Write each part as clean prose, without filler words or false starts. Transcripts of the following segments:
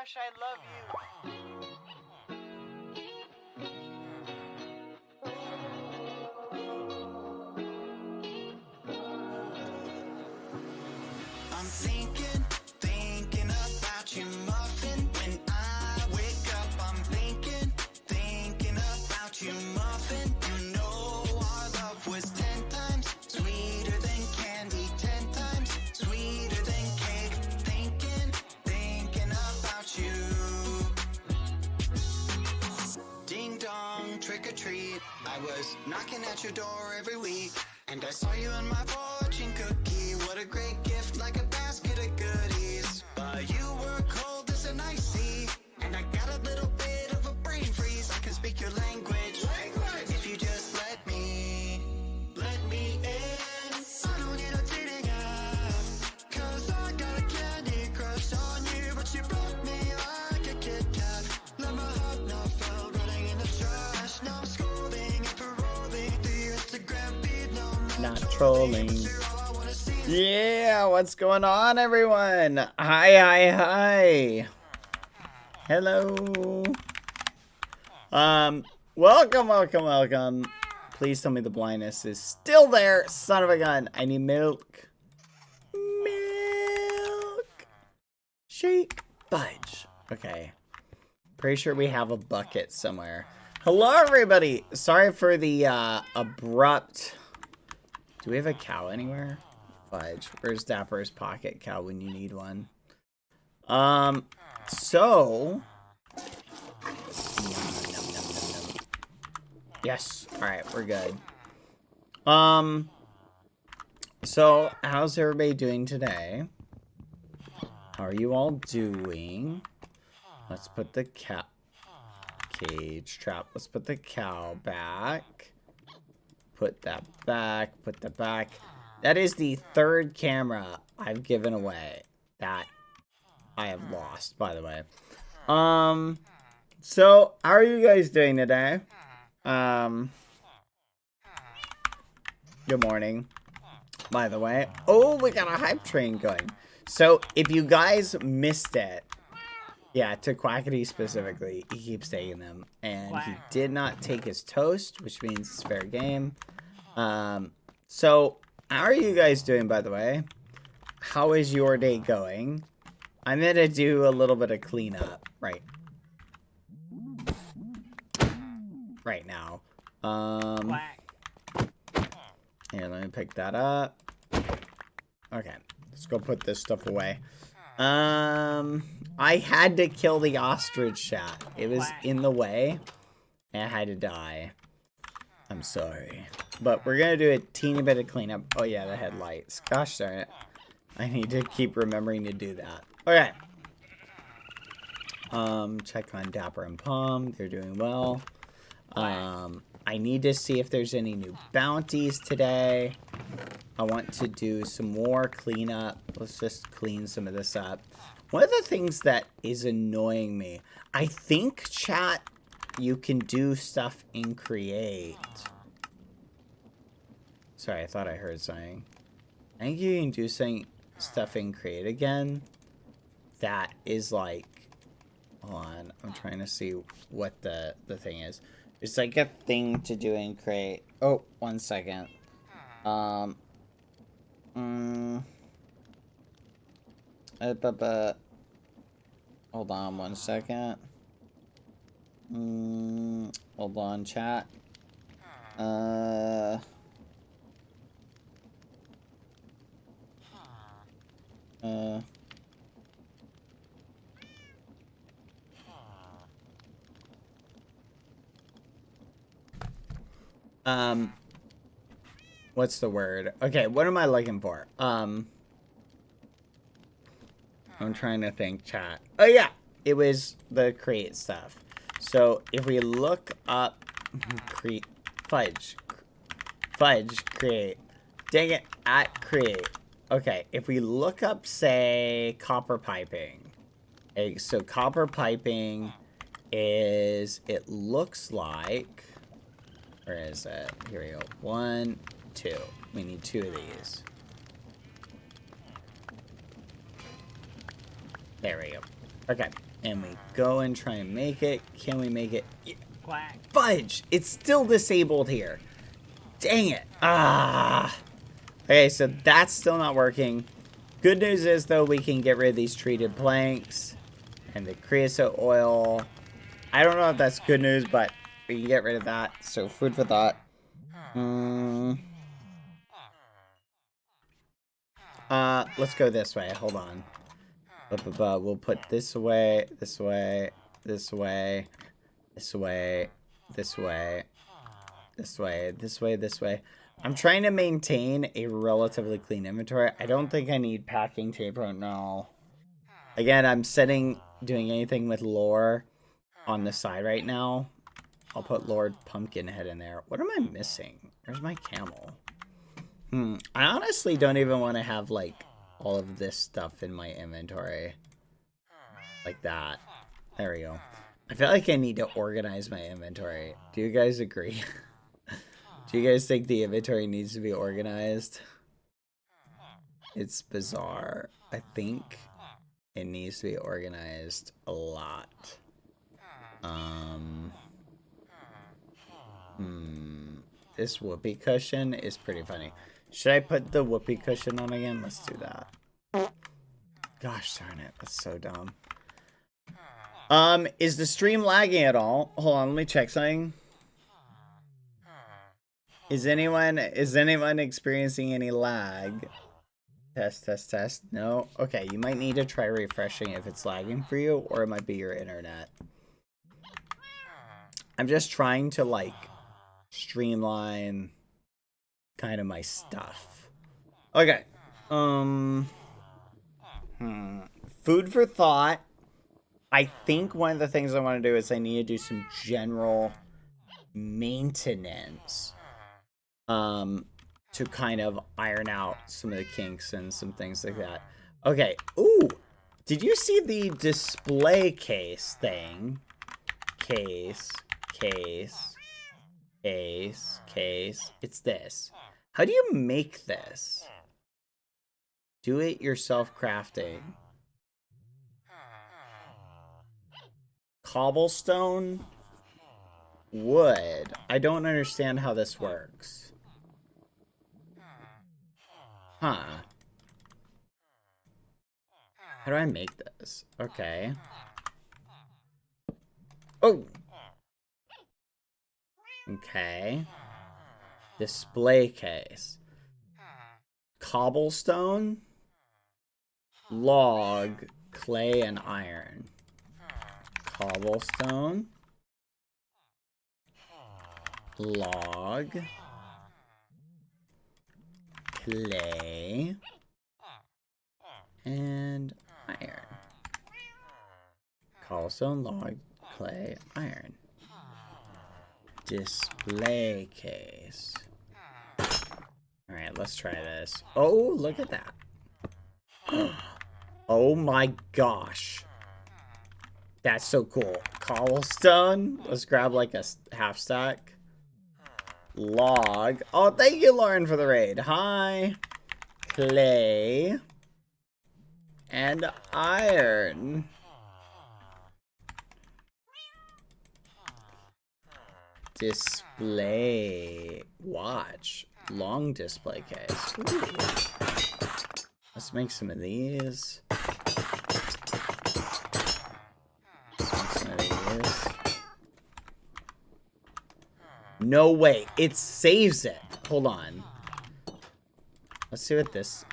gosh, I love you. I'm thinking about you, Muffin. When I wake up, I'm thinking about you, Muffin. You know our love was 10 times sweeter than candy, 10 times sweeter than cake. Thinking about you. Ding dong, trick or treat. I was knocking at your door every week, and I saw you in my fortune cookie. What a great gift, like a basket of goodies. But you were cold as an ice sea, and I got a little bit of a brain freeze. I can speak your language. If you just let me in. I don't need a dating app, 'cause I got a candy crush on you. But you broke me like a Kit Kat. Let my heart now fell running in the trash. Now I'm scrolling and paroling the Instagram feed. No, I'm Not trolling. Yeah, what's going on, everyone? Hi. Hello. Welcome. Please tell me the blindness is still there, son of a gun. I need milk. Shake. Fudge. Okay. Pretty sure we have a bucket somewhere. Hello, everybody. Sorry for the abrupt... Do we have a cow anywhere? Fudge. Where's Dapper's pocket cow when you need one? So... Yes. Alright, we're good. So, how's everybody doing today? How are you all doing? Let's put the cow... Cage trap. Let's put the cow back. Put that back. Put that back. That is the third camera I've given away that I have lost, by the way. So how are you guys doing today? Good morning, by the way. Oh, we got a hype train going. So if you guys missed it, yeah, to Quackity specifically, he keeps taking them, and he did not take his toast, which means it's fair game. So how are you guys doing, by the way? How is your day going? I'm gonna do a little bit of cleanup right now. Here, let me pick that up. Okay, let's go put this stuff away. I had to kill the ostrich chat. It was in the way, and it had to die. I'm sorry. But we're gonna do a teeny bit of cleanup. Oh yeah, the headlights. Gosh darn it. I need to keep remembering to do that. Okay. Check on Dapper and Palm. They're doing well. I need to see if there's any new bounties today. I want to do some more cleanup. Let's just clean some of this up. One of the things that is annoying me, I think, chat, you can do stuff in Create. Sorry, I thought I heard something. I think you can do stuff in Create again. That is like... Hold on, I'm trying to see what the thing is. It's like a thing to do in Create. Oh, 1 second. Hold on 1 second. Hold on, chat. What's the word? Okay, what am I looking for? I'm trying to think, chat. Oh yeah, it was the create stuff. So if we look up fudge create, dang it, at create. Okay, if we look up, say, copper piping. Okay, so copper piping is, it looks like, where is it? Here we go. 1, 2. We need 2 of these. There we go. Okay. And we go and try and make it. Can we make it? Yeah. Fudge! It's still disabled here. Dang it. Ah. Okay, so that's still not working. Good news is, though, we can get rid of these treated planks and the creosote oil. I don't know if that's good news, but we can get rid of that. So, food for thought. Let's go this way. Hold on. We'll put this away, this way, this way, this way, this way, this way, this way, this way. I'm trying to maintain a relatively clean inventory. I don't think I need packing tape right now. Again, I'm doing anything with lore on the side right now. I'll put Lord Pumpkinhead in there. What am I missing? Where's my camel? I honestly don't even want to have, like, all of this stuff in my inventory. Like that. There we go. I feel like I need to organize my inventory. Do you guys agree? Do you guys think the inventory needs to be organized? It's bizarre. I think it needs to be organized a lot. This whoopee cushion is pretty funny. Should I put the whoopee cushion on again? Let's do that. Gosh darn it. That's so dumb. Is the stream lagging at all? Hold on, let me check something. Is anyone experiencing any lag? Test. No? Okay, you might need to try refreshing if it's lagging for you, or it might be your internet. I'm just trying to, like, streamline kind of my stuff. Okay. Food for thought. I think one of the things I want to do is I need to do some general maintenance. To kind of iron out some of the kinks and some things like that. Okay. Ooh. Did you see the display case thing? Case. It's this. How do you make this? Do it yourself crafting. Cobblestone? Wood. I don't understand how this works. Huh. How do I make this? Okay. Oh! Okay. Display case. Cobblestone. Log. Clay and iron. Cobblestone. Log. Clay. And iron. Cobblestone, log, clay, iron. Display case. Alright, let's try this. Oh, look at that. Oh my gosh. That's so cool. Cobblestone. Let's grab like a half stack. Log. Oh, thank you, Lauren, for the raid. Hi. Clay. And iron. Display. Watch. Long display case. Ooh. Let's make some of these. No way. It saves it. Hold on. Let's see what this...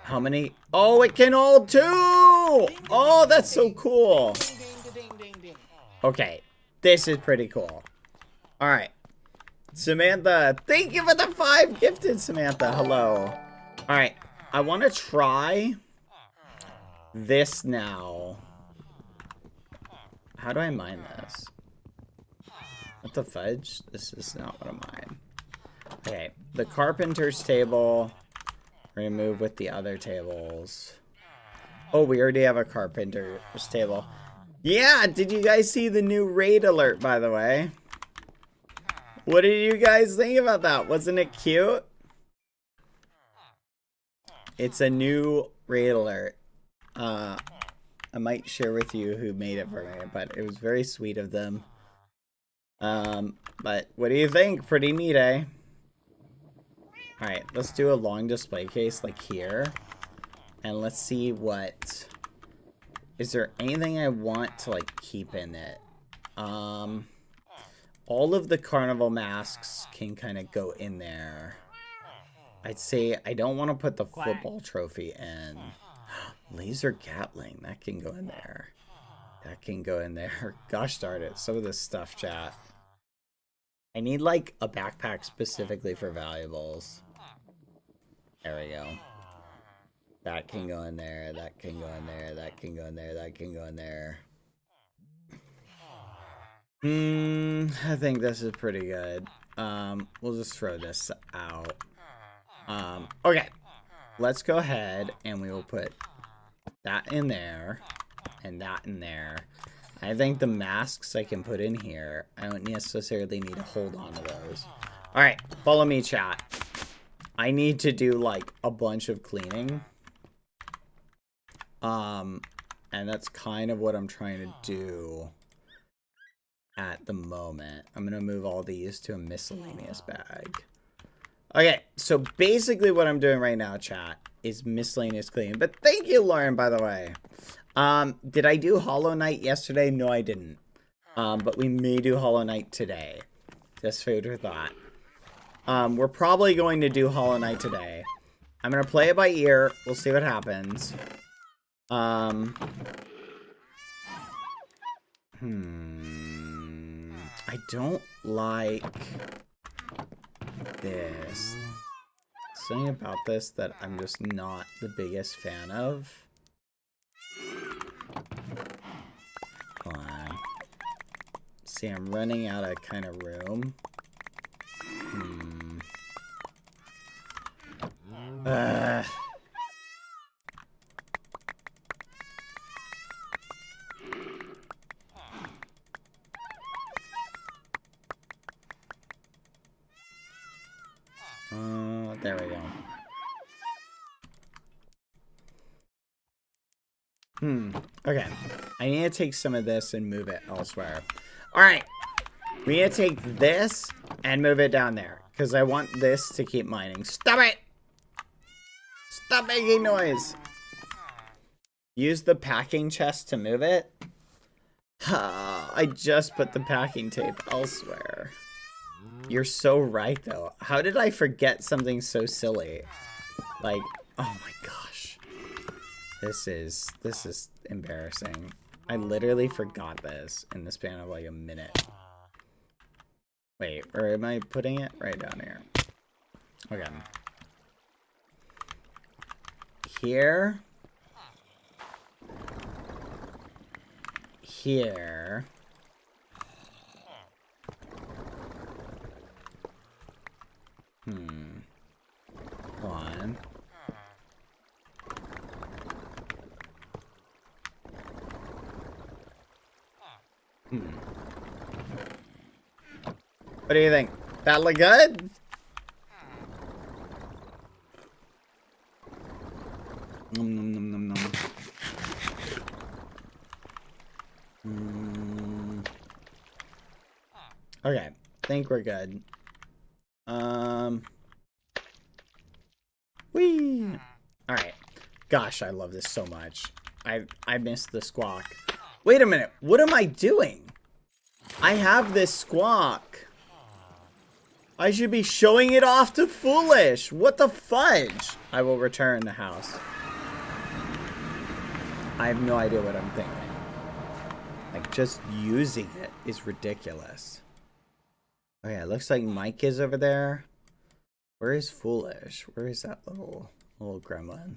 How many? Oh, it can hold 2! Oh, that's so cool. Okay. This is pretty cool. Alright. Samantha. Thank you for the 5 gifted, Samantha. Hello. Alright. I want to try this now. How do I mine this? What the fudge? This is not what I mine. Okay. The carpenter's table. We're gonna move with the other tables. Oh, we already have a carpenter's table. Yeah, did you guys see the new raid alert, by the way? What did you guys think about that? Wasn't it cute? It's a new raid alert. I might share with you who made it for me, but it was very sweet of them. But what do you think? Pretty neat, eh? Alright, let's do a long display case like here. And let's see what... Is there anything I want to like keep in it? All of the carnival masks can kind of go in there. I'd say I don't want to put the football trophy in. Laser Gatling, that can go in there. That can go in there. Gosh darn it, some of this stuff, chat. I need like a backpack specifically for valuables. There we go. That can go in there, that can go in there, that can go in there, that can go in there. I think this is pretty good. We'll just throw this out. Okay. Let's go ahead and we will put that in there and that in there. I think the masks I can put in here. I don't necessarily need to hold on to those. Alright, follow me, chat. I need to do like a bunch of cleaning. And that's kind of what I'm trying to do at the moment. I'm gonna move all these to a miscellaneous bag. Okay, so basically what I'm doing right now, chat, is miscellaneous cleaning. But thank you, Lauren, by the way. Did I do Hollow Knight yesterday? No, I didn't. But we may do Hollow Knight today. Just food for thought. We're probably going to do Hollow Knight today. I'm gonna play it by ear. We'll see what happens. I don't like this. Something about this that I'm just not the biggest fan of. Hold on. See, I'm running out of kind of room. There we go. Okay. I need to take some of this and move it elsewhere. Alright. We need to take this and move it down there. Because I want this to keep mining. Stop it! Stop making noise! Use the packing chest to move it. I just put the packing tape elsewhere. You're so right, though. How did I forget something so silly? Like, oh my gosh. This is embarrassing. I literally forgot this in the span of like a minute. Wait, where am I putting it? Right down here. Okay. Here. Here. One. What do you think? That look good? Nom nom nom nom nom. Okay, think we're good. Whee! Alright. Gosh, I love this so much. I missed the squawk. Wait a minute, what am I doing? I have this squawk. I should be showing it off to Foolish. What the fudge? I will return the house. I have no idea what I'm thinking. Like, just using it is ridiculous. Okay, it looks like Mike is over there. Where is Foolish? Where is that little gremlin?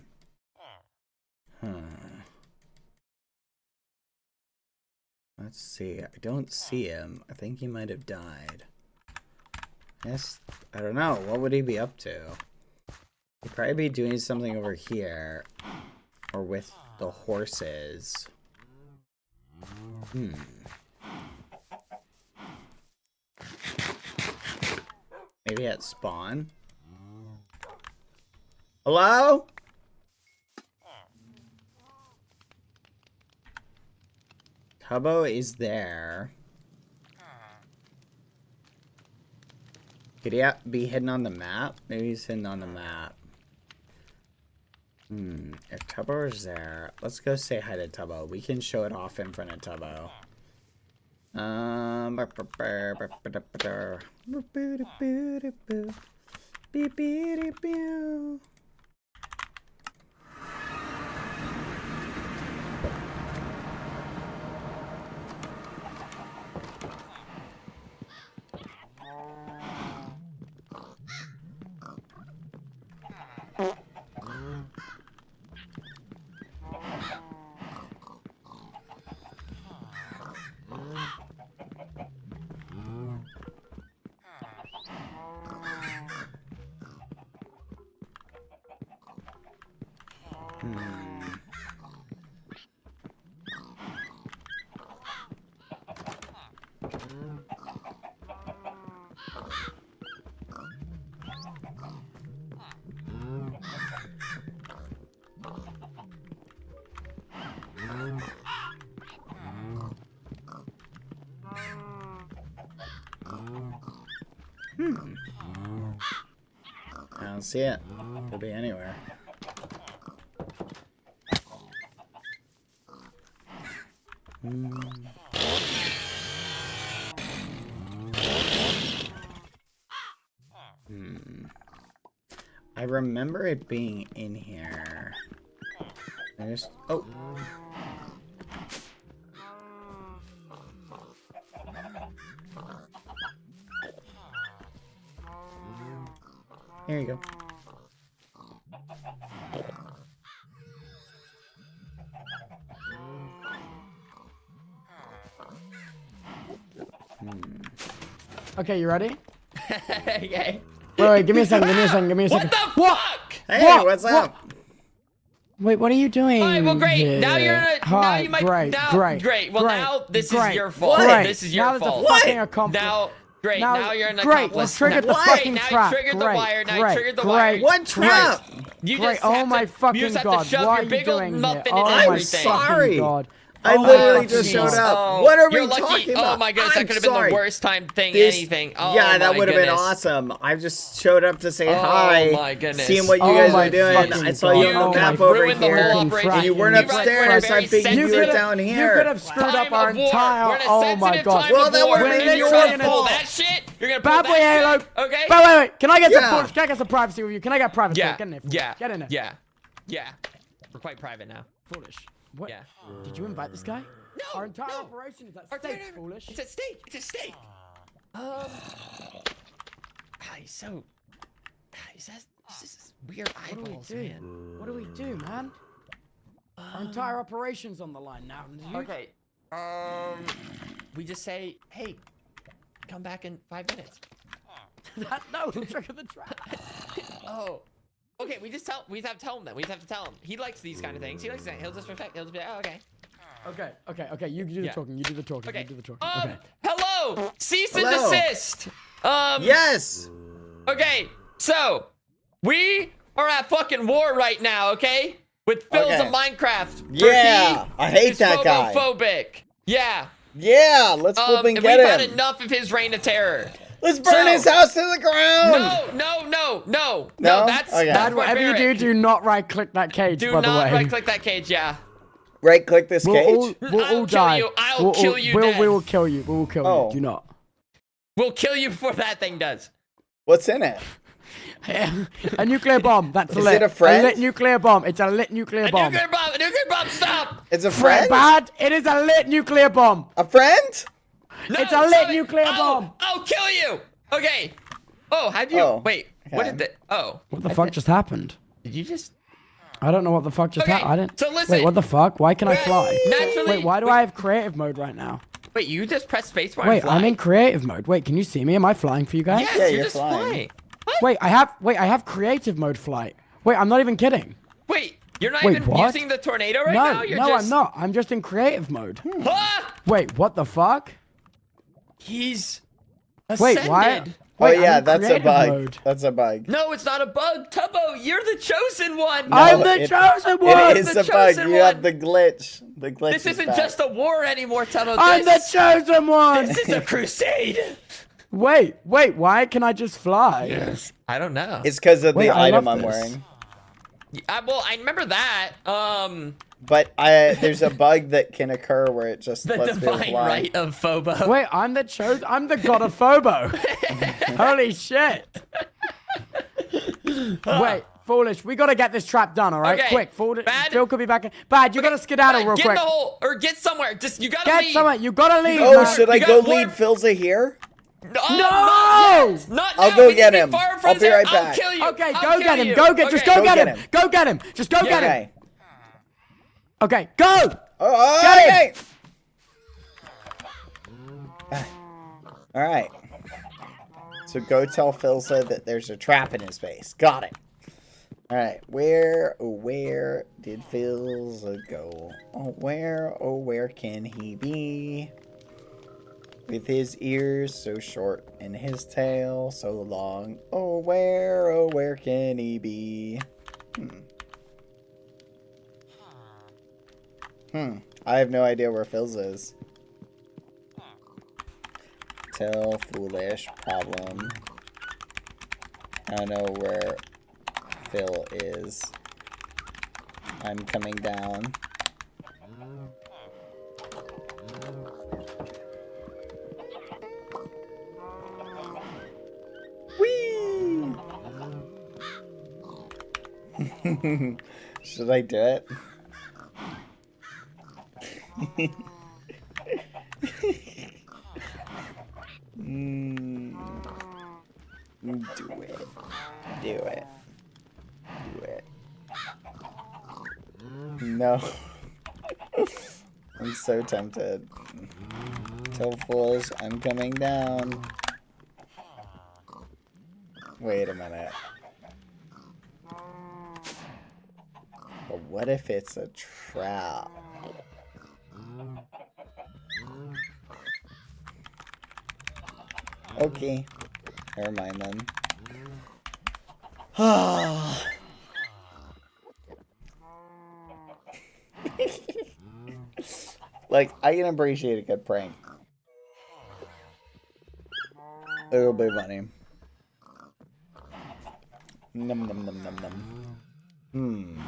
Let's see. I don't see him. I think he might have died. Yes, I don't know. What would he be up to? He'd probably be doing something over here. Or with the horses. Maybe at spawn? Hello? Tubbo is there. Could he be hidden on the map? Maybe he's hidden on the map. If Tubbo is there, let's go say hi to Tubbo. We can show it off in front of Tubbo. I don't see it. Could be anywhere. I remember it being in here. Oh. Here you go. Okay, you ready? Okay. Wait, give me a second, What the fuck? Hey, What? what's up? Wait, what are you doing? Alright, well, great. here? Now you're in a, Hi, now you might, great, now, great. Well, great, now this great, is your fault. great. This is your now fault. There's a fucking accomplice. Now, great. Now you're an great, accomplice. you triggered the Now- fucking now trap. you triggered Great, the wire. Now great, you triggered the great. wire. What trap? You Great, just have oh my to, fucking you just have god, to shove why your are you big old doing muffin here? in Oh I'm my everything. sorry. god. I Oh literally my just God. showed up. Oh, What are you're we lucky. talking about? Oh my goodness, that I'm could have been sorry. the worst time thing, This- anything. Oh yeah, that my would have been goodness. awesome. I just showed up to say Oh hi. my goodness. Seeing what you Oh guys my were doing. fucking I saw you God. on Oh the my map over ruined the whole here. operation. And you weren't You guys were in a upstairs. very I figured you were sensitive- down You here. could have screwed up Time our of war. entire. We're in a Oh my sensitive god. time Well, of that war. would've And been then your you're gonna pull fault. that shit? You're gonna pull Bad boy that Halo. shit? Okay. Wait. Can I get some Yeah. privacy? Can I get some privacy with you? Can I get privacy? Yeah. Get in there. Foolish. Yeah. Get in there. Yeah. We're quite private now. Foolish. What? Yeah. Did you invite this guy? No. Our entire no. operation is at Our stake, entire- foolish. It's at stake. It's at stake. He's so. He says this weird eyeballs, man. What do we do, man? Our entire operation's on the line now. Okay. We just say, hey, come back in 5 minutes. No, trigger the trap. Oh. Okay, we have to tell him then. We just have to tell him. He likes these kind of things. He likes that. He'll just respect. He'll just be like, oh, okay. Okay. You do the Yeah. talking. You do the talking. Okay. You do the talking. Okay. Hello. Cease and Hello. desist. Yes. Okay. So, we are at fucking war right now. Okay. With Phil's Okay. of Minecraft. For Yeah, he I hate is that guy. phobophobic. Yeah. Yeah, let's flipping And get we've had him. enough of his reign of terror. Let's burn So- his house to the ground. No. No? That's Okay. that's Whatever you barbaric. do not right-click that cage. Do by the not way. right-click that cage. Yeah. Right click this We'll cage. all I'll kill die. you. I'll We'll kill all- you We dead. will kill you. We will kill Oh. you. Do not. We'll kill you before that thing does. What's in it? A nuclear bomb. That's Is lit. it a friend? lit nuclear bomb. It's a lit nuclear A bomb. nuclear bomb. A nuclear bomb. Stop. It's a Friend friend? bad. It is a lit nuclear bomb. A friend? No, It's a lit stop it. nuclear Oh, bomb. I'll kill you. Okay. Oh, how'd you? Oh, Wait. What okay. did the? Oh. What the fuck just happened? Did you just? I don't know what the fuck just Okay, happened. I didn't. so listen. Wait, what the fuck? Why can I fly? Naturally. Wait, why do I have creative mode right now? Wait, you just press spacebar. Wait, and fly? I'm in creative mode. Wait, can you see me? Am I flying for you guys? Yes, Yeah, you're you're just flying. flying. What? Wait, I have creative mode flight. Wait, I'm not even kidding. Wait, you're not Wait, even what? using the tornado right no, now. You're no, just. I'm not. I'm just in creative mode. Ah! Wait, what the fuck? He's Wait, ascended. Wait, oh yeah, I'm in that's a creative bug. mode. That's a bug. No, it's not a bug. Tubbo, you're the chosen one. No, I'm the it- chosen one. It is the a bug. chosen You have one. the glitch. The glitch. This is isn't back. just a war anymore, Tubbo. I'm the This, chosen one. this is a crusade. Wait, why can I just fly? Yes. I don't know. It's because of Wait, the I item love I'm this. wearing. Well, I remember that. But there's a bug that can occur where it just The lets me divine fly. right of Phobo. Wait, I'm the chosen. I'm the god of Phobo. Holy shit. Wait, Foolish, we gotta get this trap done, all right? Okay, Quick, Foolish. Bad- Phil could be back in. Bad, you gotta skedaddle real get quick. in the hole or get somewhere. Just you gotta Get leave. somewhere. You gotta leave. Oh, man. should I You go got lead warp- Filza here? No! No! Not I'll now. go We get need to be him. far in front I'll of be there. right I'll back. kill you. Okay, I'll go kill get him. you. Go get. Just Okay. go Go get get him. him. Go get him. Just go get him. Okay. Okay, go. Oh, Get okay. All right. So go tell Filza that there's a trap in his face. Got it. All right. Where did Filza go? Oh, where can he be? With his ears so short and his tail so long. Oh, where can he be? I have no idea where Filza is. Tell Foolish problem. I don't know where Phil is. I'm coming down. Whee! Should I do it? Do it. Do it. Do it. No. I'm so tempted. Tell Foolish I'm coming down. Wait a minute. But what if it's a trap? Okay. Never mind then. Like, I can appreciate a good prank. It'll be funny. Num num num num num.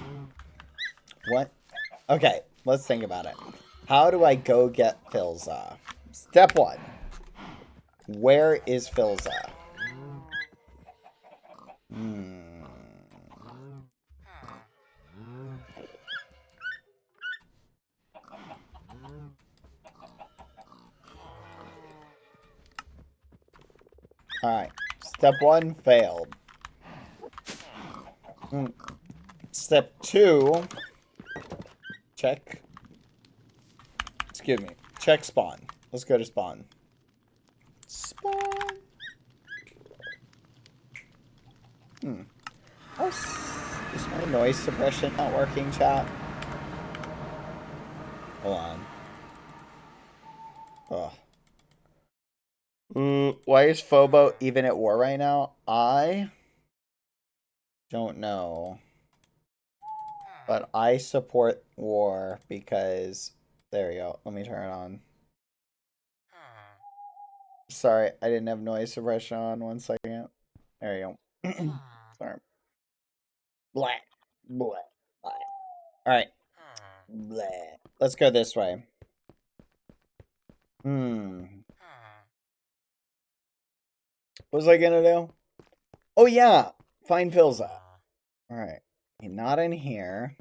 What? Okay, let's think about it. How do I go get Filza? Step 1. Where is Filza? Alright. Step 1 failed. Step 2. Check. Excuse me. Check spawn. Let's go to spawn. Spawn. Is my noise suppression not working, chat? Hold on. Why is Phobo even at war right now? I don't know. But I support war because... There we go. Let me turn it on. Sorry, I didn't have noise suppression on. 1 second. There you go. Sorry. Blah. Blah. Blah. Alright. Blah. Let's go this way. What was I gonna do? Oh yeah! Find Filza. Alright. Not in here.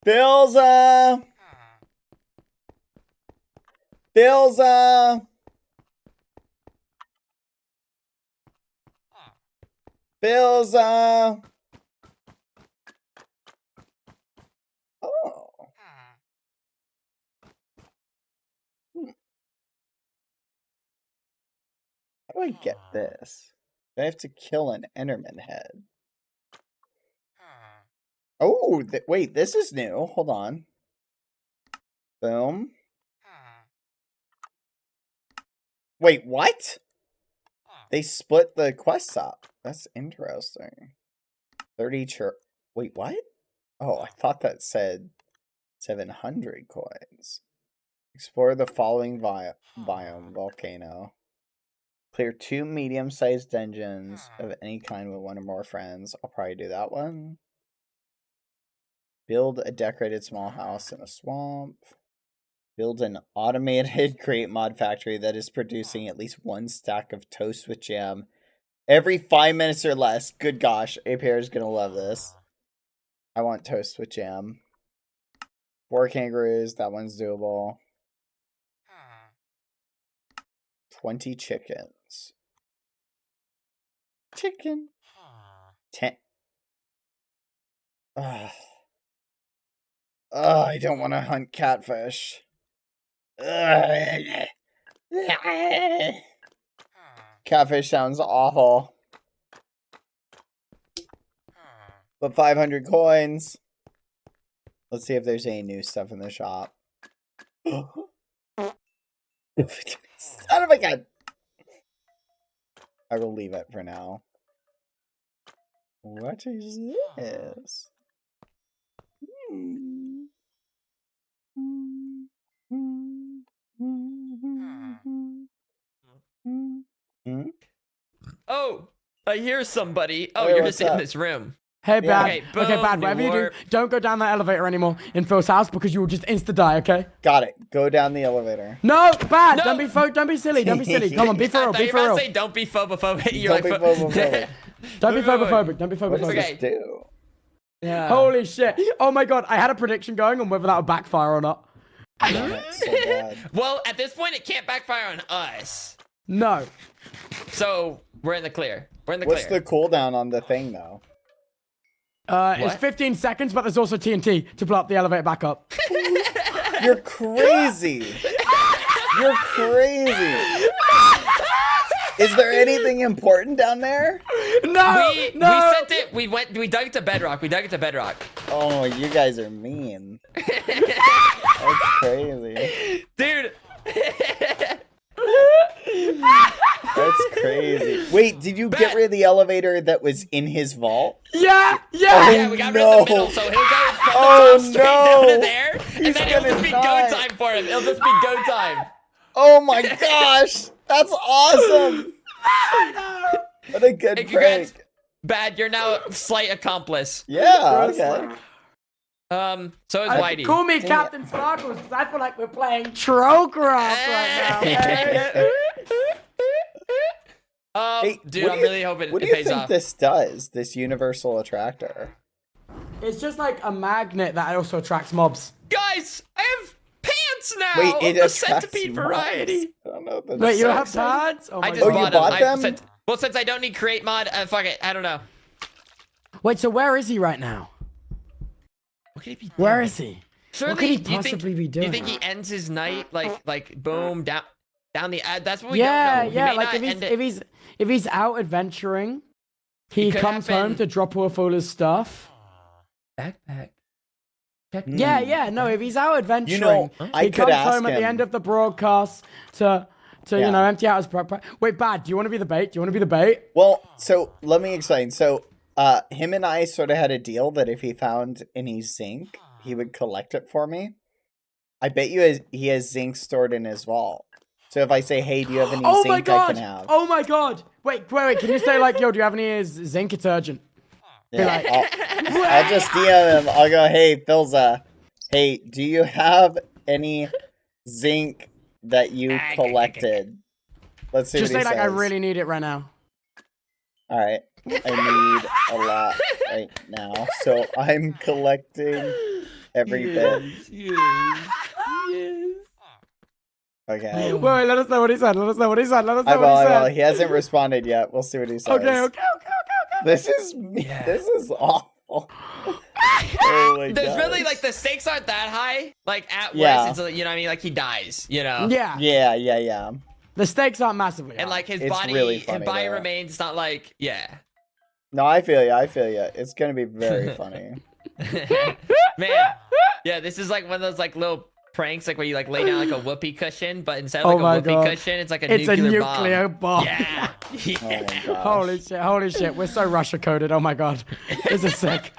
Filza! Filza! Filza! Oh. How do I get this? Do I have to kill an Enderman head? Oh, wait, this is new. Hold on. Boom. Wait, what? They split the quests up. That's interesting. 30 Wait, what? Oh, I thought that said 700 coins. Explore the following biome: volcano. Clear 2 medium-sized dungeons of any kind with 1 or more friends. I'll probably do that one. Build a decorated small house in a swamp. Build an automated crate mod factory that is producing at least 1 stack of toast with jam every 5 minutes or less. Good gosh, APR is gonna love this. I want toast with jam. 4 kangaroos, that one's doable. 20 chickens. Chicken. 10. I don't want to hunt catfish. Catfish sounds awful. But 500 coins. Let's see if there's any new stuff in the shop. Son of a gun! I will leave it for now. What is this? Oh, I hear somebody. Oh, Hey, you're what's just in up? this room. Hey, Yeah. Bad. Okay, Okay, boom, Bad. new Whatever you do, warp. don't go down that elevator anymore in Phil's house because you will just insta die. Okay? Got it. Go down the elevator. No, Bad. No. Don't be silly. Don't be silly. Come on, be for I real. thought Be you for were about real. to say don't be phobophobic. Don't be phobophobic. Don't be Wait, wait, wait. phobophobic. Don't be What does phobophobic. Okay. this do? Yeah. Holy shit. Oh my god, I had a prediction going on whether that would backfire or not. Damn it, so bad. Well, at this point, it can't backfire on us. No. So we're in the clear. We're in the What's clear. the cooldown on the thing, though? It's What? 15 seconds, but there's also TNT to blow up the elevator back up. You're crazy. You're crazy. Is there anything important down there? No! we no! sent it. We dug it to bedrock. We dug it to bedrock. Oh, you guys are mean. That's crazy. Dude. That's crazy. Wait, did you get rid of the elevator that was in his vault? Yeah! Oh, Yeah! We got rid of the middle, no. so he'll go from Oh, the top straight down no. to there, and He's then it'll gonna just be die. go time for him. It'll just be go time. Oh my gosh. That's awesome. What a good Hey, congrats. prank. Bad, you're now slight accomplice. Yeah, okay. So is Whitey. Call me Captain Sparkles because I feel like we're playing Trollcraft right now. Hey. Hey, Dude, what I'm do you- really hoping What it do you pays think off. this does, this universal attractor? It's just like a magnet that also attracts mobs. Guys, I have pants now. Wait, it of the attracts centipede mobs. variety. I don't know. If that's Wait, you so have exciting. pads? Oh my I just Oh, god. you bought bought them? Since I don't need create mod, fuck it. I don't know. Wait, so where is he right now? What could he be doing? Where is he? Surely, What could he do you possibly be Do you doing? think he ends his night like boom down the that's what we Yeah, don't know. He yeah. may Like not end it- if he's out adventuring, he could comes home happen- to drop off all his stuff. backpack. Check Yeah, yeah. No, if he's out adventuring, You know, I he could comes ask home at the him. end of the broadcast to Yeah. you know empty out his. Wait, Bad. Do you want to be the bait? Do you want to be the bait? Well, so let me explain. So, him and I sort of had a deal that if he found any zinc, he would collect it for me. I bet you he has zinc stored in his vault. So if I say, "Hey, do you have any Oh my zinc I god! can have?" Oh my god! Wait. Can you say like, yo, do you have any zinc? It's urgent. Yeah, like- I'll just DM him. I'll go, "Hey, Philza, hey, do you have any zinc that you collected?" Let's see Just what say he like, I says. really need it right now. All right, I need a lot right now, so I'm collecting everything. Okay. Wait, let us know what he said. Let us know what he said. Let us I know will. what he I will. said. He hasn't responded yet. We'll see what he says. Okay. This is this is awful. Oh my There's gosh. really like the stakes aren't that high. Like at Yeah. worst, it's you know what I mean, like he dies, you know. Yeah. Yeah. The stakes aren't massively. And high. like his It's body, really funny, though. remains. It's not like No, I feel you. I feel you. It's gonna be very funny. man. Yeah, this is like one of those like little pranks, like where you like lay down like a whoopee cushion, but instead of like my a whoopee God. cushion, it's like a It's nuclear, a nuclear bomb. Yeah. Yeah. Oh my gosh. Holy shit. We're so Russia coded. Oh my God. This is sick.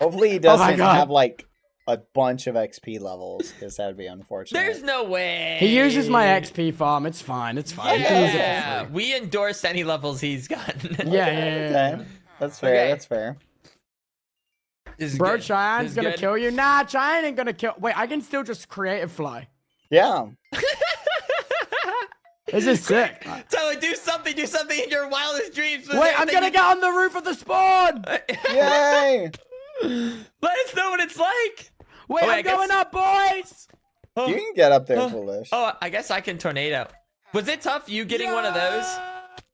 Hopefully he Oh my doesn't God. have like a bunch of XP levels, because that would be unfortunate. There's no way. He uses my XP farm. It's fine. It's fine. You can use it for Yeah, free. we endorse any levels he's gotten. Yeah. Okay. That's fair. Okay. That's fair. This is Bro, good. Cheyenne's This is gonna good. kill you. Nah, Cheyenne ain't gonna kill. Wait, I can still just creative fly. Yeah. This is sick. Tyler, do something in your wildest dreams. Wait, I'm gonna get on the roof of the spawn. Yay! Let us know what it's like. Wait, Oh, I I'm going guess- up, boys. Oh, You can get up there, Foolish. oh, I guess I can tornado. Was it tough you getting one of those?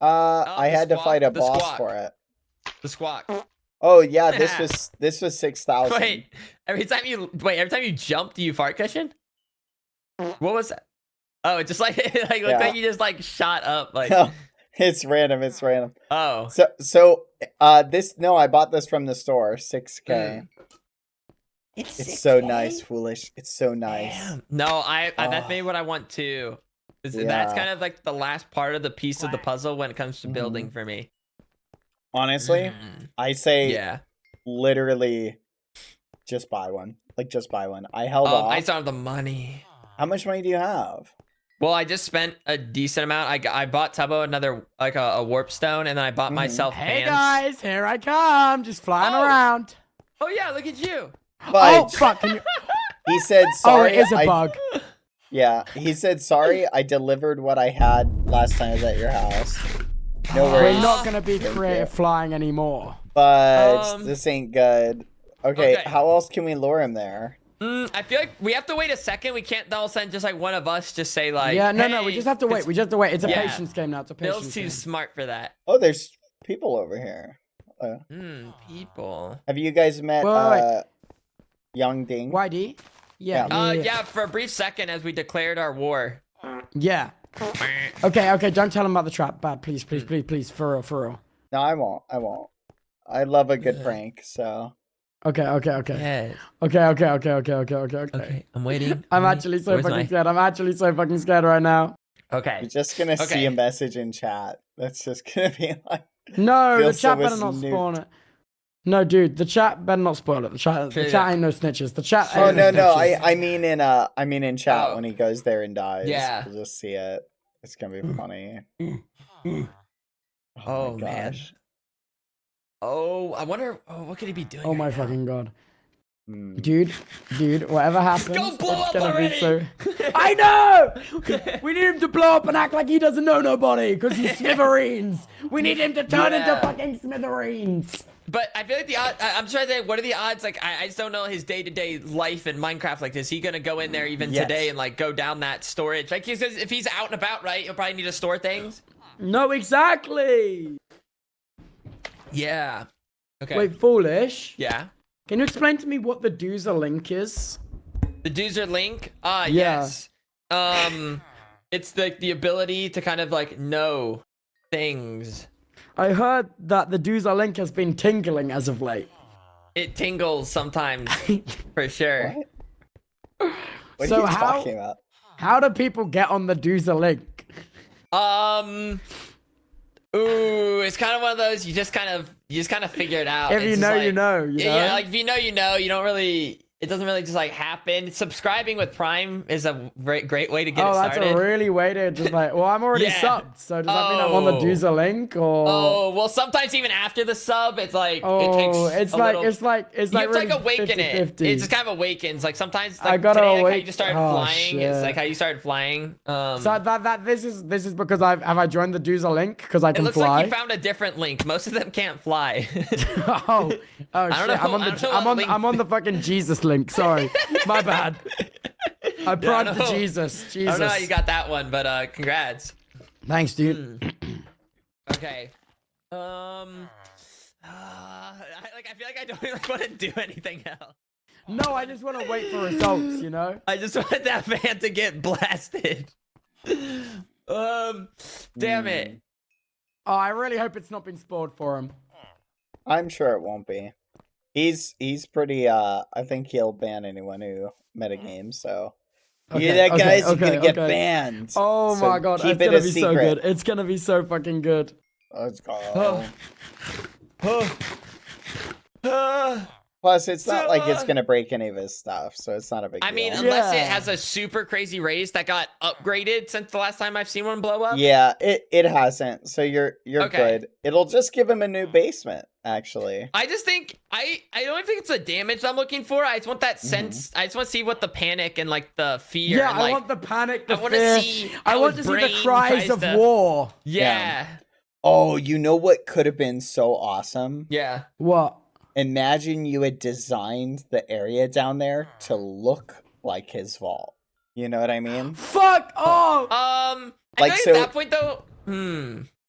I the had to squawk, fight a the boss squawk. for it. The squawk. Oh yeah, this was 6,000. Wait, every time you jumped, do you fart cushion? What was that? Oh, it just like looked Yeah. like you just like shot up like. No, it's random. It's random. Oh. So I bought this from the store. 6K. It's so nice, Foolish. It's so nice. Damn. No, that's Oh. maybe what I want too. That's Yeah. kind of like the last part of the piece of the puzzle when it comes to building for me. Honestly, I say Yeah. literally just buy one. Like just buy one. I held off. I still have the money. How much money do you have? Well, I just spent a decent amount. I bought Tubbo another like a warp stone, and then I bought myself Hey hands. guys, here I come, just flying Oh. around. Oh yeah, look at you. Oh But fuck! Can you... he said Oh, sorry. it is a bug. Yeah, he said sorry. I delivered what I had last time I was at your house. No We're worries. not gonna be Thank creative you. flying anymore. But this ain't good. Okay, Okay. how else can we lure him there? I feel like we have to wait a second. We can't all of a sudden just like one of us just say like. Yeah, no, hey, we just have to wait. We just have to wait. It's a Yeah. patience game now. It's a patience Bill's game. too smart for that. Oh, there's people over here. People. Have you guys met Wait. Young Ding? YD? Yeah. Yeah, for a brief second as we declared our war. Yeah. Okay, don't tell him about the trap. Bad, please, please, please, please, for real. No, I won't. I won't. I love a good prank, so. Okay. Yes. Okay. I'm waiting. I'm actually so fucking scared. I'm actually so fucking scared right now. Okay. You're just gonna see Okay. a message in chat. That's just gonna be like. No, the Feels chat so better not snooped. spawn it. No, dude, the chat better not spoil it. The chat ain't no snitches. The chat. Oh ain't no, no. snitches. I mean in chat Oh. when he goes there and dies. Yeah. We'll just see it. It's gonna be funny. Oh, my man. gosh. Oh, I wonder. Oh, what could he be doing? Oh my right now? fucking god. Hmm. Dude, whatever happens, Go blow it's up gonna already! be so. I know. We need him to blow up and act like he doesn't know nobody, because he's smithereens. We need him to turn into Yeah. fucking smithereens. But I feel like the odds. I'm trying to think. What are the odds? Like, I just don't know his day-to-day life in Minecraft. Like, is he gonna go in there even Yes. today and like go down that storage? Like, if he's out and about, right? He'll probably need to store things. No, exactly. Yeah. Okay. Wait, foolish. Yeah. Can you explain to me what the Doozer link is? The Doozer link. Yeah. Yes. It's the ability to kind of like know things. I heard that the Doozer link has been tingling as of late. It tingles sometimes, for sure. What? What So are you how- talking about? How do people get on the Doozer link? Ooh, it's kind of one of those you just kind of figure it out. If It's you just know, like- you know. You know? Yeah, like if you know, you know. You don't really. It doesn't really just like happen. Subscribing with Prime is a great way to get Oh, it that's started. a really way to just like. Well, I'm already Yeah. subbed, so does that mean I'm on the Oh. Doozer link or? Oh well, sometimes even after the sub, it's like Oh, it takes. it's a like little, it's like you have to like really awaken it. 50-50. It just kind of awakens. Like sometimes I like gotta today, like how you awake- just started oh, flying. It's shit. like how you started flying. So that this is because I joined the Doozer link because I It can looks fly. like you found a different link. Most of them can't fly. oh shit! don't know- I'm on I don't know what link- I'm on the fucking Jesus link. Sorry, my bad. I bribed the know. Jesus. I Jesus. don't know how you got that one, but congrats. Thanks, dude. Okay. I feel like I don't really want to do anything else. No, I just want to wait for results. You know. I just want that man to get blasted. Damn it. Oh, I really hope it's not been spoiled for him. I'm sure it won't be. He's pretty I think he'll ban anyone who metagames, so Yeah, that guy's gonna get banned. Oh So my god, keep it's it gonna a be so secret. good. It's gonna be so fucking good. Let's go. Uh, Plus, it's not like it's gonna break any of his stuff, so it's not a big deal. I mean, unless it Yeah. has a super crazy raise that got upgraded since the last time I've seen one blow up. yeah, it hasn't. So you're Okay. good. It'll just give him a new basement, actually. I just think I don't think it's the damage I'm looking for. I just want that sense. I just want to see what the panic and like the fear. Yeah, and, I like, want the panic, the I wanna fear. see I how want his to see the brain cries tries of to- war. Yeah. Oh, you know what could have been so awesome? Yeah. What? Imagine you had designed the area down there to look like his vault. You know what I mean? Fuck off! I Like, think so- at that point though.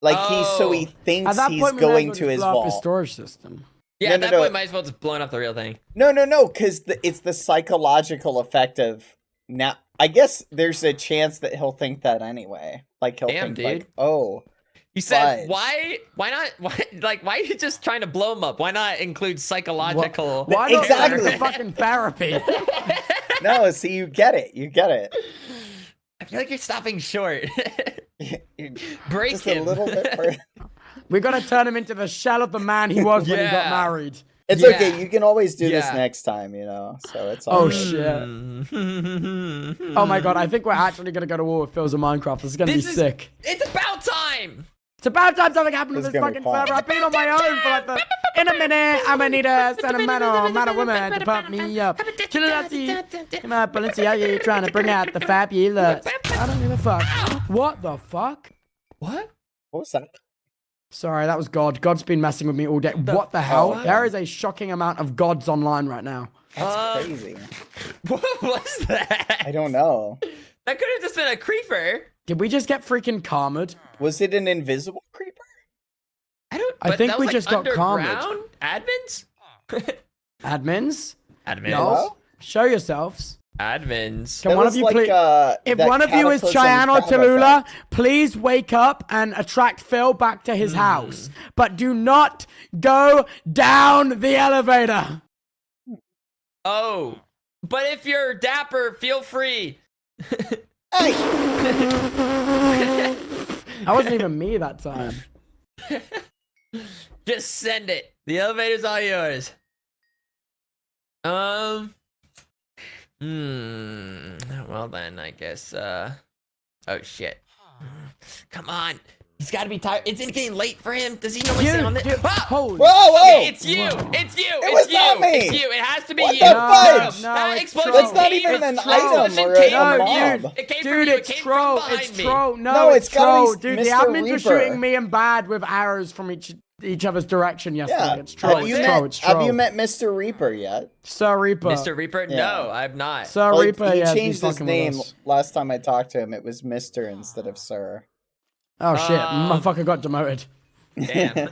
Like Oh. he At thinks that he's point, we might as going well to just his blow up his vault. storage system. Yeah, No, at no, that no. point, might as well just blowing up the real thing. No, because it's the psychological effect of now. I guess there's a chance that he'll think that anyway. Like he'll Damn, think dude. like, oh, You said Fudge. why not? Why are you just trying to blow him up? Why not include psychological? Why not Exactly. go to fucking therapy? no. See, you get it. You get it. I feel like you're stopping short. You- Break just him. a little bit. Further. We gotta turn him into the shell of the man he was when he got Yeah. married. It's Yeah. okay. You can always do this Yeah. next time. You know. So it's all Oh good. shit. Oh my god, I think we're actually gonna go to war with Phil's and Minecraft. This is gonna This be is- sick. It's about time. It's about time something happened to This this is gonna be fucking fun. server. I've been on my own for like the... In a minute, I'm gonna need a sentimental man or woman to pump me up. Killers, my Balenciaga trying to bring out the fabulous. I don't give a fuck. What the fuck? What? What was that? Sorry, that was God. God's been messing with me all day. What the hell? fuck? There is a shocking amount of gods online right now. That's crazy. What was that? I don't know. That could have just been a creeper. Did we just get freaking karmed? Was it an invisible creeper? I don't. I but think that we was, just like, got karmed. underground? Admins. Admins? Admins. No. Hello? Show yourselves. Admins. Can That one was of you like, please... If that one of you is Cataclysm Cheyenne or crab Tallulah, effect. please wake up and attract Phil back to his house. But do not go down the elevator. Oh, but if you're dapper, feel free. Hey! That wasn't even me that time. Just send it. The elevator's all yours. Well then, I guess. Oh shit. Come on. He's got to be tired. It's getting late for him. Does he normally sit on this? Ah! Holy Whoa! It's you. It's you. was It's you. not me. It's you. It has to be What you. the fudge? No, That it's explosion troll. That's not came- even an it's item explosion or came a from mob. you. It came Dude, from you. It it's came troll. from behind It's me. troll. No, No, it's it's gotta be troll. Dude, the Mr. admins were Reaper. shooting me and Bad with arrows from each other's direction yesterday. Yeah. It's troll. Have you It's met, troll. It's troll. have you met Mr. Reaper yet? Sir Reaper. Mr. Reaper? Yeah. No, I've not. Sir Like, Reaper, he yeah, changed his fucking with name us. last time I talked to him. It was Mr. instead of Sir. Oh shit, motherfucker got demoted. Damn. Yeah,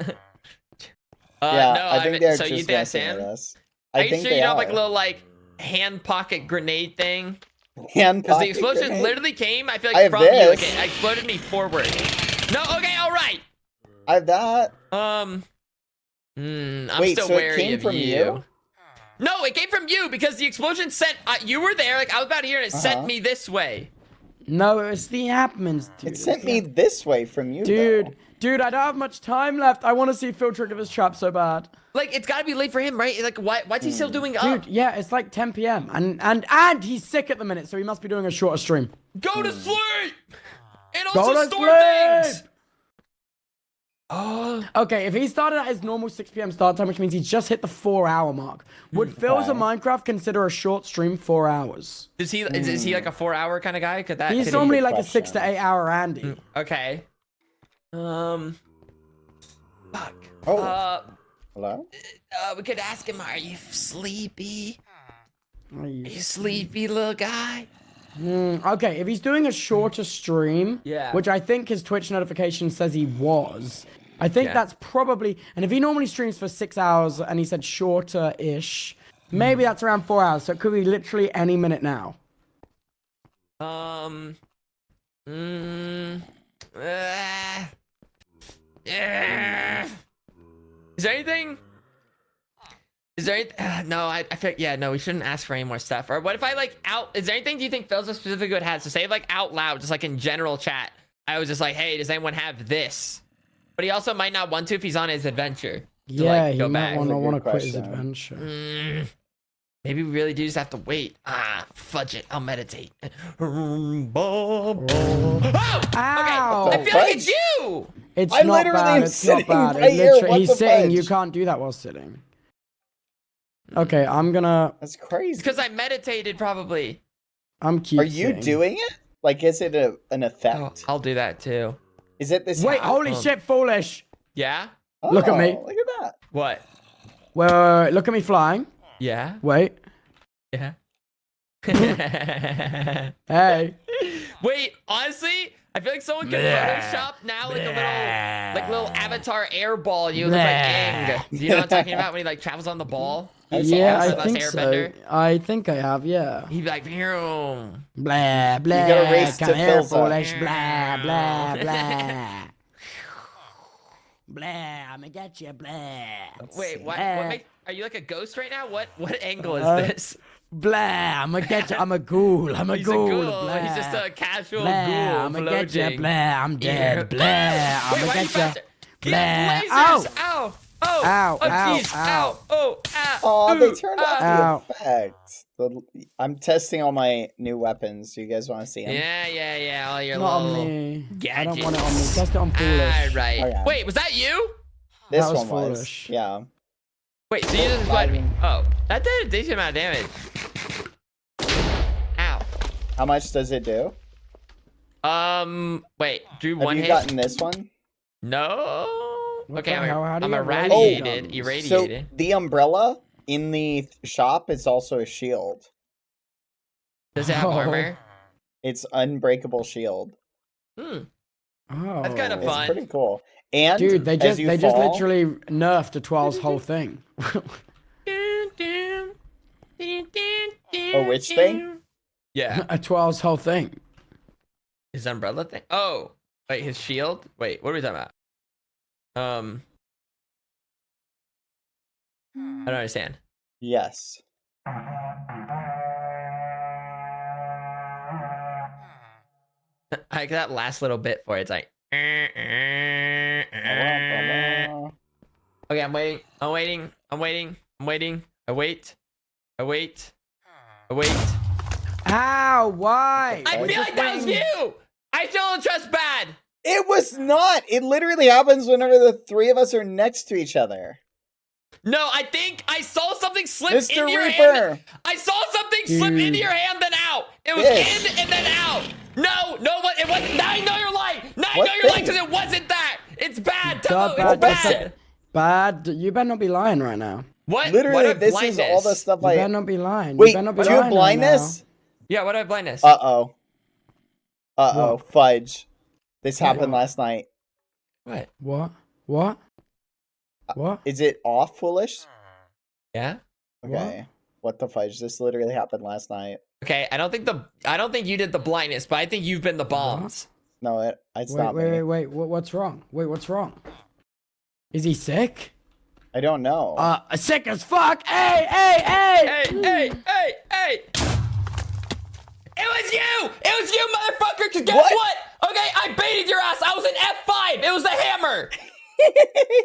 No, I think they're so just you did that, messing with Sam? us. Are I you think sure they you don't have are. like a little like hand pocket grenade thing? Hand Because the pocket explosion grenade? literally came, I feel I like have from you. Like this. it exploded me forward. No, okay, alright. I have that. I'm Wait, still so it wary came of from you? No, it came from you because the explosion sent. You were there, like I was about here, and it sent me this way. No, it's the admins, dude. It sent me this way from you, Dude, though. dude, I don't have much time left. I want to see Phil trigger this trap so bad. Like it's gotta be late for him, right? Like what's he still doing up? Dude, yeah, it's like 10 p.m. And he's sick at the minute, so he must be doing a shorter stream. Go to sleep. And Go also to store sleep! things. Oh. Okay, if he started at his normal 6 p.m. start time, which means he's just hit the 4-hour mark, would Phil's a Minecraft consider a short stream 4 hours? Is he like a 4-hour kind of guy? Could that? He's could normally good like a question. 6 to 8 hour Andy. Okay. Fuck. Oh, hello? We could ask him. Are you sleepy? Are you- Are you sleepy, little guy? Okay, if he's doing a shorter stream, Yeah. which I think his Twitch notification says he was, I think Yeah. that's probably, and if he normally streams for 6 hours and he said shorter-ish, maybe that's around 4 hours, so it could be literally any minute now. Yeah. Is there there any, no, I feel yeah, no, we shouldn't ask for any more stuff. Or what if I like is there anything do you think Phil's specifically would have? So say like out loud, just like in general chat. I was just like, hey, does anyone have this? But he also might not want to if he's on his adventure. To, Yeah, like, he go might back. want to quit his question. adventure. Maybe we really do just have to wait. Fudge it. I'll meditate. Oh! Ow! Okay. I feel like it's you. It's I not literally bad. am It's not sitting bad. right here, what He's the sitting. You fudge? can't do that while sitting. Okay, I'm gonna. That's crazy. Because I meditated probably. Keep Are you sitting. doing it? Like, is it an effect? Oh, I'll do that too. Is it this? Wait, hat? holy shit, foolish! Yeah? Look at me. Look at that. What? Wait, look at me flying. Yeah? Wait. Yeah. Hey. Wait, honestly, I feel like someone could Photoshop now like a little avatar air ball and you look like Aang. Do you know what I'm talking about when he like travels on the ball? Yeah, also I less think so. airbender. I think I have, yeah. He'd be like, "Vroom." Blah, blah. gotta race come to here, Phil's up. foolish. Blah, blah, blah. Blah, I'ma get you, blah. Wait, what makes, are you like a ghost right now? What angle is Uh, this? Blah, I'ma get you. I'm a ghoul. I'm a He's ghoul. a ghoul. Blah. He's just a casual Blah, ghoul I'ma get you. floating. Blah, I'm dead. Blah, Wait, I'ma why are you get you. faster? He Blah. has Ow. lasers. Ow. Oh. Ow, Oh, ow, jeez. ow. Oh. Ow. Oh, they Ooh, turned ow. off the effect. I'm testing all my new weapons. Do you guys want to see them? Yeah. All your Not on little me. I don't gadgets. want it on me. Test it on foolish. All right. Okay. Wait, was that you? This That was one foolish. was. Yeah. Wait, so you just fired me? Oh, that did a decent amount of damage. Ow. How much does it do? Wait, drew Have one you hit? gotten this one? No. What Okay, the hell? How do I'm you have irradiated. rays? So Irradiated. the umbrella in the shop is also a shield. Does it have Oh. armor? It's unbreakable shield. Oh. That's kind of It's fun. pretty cool. And Dude, they just fall, literally nerfed a 12's whole thing. Oh, which thing? Yeah. A 12's whole thing. His umbrella thing? Oh. Wait, his shield? Wait, what are we talking about? I don't understand. Yes. Like that last little bit for it. It's like. Okay, I'm waiting. I wait. Ow, why? I feel like that was you! I still don't trust bad! It was not. It literally happens whenever the three of us are next to each other. No, I think I saw something slip Mr. into your Reaper. hand. I saw something slip into your hand, then out. It was Yes. in and then out. No, it wasn't. Now I know you're lying. Now I What know you're lying thing? because it wasn't that. It's bad. God, Tell it's bad, bad. Bad. You better not be lying right now. What? Literally, what this is all the stuff You I. better not be lying. Wait, you better not be do you have lying blindness? Yeah, what do I have blindness? Uh-oh. What? Fudge. This happened last night. What? Right now. What? What? Is it off, foolish? Yeah. Okay. What the fudge? This literally happened last night. Okay, I don't think you did the blindness, but I think you've been the bombs. No, it's not me. Wait. What's wrong? Wait, what's wrong? Is he sick? I don't know. Sick as fuck. Hey. Hey! It was you, motherfucker! Cause guess what? Okay, I baited your ass. I was in F5. It was the hammer.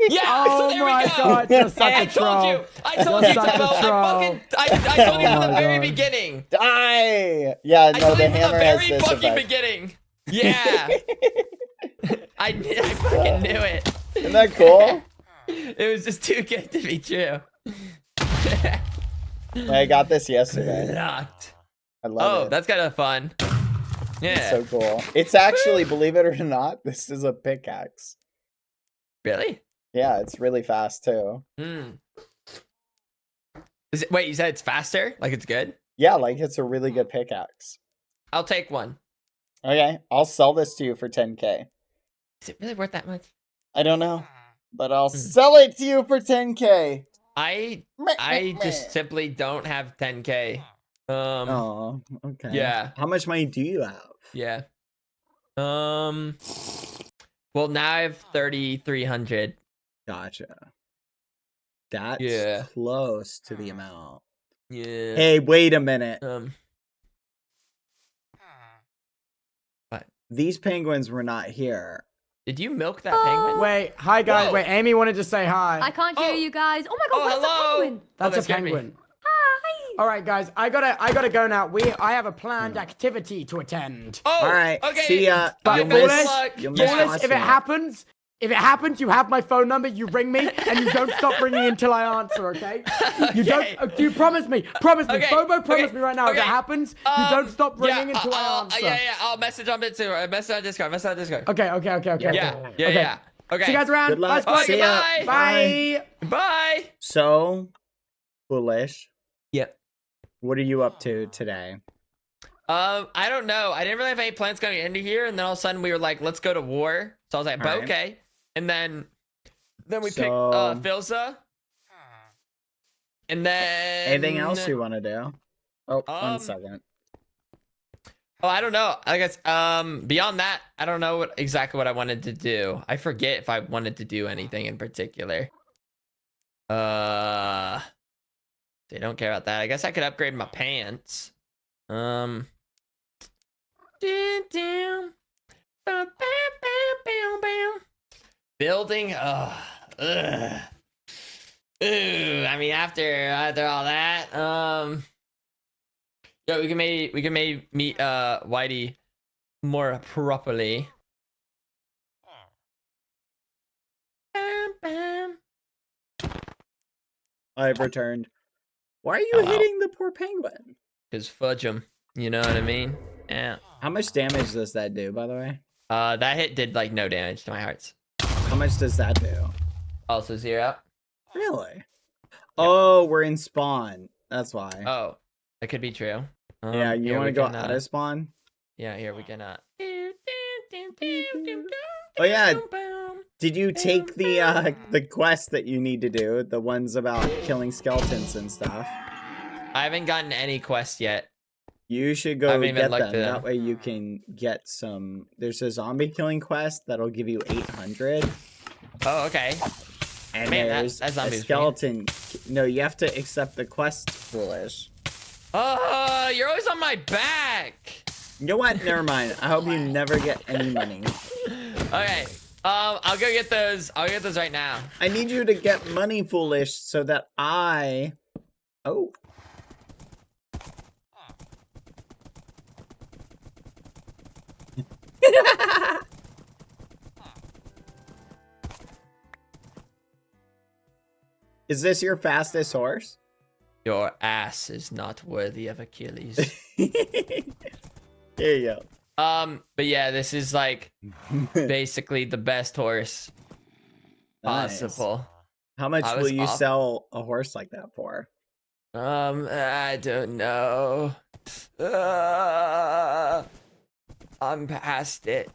Yeah, so Oh there we my go. god, you're such I a told troll. you. I told you, You're such a Timo. troll. I told you Oh from the my very God. beginning. Die! Yeah, I no, told the you from the hammer has very this fucking effect. beginning. Yeah. I fucking knew it. Isn't that cool? It was just too good to be true. I got this yesterday. Locked. I love Oh, it. that's kind of fun. Yeah. It's so cool. It's actually, believe it or not, this is a pickaxe. Really? Yeah, it's really fast too. Wait, you said it's faster? Like it's good? Yeah, like it's a really good pickaxe. I'll take one. Okay, I'll sell this to you for 10k. Is it really worth that much? I don't know, but I'll sell it to you for 10k. I just simply don't have 10k. Oh, okay. Yeah. How much money do you have? Yeah. Well, now I have 3,300. Gotcha. That's Yeah. close to the amount. Yeah. Hey, wait a minute. What? These penguins were not here. Did you milk that penguin? Wait, hi guys. Whoa. Wait, Amy wanted to say hi. I can't hear you guys. Oh my god, where's hello. the penguin? That's that a scared me. penguin. Hi. All right, guys. I gotta go now. I have a planned activity to attend. Oh, All right. okay. See ya. But You'll Foolish, miss- luck. you'll miss Foolish, watching if it happens, you have my phone number. You ring me, and you don't stop ringing until I answer. Okay? You Okay. don't. You promise me. Promise me. Okay, Bobo, promise okay, me right now. If okay. it happens, you don't stop ringing until I answer. Yeah. I'll message on it too. Message on Discord. Okay. Yeah. Okay. See you guys around. Good luck. Bye, squad. See ya. Bye. Bye. Bye. So, Foolish, Yep. what are you up to today? I don't know. I didn't really have any plans going into here, and then all of a sudden we were like, let's go to war. So I was like, All right. okay. And then we picked So- Filza. And then Anything else you want to do? Oh, 1 Um, second. Oh, I don't know. I guess beyond that, I don't know exactly what I wanted to do. I forget if I wanted to do anything in particular. They don't care about that. I guess I could upgrade my pants. Building. Ugh. Ooh, I mean, after all that, yeah, we can maybe meet Whitey more properly. I've returned. Why are you Hello. hitting the poor penguin? Cause fudge him, you know what I mean? Yeah. How much damage does that do, by the way? That hit did like no damage to my hearts. How much does that do? Also 0. Really? Oh, we're in spawn. That's why. Oh, that could be true. Yeah, you here want to we go can, out of spawn? Yeah, here we can. Oh yeah. Did you take the quest that you need to do? The ones about killing skeletons and stuff? I haven't gotten any quest yet. You should I go haven't even get looked them. at That way you can get some. There's a zombie killing quest that'll give you 800. Oh, okay. And Man, there's that a zombie's skeleton. No, you have to accept the quest, Foolish. Oh, you're always on my back. You know what? Never mind. I hope you never get any money. Okay. I'll go get those. I'll get those right now. I need you to get money, Foolish, so that I... Oh. Is this your fastest horse? Your ass is not worthy of Achilles. There you go. But yeah, this is like basically the best horse Nice. possible. How much I will was you off- sell a horse like that for? I don't know. I'm past it.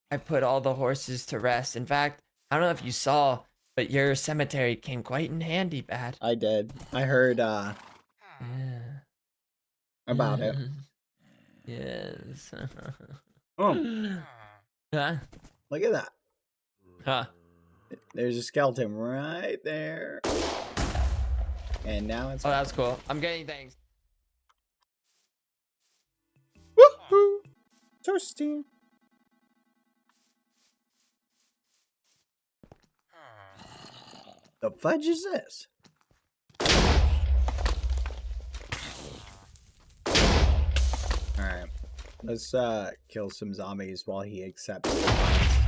I put all the horses to rest. In fact, I don't know if you saw, but your cemetery came quite in handy, Bad. I did. I heard Yeah. about it. Yes. Oh, Huh? look at that. Huh? There's a skeleton right there. And now it's... Oh, that's cool. I'm getting things. Woohoo! Toasty. The fudge is this? Alright. Let's kill some zombies while he accepts the quest.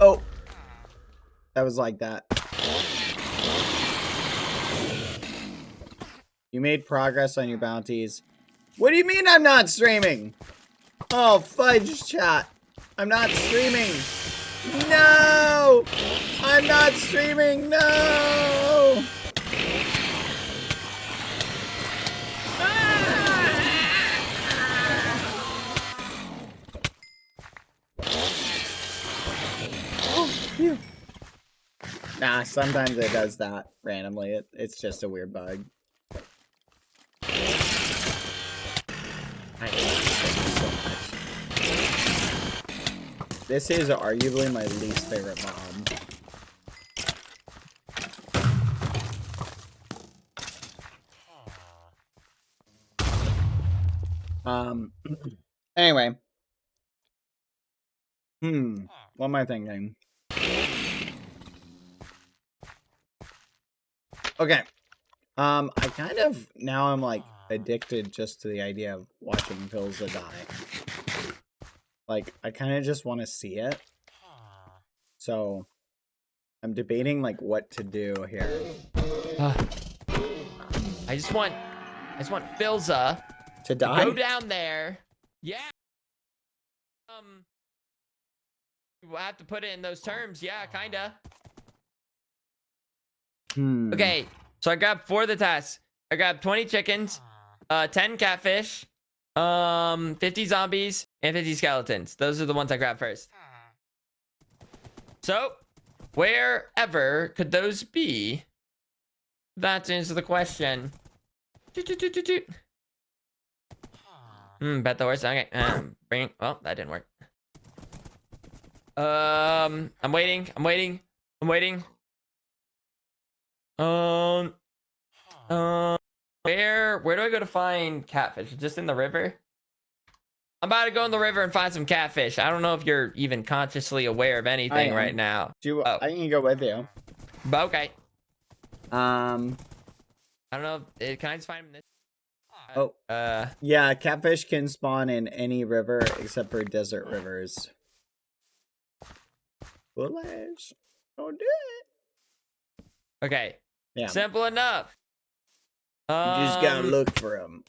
Oh! That was like that. You made progress on your bounties. What do you mean I'm not streaming? Oh, fudge chat. I'm not streaming. No! I'm not streaming. No! Oh, phew. Nah, sometimes it does that randomly. It's just a weird bug. I hate this thing so much. This is arguably my least favorite mob. Anyway. What am I thinking? Okay. I kind of, now I'm like addicted just to the idea of watching Philza die. Like, I kind of just want to see it. So, I'm debating like what to do here. I just want Philza To die? go down there. Yeah. We'll have to put it in those terms. Yeah, kinda. Okay, so I grabbed 4 of the tasks. I grabbed 20 chickens, 10 catfish, 50 zombies, and 50 skeletons. Those are the ones I grabbed first. So, wherever could those be? That answers the question. Bet the horse. Okay. Well, that didn't work. I'm waiting. Where do I go to find catfish? Just in the river? I'm about to go in the river and find some catfish. I don't know if you're even consciously aware of anything right now. I can go with you. Okay. I don't know. Can I just find him this? Yeah, catfish can spawn in any river except for desert rivers. Foolish. Don't do it. Okay. Yeah. Simple enough. You just gotta look for them.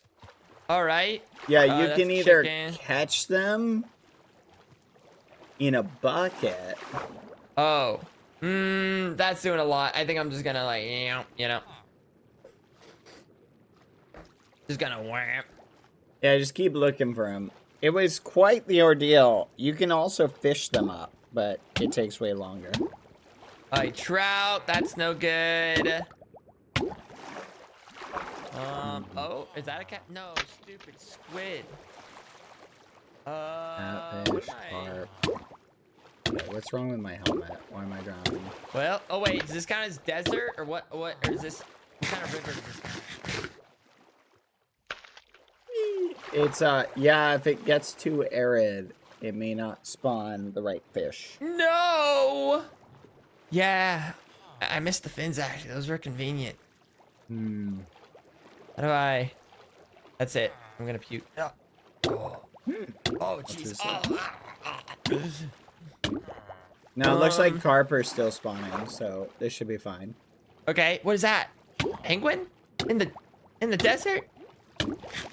All right. Yeah, you can either chicken. catch them in a bucket. Oh. That's doing a lot. I think I'm just gonna like, you know. Just gonna wham. Yeah, just keep looking for them. It was quite the ordeal. You can also fish them up, but it takes way longer. Alright, trout. That's no good. Oh, is that a cat? No, stupid squid. Catfish, carp. Okay, what's wrong with my helmet? Why am I drowning? Well, oh wait, does this count as desert or what? Or is this what kind of river does this count? It's yeah, if it gets too arid, it may not spawn the right fish. No. Yeah, I missed the fins actually. Those were convenient. How do I? That's it. I'm gonna puke. Oh, jeez. Now it looks like carp are still spawning, so this should be fine. Okay, what is that? Penguin? In the desert?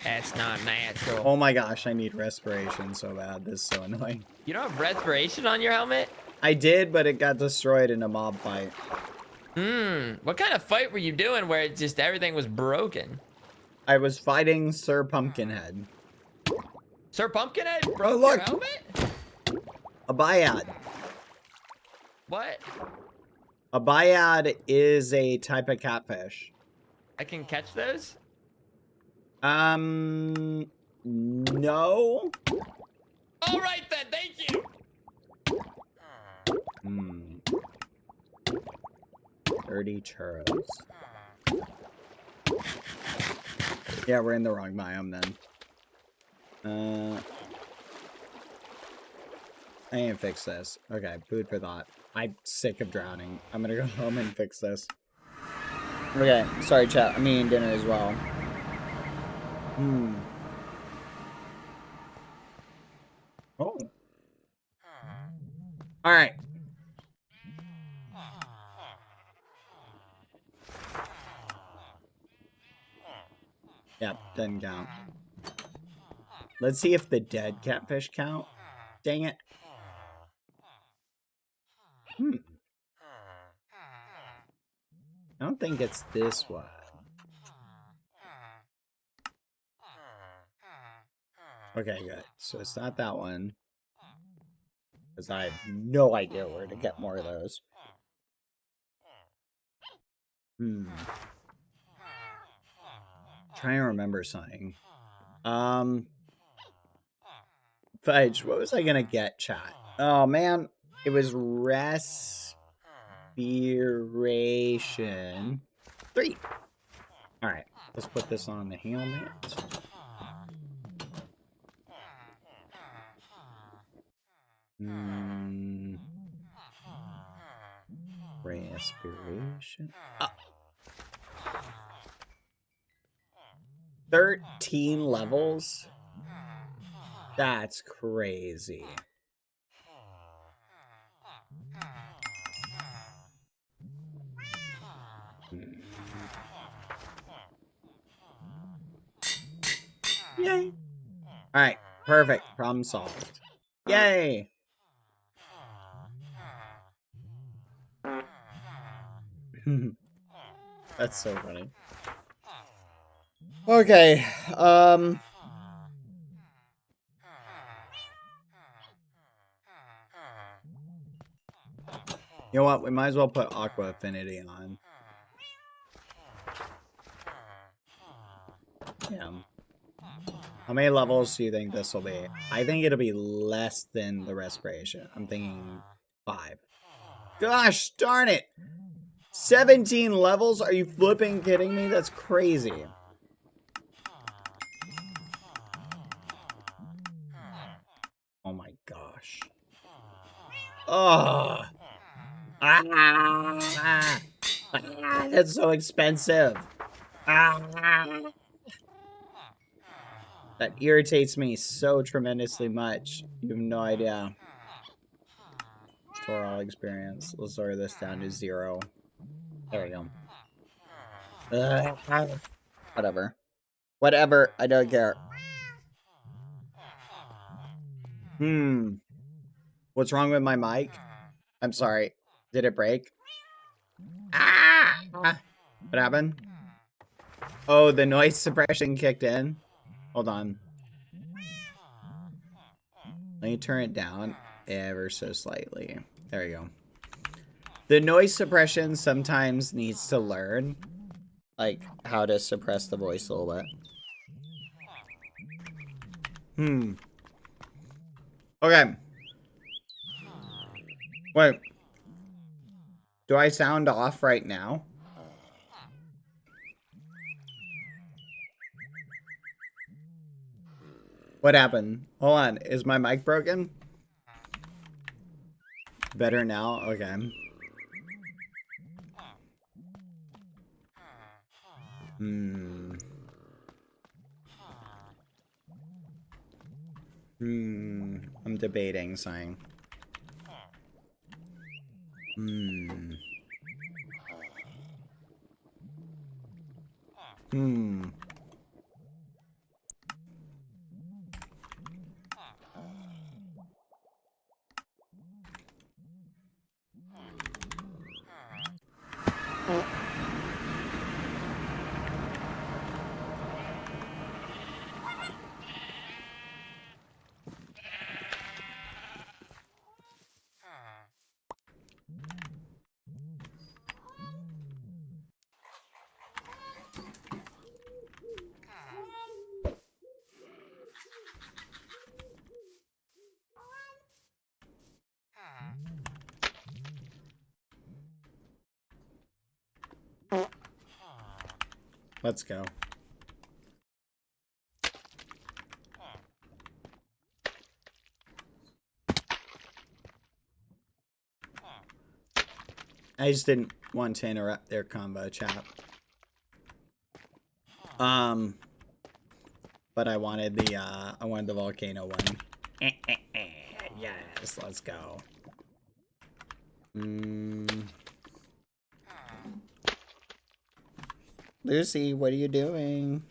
That's not natural. Oh my gosh, I need respiration so bad. This is so annoying. You don't have respiration on your helmet? I did, but it got destroyed in a mob fight. What kind of fight were you doing where it just everything was broken? I was fighting Sir Pumpkinhead. Sir Pumpkinhead broke Oh, look. your helmet? A Bayad. What? A Bayad is a type of catfish. I can catch those? No. All right then, thank you. 30 churros. Yeah, we're in the wrong biome then. I need to fix this. Okay, food for thought. I'm sick of drowning. I'm gonna go home and fix this. Okay, sorry chat. I'm eating dinner as well. Oh. Alright. Yep, doesn't count. Let's see if the dead catfish count. Dang it. I don't think it's this one. Okay, good. So it's not that one. Because I have no idea where to get more of those. Trying to remember something. Fudge, what was I gonna get, chat? Oh man, it was respiration 3. Alright, let's put this on the helmet. Respiration. 13 levels? That's crazy. Yay. Alright, perfect. Problem solved. Yay! That's so funny. Okay, you know what? We might as well put Aqua Affinity on. Yeah. How many levels do you think this will be? I think it'll be less than the respiration. I'm thinking 5. Gosh darn it! 17 levels? Are you flipping kidding me? That's crazy. Oh my gosh. Oh. That's so expensive. That irritates me so tremendously much. You have no idea. Store all experience. Let's lower this down to 0. There we go. Whatever. Whatever. I don't care. What's wrong with my mic? I'm sorry. Did it break? What happened? Oh, the noise suppression kicked in. Hold on. Let me turn it down ever so slightly. There we go. The noise suppression sometimes needs to learn, like, how to suppress the voice a little bit. Okay. Wait. Do I sound off right now? What happened? Hold on. Is my mic broken? Better now? Okay. I'm debating something. Let's go. I just didn't want to interrupt their combo chat. But I wanted the volcano one. Yes, let's go. Lucy, what are you doing?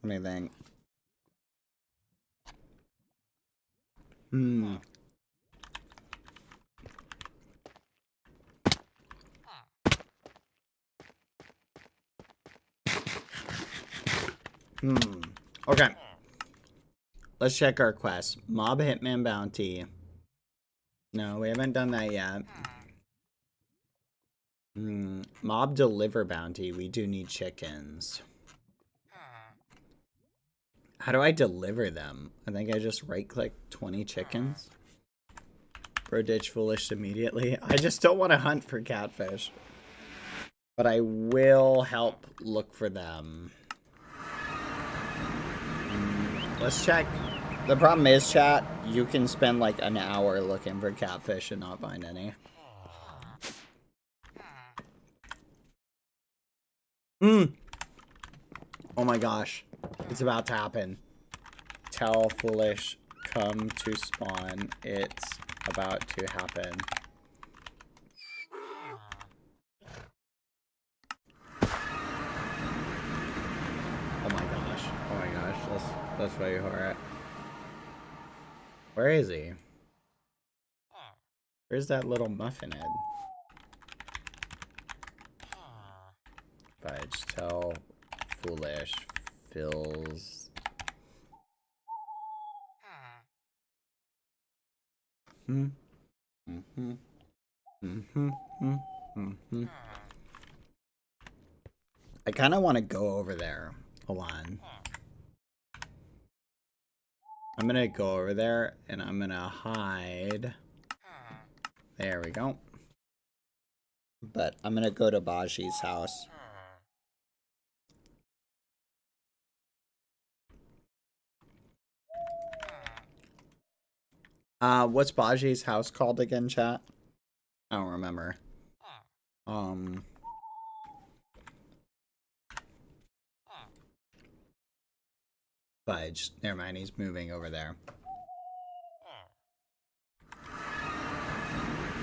Let me think. Okay. Let's check our quest. Mob Hitman Bounty. No, we haven't done that yet. Mob Deliver Bounty. We do need chickens. How do I deliver them? I think I just right-click 20 chickens. Bro, ditch foolish immediately. I just don't want to hunt for catfish. But I will help look for them. Let's check. The problem is, chat, you can spend like an hour looking for catfish and not find any. Oh my gosh. It's about to happen. Tell foolish, come to spawn. It's about to happen. Oh my gosh. Oh my gosh. That's why you are at. Where is he? Where's that little muffin head? Fudge, tell foolish, fills. I kind of want to go over there. Hold on. I'm going to go over there and I'm going to hide. There we go. But I'm going to go to Baji's house. What's Baji's house called again, chat? I don't remember. Fudge. Never mind, he's moving over there.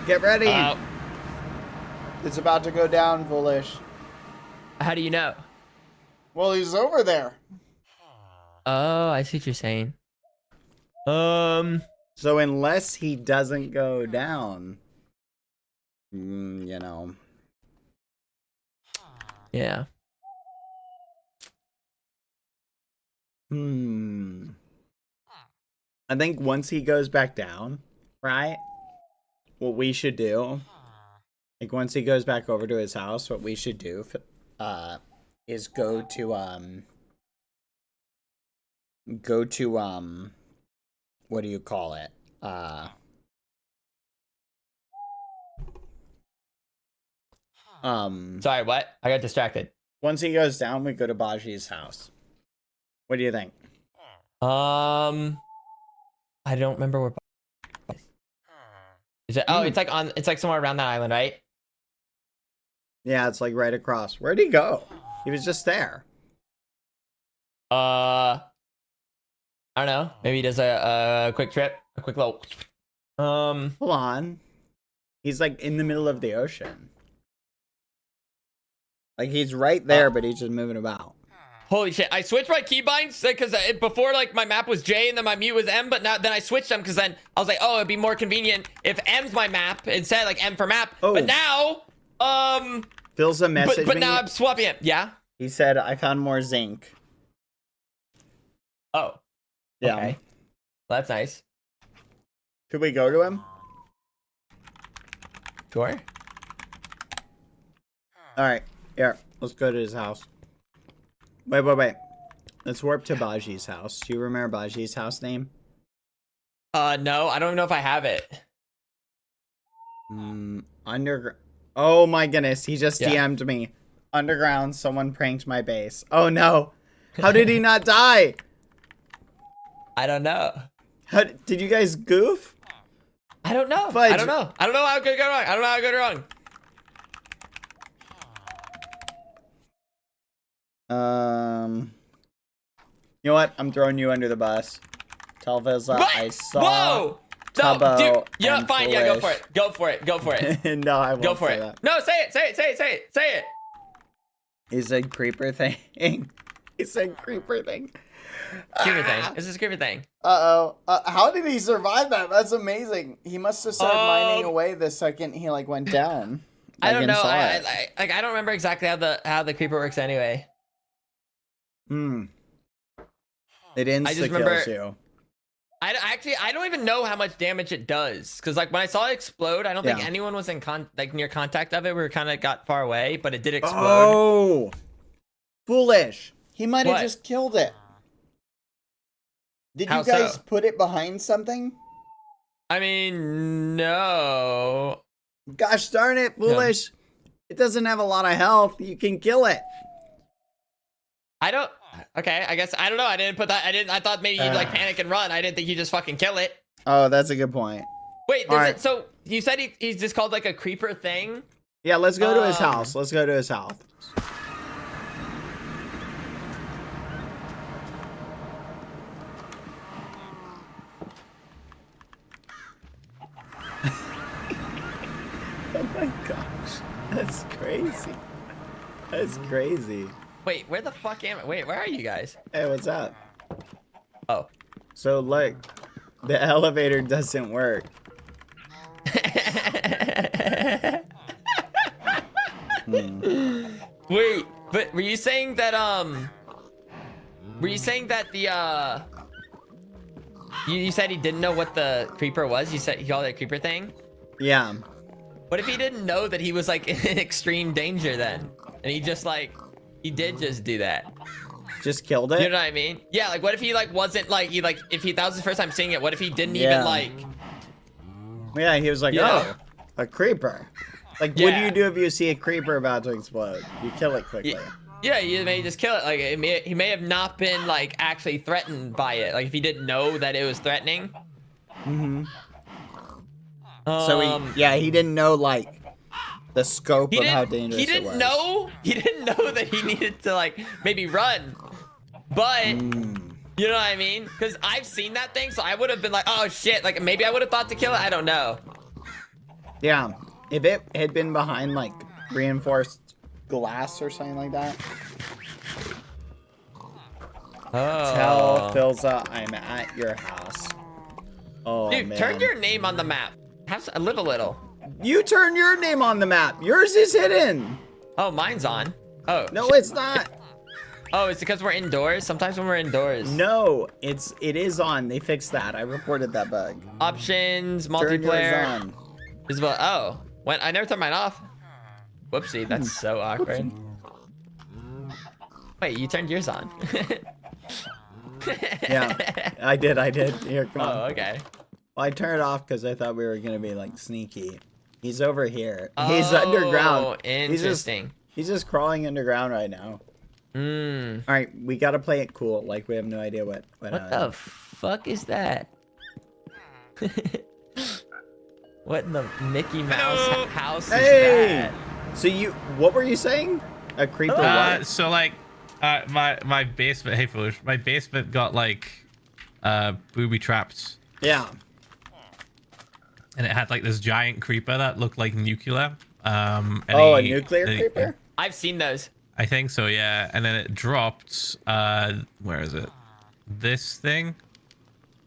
Get ready! It's about to go down, foolish. How do you know? Well, he's over there. Oh, I see what you're saying. So unless he doesn't go down, you know. Yeah. I think once he goes back down, right? What we should do, like once he goes back over to his house, what we should do, is go to what do you call it? Sorry, what? I got distracted. Once he goes down, we go to Baji's house. What do you think? I don't remember where. Is it? Oh, it's like somewhere around that island, right? Yeah, it's like right across. Where'd he go? He was just there. I don't know. Maybe he does a quick trip, a quick little. Hold on. He's like in the middle of the ocean. Like he's right there, but he's just moving about. Holy shit! I switched my keybinds because before like my map was J and then my mute was M, but now then I switched them because then I was like, oh, it'd be more convenient if M's my map instead, like M for map. Oh. But now, Phil's a message. but now I'm swapping it. Yeah. He said, "I found more zinc." Oh. Yeah. Okay. Well, that's nice. Should we go to him? Sure. All right. Here, let's go to his house. Wait. Let's warp to Baji's house. Do you remember Baji's house name? No, I don't know if I have it. Underground. Oh my goodness, he just DM'd me. Underground, someone pranked my base. Oh no. How did he not die? I don't know. How did you guys goof? I don't know. Fudge. I don't know. I don't know how it could go wrong. I don't know how it could go wrong. You know what? I'm throwing you under the bus. Telvisa, What? I saw. Whoa! No, Tubbo dude. You know, and fine. Yeah, go for Foolish. it. Go for it. Go for it. No, I won't Go for say it. that. No, say it. Say it. Say it. Say it. Say it. He said creeper thing. He said creeper thing. Creeper thing. This is a creeper thing. Uh-oh. How did he survive that? That's amazing. He must have started mining away the second he like went down. I don't know. I I don't remember exactly how the creeper works anyway. It insta kills you. I don't even know how much damage it does, because like when I saw it explode, I don't think Yeah. anyone was in near contact of it. We were kind of got far away, but it did explode. Oh, foolish! He might have What? just killed it. Did How you guys so? put it behind something? I mean, no. Gosh darn it, Foolish. It doesn't have a lot of health. You can kill it. I don't. Okay, I guess I don't know. I didn't put that. I thought maybe you'd like panic and run. I didn't think you just fucking kill it. Oh, that's a good point. Wait, All right. so you said he's just called like a creeper thing? Yeah, let's go to his house. Let's go to his house. Oh my gosh. That's crazy. That's crazy. Wait, where the fuck am I? Wait, where are you guys? Hey, what's up? Oh. So look, the elevator doesn't work. Wait, but were you saying that the you said he didn't know what the creeper was? You said he called it a creeper thing? Yeah. What if he didn't know that he was like in extreme danger then? And he just like he did just do that. Just killed it? You know what I mean? Yeah, like what if he like wasn't like if that was his first time seeing it, what if he didn't Yeah. even like Yeah, he was like, Yeah. oh, a creeper. Like, what do Yeah. you do if you see a creeper about to explode? You kill it quickly. Yeah, you may just kill it. Like he may have not been like actually threatened by it. Like if he didn't know that it was threatening. Mm-hmm. So he didn't know like the scope of how dangerous he it didn't was. know. He didn't know that he needed to like maybe run. But you know what I mean? Because I've seen that thing, so I would have been like, oh shit. Like maybe I would have thought to kill it. I don't know. Yeah, if it had been behind like reinforced glass or something like that. Oh. Tell Philza I'm at your house. Oh, Dude, man. turn your name on the map. Live a little. You turn your name on the map. Yours is hidden. Oh, mine's on. Oh. No, it's not. Oh, it's because we're indoors? Sometimes when we're indoors. No, it is on. They fixed that. I reported that bug. Options, Turn yours multiplayer. on. Visible. Oh, when I never turned mine off. Whoopsie, that's so awkward. Wait, you turned yours on. Yeah, I did. Here, come on. Oh, okay. Well, I turned it off because I thought we were gonna be like sneaky. He's over here. He's underground. Oh, interesting. He's just crawling underground right now. Hmm. All right, we gotta play it cool. Like we have no idea what. What the fuck is that? What in the Mickey Mouse house is Hey! that? So what were you saying? A creeper what? So like, my basement. Hey, foolish. My basement got like, booby trapped, Yeah. and it had like this giant creeper that looked like nuclear. And Oh, a nuclear creeper? I've seen those. I think so, yeah. And then it dropped. Where is it? This thing.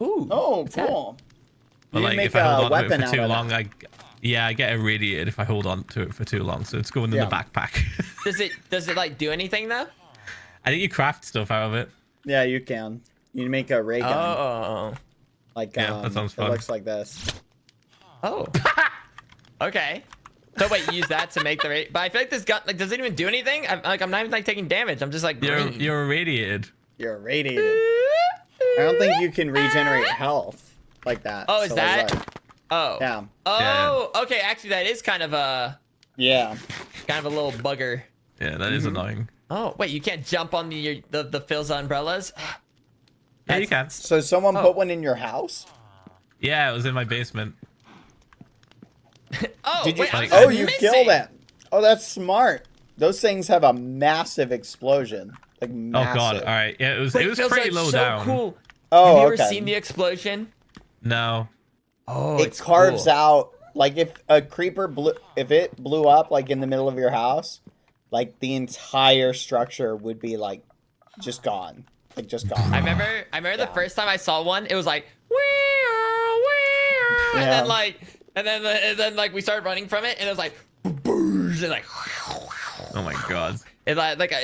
Ooh. Oh, what's that? cool. But You like, make if I hold a on to weapon it for out too of long, that. I get irradiated if I hold on to it for too long. So it's going in Yeah. the backpack. Does it like do anything though? I think you craft stuff out of it. Yeah, you can. You make a ray gun. Oh. Like Yeah, that sounds fun. It looks like this. Oh. Okay. So wait, you use that to make the but I feel like this gun like does it even do anything? I'm not even like taking damage. I'm just like green. You're irradiated. You're irradiated. I don't think you can regenerate health like that. Oh, is So, that? like, Oh. yeah. Oh, okay. Actually, that is kind of a Yeah. little bugger. Yeah, that is annoying. Oh, wait, you can't jump on the Phil's umbrellas? Yeah, you can. So someone Oh. put one in your house? Yeah, it was in my basement. Oh, Did you? wait, I was Oh, you missing. killed it. Oh, that's smart. Those things have a massive explosion. Like massive. Oh god, all right. Yeah, it was Wait, pretty Phil's, low so down. Cool. Oh, Have you ever okay. seen the explosion? No. Oh, It it's carves cool. out like if a creeper if it blew up like in the middle of your house, like the entire structure would be like just gone. Like just gone. I remember the first time I saw one, it was like, and Yeah. then like we started running from it, and it was like, and like, Oh my god. it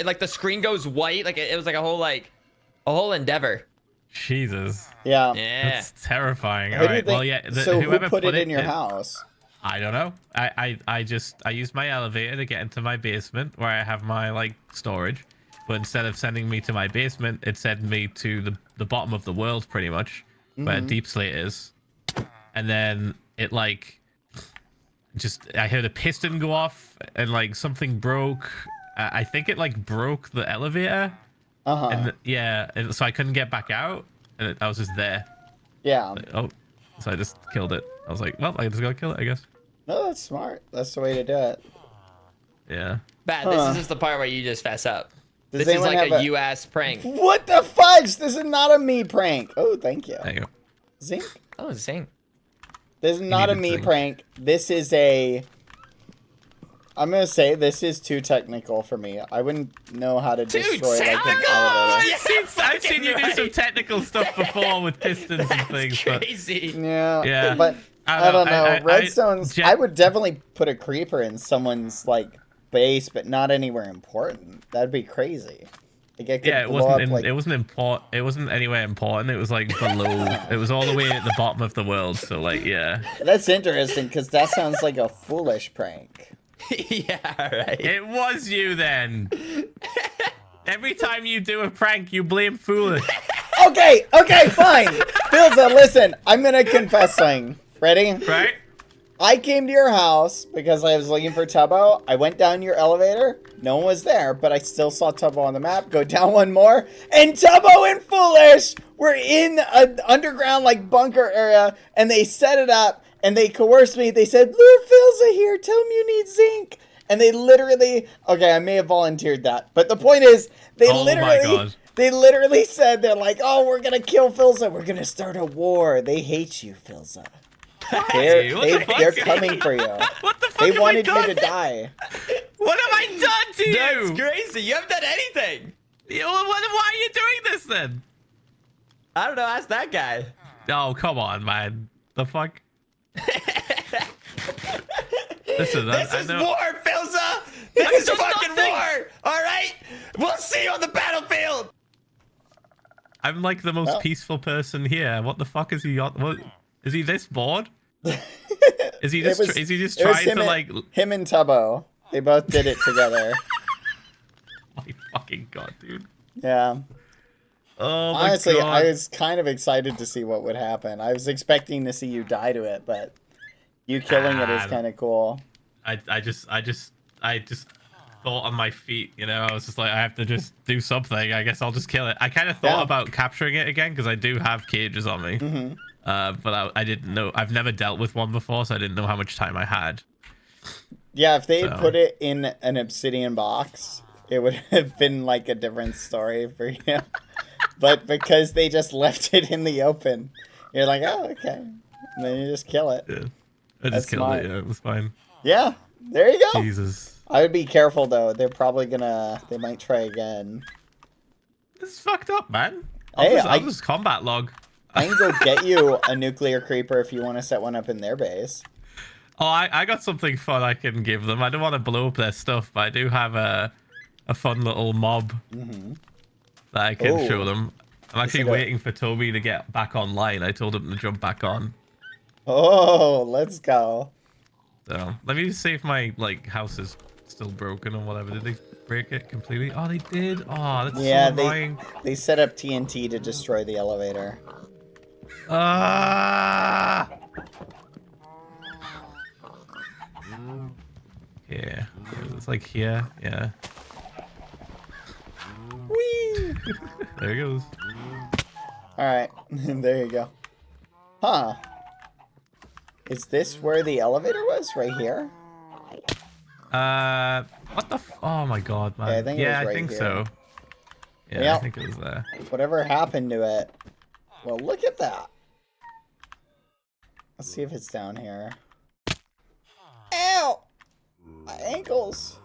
like the screen goes white, like it was like a whole endeavor. Jesus. Yeah. Yeah. That's terrifying. Who All do you right. Well, think- yeah. so who whoever put it in your house? I don't know. I used my elevator to get into my basement where I have my like storage, but instead of sending me to my basement, it sent me to the bottom of the world pretty much, where Deep Slate is. And then it like just I heard a piston go off and like something broke. I think it like broke the elevator. And yeah, and so I couldn't get back out, and I was just there. Yeah. Like, oh, so I just killed it. I was like, well, I just gotta kill it, I guess. No, that's smart. That's the way to do it. Yeah. Bad. This is just the part where you just fess up. Does This is anyone like have a U.S. prank. What the fudge? This is not a me prank. Oh, thank you. There you go. Zinc? Oh, zing. This is not a needed me zinc. prank. This is a... I'm going to say this is too technical for me. I wouldn't know how to destroy like an elevator. I've seen you do some technical stuff before with pistons and things, Crazy. Yeah, but I don't know. Redstones, I would definitely put a creeper in someone's like base, but not anywhere important. That'd be crazy. Like, I could yeah, it blow wasn't. up, like... It wasn't important. It wasn't anywhere important. It was like below. It was all the way at the bottom of the world. So like, yeah. That's interesting because that sounds like a foolish prank. Yeah, right. It was you then. Every time you do a prank, you blame foolish. Okay, fine. Filza, listen, I'm gonna confess something. Ready? Right? I came to your house because I was looking for Tubbo. I went down your elevator. No one was there, but I still saw Tubbo on the map. Go down one more, and Tubbo and Foolish were in an underground like bunker area, and they set it up. And they coerced me. They said, "Lure Filza here. Tell him you need zinc." And they literally, okay, I may have volunteered that, but the point is, they literally said, they're like, "Oh, we're gonna kill Filza. We're gonna start a war. They hate you, Filza. They're coming for you. What the fuck They have wanted I you to done? die." What have I done to you? That's crazy. You haven't done anything. Why are you doing this then? I don't know. Ask that guy. Oh, come on, man. The fuck? Listen, This I is know. war, Filza. This is fucking war. All right. We'll see you on the battlefield. I'm like the most peaceful person here. What the fuck is he on? What is he this bored? Is he just trying to like him and Tubbo? They both did it together. My fucking god, dude. Yeah. Oh my Honestly, god. I was kind of excited to see what would happen. I was expecting to see you die to it, but you killing it is kind of cool. I just thought on my feet, you know. I was just like, I have to just do something. I guess I'll just kill it. I kind of thought about capturing it again because I do have cages on me. But I didn't know. I've never dealt with one before, so I didn't know how much time I had. Yeah, if they had put it in an obsidian box, it would have been like a different story for you. But because they just left it in the open, you're like, oh, okay. And then you just kill it. Yeah. I just killed it. Yeah, it was fine. Yeah, there you go. Jesus. I would be careful, though. They're probably gonna... They might try again. This is fucked up, man. Hey, I'll just combat log. I can go get you a nuclear creeper if you want to set one up in their base. Oh, I got something fun I can give them. I don't want to blow up their stuff, but I do have a fun little mob that I can show them. I'm actually waiting for Toby to get back online. I told him to jump back on. Oh, let's go. So let me just see if my house is still broken or whatever. Did they break it completely? Oh, they did. Oh, that's so annoying. They set up TNT to destroy the elevator. Ah. Yeah, it's like here. Yeah. Whee! There it goes. All right, there you go. Huh? Is this where the elevator was? Right here? What the? Oh my god, man. Yeah, I think it was I right think here. so. Yeah, Yep. I think it was there. Whatever happened to it? Well, look at that. Let's see if it's down here. Ow! My ankles.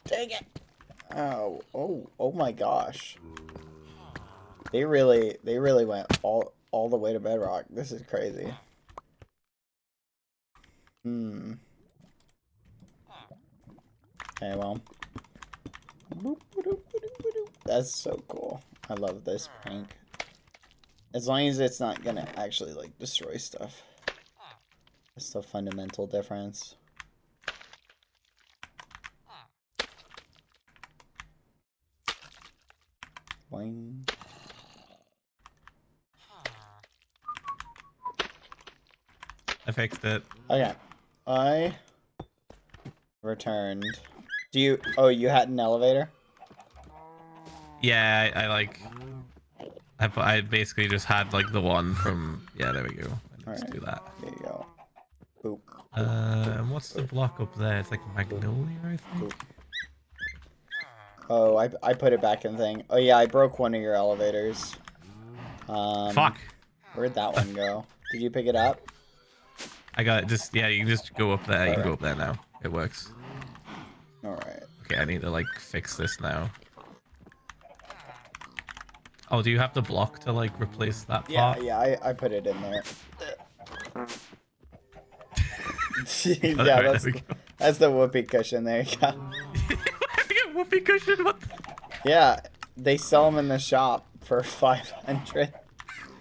Dang it. Oh my gosh. They really went all the way to bedrock. This is crazy. Okay, well. That's so cool. I love this prank. As long as it's not gonna actually destroy stuff. That's the fundamental difference. Boing. I fixed it. Okay. I returned. Do you... Oh, you had an elevator? Yeah, I basically just had like the one from. Yeah, there we go. Let's do that. There you go. Boop. And what's the block up there? It's like magnolia, I think. Boop. Oh, I put it back in the thing. Oh yeah, I broke one of your elevators. Fuck. Where'd that one go? Did you pick it up? I got it. Just yeah, you can just go up there. You can go Alright. up there now. It works. Alright. Okay, I need to like fix this now. Oh, do you have the block to like replace that part? Yeah, I put it in there. Yeah, Alright, that's the whoopee cushion. There you go. I get whoopee cushion. What? Yeah, they sell them in the shop for $500.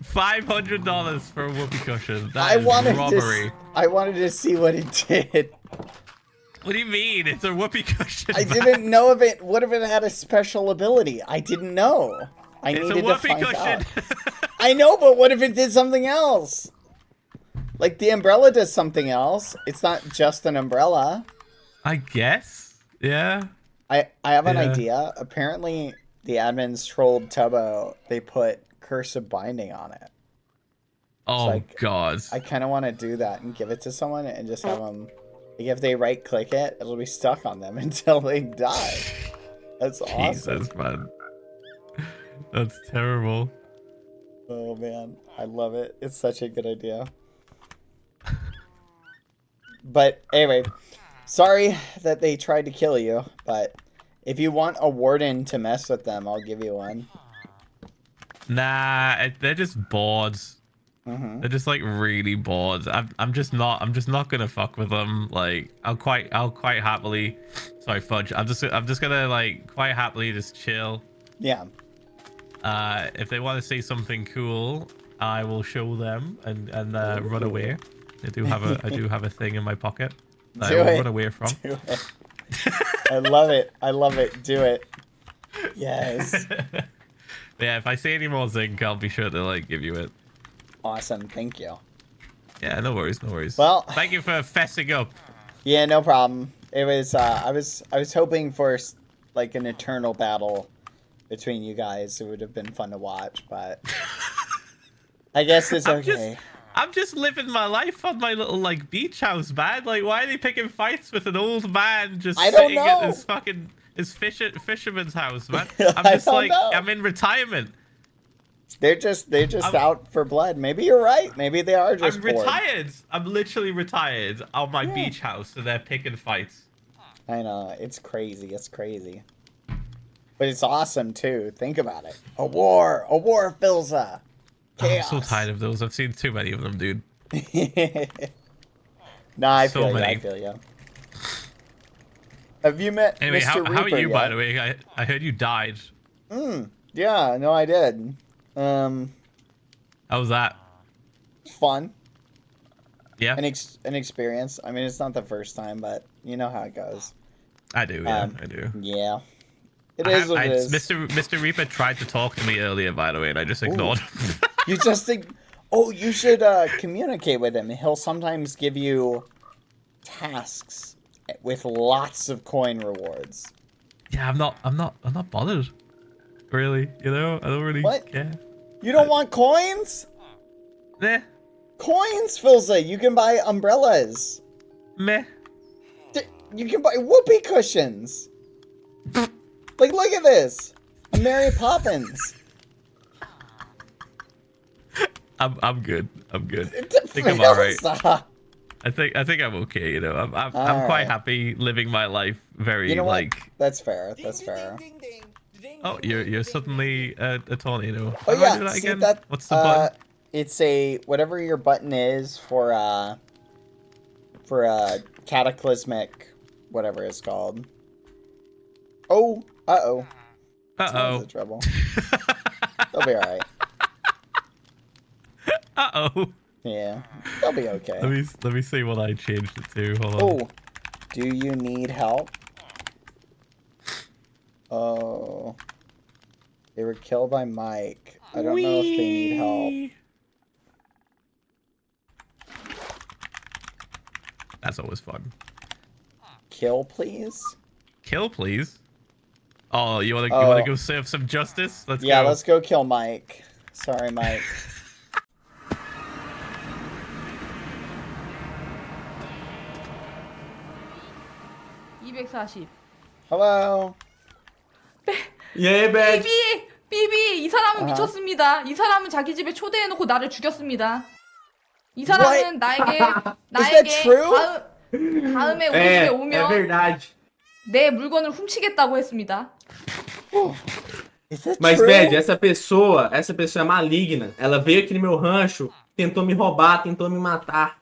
$500 for a whoopee cushion. That I is wanted robbery. I wanted to see what it did. What do you mean? It's a whoopee cushion. I man. didn't know if it. What if it had a special ability? I didn't know. I It's a needed to whoopee find cushion. out. I know, but what if it did something else? Like the umbrella does something else. It's not just an umbrella. I guess. Yeah. I have an Yeah. idea. Apparently, the admins trolled Tubbo. They put Curse of Binding on it. Oh like- God. I kind of want to do that and give it to someone and just have them. Like if they right click it, it'll be stuck on them until they die. That's awesome. Jesus, man. That's terrible. Oh man, I love it. It's such a good idea. But anyway, sorry that they tried to kill you, but if you want a warden to mess with them, I'll give you one. Nah, they're just bored. Mm-hmm. They're just like really bored. I'm just not gonna fuck with them. Like I'll quite happily. Sorry, fudge. I'm just gonna like quite happily just chill. Yeah. If they want to see something cool, I will show them and run away. I do have a thing in my pocket that I will run away from. Do it. I love it. I love it. Do it. Yes. Yeah, if I see any more zinc, I'll be sure to like give you it. Awesome. Thank you. Yeah, no worries, no worries. Well, thank you for fessing up. Yeah, no problem. It was I was hoping for like an eternal battle between you guys. It would have been fun to watch, but I guess it's okay. I'm just living my life on my little like beach house, man. Like, why are they picking fights with an old man just sitting at his fucking fisherman's house, man? I'm just like I'm in retirement. They're just out for blood. Maybe you're right. Maybe they are just I'm bored. retired. I'm literally retired on my beach house, so they're picking fights. I know. It's crazy. It's crazy. But it's awesome too. Think about it. A war fills up. Chaos. I'm so tired of those. I've seen too many of them, dude. Nah, I So feel you. many. I feel you. Have you met Anyway, Mr. how are Reaper you, yet? by the way? I heard you died. Yeah, no, I did. How was that? Fun. Yeah, An experience. I mean, it's not the first time, but you know how it goes. I do. Yeah, I do. Yeah. It is what it is. Mr. Reaper tried to talk to me earlier, by the way, and I just ignored him. You just think, oh, you should communicate with him. He'll sometimes give you tasks with lots of coin rewards. Yeah, I'm not bothered. Really, you know, I don't really care. You don't want coins? Meh, Coins, Filza. You can buy umbrellas. meh. You can buy whoopee cushions. Like, look at this. A Mary Poppins. I'm good. I'm good. I It's think I'm alright. Filza. I think I'm okay. You know, I'm All quite right. happy living my life. Very You know like. what? That's fair. That's fair. Oh, you're suddenly a tornado. Oh How do I yeah, do that see again? that? What's the button? It's a whatever your button is for cataclysmic, whatever it's called. Oh, uh-oh. Uh-oh. Into trouble. They'll be alright. Uh-oh. Yeah, they'll be okay. Let me see what I changed it to. Hold on. Oh, do you need help? Oh, they were killed by Mike. I don't know if they need help. That's always fun. Kill, please. Kill, please. Oh, you wanna go serve some justice? Let's go. Yeah, let's go kill Mike. Sorry, Mike. Hello. 예, 배. 비비 이 사람은 미쳤습니다. 이 사람은 자기 집에 초대해놓고 나를 죽였습니다. 이 사람은 나에게 true? 다음에 우리 É, 집에 é 오면 verdade. 내 물건을 훔치겠다고 했습니다. Is that Mas, true? Bad, essa pessoa é maligna. Ela veio aqui no meu rancho, tentou me roubar, tentou me matar.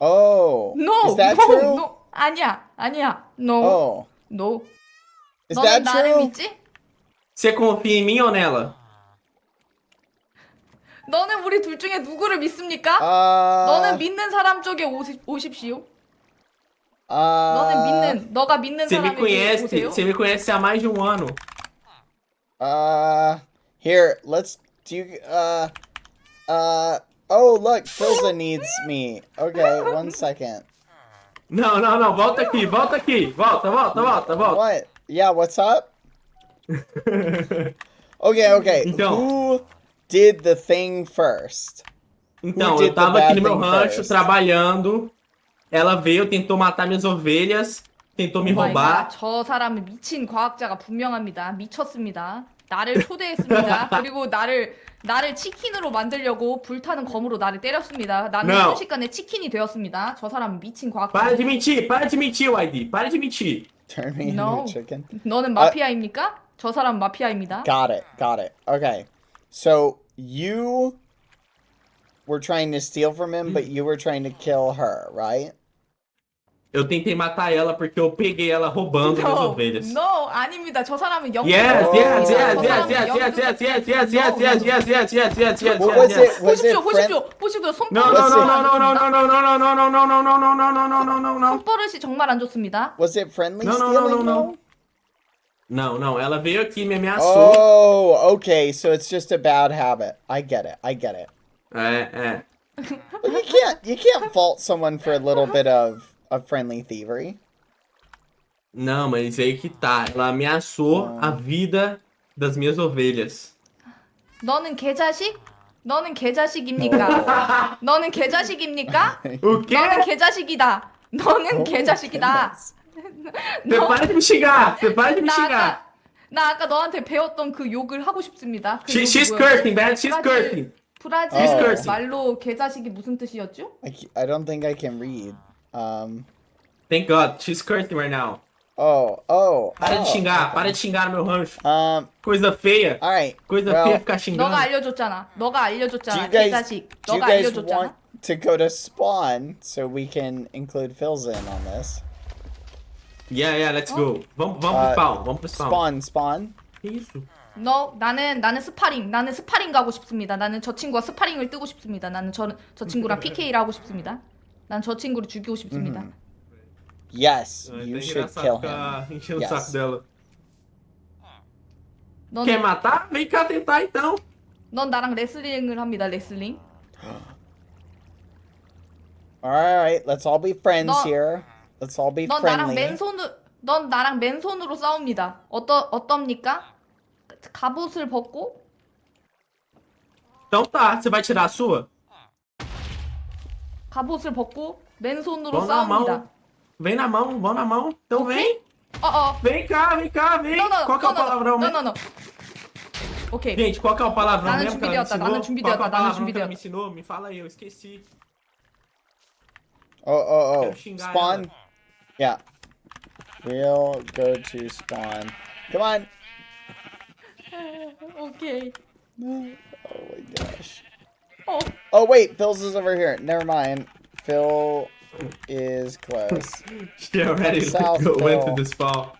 Oh. No, Is that no, true? no. 아니야. No, Oh. no. Is 너는 that 나를 true? 믿지? Você confia em mim ou nela? 너는 우리 둘 중에 누구를 믿습니까? Uh, 너는 믿는 사람 쪽에 오십시오. 너가 믿는 Você me 사람에게 conhece, 오세요. você me conhece há mais de um ano. Here, let's do, oh, look, Filza needs me. Okay, 1 second. Não, volta aqui. Volta. What? Yeah, what's up? Okay. Então. Who did the thing first? Então, did eu tava the aqui bad no meu thing rancho first? trabalhando. Ela veio, tentou matar minhas ovelhas, tentou me Oh my roubar. God, 저 사람은 미친 과학자가 분명합니다. 미쳤습니다. 나를 초대했습니다. 그리고 나를 치킨으로 만들려고 불타는 검으로 나를 때렸습니다. 나는 No. 순식간에 치킨이 되었습니다. 저 사람은 미친 Para 과학자. de mentir, YD. Para de mentir. Turn me No. into a chicken. 너는 마피아입니까? 저 사람은 마피아입니다. Got it. Okay. So, you were trying to steal from him, but you were trying to kill her, right? Eu tentei matar ela porque eu peguei ela roubando minhas ovelhas. No, 아닙니다. 저 사람은 영웅. Yes. What was it? Was it friend? 보십시오. No. 손버릇이 정말 안 좋습니다. Was it friendly No. stealing? though? Não, ela veio aqui e me ameaçou. Oh, okay. So it's just a bad habit. I get it. É. But you can't fault someone for a little bit of friendly thievery. Não, mas aí que tá. Ela ameaçou a vida das minhas ovelhas. 너는 개자식? 너는 개자식입니까? 너는 개자식입니까? O quê? 너는 개자식이다. 너는 개자식이다. Você para de me xingar! Você para de me 나 xingar! 아까 너한테 배웠던 그 욕을 하고 싶습니다. 그 She's 욕이 뭐였지? cursing, man. She's cursing. 브라질 Oh. 말로 개자식이 무슨 뜻이었죠? I don't think I can read. Thank God. She's cursing right now. Para de xingar no meu rancho. Coisa feia. All right. Coisa well, feia ficar xingando. 너가 알려줬잖아. do 개자식. you 너가 guys 알려줬잖아. want to go to spawn so we can include Filza in on this? Yeah, let's go. Vamos pro spawn. Spawn. Que isso? 나는 스파링 가고 싶습니다. 나는 저 친구와 스파링을 뜨고 싶습니다. 나는 저 친구랑 PK를 하고 싶습니다. 난 저 친구를 죽이고 싶습니다. Yes, É you bem should engraçado kill ficar him. enchendo o Yes. saco dela. 넌, Quer matar? Vem cá tentar então. 넌 나랑 레슬링을 합니다. 레슬링. All right, let's all be friends 너- here. Let's all be 넌 나랑 friendly. 맨손으로 싸웁니다. 어떻습니까? 갑옷을 벗고 Então tá, você vai tirar a sua? 갑옷을 벗고 맨손으로 Vamos na 싸웁니다. mão. Vem na mão, vão na mão. Então vem. Vem cá. Qual que é o palavrão mesmo? No. 오케이. Gente, qual que é o palavrão 나는 mesmo que ela me 준비되었다, ensinou? 나는 준비되었다, Qual que é o 나는 palavrão que ela 준비되었다. me ensinou? Me fala aí, eu esqueci. Oh. Quero xingar Spawn. ela. Yeah. We'll go to spawn. Come on. 오케이. Oh my gosh. 어. Oh wait, Phil's is over here. Never mind. Phil is close. She already South went to Phil. the spawn.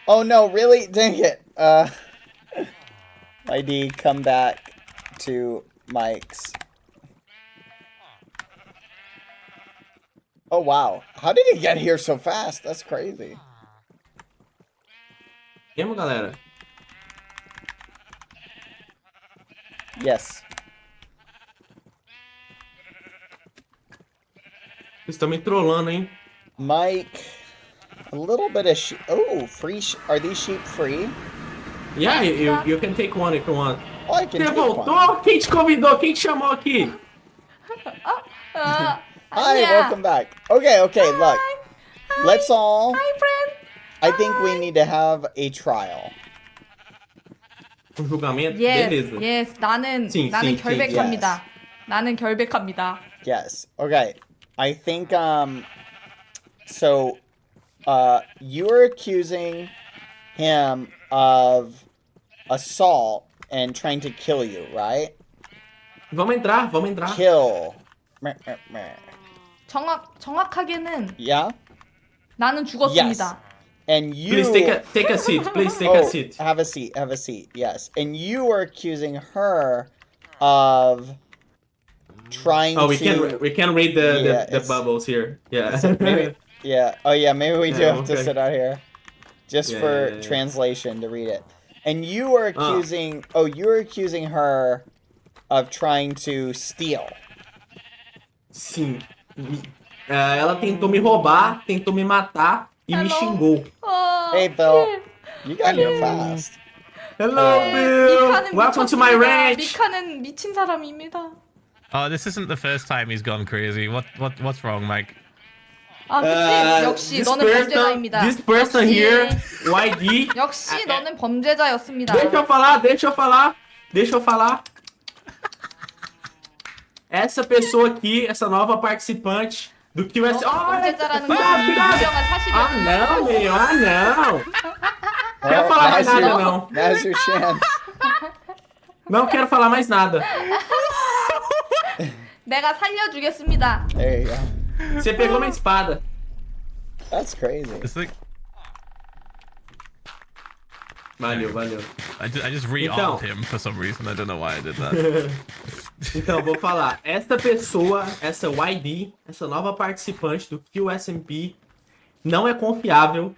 Oh no, really? Dang it. ID, come back to Mike's. Oh wow. How did he get here so fast? That's crazy. Mesmo, galera? Yes. Vocês estão me trollando, hein? Mike, a little bit of sheep. Oh, free. Are these sheep free? Yeah, you can take one if you want. Oh, I can Você take voltou? one. Quem te convidou? Quem te chamou aqui? Hi, 아니야. welcome back. Okay, look. Let's all. Hi, friend. I think we need to have a trial. Julgamento? Yes, Beleza. yes. 나는 sim, 결백합니다. 나는 결백합니다. Yes. Okay. I think so you were accusing him of assault and trying to kill you, right? Vamos entrar. Kill. Meh, meh, meh. 정확하게는 Yeah? 나는 죽었습니다. And you Please take a seat. Please take a seat. Have a seat. Yes. And you were accusing her of trying Oh, to we can read the it's- bubbles here. Yeah. maybe, yeah. Oh yeah, maybe we do Yeah, have to okay. sit out here. Just Yeah, for yeah. translation to read it. And you were accusing you were accusing her of trying to steal. Sim. Ela tentou me roubar, tentou me matar e me xingou. Hey Bill, you got here fast. Hello, Bill. 미카는 Welcome to my 미쳤습니다. ranch. 미카는 미친 사람입니다. Oh, this isn't the first time he's gone crazy. What's wrong, Mike? 아, 그치? 역시 This 너는 범죄자입니다. this person 역시, here, YD. 역시 너는 범죄자였습니다. Deixa eu falar. Essa pessoa aqui, essa nova participante do QS... 범죄자라는 것은 유명한 사실이었습니다. não, meu. Não. Quero falar mais nada, não. Now's your chance. Não quero falar mais nada. 내가 살려주겠습니다. There you go. Você pegou minha espada. That's crazy. It's like Valeu. I just re-armed him for some reason. I don't know why I did that. Então, vou falar. Essa pessoa, essa YD, essa nova participante do Qsmp, não é confiável.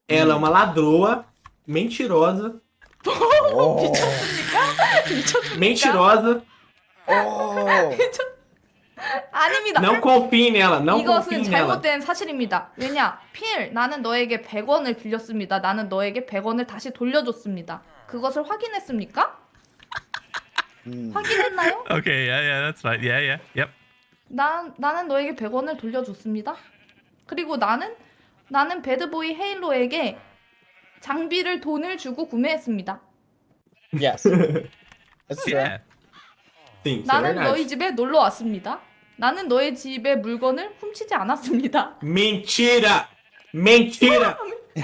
Ela é uma ladroa, mentirosa. Oh. Mentirosa. Oh. 아닙니다. Não confie nela. Não confie 이것은 nela. 잘못된 사실입니다. 왜냐? 필, 나는 너에게 100원을 빌렸습니다. 나는 너에게 100원을 다시 돌려줬습니다. 그것을 확인했습니까? 확인했나요? Okay, yeah, that's fine. Yeah, yep. 나는 너에게 100원을 돌려줬습니다. 그리고 나는 배드보이 헤일로에게 장비를 돈을 주고 구매했습니다. Yes. That's true. Yeah. Sim, isso é 나는 verdade. 너희 집에 놀러 왔습니다. 나는 너의 집의 물건을 훔치지 않았습니다. Mentira!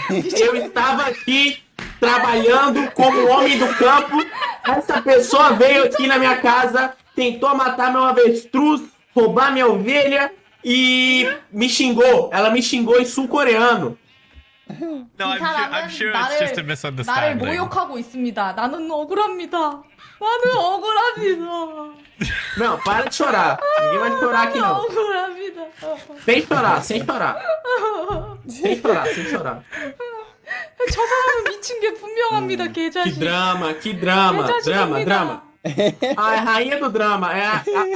Eu estava aqui trabalhando como homem do campo. Essa pessoa veio aqui na minha casa, tentou matar meu avestruz, roubar minha ovelha e me xingou. Ela me xingou em sul-coreano. No, 이 I'm sure it's just a 나를 misunderstanding. 모욕하고 있습니다. 나는 억울합니다. 나는 억울합니다. Não, para de chorar. Ninguém vai chorar aqui não. 억울합니다. Sem chorar. 저 사람은 미친 게 분명합니다. Que 개자식. drama. 개자식입니다. Drama. A rainha do drama é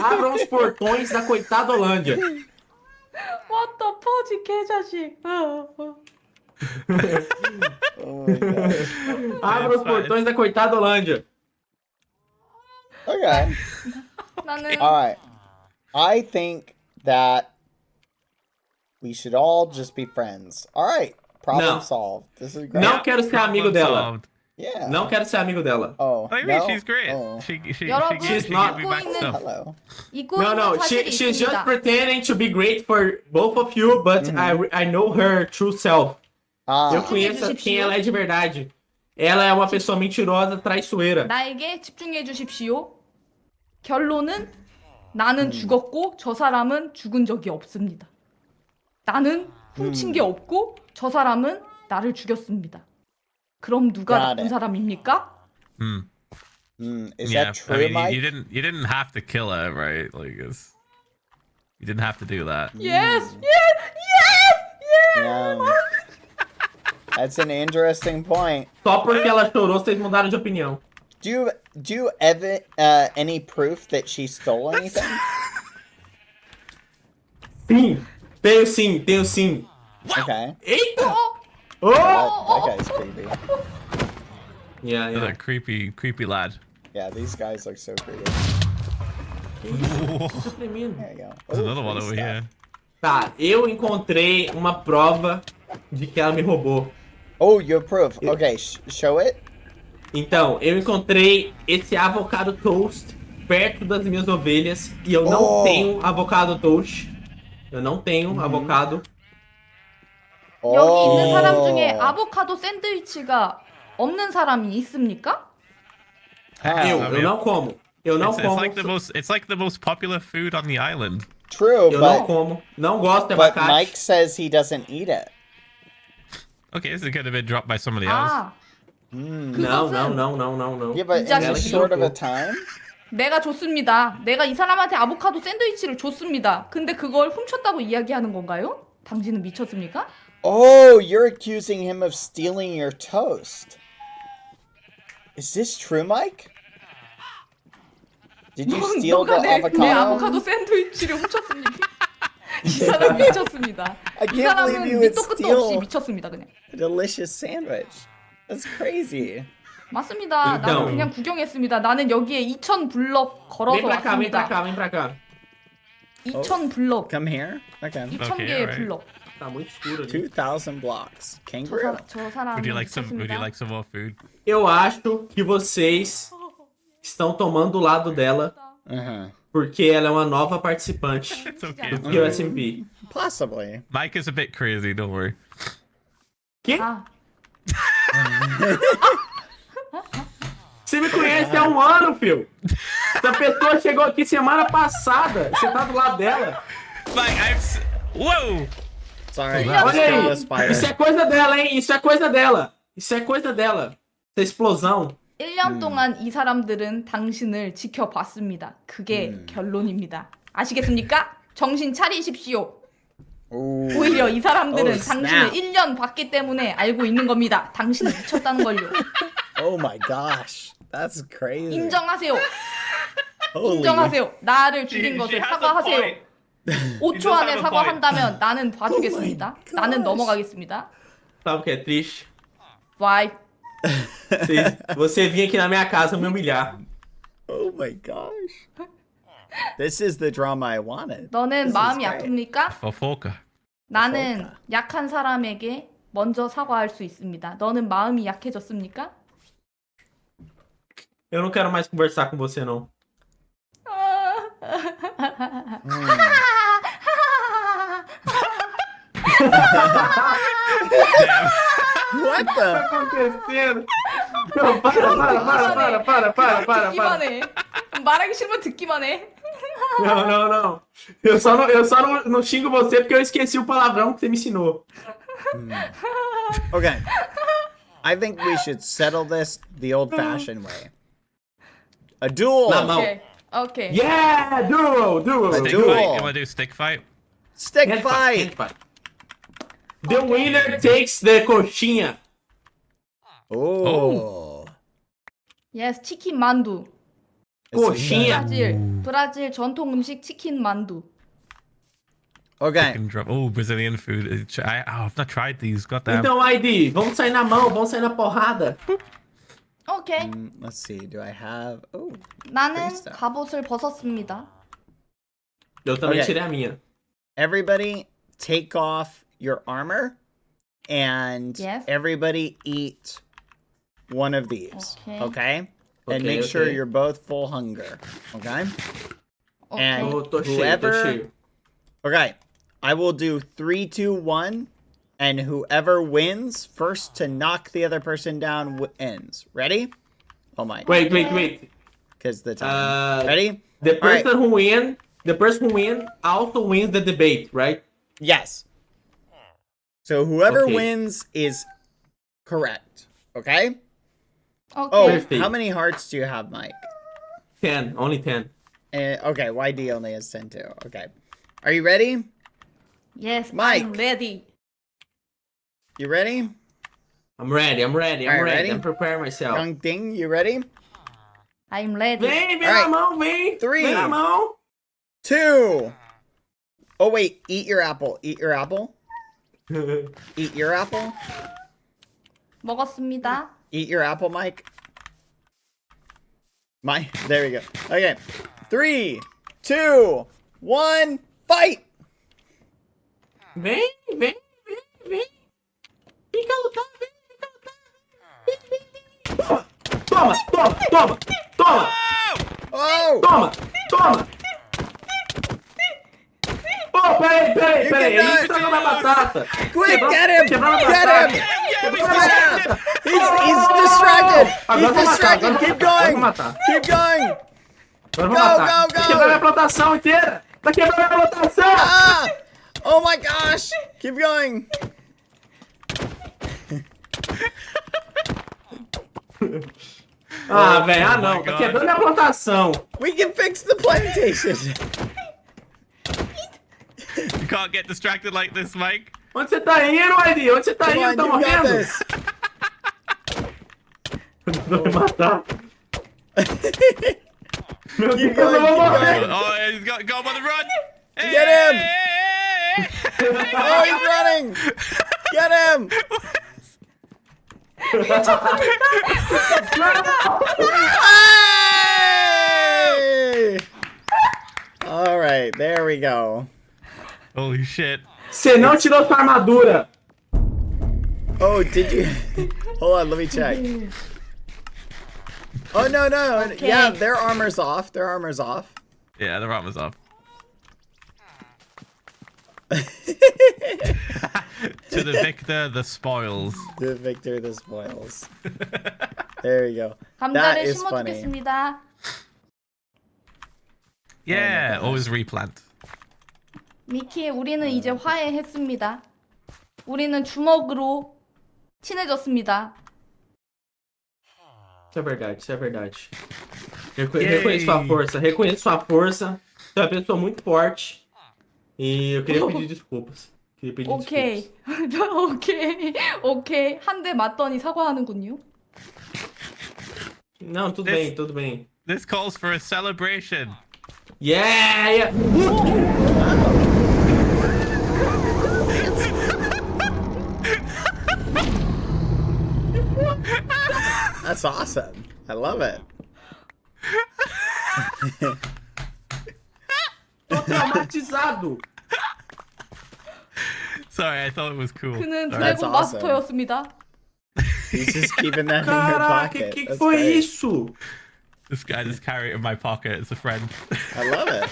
abram os portões da coitada Holândia. What the fudge, 개자식. Oh my God. Abram os portões da coitada Holândia. Okay. 나는 All right. I think that we should all just be friends. All right. Problem No. solved. This is great. Não quero ser amigo Problem dela. solved. Yeah. Não quero ser amigo dela. Oh. What do you mean? no? She's great. Oh. She 여러분, gave not- me back 입고 있는- stuff. Hello. 잊고 No, 있는 사실이 she's just 있습니다. pretending to be great for both of you, but I know her true self. Eu Ah. conheço quem ela é de verdade. Ela é uma pessoa mentirosa, traiçoeira. 나에게 집중해 주십시오. 결론은 나는 죽었고 저 사람은 죽은 적이 없습니다. 나는 훔친 게 없고 저 사람은 나를 죽였습니다. 그럼 누가 Got 나쁜 it. 사람입니까? Is Yeah, that true, I mean, Mike? you didn't have to kill her, right? Like, you didn't have to do that. Yes. Yeah. That's an interesting point. Só porque ela chorou, vocês mudaram de opinião. Do you ever any proof that she stole anything? Sim, tenho sim, tenho sim. Okay. Eita! 어? Oh! That guy's creepy. Yeah, Look at yeah. that creepy lad. Yeah, these guys look so creepy. There you go. There's Ooh, another one free over stuff. here. Tá, eu encontrei uma prova de que ela me roubou. Oh, you have proof. Okay, show it. Então, eu encontrei esse avocado toast perto das minhas ovelhas e eu não Oh. tenho avocado toast. Eu não tenho avocado. 여기 있는 사람 Oh. 중에 아보카도 샌드위치가 없는 사람이 있습니까? Eu não como. Eu não It's como. like the most popular food on the island. True, Eu não but como. Não gosto de but abacate. Mike says he doesn't eat it. Okay, this could have been dropped by somebody else. 아, Não, não, não, não, não, não. Yeah, but in Exactly. this short of a time. 내가 줬습니다. 내가 이 사람한테 아보카도 샌드위치를 줬습니다. 근데 그걸 훔쳤다고 이야기하는 건가요? 당신은 미쳤습니까? Oh, you're accusing him of stealing your toast. Is this true, Mike? Did you steal the 너가 내 avocado? 아보카도 샌드위치를 훔쳤습니다. 이 사람 미쳤습니다. I 이 can't believe 사람은 you would 밑도 끝도 steal 없이 미쳤습니다. 그냥. a delicious sandwich. That's crazy. 맞습니다. 나는 일단- 그냥 구경했습니다. 나는 여기에 2,000 블럭 걸어서 Vem pra cá, vem pra 왔습니다. cá, vem pra cá. 2,000 블럭. Come here. Okay. 2,000 Okay, 개의 alright. 블럭. Tá muito escuro ali. 2,000 blocks. Kangaroo. 저 사람 Would you like 미쳤습니다. some more food? Eu acho que vocês estão tomando o lado dela Uh-huh. porque ela é uma nova participante It's okay. do Qsmp. Possibly. Mike is a bit crazy, don't worry. Que? 아, Você me conhece há um ano, filho. Essa pessoa chegou aqui semana passada. Você tá do lado dela. Mike, whoa! Sorry. Yeah. Olha Still a aí. spider. Isso é coisa dela, hein? Isso é coisa dela. Isso é coisa dela. Essa explosão. 1년 동안 이 사람들은 당신을 지켜봤습니다. 그게 결론입니다. 아시겠습니까? 정신 차리십시오. Ooh. 오히려 이 사람들은 Oh, 당신을 snap. 1년 봤기 때문에 알고 있는 겁니다. 당신은 미쳤다는 걸요. Oh my gosh. That's crazy. 인정하세요. Holy. 인정하세요. 나를 죽인 She 것을 has a 사과하세요. point. 5초 does 안에 have a 사과한다면 나는 봐주겠습니다. Oh my 나는 gosh. 넘어가겠습니다. Sabe o que é triste? Why? Você vinha aqui na minha casa me humilhar. Oh my gosh. This is the drama I wanted. 너는 This 마음이 is great. 아픕니까? Fofoka. 나는 약한 사람에게 먼저 사과할 수 있습니다. 너는 마음이 약해졌습니까? Eu não quero mais conversar com você, não. What the? acontecendo? Não, para. 듣기만 해. 말하기 싫으면 듣기만 해. Não. Eu só não xingo você porque eu esqueci o palavrão que você me ensinou. Okay. I think we should settle this the old-fashioned way. A duel. Na mão. 오케이. 오케이. Yeah! Duel! Stick Duel. fight. You want to do stick fight? Stick Hand fight. fight. The winner takes the coxinha. Oh. 예스, 치킨 만두. Coxinha. 브라질 전통 음식 치킨 만두. Okay. Can drop. Oh, Brazilian food. I've not tried these. Goddamn. Então, ID, vamos sair na mão, vamos sair na porrada. 오케이. Let's see. Do I have? Oh. 나는 재밌어. 갑옷을 벗었습니다. Eu também Ok. tirei a minha. Everybody take off your armor, and Yes. everybody eat one of these. Okay. Okay. And Okay, make sure okay. you're both full hunger. Okay. 오케이. And Tô cheio, tô whoever. cheio. Okay. I will do 3, 2, 1, and whoever wins first to knock the other person down ends. Ready? Oh my. Wait. Because the time. Ready? The All right. person who wins also wins the debate, right? Yes. So whoever Okay. wins is correct. Okay? 오케이. Oh, Perfect. how many hearts do you have, Mike? 10, only 10. Okay, YD only has 10 too. Okay. Are you ready? Yes, Mike. I'm ready. You ready? I'm ready. Alright, I'm ready? I'm preparing myself. Young Ding, you ready? I'm ready. Vem Alright. na mão, vem. 3. Vem na mão. 2, Oh wait, eat your apple. Eat your apple. Eat your apple. 먹었습니다. Eat your apple, Mike. There we go. Okay. 3, 2, 1, fight! Vem. Fica lutando, vem. Toma. Oh! Toma. Oh, peraí. can Ele not. estragou minha batata. Quick, get him! Quebrou minha Get batata. him! Quebrou minha batata. He's distracted! Agora He's vou matar, distracted! agora Keep vou going! matar. Keep going! Agora eu vou Go, matar. go, Tá go. quebrando minha plantação inteira. Tá quebrando minha plantação. Ah! Oh my gosh! Keep going! Ah, velho, Oh não. my Tá God. quebrando minha plantação. We can fix the plantation! You can't get distracted like this, Mike. Onde você tá indo, Edi? Onde você tá Come indo? on, Tá you got morrendo? this! Vai matar. Meu Keep Deus, eu going, vou keep morrer. going! Oh, he's got go on the run. Get him! Hey! Oh, he's running! Get him! Hey! All right, there we go. Holy shit. Você não tirou sua armadura. Oh, did you? Hold on, let me check. Oh no. Okay. Yeah, their armor's off. Their armor's off. Yeah, the rat was off. To the victor, the spoils. The victor, the spoils. There you go. That 감자를 is funny. 심어주겠습니다. Yeah, gosh. always replant. 미키, 우리는 이제 화해했습니다. 우리는 주먹으로 친해졌습니다. Isso é verdade. Yay. Reconheço sua força. Você é uma pessoa muito forte. E eu queria pedir desculpas. 오케이. 오케이. 한 대 맞더니 사과하는군요. Não, tudo bem. This calls for a celebration. Yeah! That's awesome. I love it. Tô traumatizado. Sorry, I thought it was cool. 그는 Sorry. 드래곤 awesome. 마스터였습니다. He's just keeping that in your Caraca, pocket. que That's foi great. isso? This guy just carry it in my pocket. It's a friend. I love it.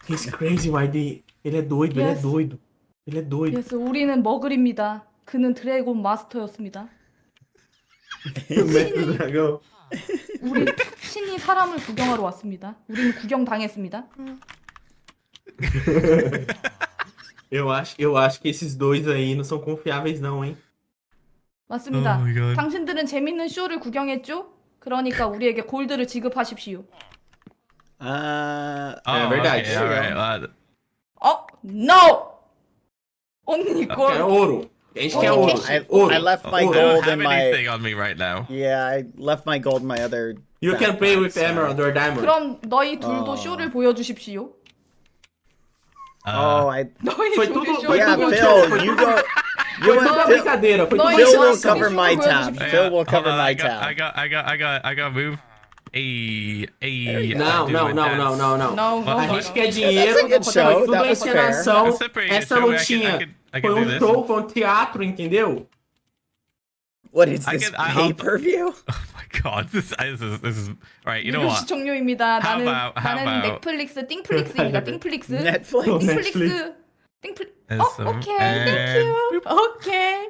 He's crazy, YD. Ele é doido, Yes. Ele é doido. 예스, 우리는 머글입니다. 그는 드래곤 마스터였습니다. Mestre do dragão. 우리 신이 사람을 구경하러 왔습니다. 우리는 구경당했습니다. Eu acho que esses dois aí não são confiáveis não, hein? 맞습니다. Oh my God. 당신들은 재밌는 쇼를 구경했죠? 그러니까 우리에게 골드를 지급하십시오. Oh, verdade. okay, all right. No! Only É gold. ouro. A gente quer ouro. I left my I Ouro. don't gold have in my. anything on me right now. Yeah, I left my gold in my other. You can play backpack, with so- emerald or diamond. 그럼 너희 둘도 쇼를 보여주십시오. Oh, I. 너희 Foi 둘이 tudo- 쇼를 foi Yeah, tudo- Phil, you go. You Foi tudo uma and Phil. brincadeira. Foi tudo Nós- uma Phil will Nossa, cover my isso tab. foi- Phil will Hold cover on, my I tab. got move. Hey. Não. Não, A gente quer dinheiro. That's a good show. Tudo That é was fair. encenação. That's a pretty good Essa show. I lutinha can foi do um this. show, foi um teatro, entendeu? What is I this can- I'll- pay-per-view? Oh my god, this is right. You know 이거 what? 시청료입니다. How 나는 about- 넷플릭스 띵플릭스입니다. 띵플릭스. Netflix. 띵플릭스. 띵플. Awesome. 오케이. 땡큐. 오케이.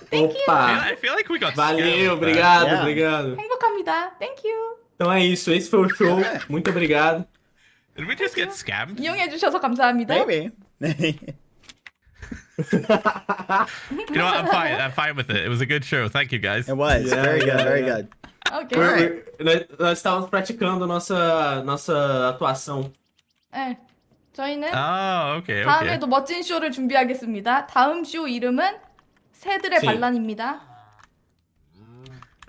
Opa! I feel like we got Valeu, scammed, obrigado, Yeah. obrigado. 행복합니다. 땡큐. Então é isso, esse foi o show. Muito obrigado. Did we just get scammed? 이용해 주셔서 감사합니다. Maybe. You know what? I'm fine with it. It was a good show. Thank you guys. It was Yeah, very good, yeah, very yeah. good. 오케이. Alright. Nós estávamos praticando nossa atuação. 네. 저희는 Oh, okay, okay. 다음에도 멋진 쇼를 준비하겠습니다. 다음 쇼 이름은 새들의 지. 반란입니다.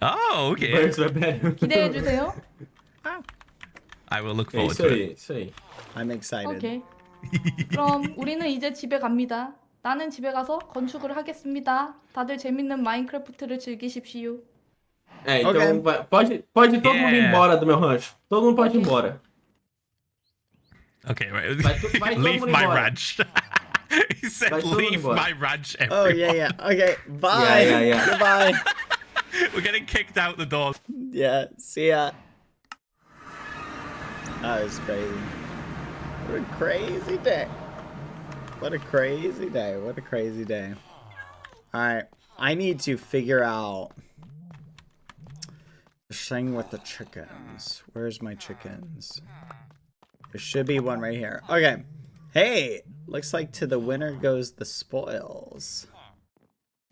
Oh, okay. Birds by Bad. 기대해 주세요. I will look É forward isso to aí, it. isso aí. I'm excited. 오케이. 그럼 우리는 이제 집에 갑니다. 나는 집에 가서 건축을 하겠습니다. 다들 재밌는 마인크래프트를 즐기십시오. É, então Ok. pode todo mundo ir Yeah. embora do meu rancho. Todo mundo pode ir Ok. embora. Okay, right. Vai todo Leave mundo my embora. ranch. He said, Vai todo mundo leave embora. my ranch, Oh, everyone. yeah. Okay. Bye. Yeah. Goodbye. We're getting kicked out the door. Yeah. See ya. That was crazy. What a crazy day. What a crazy day. What a crazy day. Alright. I need to figure out the thing with the chickens. Where's my chickens? There should be one right here. Okay. Hey, looks like to the winner goes the spoils.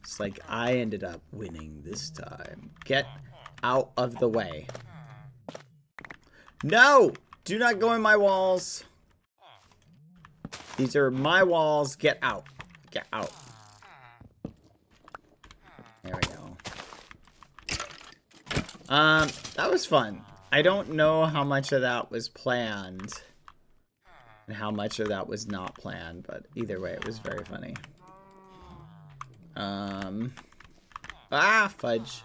It's like I ended up winning this time. Get out of the way. No! Do not go in my walls. These are my walls. Get out. Get out. There we go. That was fun. I don't know how much of that was planned and how much of that was not planned, but either way, it was very funny. Fudge.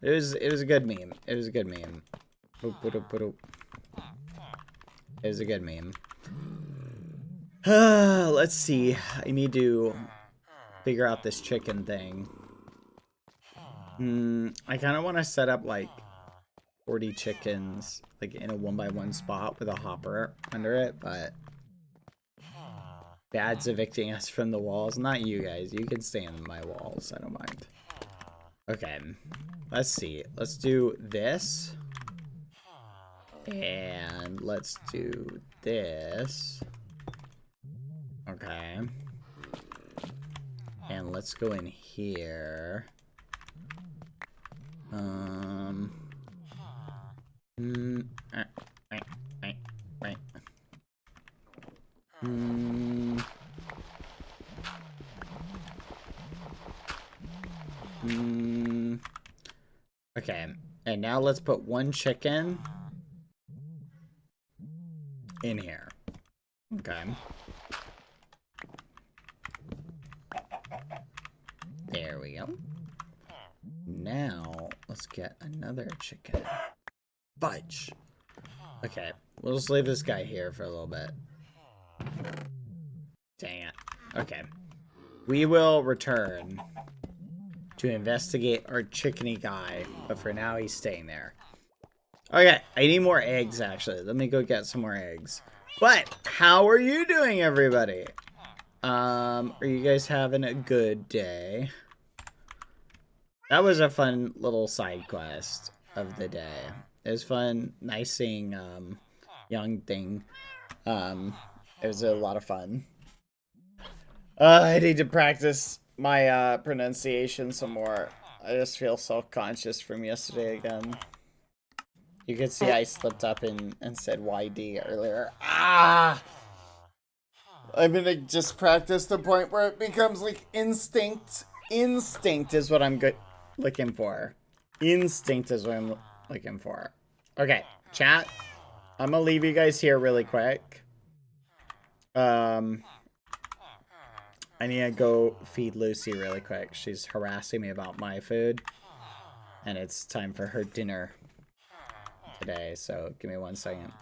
It was a good meme. It was a good meme. It was a good meme. Let's see. I need to figure out this chicken thing. I kind of want to set up like 40 chickens like in a 1x1 spot with a hopper under it, but Bad's evicting us from the walls. Not you guys. You can stay in my walls. I don't mind. Okay. Let's see. Let's do this. And let's do this. Okay. And let's go in here. Okay, and now let's put one chicken in here. Okay. There we go. Now, let's get another chicken. Fudge. Okay, we'll just leave this guy here for a little bit. Dang it. Okay. We will return to investigate our chickeny guy, but for now he's staying there. Okay, I need more eggs, actually. Let me go get some more eggs. But, how are you doing, everybody? Are you guys having a good day? That was a fun little side quest of the day. It was fun. Nice seeing young thing. It was a lot of fun. I need to practice my pronunciation some more. I just feel self-conscious from yesterday again. You could see I slipped up and said YD earlier. I'm gonna just practice the point where it becomes like instinct. Instinct is what I'm looking for. Instinct is what I'm looking for. Okay, chat. I'm gonna leave you guys here really quick. I need to go feed Lucy really quick. She's harassing me about my food. And it's time for her dinner today, so give me 1 second.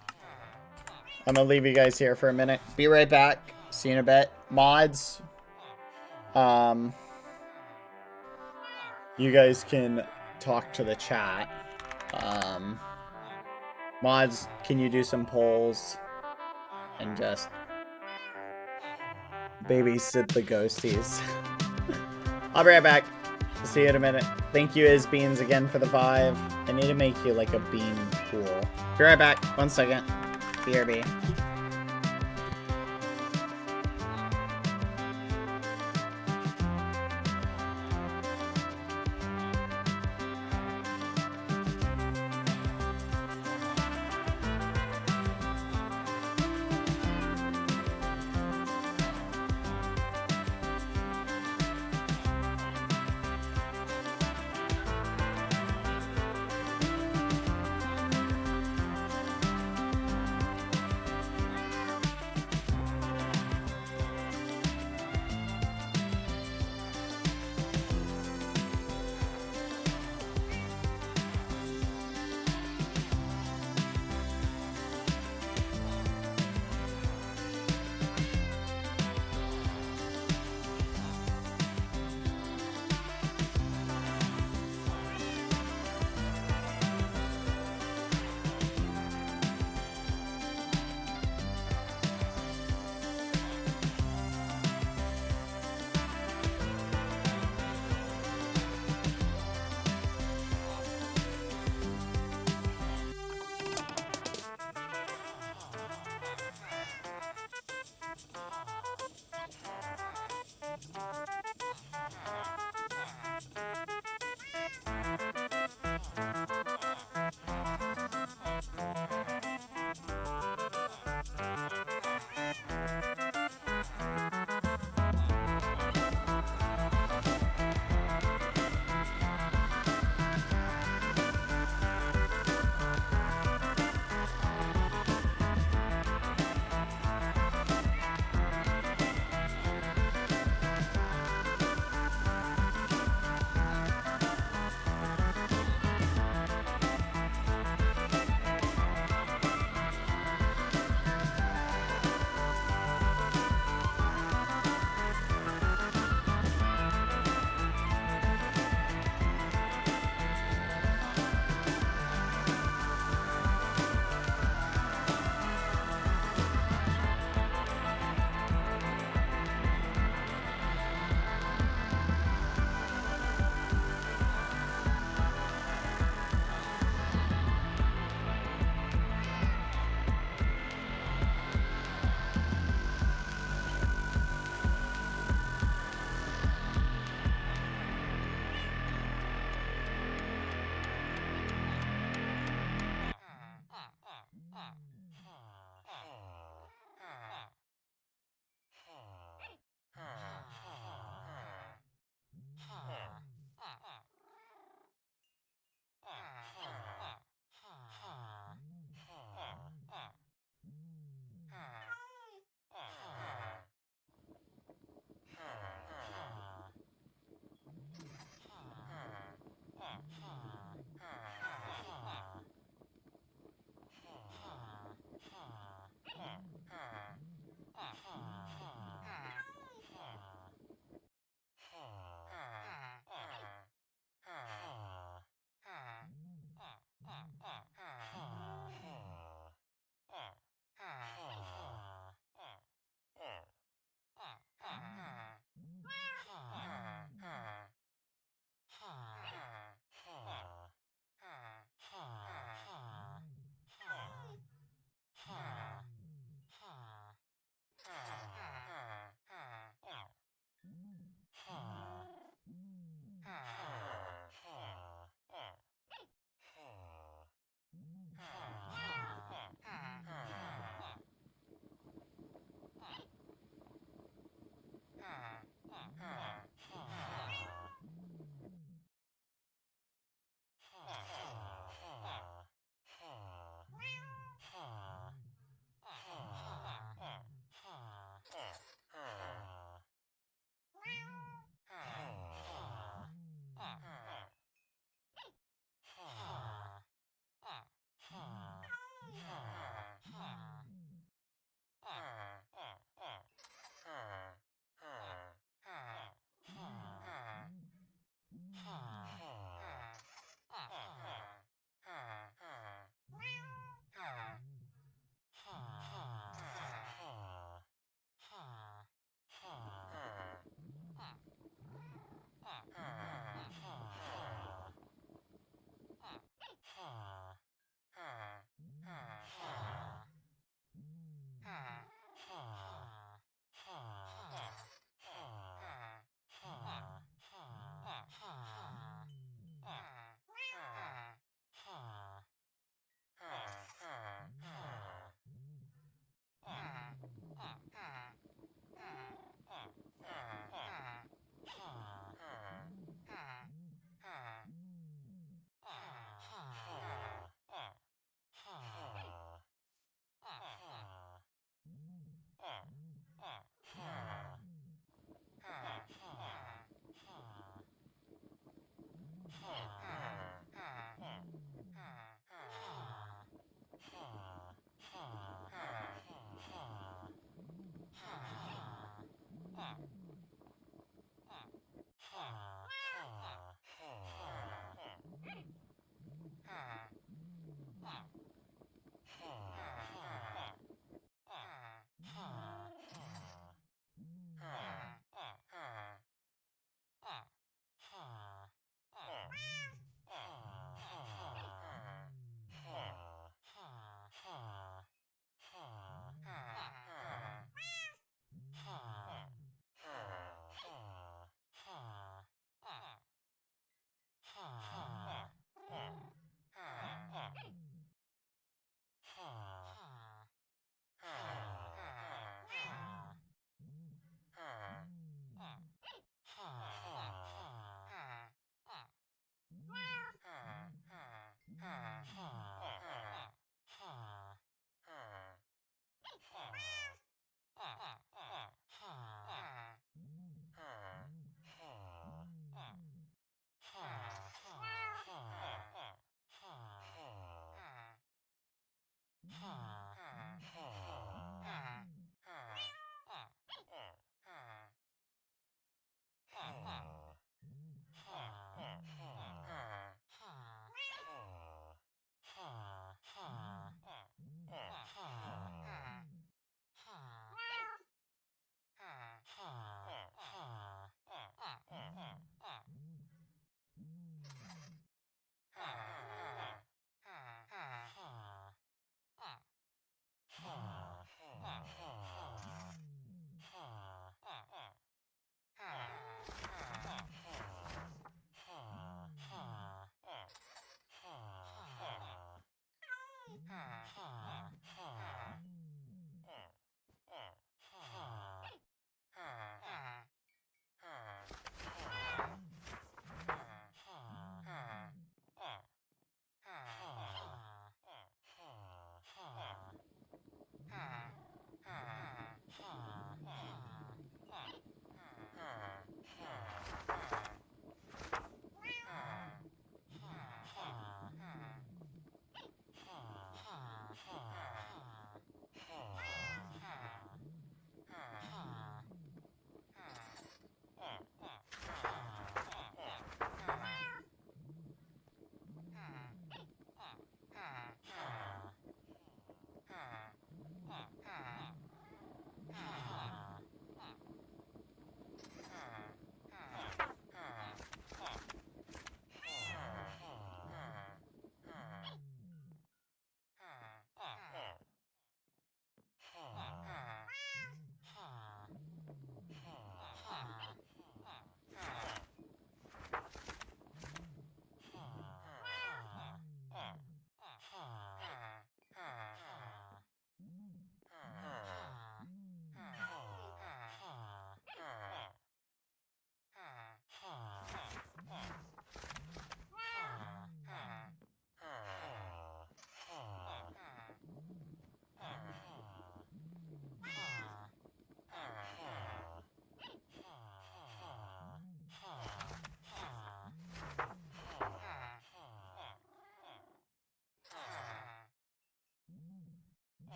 I'm gonna leave you guys here for a minute. Be right back. See you in a bit. Mods. You guys can talk to the chat. Mods, can you do some polls? And just babysit the ghosties. I'll be right back. See you in a minute. Thank you, Isbeans, again for the 5. I need to make you like a bean pool. Be right back. 1 second. BRB.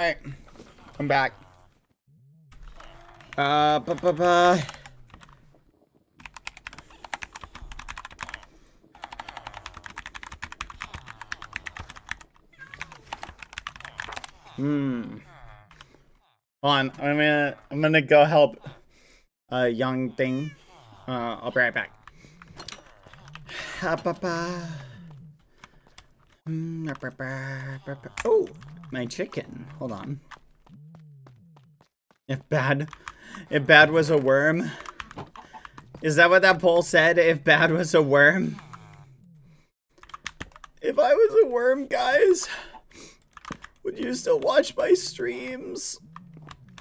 Alright. I'm back. Ba-ba-ba. Hold on, I'm gonna go help a young thing. I'll be right back. Oh, my chicken. Hold on. If bad was a worm. Is that what that poll said? If bad was a worm? If I was a worm, guys, would you still watch my streams?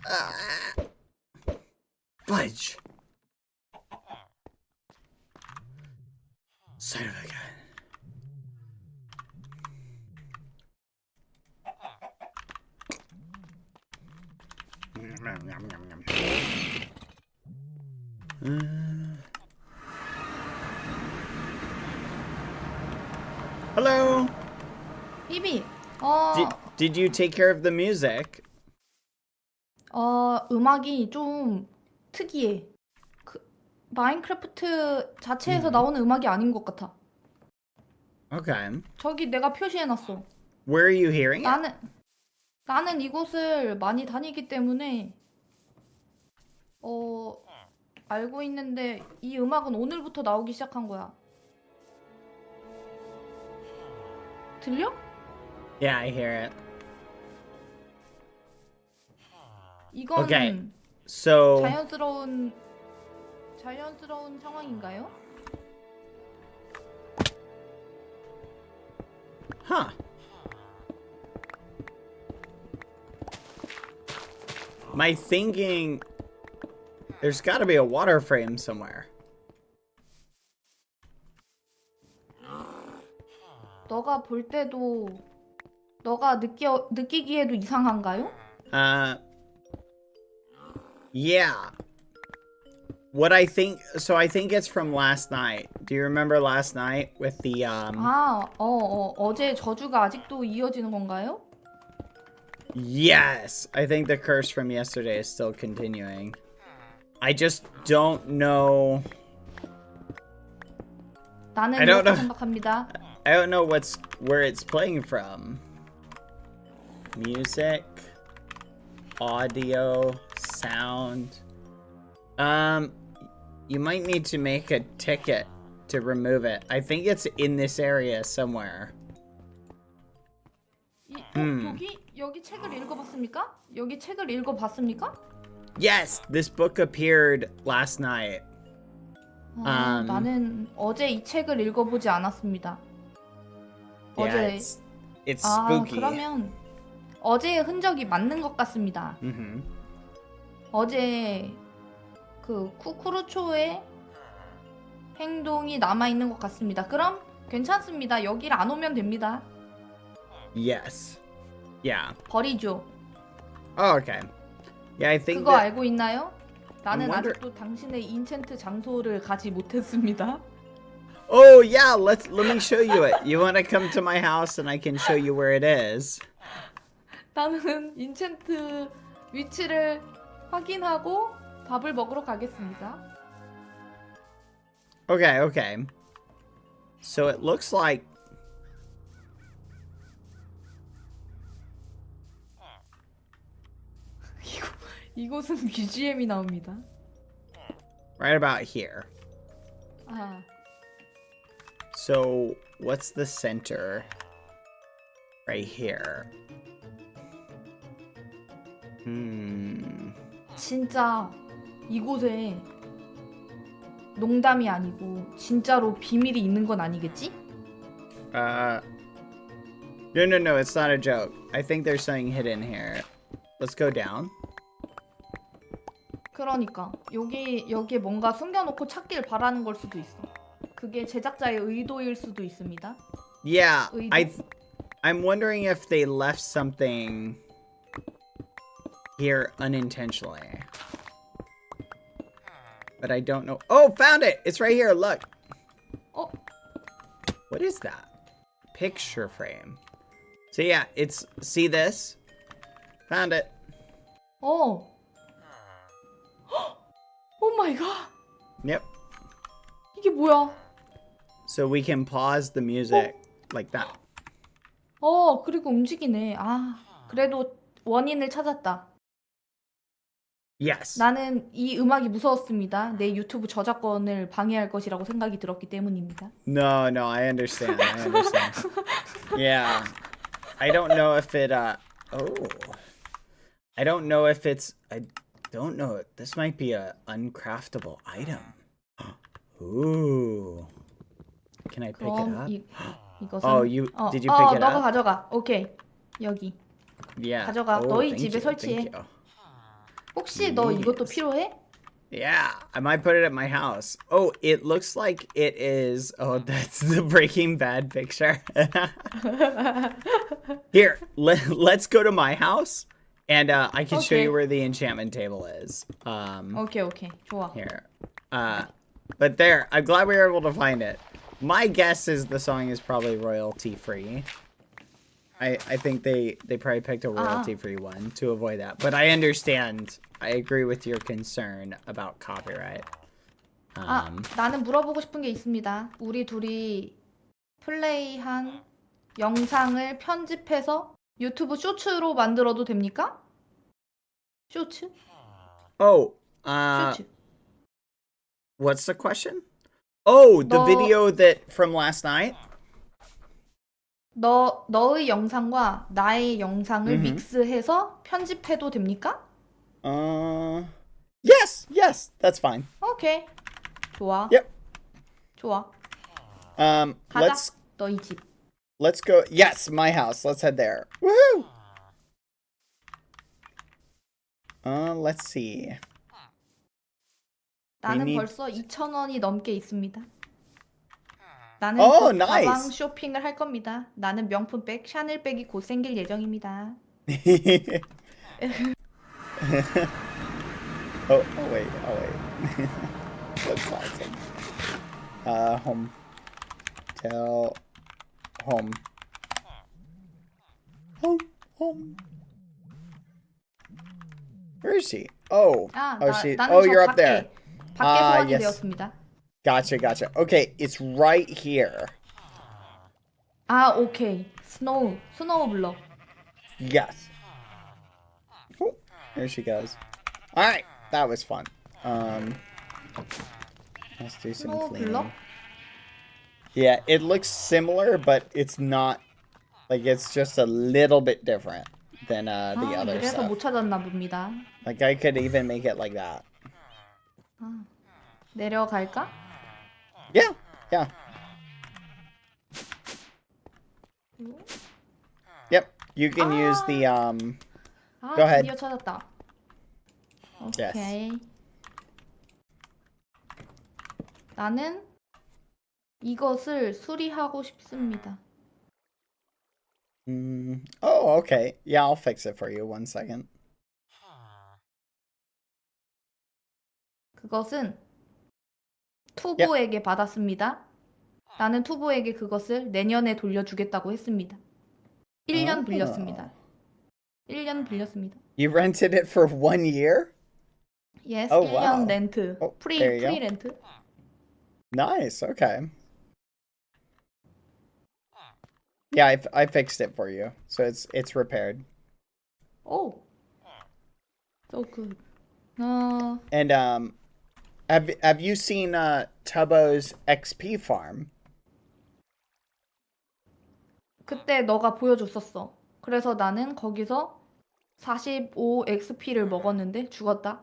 Ah. Fudge. Son of a gun. Hello. 비비. Did you take care of the music? 음악이 좀 특이해. 마인크래프트 자체에서 나오는 음악이 아닌 것 같아. Okay. 저기 내가 표시해놨어. Where are you hearing it? 나는 이곳을 많이 다니기 때문에 알고 있는데 이 음악은 오늘부터 나오기 시작한 거야. 들려? Yeah, I hear it. 이건 Okay. So 자연스러운 상황인가요? Huh. My thinking, there's got to be a water frame somewhere. 너가 볼 때도 너가 느끼기에도 이상한가요? Yeah. What I think, so I think it's from last night. Do you remember last night with the 어제 저주가 아직도 이어지는 건가요? Yes, I think the curse from yesterday is still continuing. I just don't know. 나는 I don't 이렇게 know. 생각합니다. I don't know where it's playing from. Music, audio, sound. You might need to make a ticket to remove it. I think it's in this area somewhere. 여기 책을 읽어봤습니까? 여기 책을 읽어봤습니까? Yes, this book appeared last night. 나는 어제 이 책을 읽어보지 않았습니다. Yeah, it's spooky. 그러면 어제의 흔적이 맞는 것 같습니다. 어제 그 쿠쿠루초의 행동이 남아있는 것 같습니다. 그럼 괜찮습니다. 여기를 안 오면 됩니다. Yes. Yeah. 버리죠. Oh, okay. Yeah, I think 그거 that... 알고 있나요? 나는 wonder- 아직도 당신의 인챈트 장소를 가지 못했습니다. Oh, yeah, let me show you it. You want to come to my house and I can show you where it is? 나는 인챈트 위치를 확인하고 밥을 먹으러 가겠습니다. Okay, okay. So it looks like... 이곳은 BGM이 나옵니다. right about here. So, what's the center? Right here. 진짜 이곳에 농담이 아니고 진짜로 비밀이 있는 건 아니겠지? No, it's not a joke. I think there's something hidden here. Let's go down. 그러니까 여기에 뭔가 숨겨놓고 찾길 바라는 걸 수도 있어. 그게 제작자의 의도일 수도 있습니다. Yeah, 의도? I'm wondering if they left something here unintentionally. But I don't know. Oh, found it! It's right here, look. What is that? Picture frame. So yeah, see this? Found it. 어. 오 마이 갓. Yep. 이게 뭐야? So we can pause the music like that. 그리고 움직이네. 아, 그래도 원인을 찾았다. Yes. 나는 이 음악이 무서웠습니다. 내 유튜브 저작권을 방해할 것이라고 생각이 들었기 때문입니다. No, I understand. Yeah. I don't know if it I don't know if it's I don't know. This might be a uncraftable item. Ooh. Can I pick it 그럼 up? 이것은 Oh, did you pick it 너가 up? 가져가. 오케이. 여기. Yeah. 가져가. 너희 thank 집에 you, 설치해. thank you. 혹시 너 이것도 Yes. 필요해? Yeah, I might put it at my house. Oh, it looks like it is. Oh, that's the Breaking Bad picture. Here, let's go to my house, and I can show Okay. you where the enchantment table is. 오케이. 좋아. Here. But there, I'm glad we were able to find it. My guess is the song is probably royalty free. I think they probably picked a royalty free one to avoid that. But I understand. I agree with your concern about copyright. 나는 물어보고 싶은 게 있습니다. 우리 둘이 플레이한 영상을 편집해서 유튜브 쇼츠로 만들어도 됩니까? 쇼츠? Oh, 쇼츠. what's the question? Oh, the 너- video that from last night? 너의 영상과 나의 영상을 믹스해서 편집해도 됩니까? Yes, that's fine. 오케이. 좋아. Yep. 좋아. Let's 가자. 너희 집. go. Yes, my house. Let's head there. Woohoo! Let's see. 나는 need- 벌써 2,000원이 넘게 있습니다. 나는 Oh, 곧 가방 nice. 쇼핑을 할 겁니다. 나는 명품백, 샤넬백이 곧 생길 예정입니다. Oh wait. That's awesome. Home. Tell home. Home. Where is she? Oh. 나는 You're 저 up there. 밖에 소환이 yes. 되었습니다. Gotcha. Okay, it's right here. 오케이. 스노우 블럭. Yes. Oh, there she goes. All right, that was fun. Let's do some 스노우 cleaning. 블럭? Yeah, it looks similar, but it's not. Like, it's just a little bit different than the other 그래서 stuff. 못 찾았나 봅니다. Like, I could even make it like that. 내려갈까? Yeah. Yep, you can use the Go ahead. 드디어 찾았다. Yes. 오케이. 나는 이것을 수리하고 싶습니다. Oh, okay. Yeah, I'll fix it for you. 1 second. 그것은 투보에게 받았습니다. 나는 투보에게 그것을 내년에 돌려주겠다고 했습니다. 1년 빌렸습니다. 1년 빌렸습니다. You rented it for 1 year? Yes, Oh, 1년 wow. 렌트. 프리 there you go. 렌트. Nice. Okay. Yeah, I fixed it for you, so it's repaired. 오. So good. And have you seen Tubbo's XP farm? 그때 너가 보여줬었어. 그래서 나는 거기서 45 XP를 먹었는데 죽었다.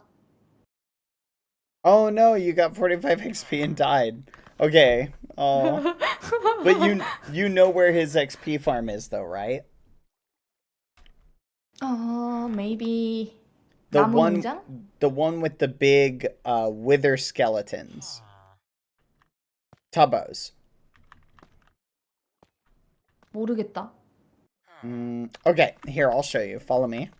Oh no, you got 45 XP and died. Okay. Oh. But you know where his XP farm is though, right? Maybe The 나무 one 농장? the one with the big wither skeletons. Tubbo's. 모르겠다. Okay, here, I'll show you. Follow me.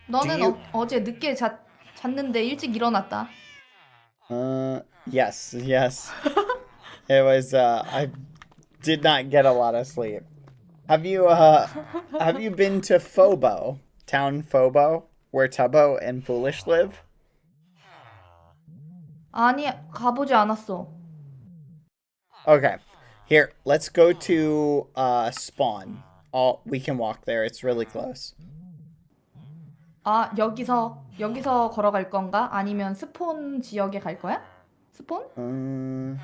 너는 Do you- 어제 늦게 잤는데 일찍 일어났다. Yes. It was did not get a lot of sleep. Have you been to Phobo, town Phobo, where Tubbo and Foolish live? 아니, 가보지 않았어. Okay, here, let's go to spawn. We can walk there. It's really close. 아, 여기서 걸어갈 건가? 아니면 스폰 지역에 갈 거야? 스폰?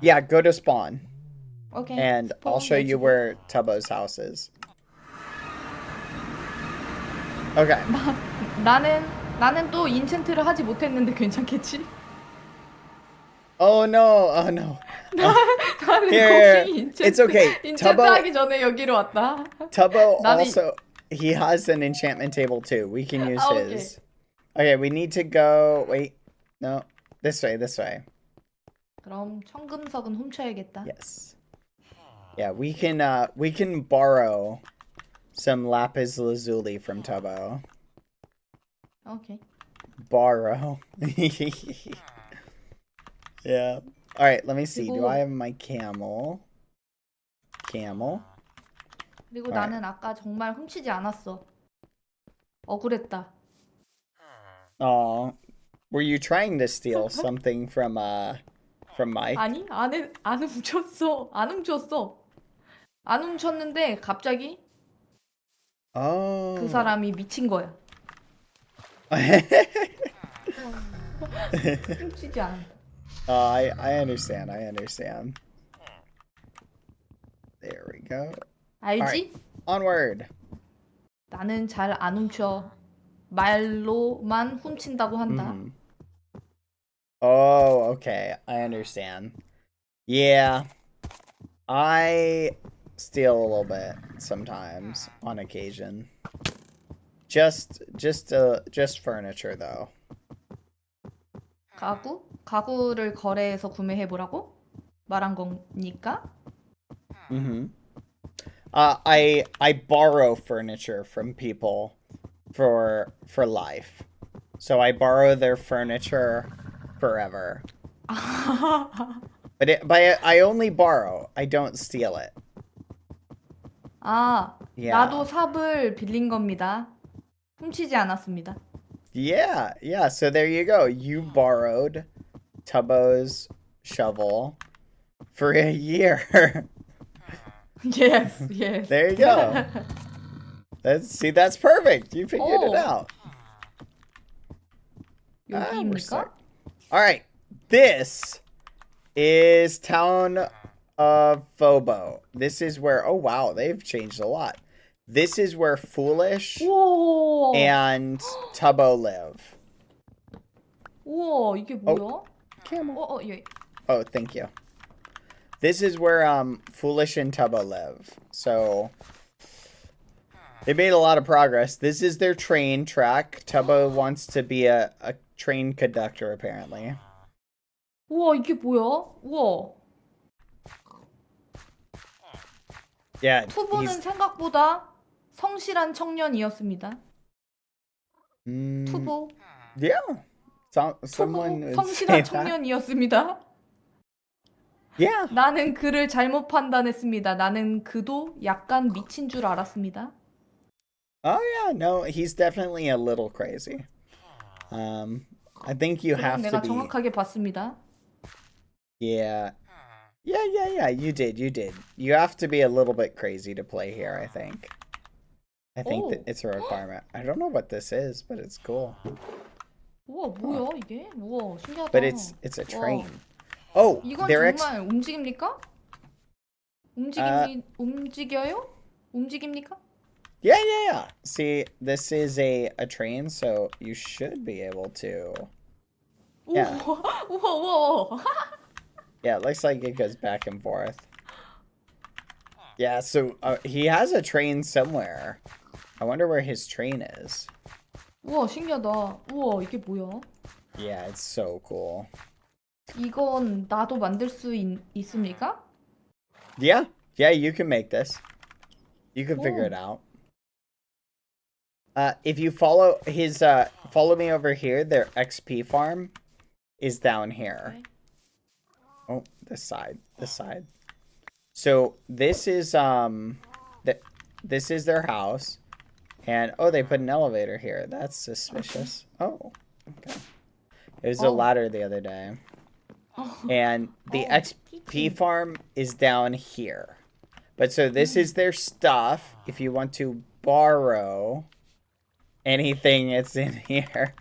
Yeah, go to spawn. 오케이. And 스폰 I'll show you 내주고. where Tubbo's house is. Okay. 나는 또 인챈트를 하지 못했는데 괜찮겠지? Oh no, oh no. 나는 Here, 거기 인챈트, it's okay. 인챈트 하기 전에 여기로 왔다. Tubbo 나는 also, he has an enchantment table too. We can use 아, 오케이. his. Okay, we need to go, wait, no, this way. 그럼 청금석은 훔쳐야겠다. Yes. Yeah, we can borrow some lapis lazuli from Tubbo. 오케이. Borrow. Yeah. All right, let me see. Do 그리고- I have my camel? Camel. 그리고 Alright. 나는 아까 정말 훔치지 않았어. 억울했다. Oh, were you trying to steal something from Mike? 아니, 안 훔쳤어. 안 훔쳤어. 안 훔쳤는데 갑자기 Oh. 그 사람이 미친 거야. 훔치지 않았다. I understand. There we go. 알지? Onward. 나는 잘 안 훔쳐. 말로만 훔친다고 한다. Oh, okay. I understand. Yeah. I steal a little bit sometimes on occasion. Just furniture though. 가구를 거래해서 구매해 보라고 말한 겁니까? I borrow furniture from people for life. So I borrow their furniture forever. But I only borrow. I don't steal it. 아, Yeah. 나도 삽을 빌린 겁니다. 훔치지 않았습니다. Yeah. So there you go. You borrowed Tubbo's shovel for a year. Yes. There you go. That's perfect. You figured it Oh. out. We're 여기입니까? sick. All right. This is town of Phobo. This is where, oh wow, they've changed a lot. This is where Foolish 우와. and Tubbo live. 우와, 이게 뭐야? Camel. 예. Oh, thank you. This is where Foolish and Tubbo live. So they made a lot of progress. This is their train track. Tubbo wants to be a train conductor apparently. 우와, 이게 뭐야? 우와. Yeah, 투보는 he's 생각보다 성실한 청년이었습니다. 투보. yeah. 투보 Someone would say 성실한 that. 청년이었습니다. Yeah. 나는 그를 잘못 판단했습니다. 나는 그도 약간 미친 줄 알았습니다. Oh yeah, no, he's definitely a little crazy. I think you 그럼 have to 내가 be. 정확하게 봤습니다. Yeah. You did. You have to be a little bit crazy to play here, I think. I think that Oh. it's a requirement. I don't know what this is, but it's cool. 우와, 뭐야 이게? 우와, 신기하다. But it's a 와. train. Oh, 이건 they're 정말 움직입니까? 움직여요? 움직입니까? Yeah. See, this is a train, so you should be able to. Yeah. 우와. Yeah, it looks like it goes back and forth. Yeah, so he has a train somewhere. I wonder where his train is. 우와, 신기하다. 우와, 이게 뭐야? Yeah, it's so cool. 이건 나도 만들 수 있습니까? Yeah, you can make this. You can figure it out. If you follow his, follow me over here, their XP farm is down here. Okay. Oh, this side. So this is this is their house, and oh, they put an elevator here. That's suspicious. Oh, okay. It was a ladder the other day, and the XP farm is down here. But so this is their stuff. If you want to borrow anything, it's in here.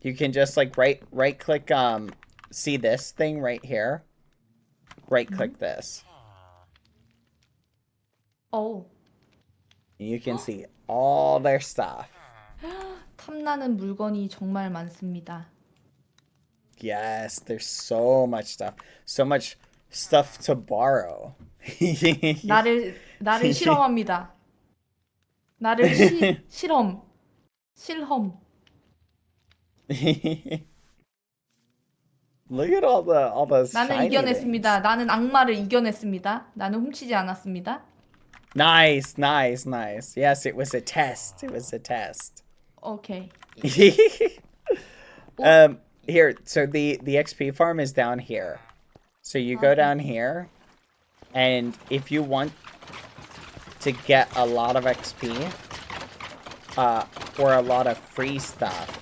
You can just like right click see this thing right here. Right click this. Oh. You can see all their stuff. 탐나는 물건이 정말 많습니다. Yes, there's so much stuff. So much stuff to borrow. 나를 실험합니다. 나를 실험. Look at all the 나는 shiny 이겨냈습니다. things. 나는 악마를 이겨냈습니다. 나는 훔치지 않았습니다. Nice. Yes, it was a test. 오케이. Here, so the XP farm is down here. So you go down here, and if you want to get a lot of XP, or a lot of free stuff,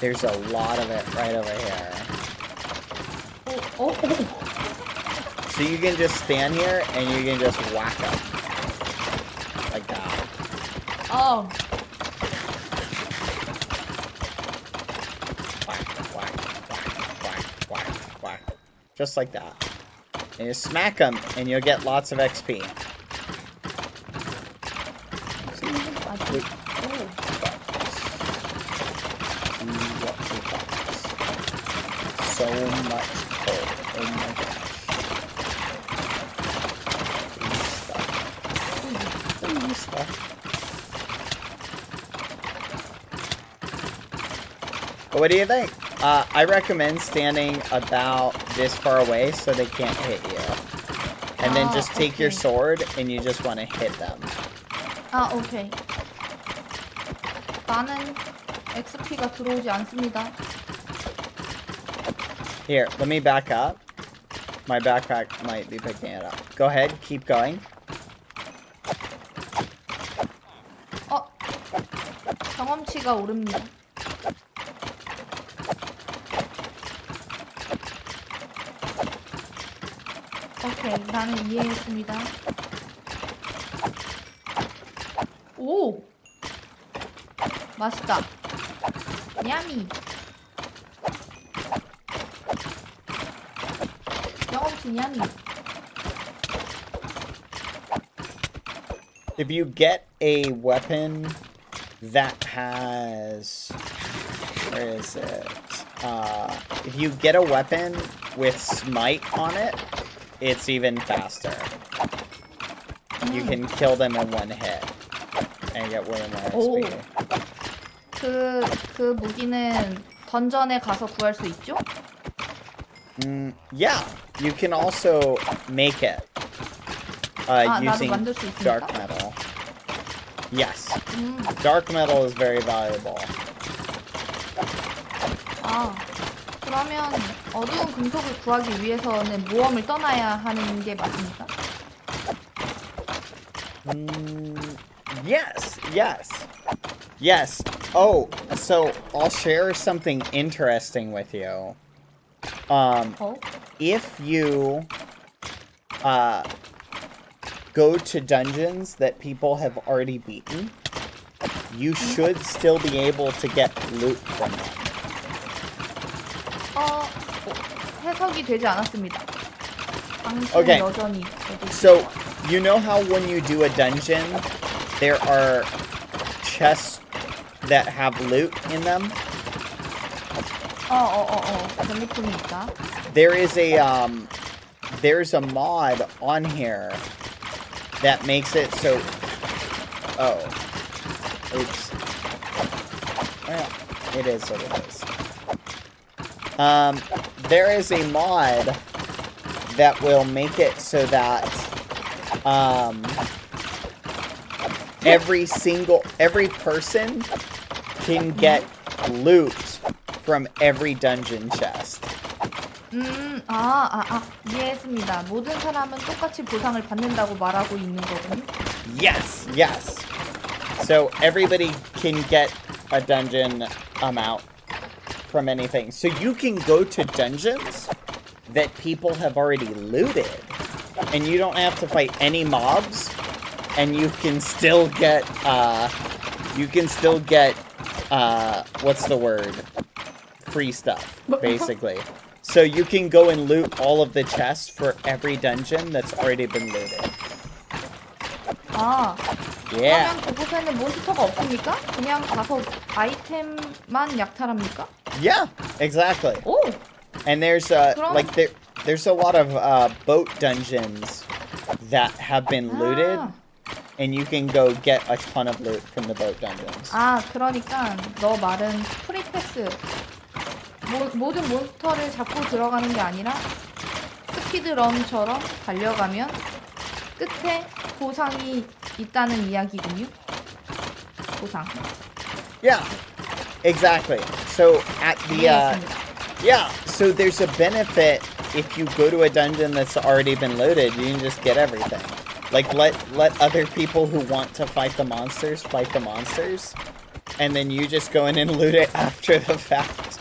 there's a lot of it right over here. So you can just stand here and you can just whack them. Like that. Oh. Whack. Just like that. And you smack them and you'll get lots of XP. So much coal. Oh my gosh. Stuff. But what do you think? I recommend standing about this far away so they can't hit you. And then just take your sword and you just want to hit them. 오케이. 나는 XP가 들어오지 않습니다. Here, let me back up. My backpack might be picking it up. Go ahead, keep going. 경험치가 오릅니다. 오케이, 나는 이해했습니다. 오! 맛있다. 야미. 경험치 야미. If you get a weapon that has... Where is it? If you get a weapon with smite on it, it's even faster. You can kill them in one hit and get way more XP. 그 무기는 던전에 가서 구할 수 있죠? Yeah, you can also make it using 나도 만들 수 있습니까? dark metal. Yes, dark metal is very valuable. 그러면 어두운 금속을 구하기 위해서는 모험을 떠나야 하는 게 맞습니까? Yes. Oh, so I'll share something interesting with you. If you go to dungeons that people have already beaten, you should still be able to get loot from them. 해석이 되지 않았습니다. 당신은 Okay. 여전히 So, you know how when you do a dungeon, there are chests that have loot in them? 전리품이 있다. There's a mod on here that makes it so, it is what it is. There is a mod that will make it so that, every person can get loot from every dungeon chest. 이해했습니다. 모든 사람은 똑같이 보상을 받는다고 말하고 있는 거군요. Yes, yes. So everybody can get a dungeon amount from anything. So you can go to dungeons that people have already looted, and you don't have to fight any mobs, and you can still get what's the word? Free stuff, basically. So you can go and loot all of the chests for every dungeon that's already been looted. Yeah. 그러면 그곳에는 몬스터가 없습니까? 그냥 가서 아이템만 약탈합니까? Yeah, exactly. 오! And there's there's a lot of boat dungeons that have been looted, and you can go get a ton of loot from the boat dungeons. 그러니까 너 말은 프리패스 모든 몬스터를 잡고 들어가는 게 아니라 스피드런처럼 달려가면 끝에 보상이 있다는 이야기군요. 보상. Yeah, exactly. So at the 이해했습니다. yeah, so there's a benefit if you go to a dungeon that's already been looted. You can just get everything. Like let other people who want to fight the monsters, and then you just go in and loot it after the fact.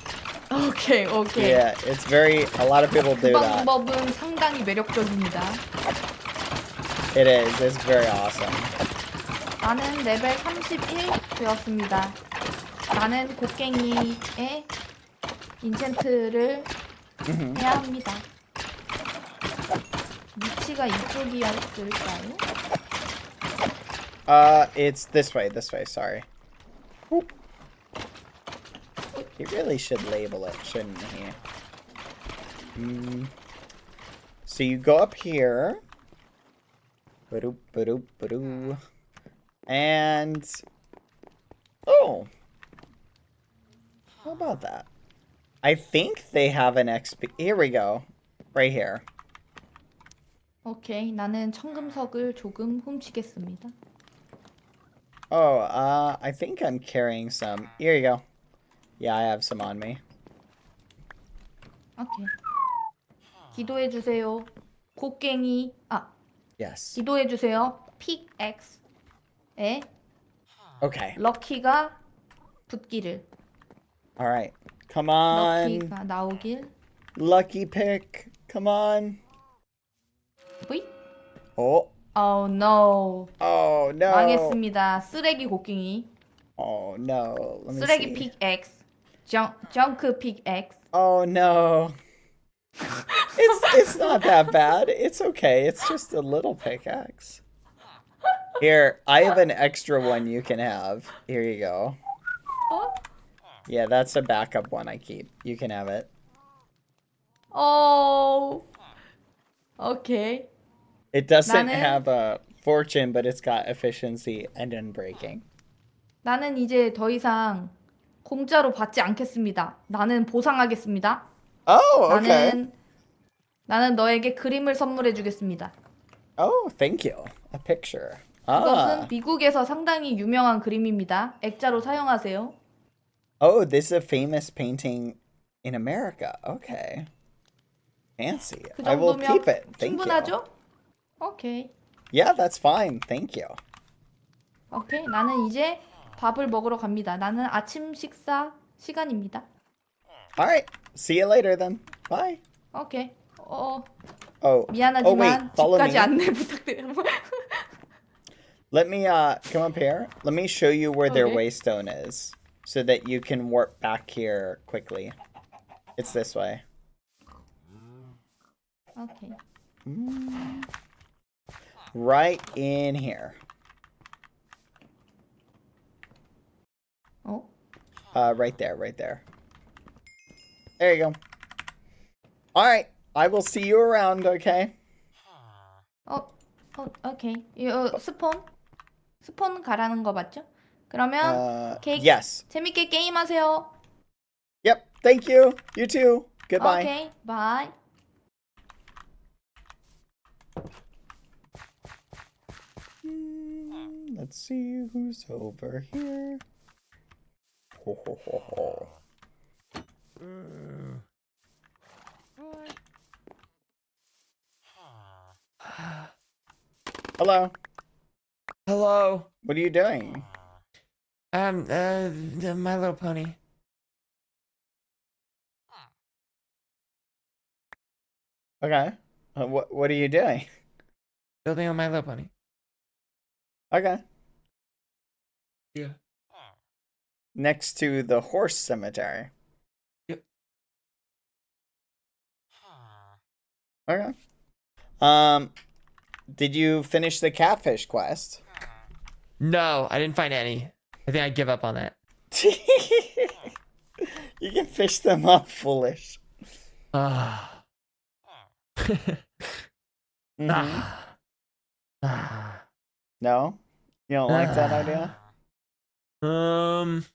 오케이. Yeah, it's a lot of people 그 do that. 방법은 상당히 매력적입니다. It is. It's very awesome. 나는 레벨 31 되었습니다. 나는 곡괭이의 인챈트를 해야 합니다. 위치가 이쪽이었을까요? It's this way, sorry. Oop. He really should label it, shouldn't he? So you go up here. Ba-doop, ba-doop, ba-doo. And... Oh! How about that? I think they have an XP... Here we go. Right here. 오케이, 나는 청금석을 조금 훔치겠습니다. Oh, I think I'm carrying some. Here you go. Yeah, I have some on me. 오케이. 기도해주세요. 곡괭이, Yes. 기도해주세요. 픽엑스에 Okay. 럭키가 붙기를. Alright. Come on. 럭키가 나오길. Lucky pick. Come on. 브이? Oh. Oh no. Oh, no. 망했습니다. 쓰레기 곡괭이. Oh, no. Let me 쓰레기 see. 픽엑스. 정크 픽엑스. Oh, no. It's not that bad. It's okay. It's just a little pickaxe. Here, I have an extra one you can have. Here you go. 어? Yeah, that's a backup one I keep. You can have it. Oh. 오케이. It doesn't 나는- have a fortune, but it's got efficiency and unbreaking. 나는 이제 더 이상 공짜로 받지 않겠습니다. 나는 보상하겠습니다. Oh, okay. 나는 너에게 그림을 선물해 주겠습니다. Oh, thank you. A picture. 그것은 Ah. 미국에서 상당히 유명한 그림입니다. 액자로 사용하세요. Oh, this is a famous painting in America. Okay. Fancy. 그 I will 정도면 keep it. Thank you. 충분하죠? 오케이. Yeah, that's fine. Thank you. 오케이. 나는 이제 밥을 먹으러 갑니다. 나는 아침 식사 시간입니다. All right. See you later then. Bye. 오케이. Oh. 미안하지만 Oh, wait. Follow me. 집까지 안내 부탁드려요. Let me come up here. Let me show you where their Okay. waystone is so that you can warp back here quickly. It's this way. 오케이. Right in here. 어? Right there, right there. There you go. All right. I will see you around, okay? 오케이. 이거 스폰 가라는 거 맞죠? 그러면 케이크 Yes. 재밌게 게임하세요. Yep. Thank you. You too. Goodbye. 오케이. 바이. Let's see who's over here. Ho, ho, ho, ho. Hello. Hello. What are you doing? My Little Pony. Okay. What are you doing? Building on My Little Pony. Okay. Yeah. Next to the horse cemetery. Yep. Okay. Did you finish the catfish quest? No, I didn't find any. I think I give up on that. You can fish them up, foolish. Ah. Mhm. Ah. No? You don't like that idea? Um.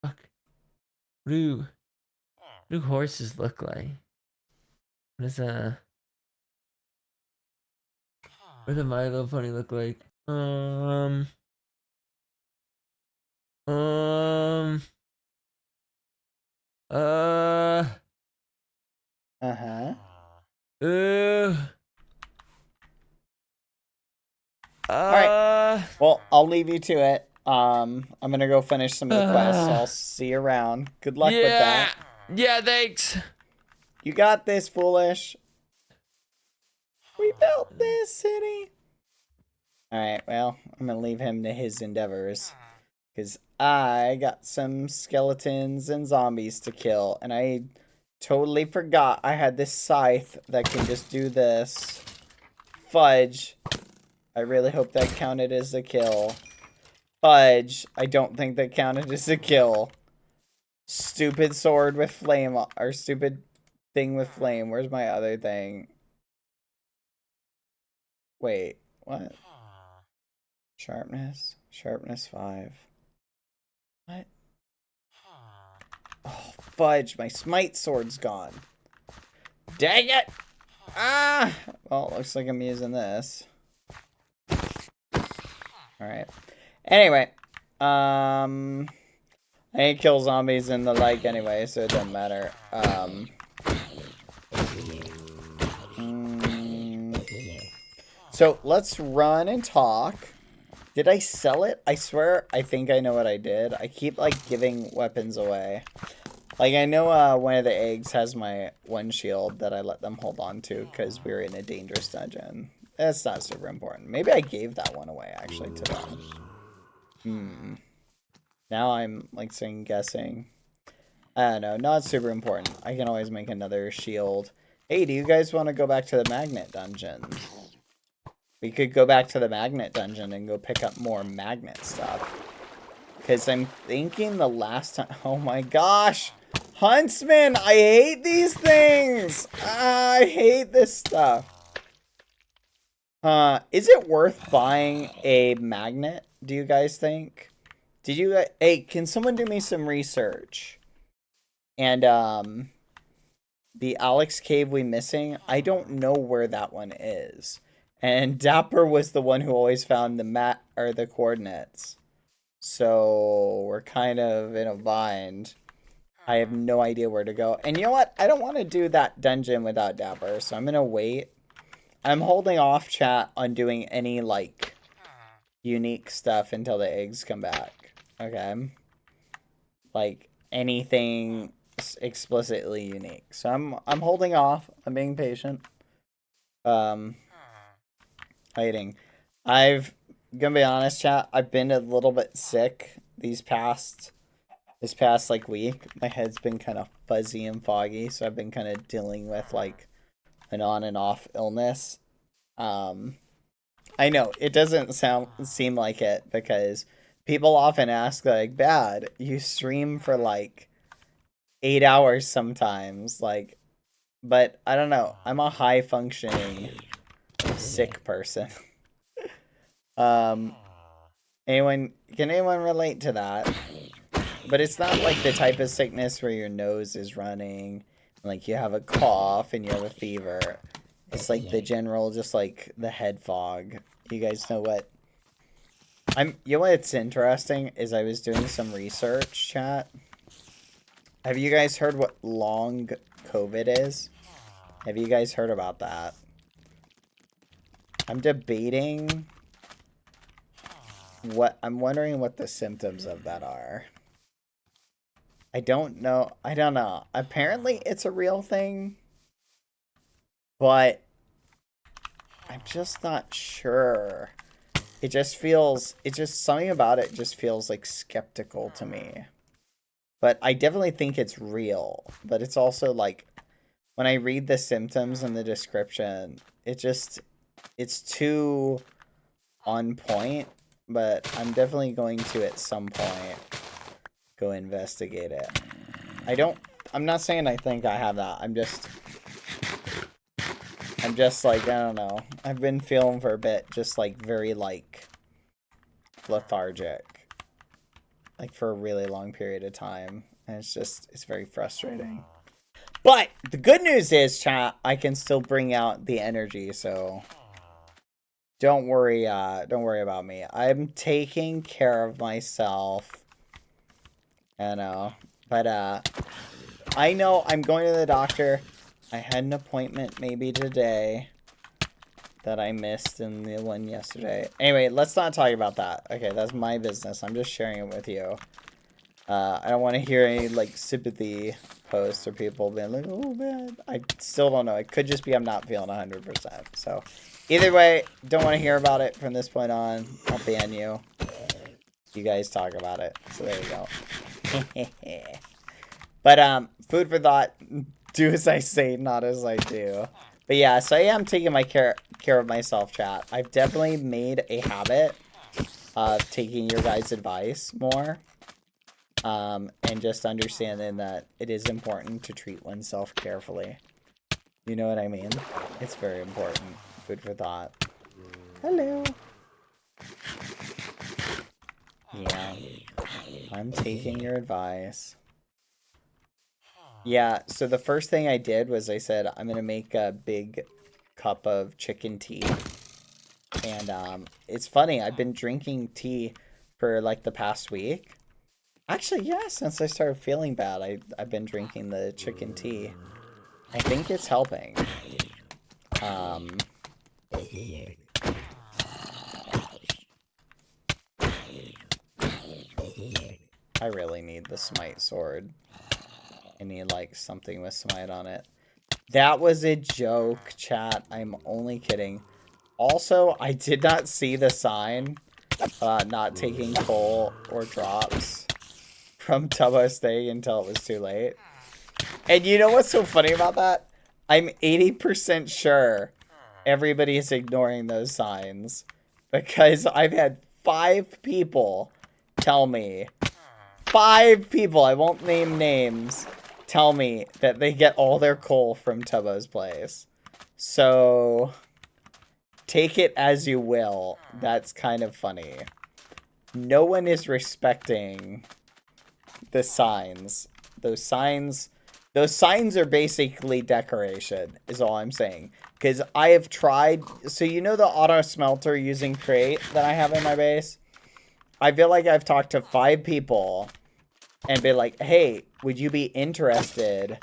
Fuck. What do horses look like? What is what does My Little Pony look like? Um. Uh. Uh-huh. Alright. Well, I'll leave you to it. I'm gonna go finish some of the quests. So I'll see you around. Good luck with that. Yeah, thanks. You got this, foolish. We built this city. Alright, well, I'm gonna leave him to his endeavors. Because I got some skeletons and zombies to kill. And I totally forgot I had this scythe that can just do this. Fudge. I really hope that counted as a kill. Fudge. I don't think that counted as a kill. Stupid sword with flame. Or stupid thing with flame. Where's my other thing? Wait. What? Sharpness. Sharpness 5. What? Oh, fudge. My smite sword's gone. Dang it! Ah! Well, looks like I'm using this. Alright. Anyway. I ain't kill zombies and the like anyway, so it doesn't matter. So, let's run and talk. Did I sell it? I swear, I think I know what I did. I keep, like, giving weapons away. Like, I know one of the eggs has my one shield that I let them hold on to because we were in a dangerous dungeon. That's not super important. Maybe I gave that one away, actually, to them. Now I'm, like, saying guessing. I don't know. Not super important. I can always make another shield. Hey, do you guys want to go back to the magnet dungeon? We could go back to the magnet dungeon and go pick up more magnet stuff. Because I'm thinking the last time... Oh my gosh! Huntsman! I hate these things! I hate this stuff. Is it worth buying a magnet, do you guys think? Did you... Hey, can someone do me some research? And, the Alex Cave we missing? I don't know where that one is. And Dapper was the one who always found the coordinates. So we're kind of in a bind. I have no idea where to go. And you know what? I don't want to do that dungeon without Dapper, so I'm going to wait. I'm holding off, chat, on doing any, like, unique stuff until the eggs come back. Okay? Like, anything explicitly unique. So I'm holding off. I'm being patient. Waiting. Gonna be honest, chat, I've been a little bit sick this past like week. My head's been kind of fuzzy and foggy, so I've been kind of dealing with like an on and off illness. I know it doesn't seem like it because people often ask like, "Bad, you stream for like 8 hours sometimes," like, but I don't know. I'm a high functioning sick person. Can anyone relate to that? But it's not like the type of sickness where your nose is running, like you have a cough and you have a fever. It's like the general, just like the head fog. You guys know what? You know what's interesting is I was doing some research, chat. Have you guys heard what long COVID is? Have you guys heard about that? I'm debating I'm wondering what the symptoms of that are. I don't know. Apparently it's a real thing, but I'm just not sure. It just something about it just feels like skeptical to me. But I definitely think it's real. But it's also like, when I read the symptoms and the description, it's too on point. But I'm definitely going to, at some point, go investigate it. I'm not saying I think I have that. I'm just like, I don't know. I've been feeling for a bit, just like very like lethargic. Like for a really long period of time. And it's very frustrating. But the good news is, chat, I can still bring out the energy, so don't worry about me. I'm taking care of myself. I know. But I know I'm going to the doctor. I had an appointment maybe today that I missed in the one yesterday. Anyway, let's not talk about that. Okay, that's my business. I'm just sharing it with you. I don't want to hear any like sympathy posts or people being like, oh man. I still don't know. It could just be I'm not feeling 100%. So either way, don't want to hear about it from this point on. I'll ban you. You guys talk about it. So there you go. But food for thought. Do as I say, not as I do. But yeah, so I am taking my care of myself, chat. I've definitely made a habit of taking your guys' advice more. And just understanding that it is important to treat oneself carefully. You know what I mean? It's very important. Food for thought. Hello. Yeah. I'm taking your advice. Yeah, so the first thing I did was I said, I'm going to make a big cup of chicken tea. And it's funny, I've been drinking tea for like the past week. Actually, yeah, since I started feeling bad, I've been drinking the chicken tea. I think it's helping. I really need the smite sword. I need, like, something with smite on it. That was a joke, chat. I'm only kidding. Also, I did not see the sign, not taking coal or drops from Tubbo's thing until it was too late. And you know what's so funny about that? I'm 80% sure everybody is ignoring those signs. Because I've had 5 people tell me, 5 people, I won't name names, tell me that they get all their coal from Tubbo's place. So, take it as you will. That's kind of funny. No one is respecting the signs. Those signs are basically decoration, is all I'm saying. Because I have tried, so you know the auto smelter using crate that I have in my base? I feel like I've talked to 5 people and been like, hey, would you be interested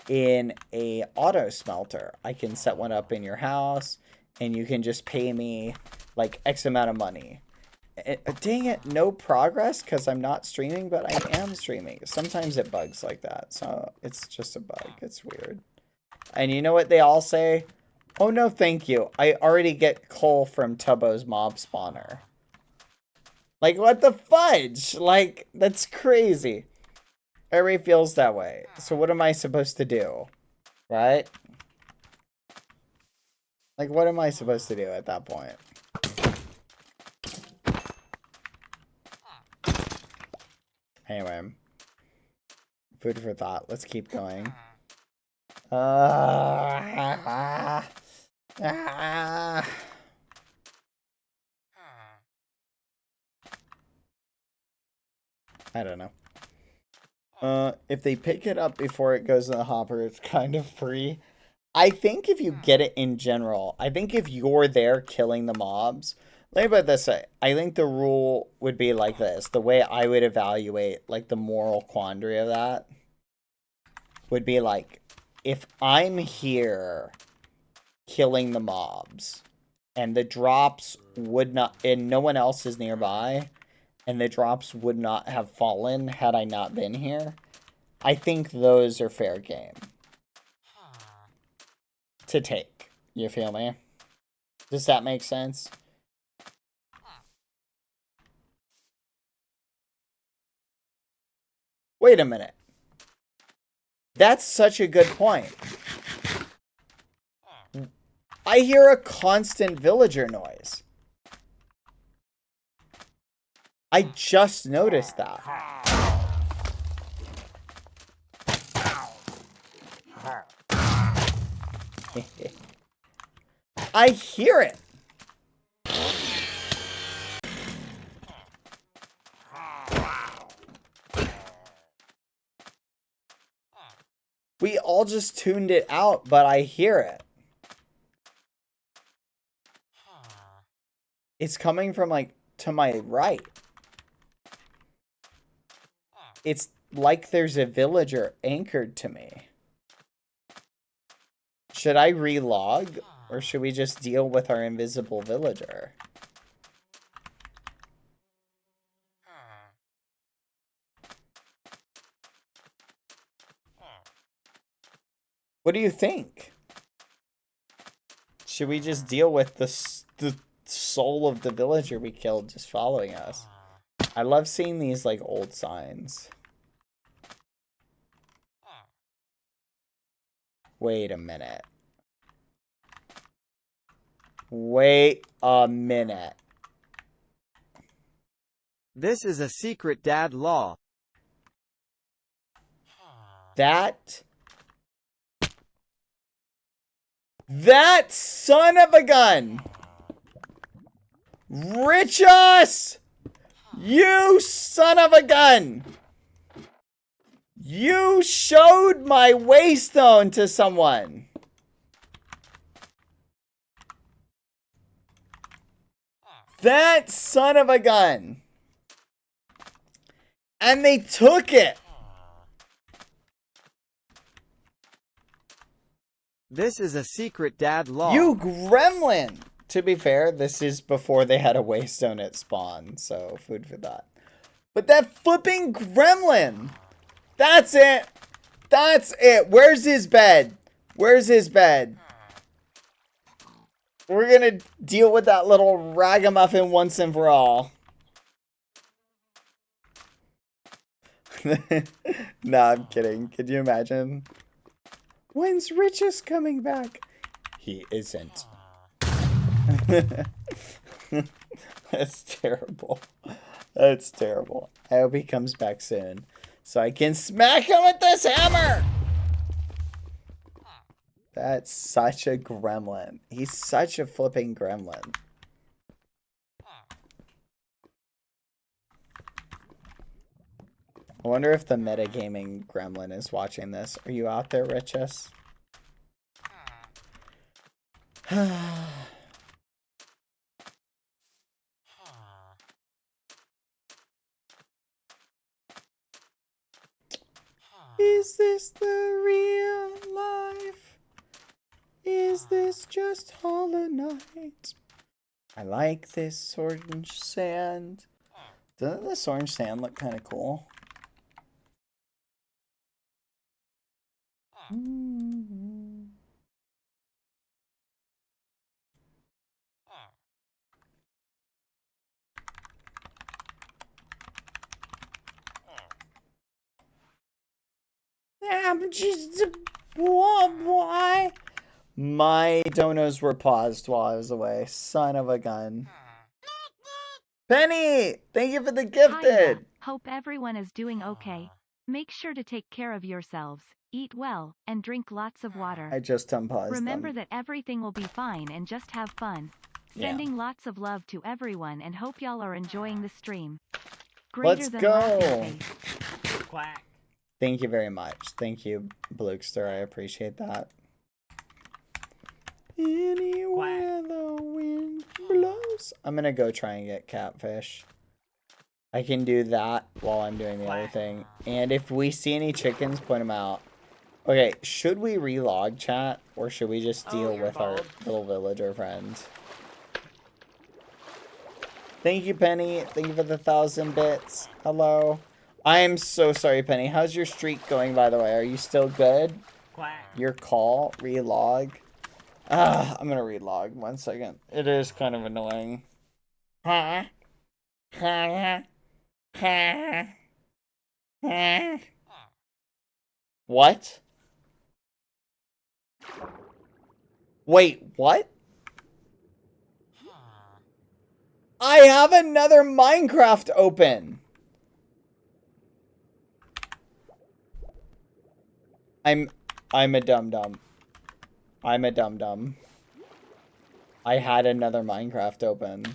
in a auto smelter? I can set one up in your house and you can just pay me like X amount of money. Dang it, no progress because I'm not streaming, but I am streaming. Sometimes it bugs like that, so it's just a bug. It's weird. And you know what they all say? Oh no, thank you. I already get coal from Tubbo's mob spawner. Like, what the fudge? Like, that's crazy. Everybody feels that way. So what am I supposed to do? Right? Like, what am I supposed to do at that point? Anyway. Food for thought. Let's keep going. I don't know. If they pick it up before it goes in the hopper, it's kind of free. I think if you get it in general, I think if you're there killing the mobs, let me put it this way. I think the rule would be like this. The way I would evaluate, like, the moral quandary of that would be like, if I'm here killing the mobs and the drops would not, and no one else is nearby, and the drops would not have fallen had I not been here, I think those are fair game to take. You feel me? Does that make sense? Wait a minute. That's such a good point. I hear a constant villager noise. I just noticed that. I hear it. We all just tuned it out, but I hear it. It's coming from, like, to my right. It's like there's a villager anchored to me. Should I relog, or should we just deal with our invisible villager? What do you think? Should we just deal with the soul of the villager we killed just following us? I love seeing these, like, old signs. Wait a minute. Wait a minute. This is a secret dad law. That son of a gun! Richus! You son of a gun! You showed my waystone to someone! That son of a gun! And they took it! This is a secret dad law. You gremlin! To be fair, this is before they had a waystone at spawn, so food for thought. But that flipping gremlin! That's it! That's it! Where's his bed? Where's his bed? We're gonna deal with that little ragamuffin once and for all. No, I'm kidding. Could you imagine? When's Richus coming back? He isn't. That's terrible. That's terrible. I hope he comes back soon, so I can smack him with this hammer! That's such a gremlin. He's such a flipping gremlin. I wonder if the metagaming gremlin is watching this. Are you out there, Richus? Is this the real life? Is this just Hollow Knight? I like this orange sand. Doesn't this orange sand look kind of cool? I'm just a boy. My donos were paused while I was away. Son of a gun. Penny, thank you for the gifted. Hiya. Hope everyone is doing okay. Make sure to take care of yourselves, eat well, and drink lots of water. I just unpaused Remember them. that everything will be fine and just have fun. Sending lots of love to everyone and hope y'all are enjoying the stream. Let's go. Face. Quack. Thank you very much. Thank you, Blukester. I appreciate that. Anywhere the wind blows. I'm gonna go try and get catfish. I can do that while I'm doing the other thing. And if we see any chickens, point them out. Okay, should we relog chat or should we just deal with our little villager friend? Thank you, Penny. Thank you for the 1,000 bits. Hello. I am so sorry, Penny. How's your streak going, by the way? Are you still good? Your call? Relog? I'm gonna relog. 1 second. It is kind of annoying. What? Wait, what? I have another Minecraft open. I'm a dum-dum. I'm a dum-dum. I had another Minecraft open.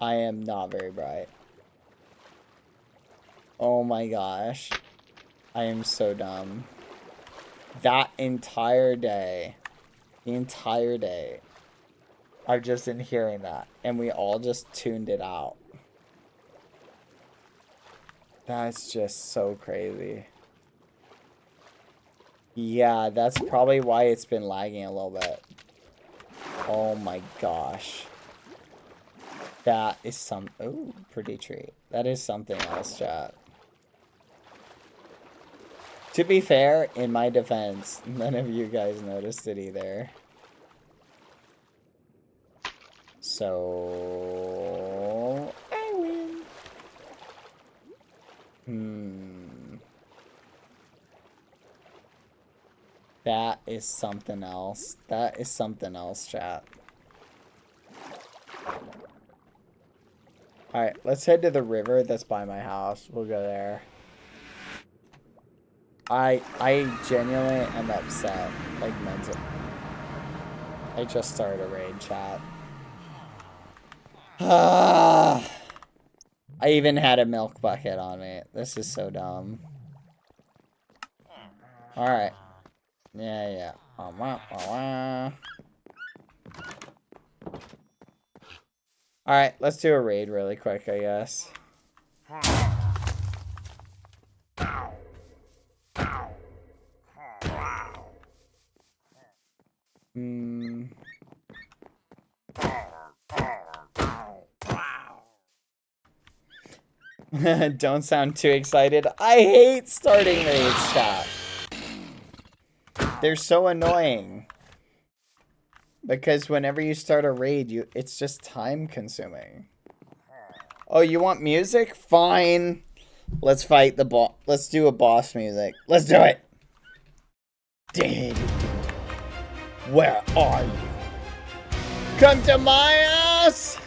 I am not very bright. Oh my gosh. I am so dumb. That entire day. The entire day. I've just been hearing that. And we all just tuned it out. That's just so crazy. Yeah, that's probably why it's been lagging a little bit. Oh my gosh. That is some... Ooh, pretty treat. That is something else, chat. To be fair, in my defense, none of you guys noticed it either. So... I win. That is something else. That is something else, chat. Alright, let's head to the river that's by my house. We'll go there. I genuinely am upset. Like, mentally. I just started a raid, chat. I even had a milk bucket on me. This is so dumb. Alright. Yeah. Alright, let's do a raid really quick, I guess. Don't sound too excited. I hate starting raids, chat. They're so annoying. Because whenever you start a raid, it's just time consuming. Oh, you want music? Fine. Let's fight the boss. Let's do a boss music. Let's do it. Did. Where are you? Come to my house!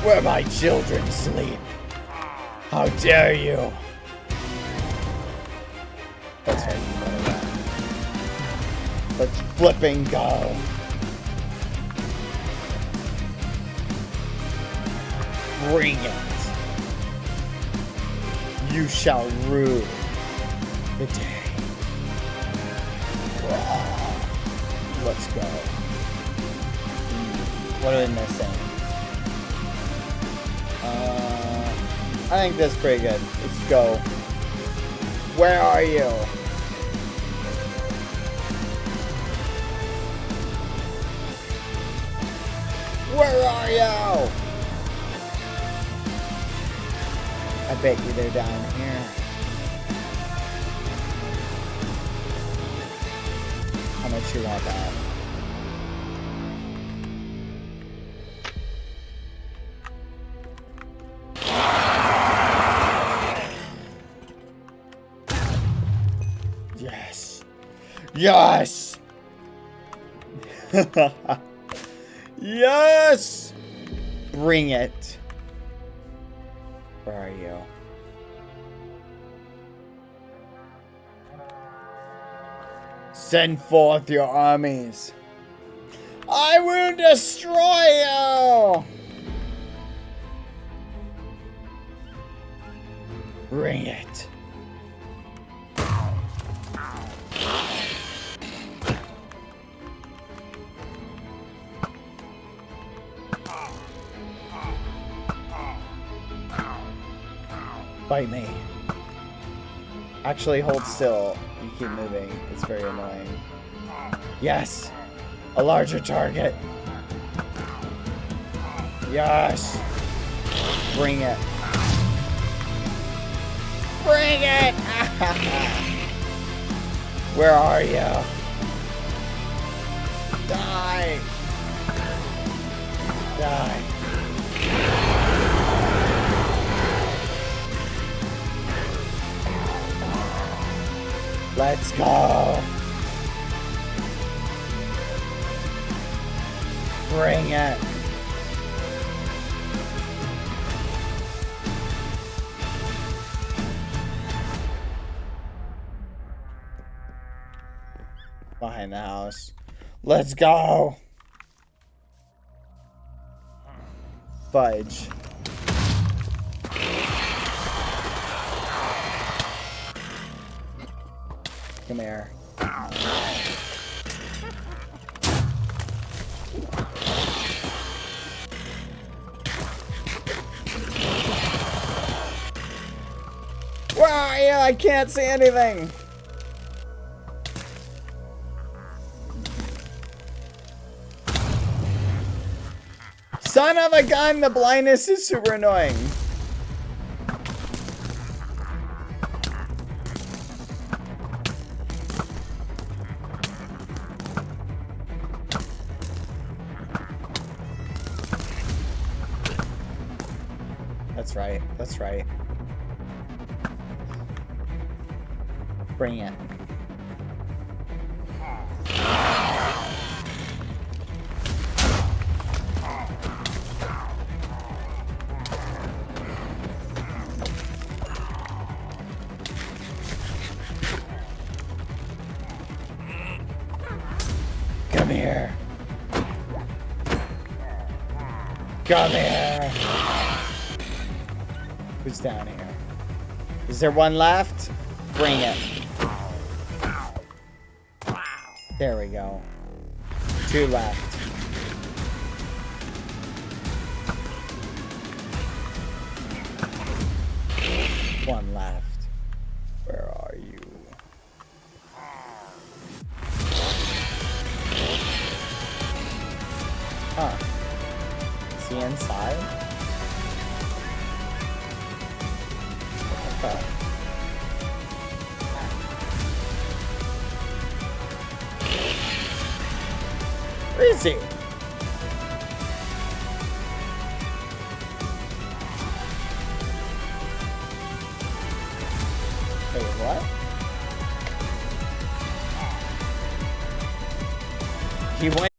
Where my children sleep. How dare you? Let's flipping go. Bring it. You shall rue the day. Let's go. What are we missing? I think that's pretty good. Let's go. Where are you? Where are you? I bet you they're down here. How much you want that? Yes. Yes. Yes. Bring it. Where are you? Send forth your armies. I will destroy you. Bring it. Fight me. Actually, hold still. You keep moving. It's very annoying. Yes! A larger target. Yes! Bring it. Bring it! Where are you? Die! Die. Let's go. Bring it. Behind the house. Let's go. Fudge. Come here. Where are you? I can't see anything. Son of a gun, the blindness is super annoying. That's right. That's right. Bring it. Come here. Come here. Who's down here? Is there one left? Bring it. There we go. 2 left. One left. Where are you? Huh. Is he inside? Okay. Where is he? Wait, what? He went.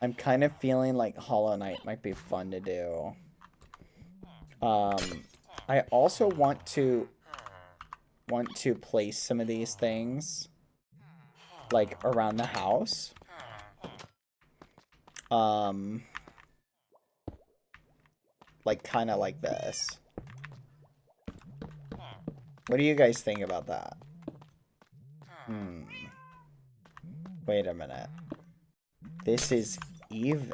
I'm kind of feeling like Hollow Knight might be fun to do. I also want to place some of these things like around the house. Like kind of like this. What do you guys think about that? Wait a minute. This is even.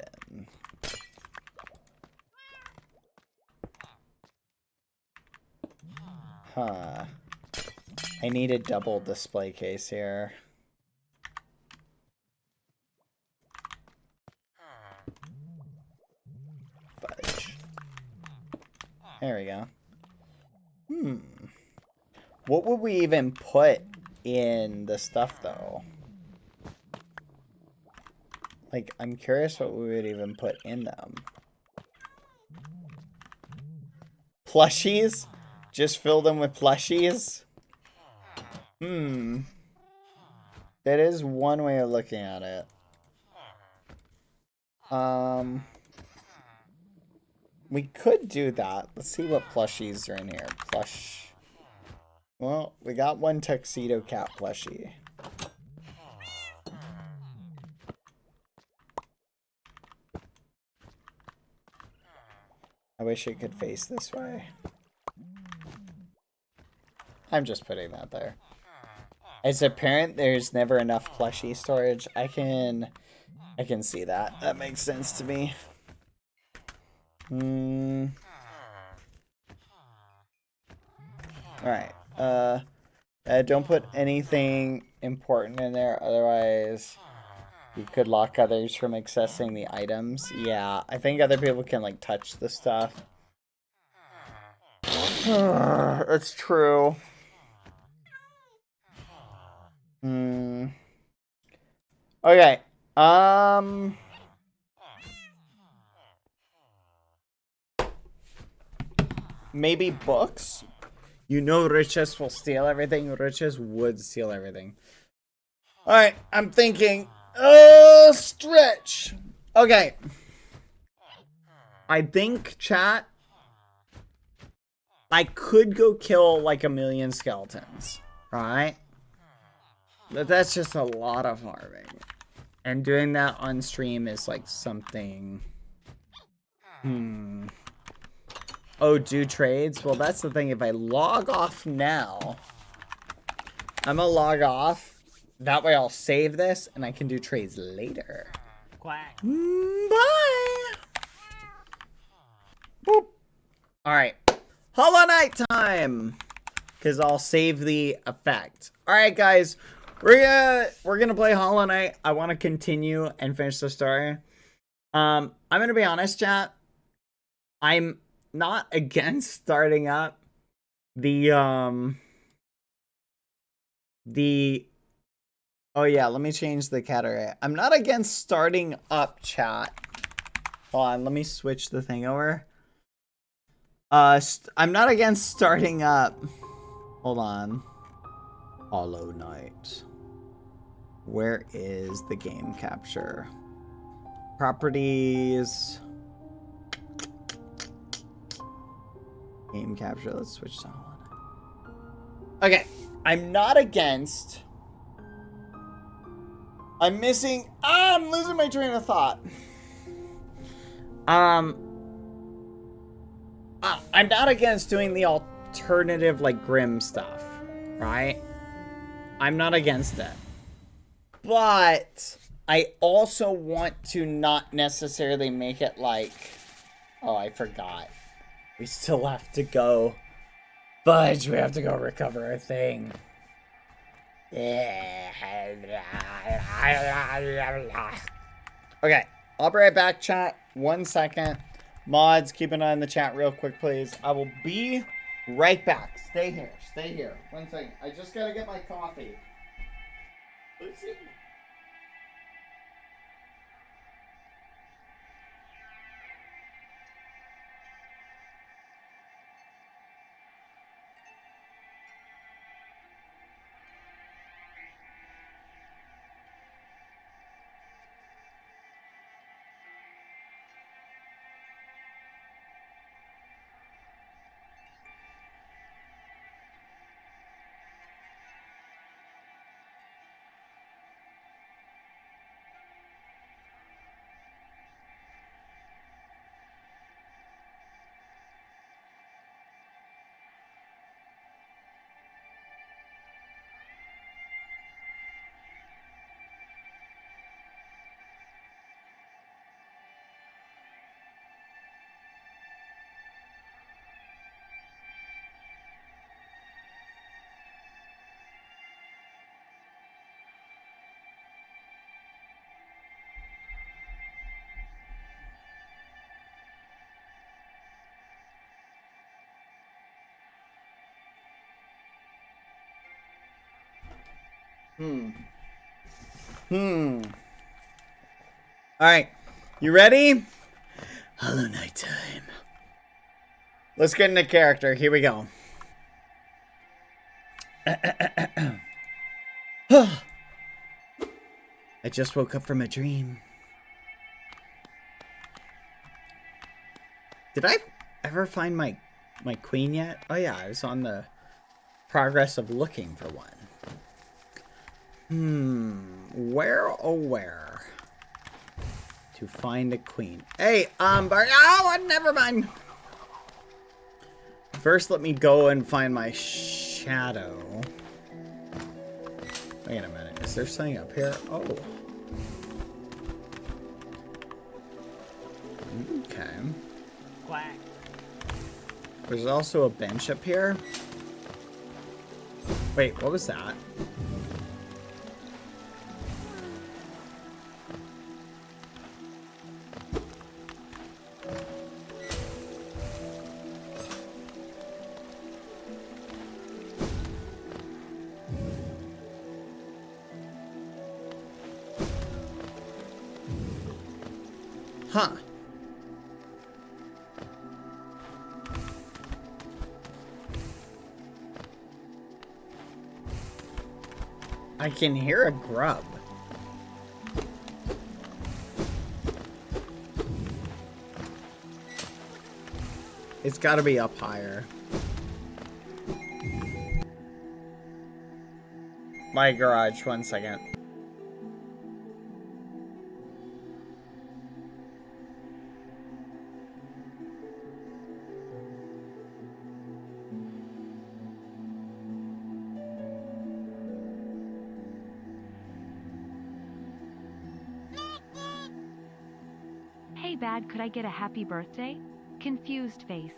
Huh. I need a double display case here. Fudge. There we go. What would we even put in the stuff, though? Like, I'm curious what we would even put in them. Plushies? Just fill them with plushies? That is one way of looking at it. We could do that. Let's see what plushies are in here. Well, we got one tuxedo cat plushie. I wish it could face this way. I'm just putting that there. As a parent, there's never enough plushie storage. I can see that. That makes sense to me. Alright. Don't put anything important in there, otherwise you could lock others from accessing the items. Yeah, I think other people can like touch the stuff. That's true. Okay. Maybe books? You know Riches will steal everything. Riches would steal everything. Alright, I'm thinking. Stretch. Okay. I think, chat, I could go kill like 1,000,000 skeletons. Right? But that's just a lot of farming. And doing that on stream is like something. Oh, do trades? Well, that's the thing. If I log off now, I'm gonna log off. That way I'll save this and I can do trades later. Quack. Bye. Boop. Alright. Hollow Knight time! Because I'll save the effect. Alright, guys. We're gonna play Hollow Knight. I want to continue and finish the story. I'm gonna be honest, chat. I'm not against starting up the oh yeah, let me change the category. I'm not against starting up, chat. Hold on, let me switch the thing over. I'm not against starting up. Hold on. Hollow Knight. Where is the game capture? Properties. Game capture. Let's switch to Hollow Knight. Okay. I'm not against. I'm missing. I'm losing my train of thought. I'm not against doing the alternative, like, Grim stuff, right? I'm not against that. But I also want to not necessarily make it like... Oh, I forgot. We still have to go... Fudge, we have to go recover our thing. Okay, I'll be right back, chat. 1 second. Mods, keep an eye on the chat real quick, please. I will be right back. Stay here. Stay here. 1 second. I just gotta get my coffee. Let's see. Alright. You ready? Hollow Knight time. Let's get into character. Here we go. I just woke up from a dream. Did I ever find my queen yet? Oh yeah, I was on the progress of looking for one. Where, oh where? To find a queen. Hey, oh, never mind. First, let me go and find my shadow. Wait a minute, is there something up here? Oh. Okay. Quack. There's also a bench up here. Wait, what was that? Huh. I can hear a grub. It's gotta be up higher. My garage, 1 second. Hey Bad, could I get a happy birthday? Confused face.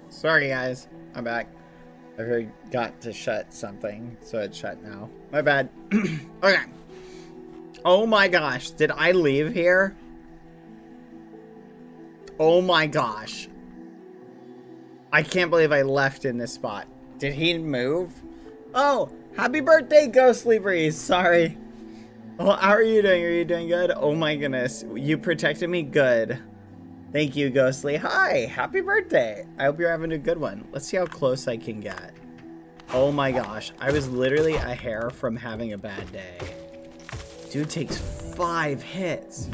Sorry guys, I'm back. I forgot to shut something, so it's shut now. My bad. Okay. Oh my gosh, did I leave here? Oh my gosh. I can't believe I left in this spot. Did he move? Oh, happy birthday, Ghostly Breeze. Sorry. Oh, how are you doing? Are you doing good? Oh my goodness. You protected me good. Thank you, Ghostly. Hi, happy birthday. I hope you're having a good one. Let's see how close I can get. Oh my gosh, I was literally a hair from having a bad day. Dude takes 5 hits.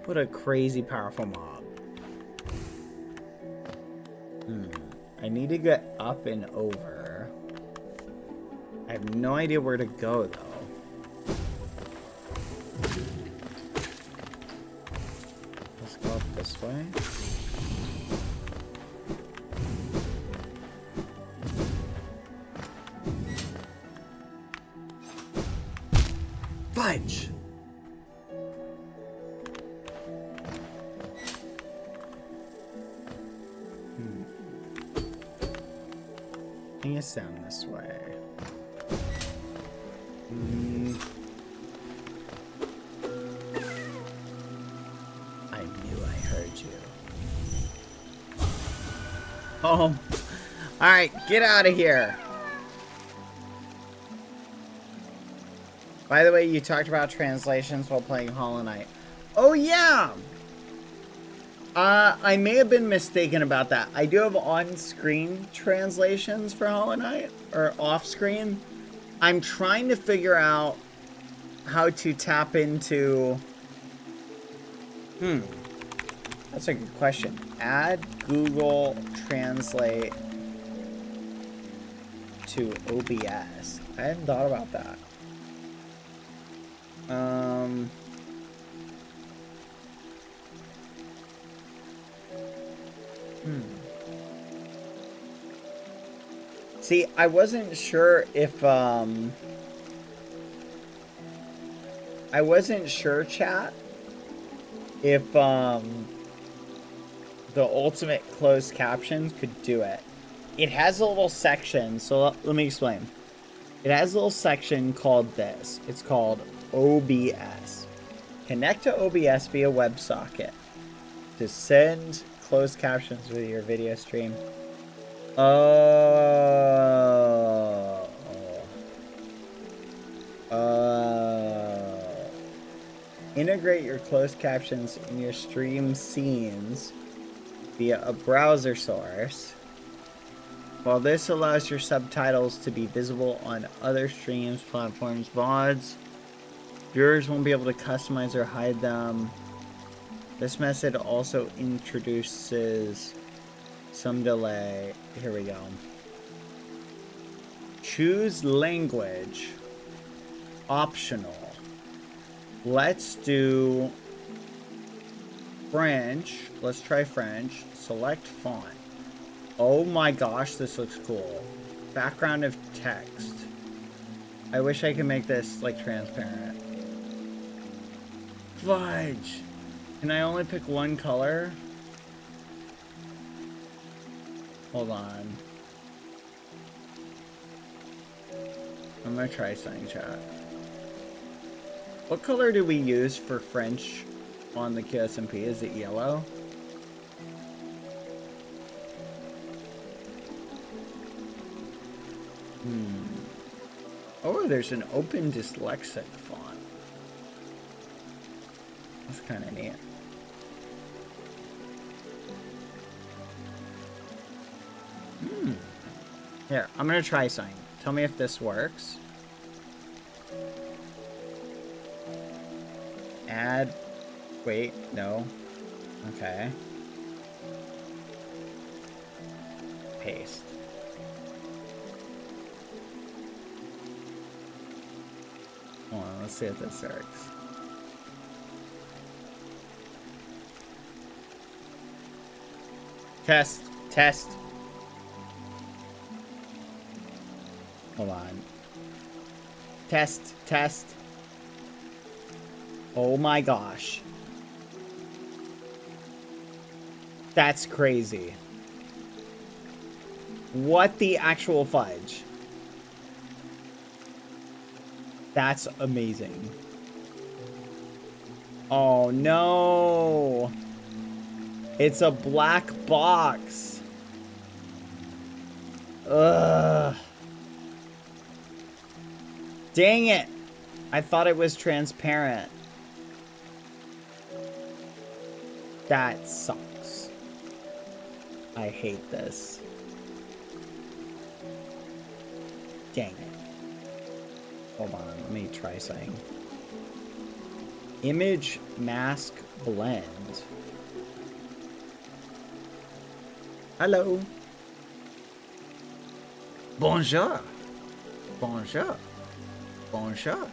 What a crazy powerful mob. I need to get up and over. I have no idea where to go though. Let's go up this way. Fudge! I think it's down this way. I knew I heard you. Oh. Alright, get out of here. By the way, you talked about translations while playing Hollow Knight. Oh yeah! I may have been mistaken about that. I do have on-screen translations for Hollow Knight, or off-screen. I'm trying to figure out how to tap into... That's a good question. Add Google Translate to OBS. I hadn't thought about that. See, I wasn't sure if, I wasn't sure, chat, if, the ultimate closed captions could do it. It has a little section, so let me explain. It has a little section called this. It's called OBS. Connect to OBS via WebSocket to send closed captions with your video stream. Integrate your closed captions in your stream scenes via a browser source. While this allows your subtitles to be visible on other streams, platforms, VODs, viewers won't be able to customize or hide them. This method also introduces some delay. Here we go. Choose language. Optional. Let's do French. Let's try French. Select font. Oh my gosh, this looks cool. Background of text. I wish I could make this like transparent. Fudge. Can I only pick one color? Hold on. I'm gonna try something, chat. What color do we use for French on the Qsmp? Is it yellow? Oh, there's an open dyslexic font. That's kind of neat. Here, I'm gonna try something. Tell me if this works. Add. Wait, no. Okay. Paste. Hold on, let's see if this works. Test. Test. Hold on. Test. Test. Oh my gosh. That's crazy. What the actual fudge? That's amazing. Oh no. It's a black box. Ugh. Dang it. I thought it was transparent. That sucks. I hate this. Dang it. Hold on, let me try something. Image mask blend. Hello. Bonjour. Bonjour. Bonjour.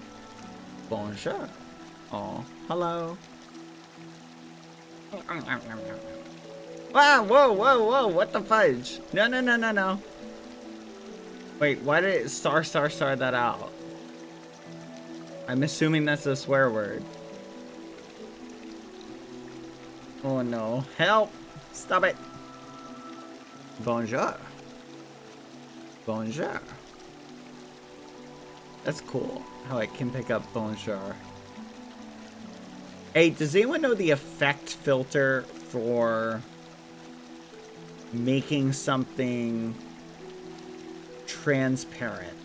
Bonjour. Oh, hello. Wow, whoa, whoa, whoa, what the fudge? No, no, no, no, no. Wait, why did it star that out? I'm assuming that's a swear word. Oh no, help! Stop it! Bonjour. Bonjour. That's cool, how it can pick up bonjour. Hey, does anyone know the effect filter for making something transparent?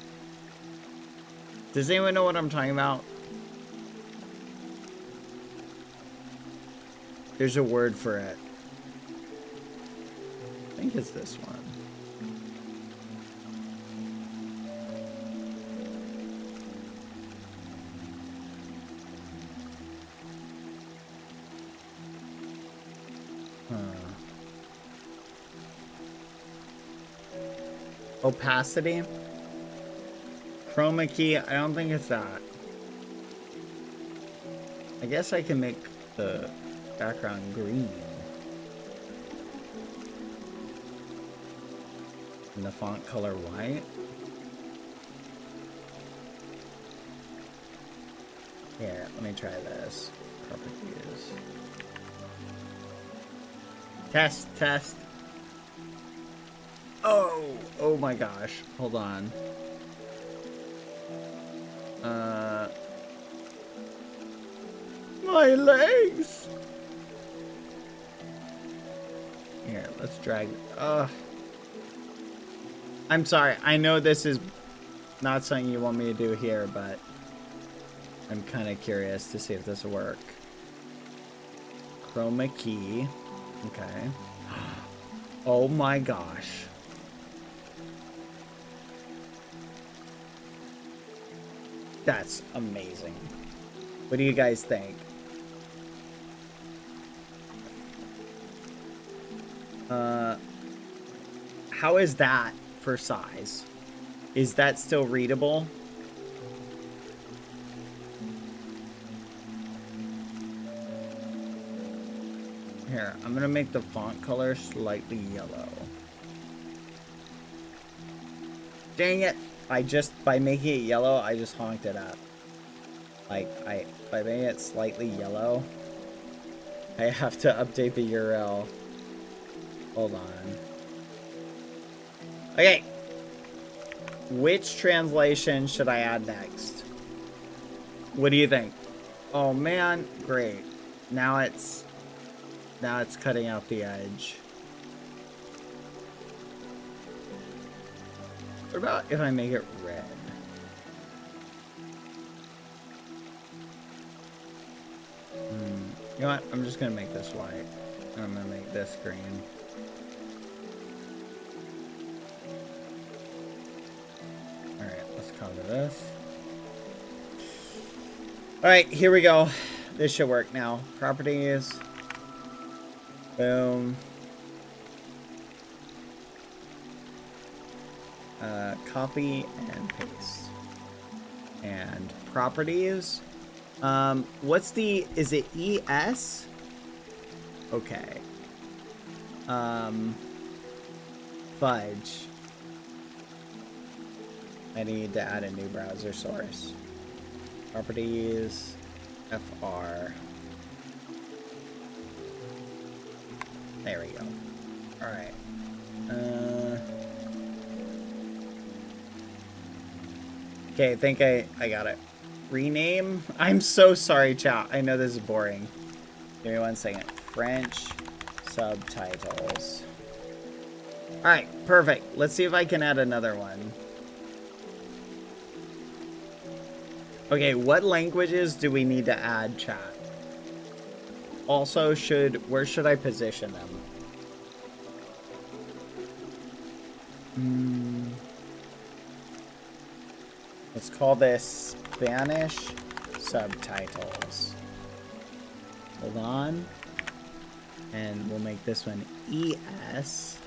Does anyone know what I'm talking about? There's a word for it. I think it's this one. Opacity. Chroma key. I don't think it's that. I guess I can make the background green. And the font color white. Here, let me try this. Properties. Test. Oh my gosh. Hold on. My legs. Here, let's drag. I'm sorry. I know this is not something you want me to do here, but I'm kind of curious to see if this will work. Chroma key. Okay. Oh my gosh. That's amazing. What do you guys think? How is that for size? Is that still readable? Here, I'm gonna make the font color slightly yellow. Dang it! By making it yellow, I just honked it up. By making it slightly yellow, I have to update the URL. Hold on. Okay. Which translation should I add next? What do you think? Oh man, great. Now it's cutting out the edge. What about if I make it red? You know what? I'm just gonna make this white. And I'm gonna make this green. Alright, let's cover this. Alright, here we go. This should work now. Properties. Boom. Copy and paste. And properties. What's the, is it ES? Okay. Fudge. I need to add a new browser source. Properties. FR. There we go. Alright. Okay, I think I got it. Rename? I'm so sorry, chat. I know this is boring. Give me 1 second. French subtitles. Alright, perfect. Let's see if I can add another one. Okay, what languages do we need to add, chat? Also, where should I position them? Let's call this Spanish subtitles. Hold on. And we'll make this one ES.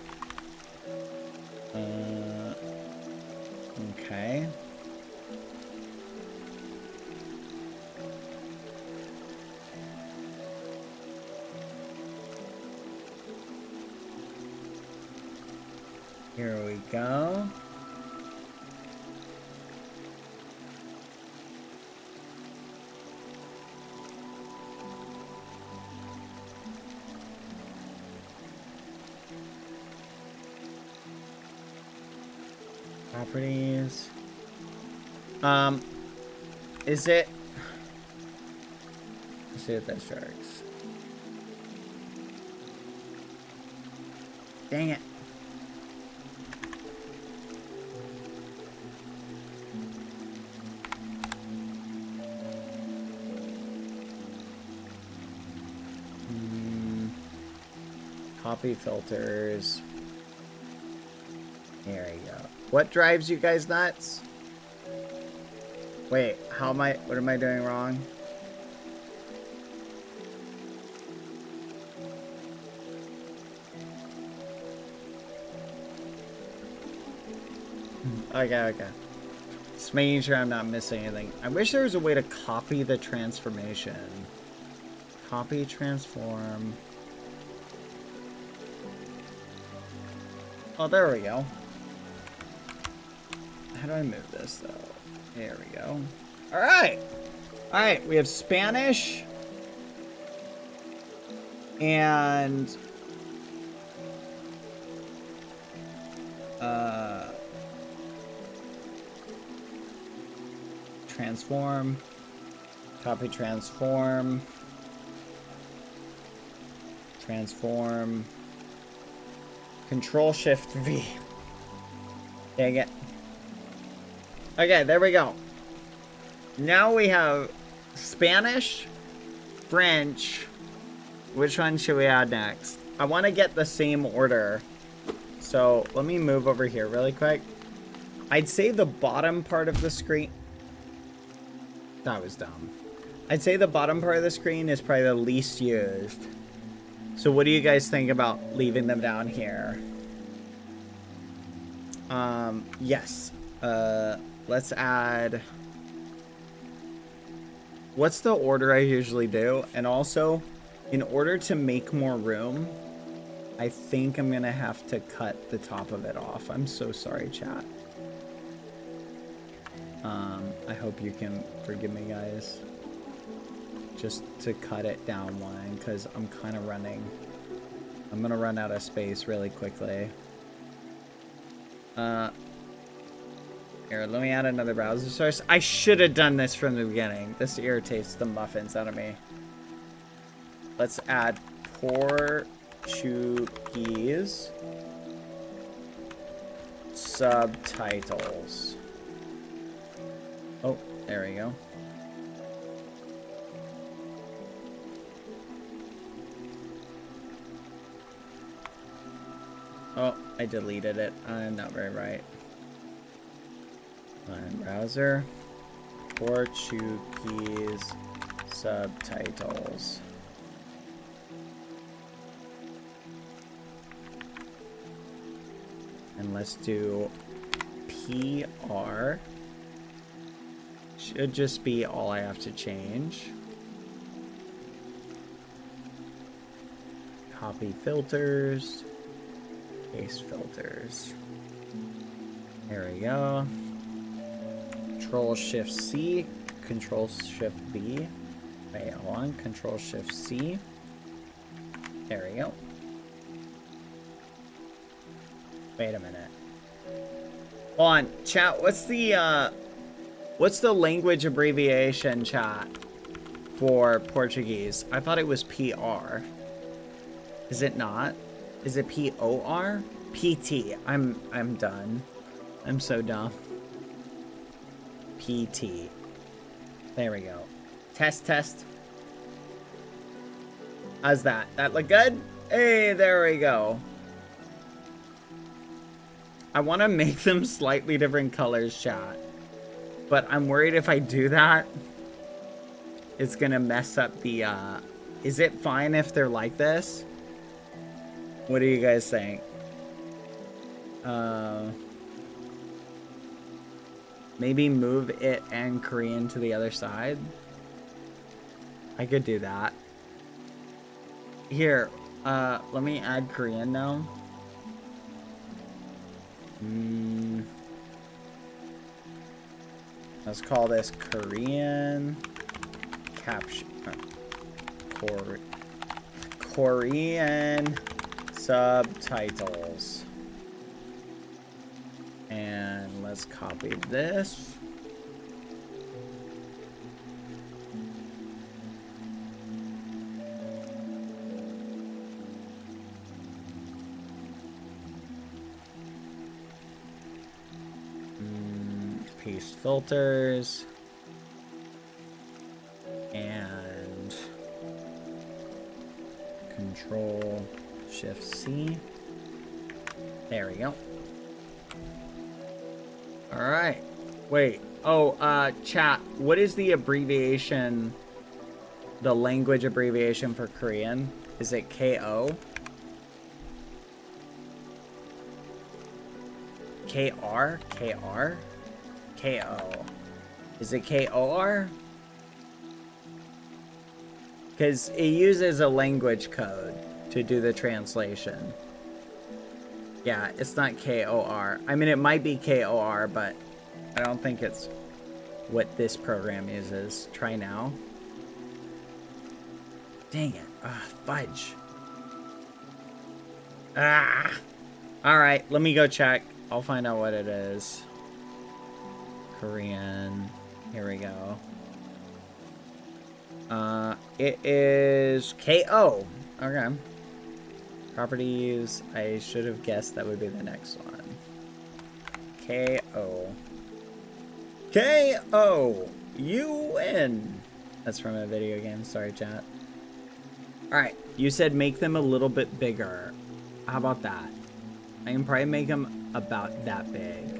Okay. Here we go. Properties. Is it? Let's see if that works. Dang it. Copy filters. There you go. What drives you guys nuts? Wait, what am I doing wrong? Okay. Just making sure I'm not missing anything. I wish there was a way to copy the transformation. Copy, transform. Oh, there we go. How do I move this, though? There we go. Alright! Alright, we have Spanish. And... transform. Copy, transform. Transform. Control Shift V. Dang it. Okay, there we go. Now we have Spanish, French. Which one should we add next? I want to get the same order. So let me move over here really quick. I'd say the bottom part of the screen. That was dumb. I'd say the bottom part of the screen is probably the least used. So what do you guys think about leaving them down here? Yes. Let's add... What's the order I usually do? And also, in order to make more room, I think I'm gonna have to cut the top of it off. I'm so sorry, chat. I hope you can forgive me, guys. Just to cut it down one, because I'm kind of running. I'm gonna run out of space really quickly. Here, let me add another browser source. I should have done this from the beginning. This irritates the muffins out of me. Let's add Portuguese subtitles. Oh, there we go. Oh, I deleted it. I'm not very right. Browser. Portuguese subtitles. And let's do PR. Should just be all I have to change. Copy filters. Paste filters. There we go. Control Shift C. Control Shift B. Wait, hold on. Control Shift C. There we go. Wait a minute. Hold on, chat. What's the language abbreviation, chat, for Portuguese? I thought it was PR. Is it not? Is it POR? PT. I'm done. I'm so dumb. PT. There we go. Test. How's that? That look good? Hey, there we go. I want to make them slightly different colors, chat. But I'm worried if I do that, it's gonna mess up the, is it fine if they're like this? What do you guys think? Maybe move it and Korean to the other side? I could do that. Here, let me add Korean now. Let's call this Korean caption. Korean subtitles. And let's copy this. Paste filters. And Control Shift C. There we go. All right. Wait. Oh, chat. What is the abbreviation? The language abbreviation for Korean? Is it KO? KR? KR? KO. Is it KOR? Because it uses a language code to do the translation. Yeah, it's not KOR. I mean, it might be KOR, but I don't think it's what this program uses. Try now. Dang it. Fudge. Ah. Alright, let me go check. I'll find out what it is. Korean. Here we go. It is KO. Okay. Properties. I should have guessed that would be the next one. KO. KO. You win. That's from a video game. Sorry, chat. Alright. You said make them a little bit bigger. How about that? I can probably make them about that big.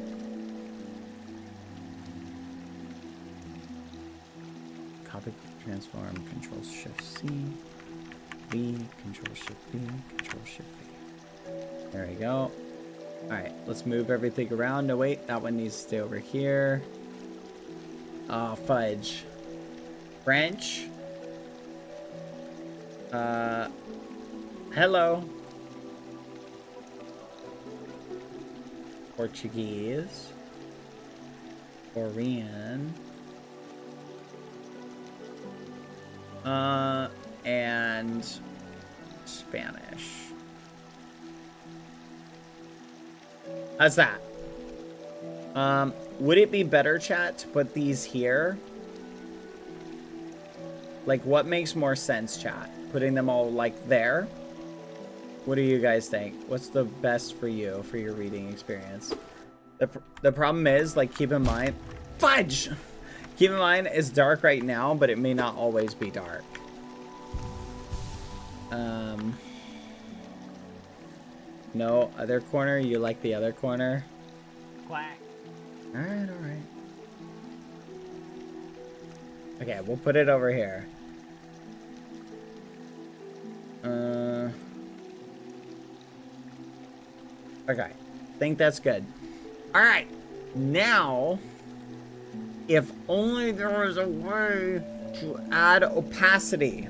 Copy, transform, Control Shift C, V, Control Shift V, Control Shift V. There we go. Alright, let's move everything around. No, wait, that one needs to stay over here. Oh, fudge. French. Hello. Portuguese. Korean. And Spanish. How's that? Would it be better, chat, to put these here? Like, what makes more sense, chat? Putting them all, like, there? What do you guys think? What's the best for you, for your reading experience? The problem is, like, keep in mind... Fudge! Keep in mind, it's dark right now, but it may not always be dark. No, other corner? You like the other corner? Quack. Alright, alright. Okay, we'll put it over here. Okay, think that's good. Alright, now, if only there was a way to add opacity.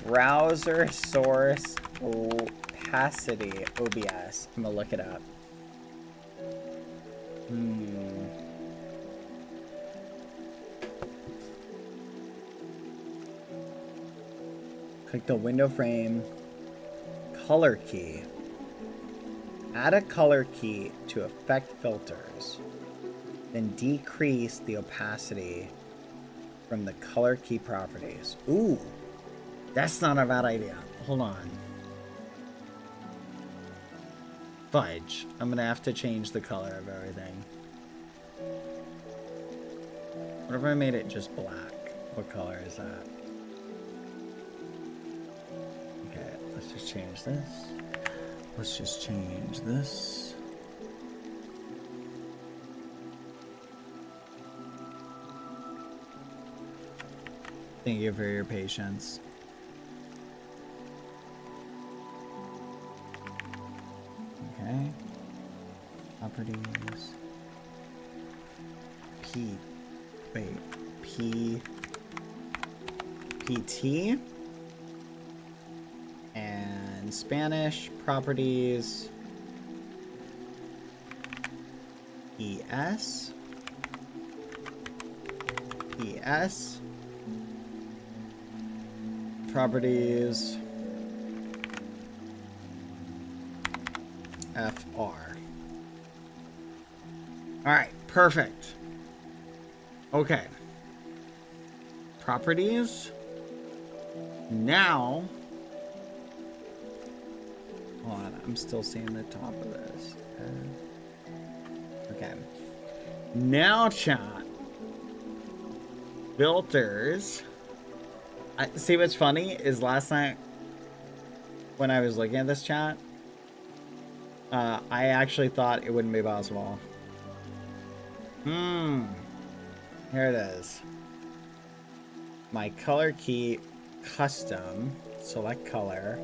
Browser source opacity, OBS. I'm gonna look it up. Click the window frame. Color key. Add a color key to affect filters. Then decrease the opacity from the color key properties. Ooh, that's not a bad idea. Hold on. Fudge. I'm gonna have to change the color of everything. What if I made it just black? What color is that? Okay, let's just change this. Let's just change this. Thank you for your patience. Okay. Properties. PT. And Spanish properties. ES. Properties. FR. Alright, perfect. Okay. Properties. Now. Hold on, I'm still seeing the top of this. Okay. Now, chat. Filters. See what's funny is last night when I was looking at this chat, I actually thought it wouldn't be possible. Here it is. My color key, custom, select color,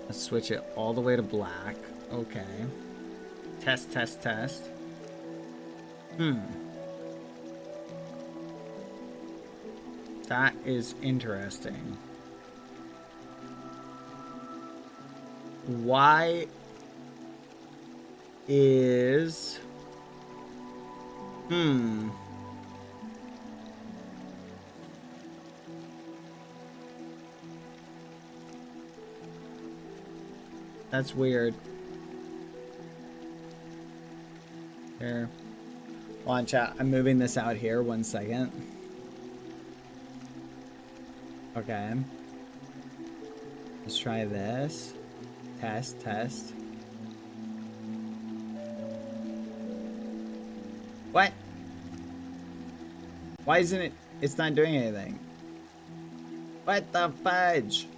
Let's switch it all the way to black. Okay. Test, test, test. That is interesting. Why is... That's weird. Here. Hold on, chat. I'm moving this out here. 1 second. Okay. Let's try this. Test, test. What? Why isn't it? It's not doing anything. What the fudge?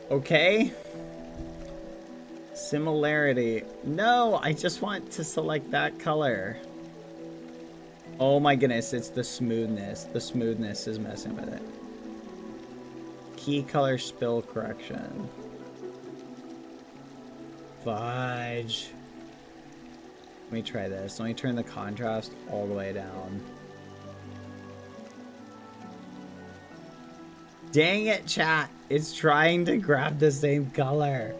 Okay. Similarity. No, I just want to select that color. Oh my goodness, it's the smoothness. The smoothness is messing with it. Key color spill correction. Fudge. Let me try this. Let me turn the contrast all the way down. Dang it, chat. It's trying to grab the same color.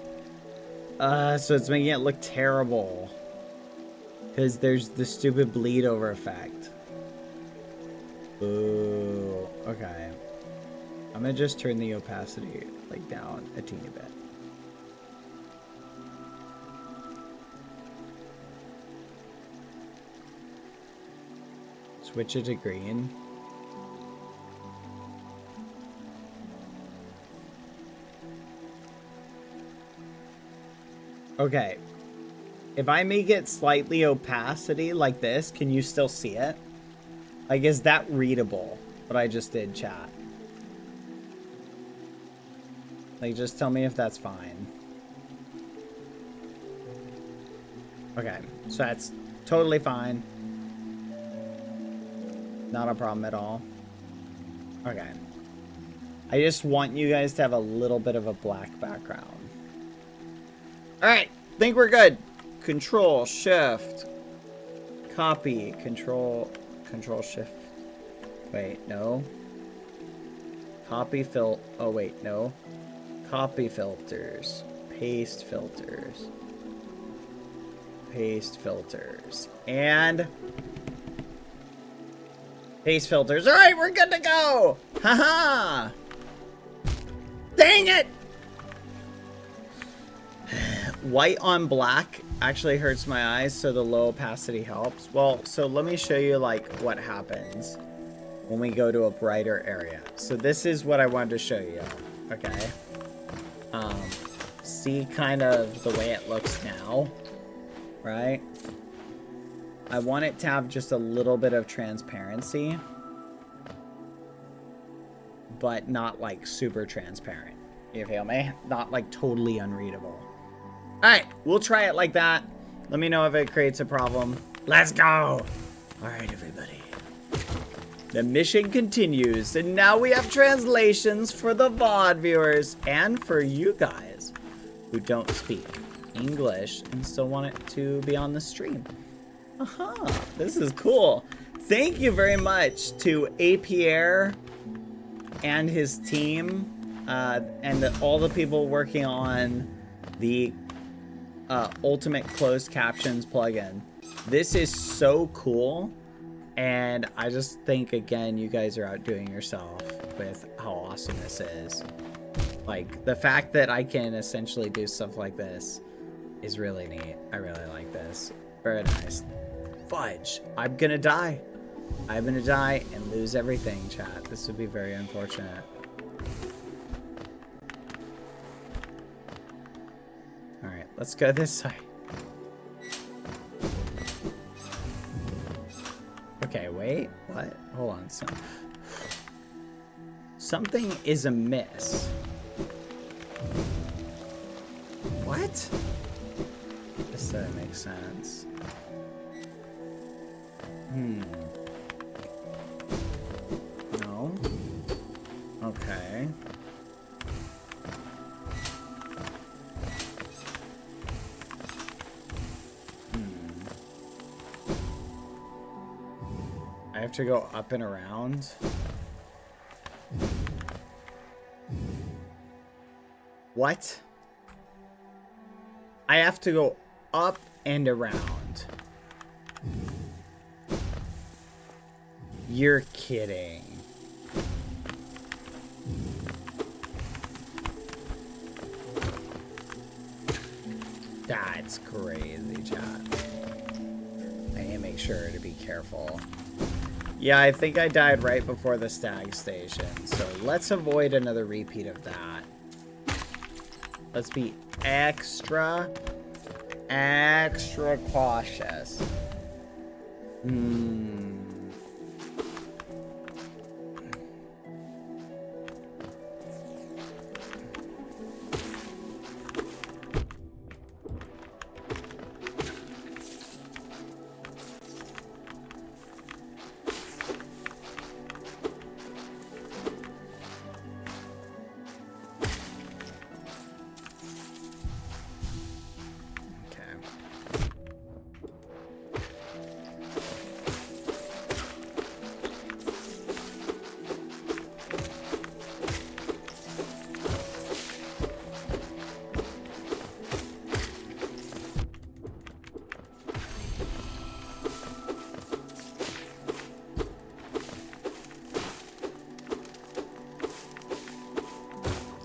So it's making it look terrible. Because there's the stupid bleed over effect. Ooh. Okay. I'm gonna just turn the opacity like down a teeny bit. Switch it to green. Okay. If I make it slightly opacity like this, can you still see it? Like, is that readable? What I just did, chat. Like, just tell me if that's fine. Okay, so that's totally fine. Not a problem at all. Okay. I just want you guys to have a little bit of a black background. Alright, think we're good. Control, shift, copy, control, shift. Wait, no. Copy oh wait, no. Copy filters, paste filters, and paste filters. Alright, we're good to go! Haha! Dang it! White on black actually hurts my eyes, so the low opacity helps. Well, so let me show you like what happens when we go to a brighter area. So this is what I wanted to show you. Okay. See kind of the way it looks now, right? I want it to have just a little bit of transparency, but not like super transparent. You feel me? Not like totally unreadable. Alright, we'll try it like that. Let me know if it creates a problem. Let's go! Alright, everybody. The mission continues, and now we have translations for the VOD viewers and for you guys who don't speak English and still want it to be on the stream. Aha, this is cool. Thank you very much to APR and his team, and all the people working on the Ultimate Closed Captions plugin. This is so cool, and I just think, again, you guys are outdoing yourself with how awesome this is. Like, the fact that I can essentially do stuff like this is really neat. I really like this. Very nice. Fudge. I'm gonna die. I'm gonna die and lose everything, chat. This would be very unfortunate. Alright, let's go this way. Okay, wait. What? Hold on. Something is amiss. What? This doesn't make sense. No. Okay. I have to go up and around. What? I have to go up and around. You're kidding. That's crazy, chat. I need to make sure to be careful. Yeah, I think I died right before the stag station, so let's avoid another repeat of that. Let's be extra cautious.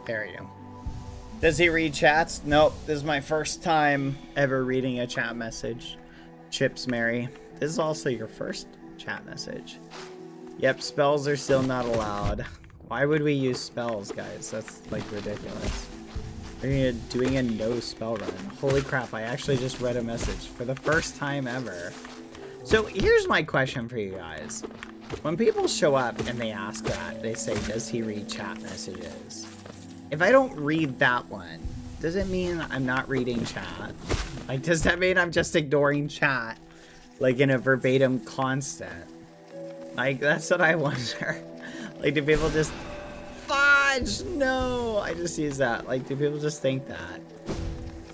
There you go. Does he read chats? Nope. This is my first time ever reading a chat message. Chips Mary. This is also your first chat message. Yep, spells are still not allowed. Why would we use spells, guys? That's like ridiculous. We're doing a no spell run. Holy crap, I actually just read a message for the first time ever. So here's my question for you guys. When people show up and they ask that, they say, does he read chat messages? If I don't read that one, does it mean I'm not reading chat? Like, does that mean I'm just ignoring chat? Like, in a verbatim constant? Like, that's what I wonder. Like, do people just... Fudge! No! I just use that. Like, do people just think that?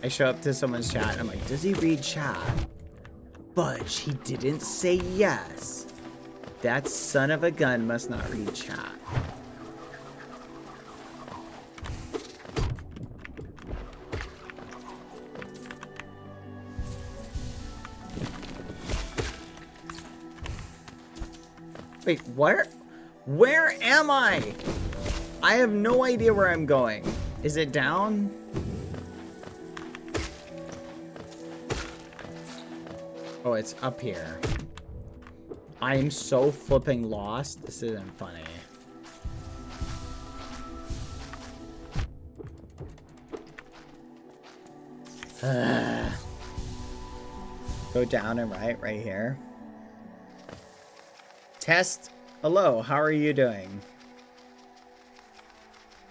I show up to someone's chat and I'm like, does he read chat? Fudge, he didn't say yes. That son of a gun must not read chat. Wait, where am I? I have no idea where I'm going. Is it down? Oh, it's up here. I am so flipping lost. This isn't funny. Go down and right here. Test. Hello, how are you doing?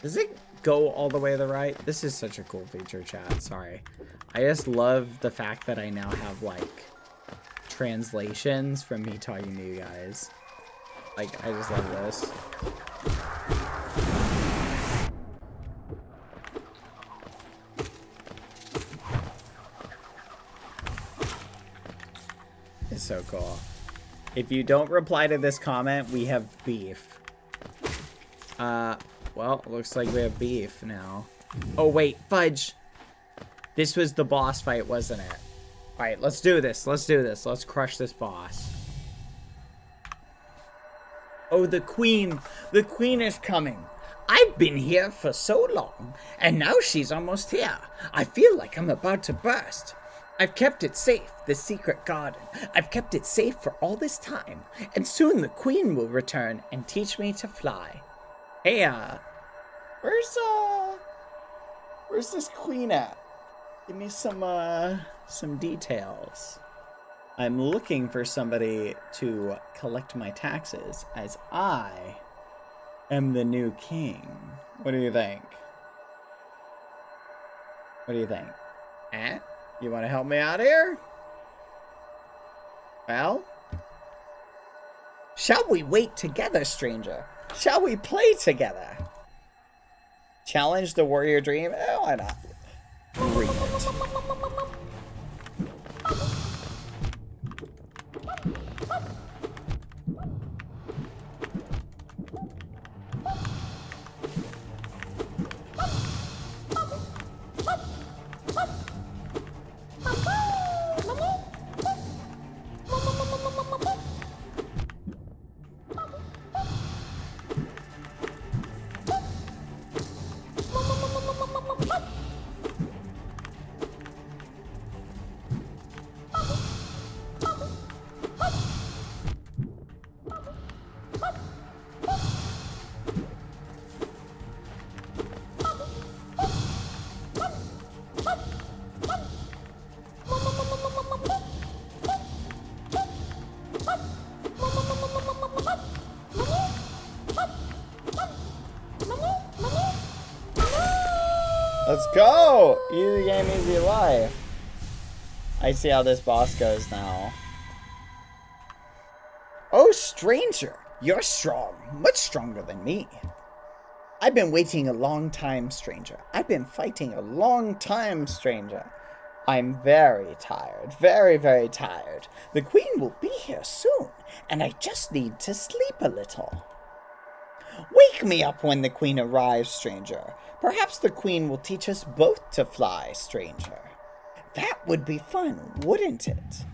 Does it go all the way to the right? This is such a cool feature, chat. Sorry. I just love the fact that I now have, like, translations from me talking to you guys. Like, I just love this. It's so cool. If you don't reply to this comment, we have beef. Well, looks like we have beef now. Oh, wait, fudge. This was the boss fight, wasn't it? All right, let's do this. Let's do this. Let's crush this boss. Oh, the queen. The queen is coming. I've been here for so long, and now she's almost here. I feel like I'm about to burst. I've kept it safe, the secret garden. I've kept it safe for all this time, and soon the queen will return and teach me to fly. Hey, where's this queen at? Give me some details. I'm looking for somebody to collect my taxes, as I am the new king. What do you think? What do you think? Eh? You want to help me out here? Well? Shall we wait together, stranger? Shall we play together? Challenge the warrior dream? Eh, why not? Read it. Let's go! Easy game, easy life. I see how this boss goes now. Oh, stranger, you're strong. Much stronger than me. I've been waiting a long time, stranger. I've been fighting a long time, stranger. I'm very tired. Very, very tired. The queen will be here soon, and I just need to sleep a little. Wake me up when the queen arrives, stranger. Perhaps the queen will teach us both to fly, stranger. That would be fun, wouldn't it?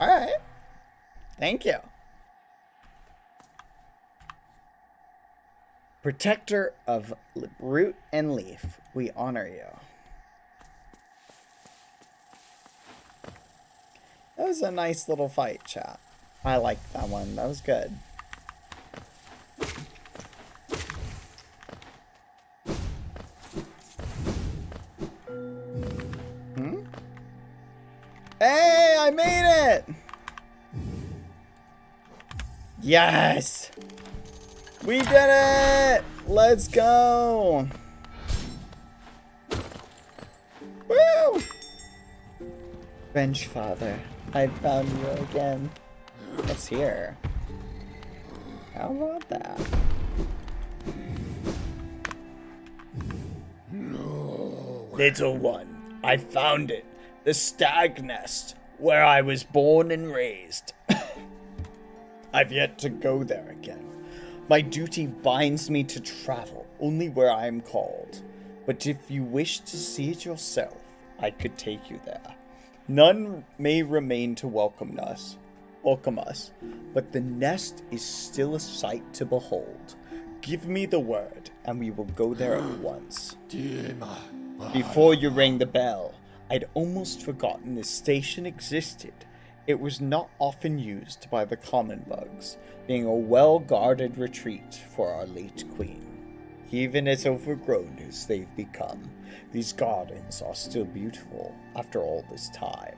Alright. Thank you. Protector of root and leaf, we honor you. That was a nice little fight, chat. I liked that one. That was good. Hey, I made it! Yes! We did it! Let's go! Woo! Bench father, I found you again. What's here? How about that? Little one, I found it. The stag nest, where I was born and raised. I've yet to go there again. My duty binds me to travel only where I am called. But if you wish to see it yourself, I could take you there. None may remain to welcome us, but the nest is still a sight to behold. Give me the word, and we will go there at once. Before you ring the bell, I'd almost forgotten this station existed. It was not often used by the common bugs, being a well-guarded retreat for our late queen. Even as overgrown as they've become, these gardens are still beautiful after all this time.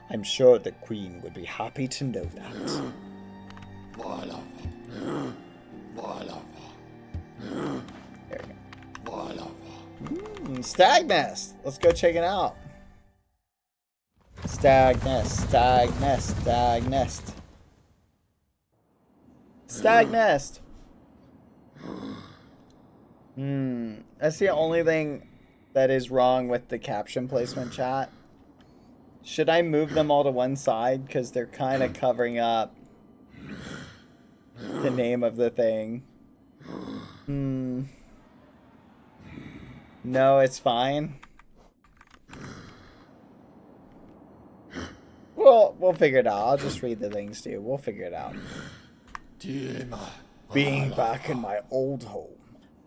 I'm sure the queen would be happy to know that. There we go. Stag nest! Let's go check it out. Stag nest, stag nest, stag nest. Stag nest! That's the only thing that is wrong with the caption placement, chat. Should I move them all to one side? Because they're kind of covering up the name of the thing. No, it's fine. We'll figure it out. I'll just read the things to you. We'll figure it out. Being back in my old home,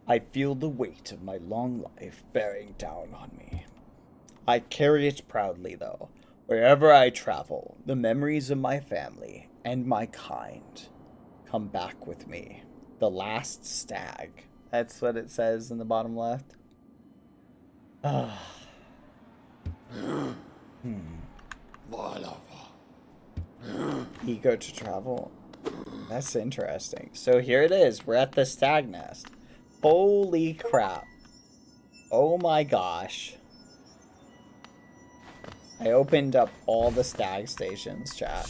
I feel the weight of my long life bearing down on me. I carry it proudly, though. Wherever I travel, the memories of my family and my kind come back with me. The last stag. That's what it says in the bottom left. Eager to travel. That's interesting. So here it is. We're at the stag nest. Holy crap. Oh my gosh. I opened up all the stag stations, chat.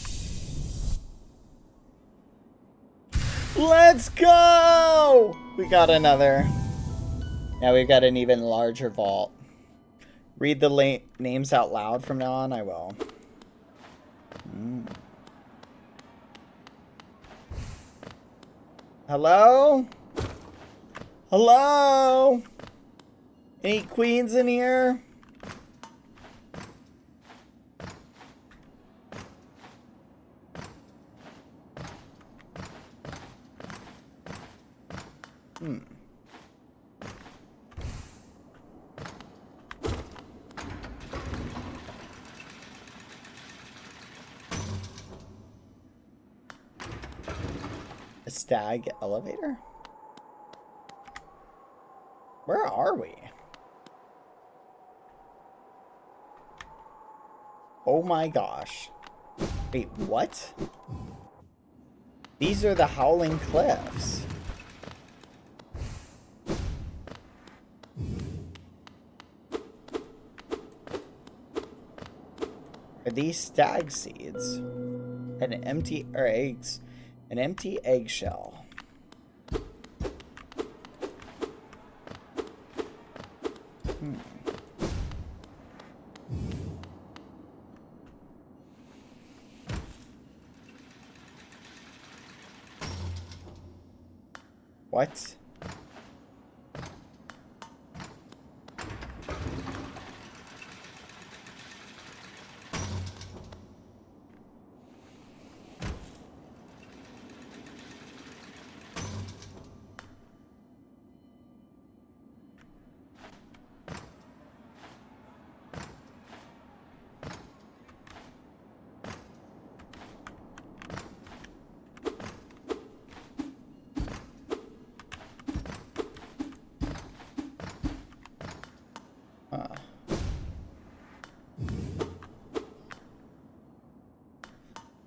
Let's go! We got another. Now we've got an even larger vault. Read the names out loud from now on. I will. Hello? Hello? Any queens in here? A stag elevator? Where are we? Oh my gosh. Wait, what? These are the Howling Cliffs. Are these stag seeds? An empty eggs. An empty eggshell. What?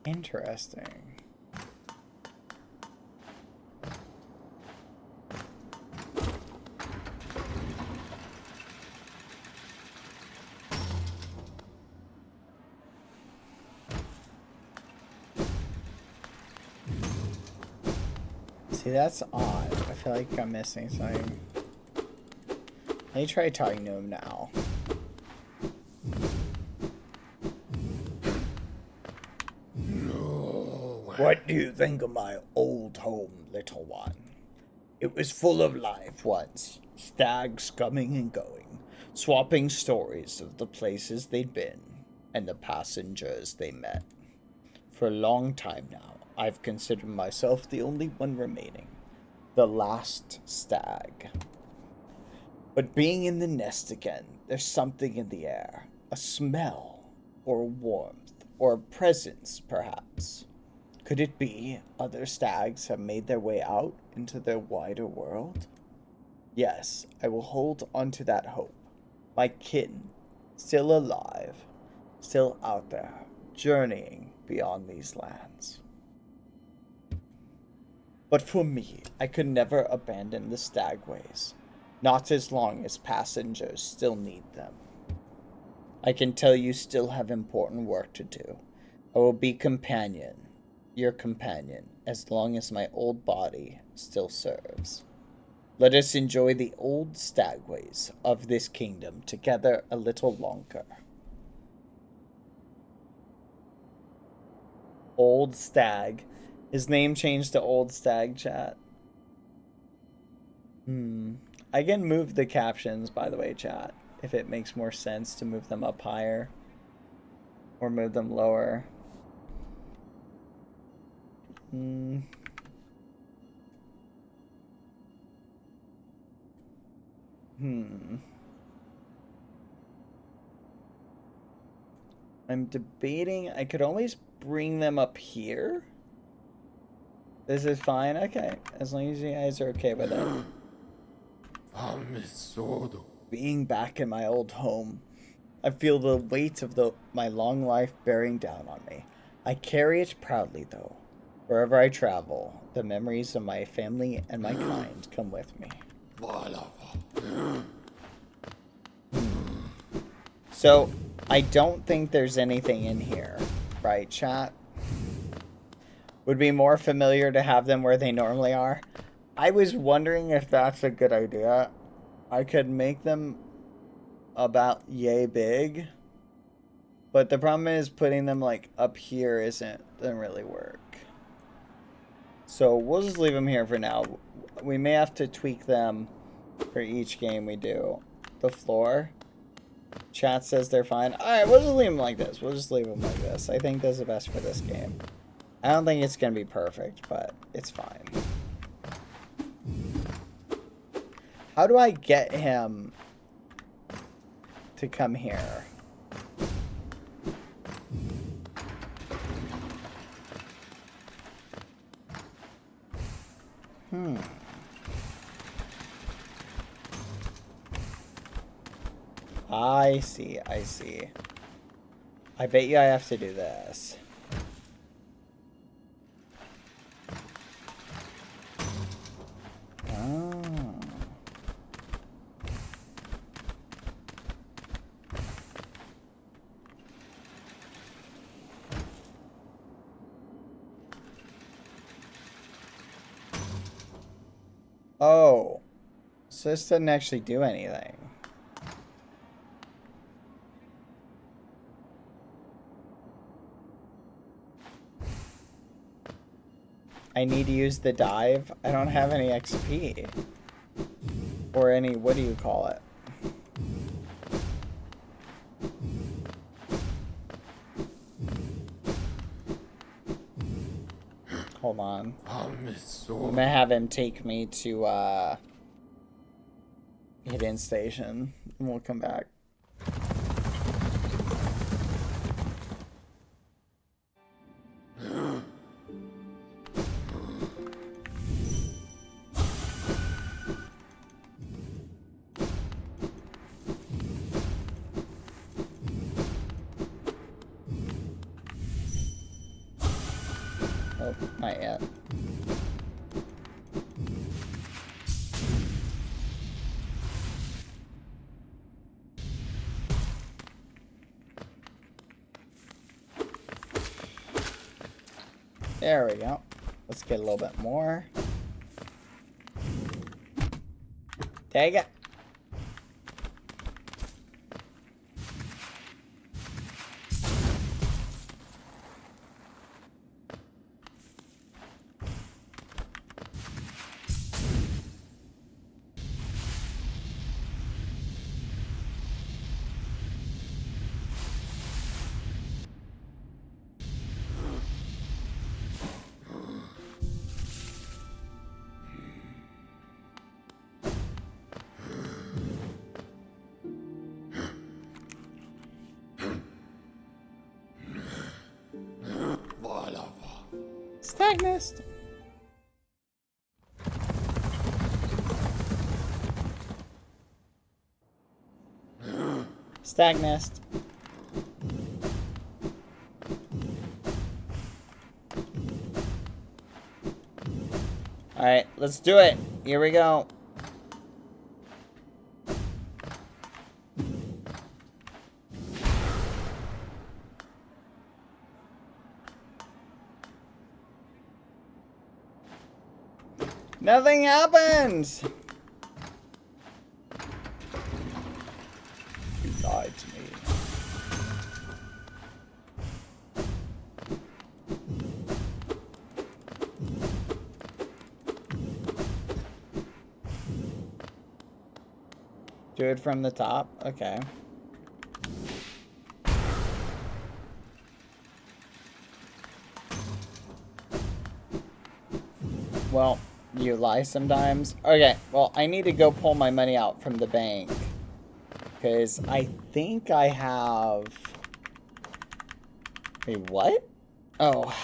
Interesting. See, that's odd. I feel like I'm missing something. Let me try talking to him now. What do you think of my old home, little one? It was full of life once. Stags coming and going, swapping stories of the places they'd been and the passengers they met. For a long time now, I've considered myself the only one remaining, the last stag. But being in the nest again, there's something in the air, a smell, or warmth, or a presence, perhaps. Could it be other stags have made their way out into their wider world? Yes, I will hold on to that hope. My kin, still alive, still out there, journeying beyond these lands. But for me, I could never abandon the stagways, not as long as passengers still need them. I can tell you still have important work to do. I will be your companion, as long as my old body still serves. Let us enjoy the old stagways of this kingdom together a little longer. Old Stag. His name changed to Old Stag, chat. I can move the captions, by the way, chat, if it makes more sense to move them up higher or move them lower. I'm debating. I could always bring them up here. This is fine. Okay. As long as you guys are okay with it. Being back in my old home, I feel the weight of my long life bearing down on me. I carry it proudly, though. Wherever I travel, the memories of my family and my kind come with me. So, I don't think there's anything in here, right, chat? Would be more familiar to have them where they normally are. I was wondering if that's a good idea. I could make them about yay big. But the problem is putting them like up here doesn't really work. So we'll just leave them here for now. We may have to tweak them for each game we do. The floor. Chat says they're fine. Alright, we'll just leave them like this. We'll just leave them like this. I think that's the best for this game. I don't think it's going to be perfect, but it's fine. How do I get him to come here? I see, I see. I bet you I have to do this. Oh. Oh. So this doesn't actually do anything. I need to use the dive. I don't have any XP. Or any, what do you call it? Hold on. I'm gonna have him take me to Hidden Station, and we'll come back. Oh, not yet. There we go. Let's get a little bit more. Take it. Stagnist. Stagnist. All right, let's do it. Here we go. Nothing happens. You lied to me. Do it from the top? Okay. Well, you lie sometimes. Okay, well, I need to go pull my money out from the bank. Because I think I have... Wait, what? Oh,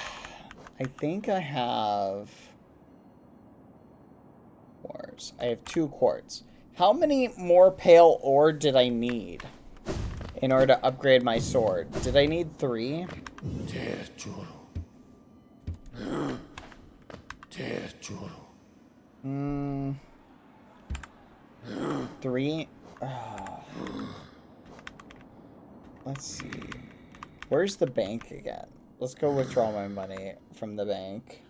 I think I have... Quartz. I have 2 quartz. How many more pale ore did I need in order to upgrade my sword? Did I need 3? 3? Let's see. Where's the bank again? Let's go withdraw my money from the bank.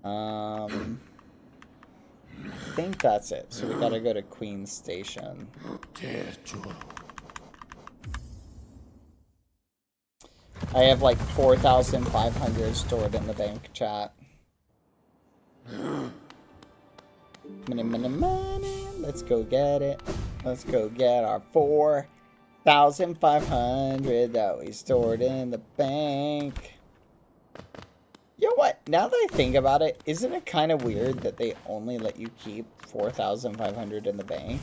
I think that's it. So we gotta go to Queen's Station. I have like 4,500 stored in the bank, chat. Money, money, money. Let's go get it. Let's go get our 4,500 that we stored in the bank. You know what? Now that I think about it, isn't it kind of weird that they only let you keep 4,500 in the bank?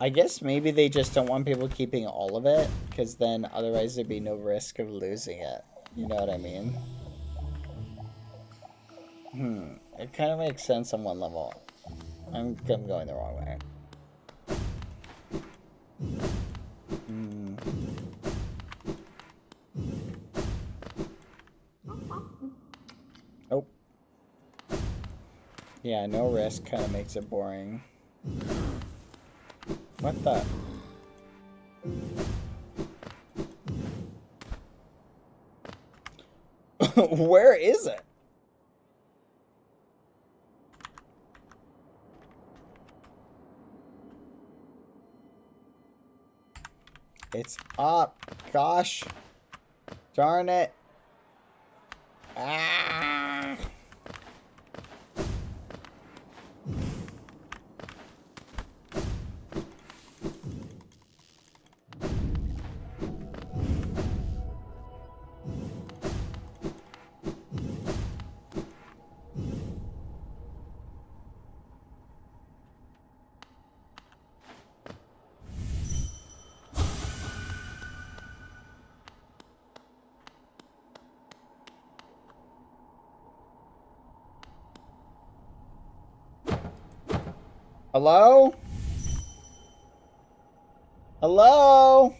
I guess maybe they just don't want people keeping all of it, because then otherwise there'd be no risk of losing it. You know what I mean? It kind of makes sense on one level. I'm going the wrong way. Oh. Yeah, no risk kind of makes it boring. What the? Where is it? It's up. Gosh. Darn it. Ah. Hello? Hello?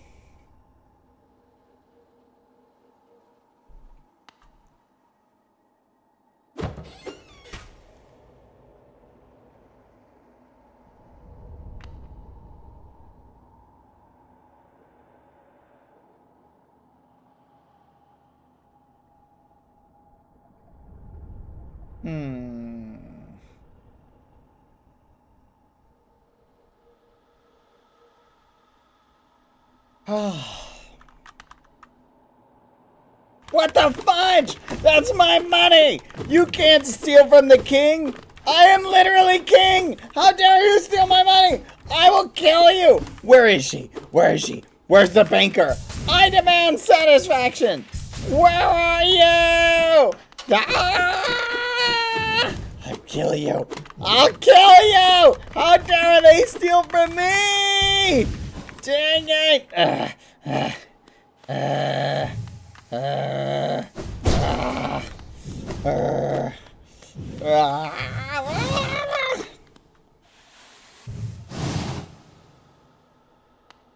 What the fudge? That's my money! You can't steal from the king! I am literally king! How dare you steal my money? I will kill you! Where is she? Where is she? Where's the banker? I demand satisfaction! Where are you? Ah! I'll kill you! I'll kill you! How dare they steal from me? Dang it!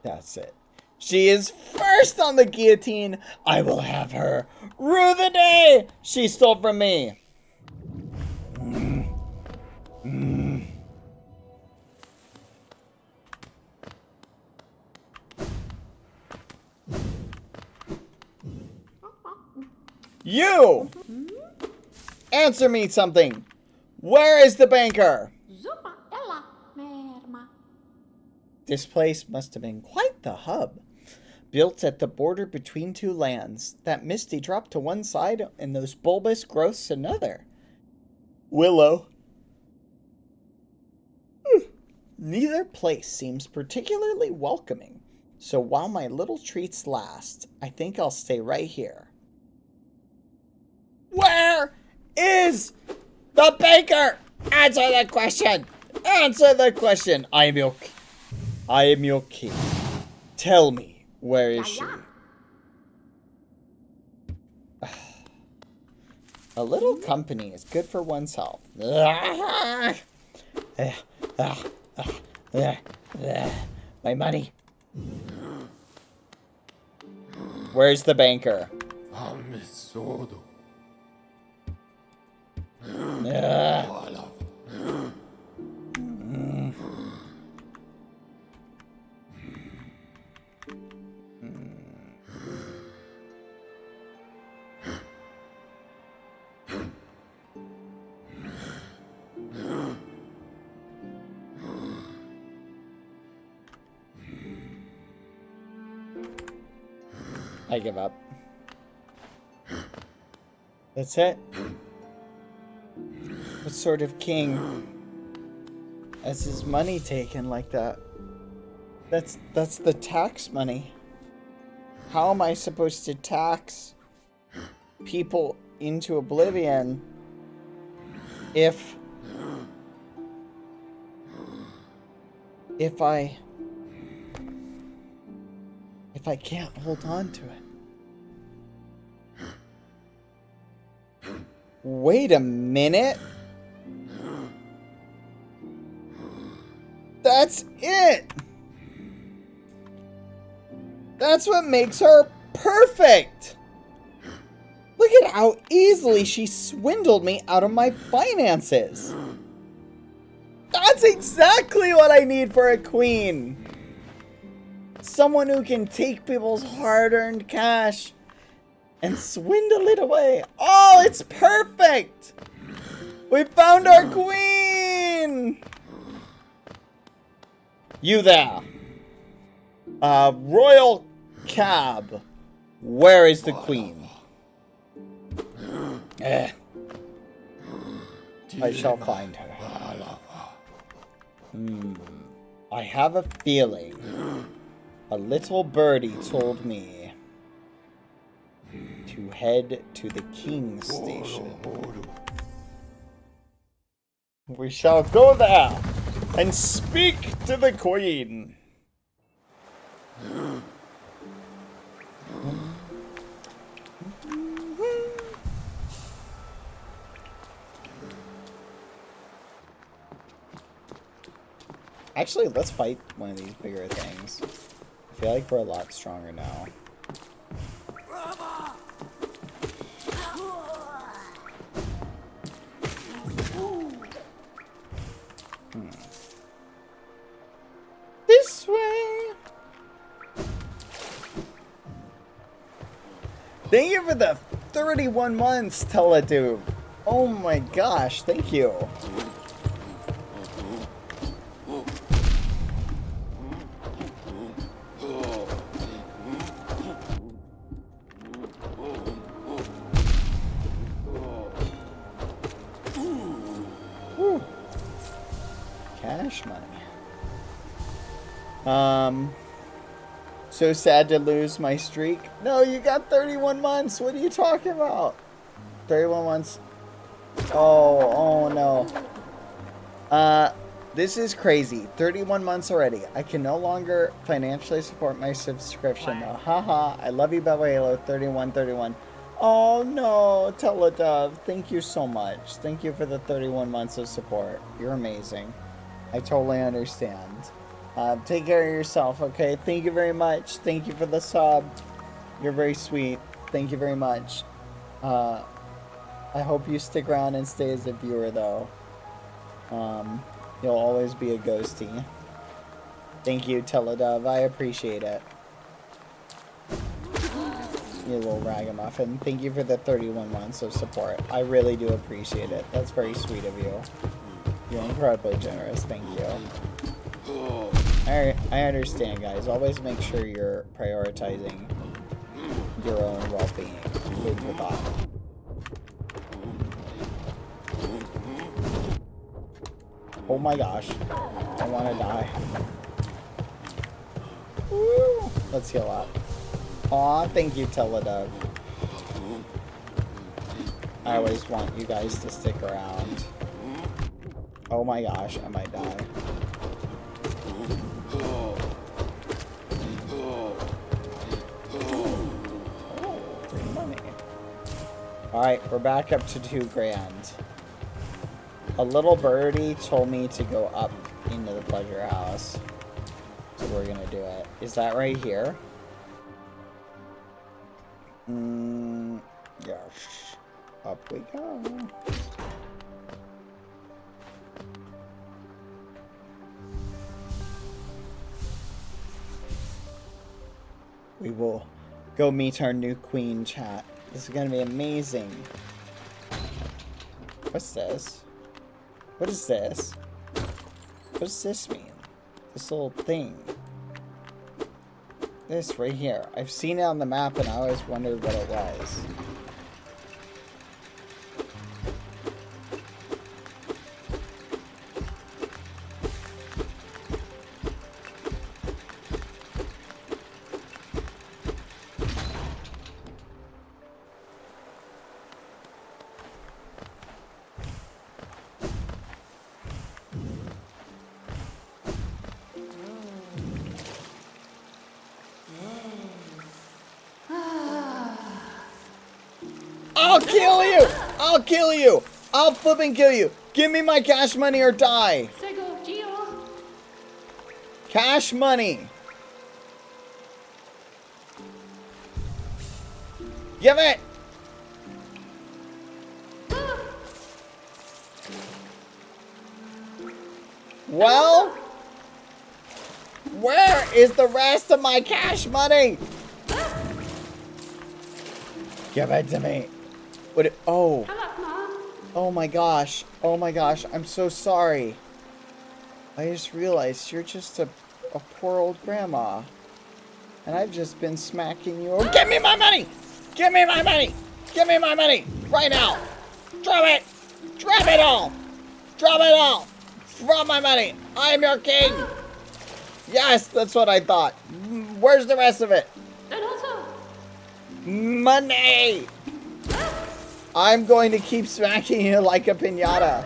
That's it. She is first on the guillotine. I will have her rue the day she stole from me. You! Answer me something. Where is the banker? This place must have been quite the hub. Built at the border between two lands, that misty drop to one side and those bulbous growths another. Willow. Neither place seems particularly welcoming. So while my little treats last, I think I'll stay right here. Where is the banker? Answer the question. Answer the question. I am your king. Tell me, where is she? A little company is good for one's health. My money. Where's the banker? I give up. That's it? What sort of king has his money taken like that? That's the tax money. How am I supposed to tax people into oblivion if I can't hold on to it? Wait a minute. That's it. That's what makes her perfect. Look at how easily she swindled me out of my finances. That's exactly what I need for a queen. Someone who can take people's hard-earned cash and swindle it away. Oh, it's perfect. We found our queen. You there. Royal cab. Where is the queen? I shall find her. I have a feeling a little birdie told me to head to the King's Station. We shall go there and speak to the Queen. Actually, let's fight one of these bigger things. I feel like we're a lot stronger now. This way! Thank you for the 31 months, Teledude. Oh my gosh, thank you. Cash money. So sad to lose my streak. No, you got 31 months. What are you talking about? 31 months. Oh no. This is crazy. 31 months already. I can no longer financially support my subscription. Wow. Haha. I love you, BadBoyHalo. 31. Oh no, Teledove. Thank you so much. Thank you for the 31 months of support. You're amazing. I totally understand. Take care of yourself, okay? Thank you very much. Thank you for the sub. You're very sweet. Thank you very much. I hope you stick around and stay as a viewer, though. You'll always be a ghostie. Thank you, Teledove. I appreciate it. You little ragamuffin. Thank you for the 31 months of support. I really do appreciate it. That's very sweet of you. You're incredibly generous. Thank you. I understand, guys. Always make sure you're prioritizing your own well-being. Food for thought. Oh my gosh. I want to die. Woo. Let's heal up. Aw, thank you, Teledove. I always want you guys to stick around. Oh my gosh, I might die. Alright, we're back up to 2 grand. A little birdie told me to go up into the pleasure house. So we're gonna do it. Is that right here? Yes. Up we go. We will go meet our new queen, chat. This is gonna be amazing. What's this? What is this? What does this mean? This little thing. This right here. I've seen it on the map and I always wondered what it was. I'll kill you! I'll kill you! I'll flipping kill you! Give me my cash money or die! Cash money! Give it! Well? Where is the rest of my cash money? Give it to me. What? Oh. Oh my gosh. Oh my gosh. I'm so sorry. I just realized you're just a poor old grandma. And I've just been smacking you. Give me my money! Give me my money! Give me my money! Right now! Drop it! Drop it all! Drop it all! Drop my money! I am your king! Yes, that's what I thought. Where's the rest of it? Money! I'm going to keep smacking you like a piñata.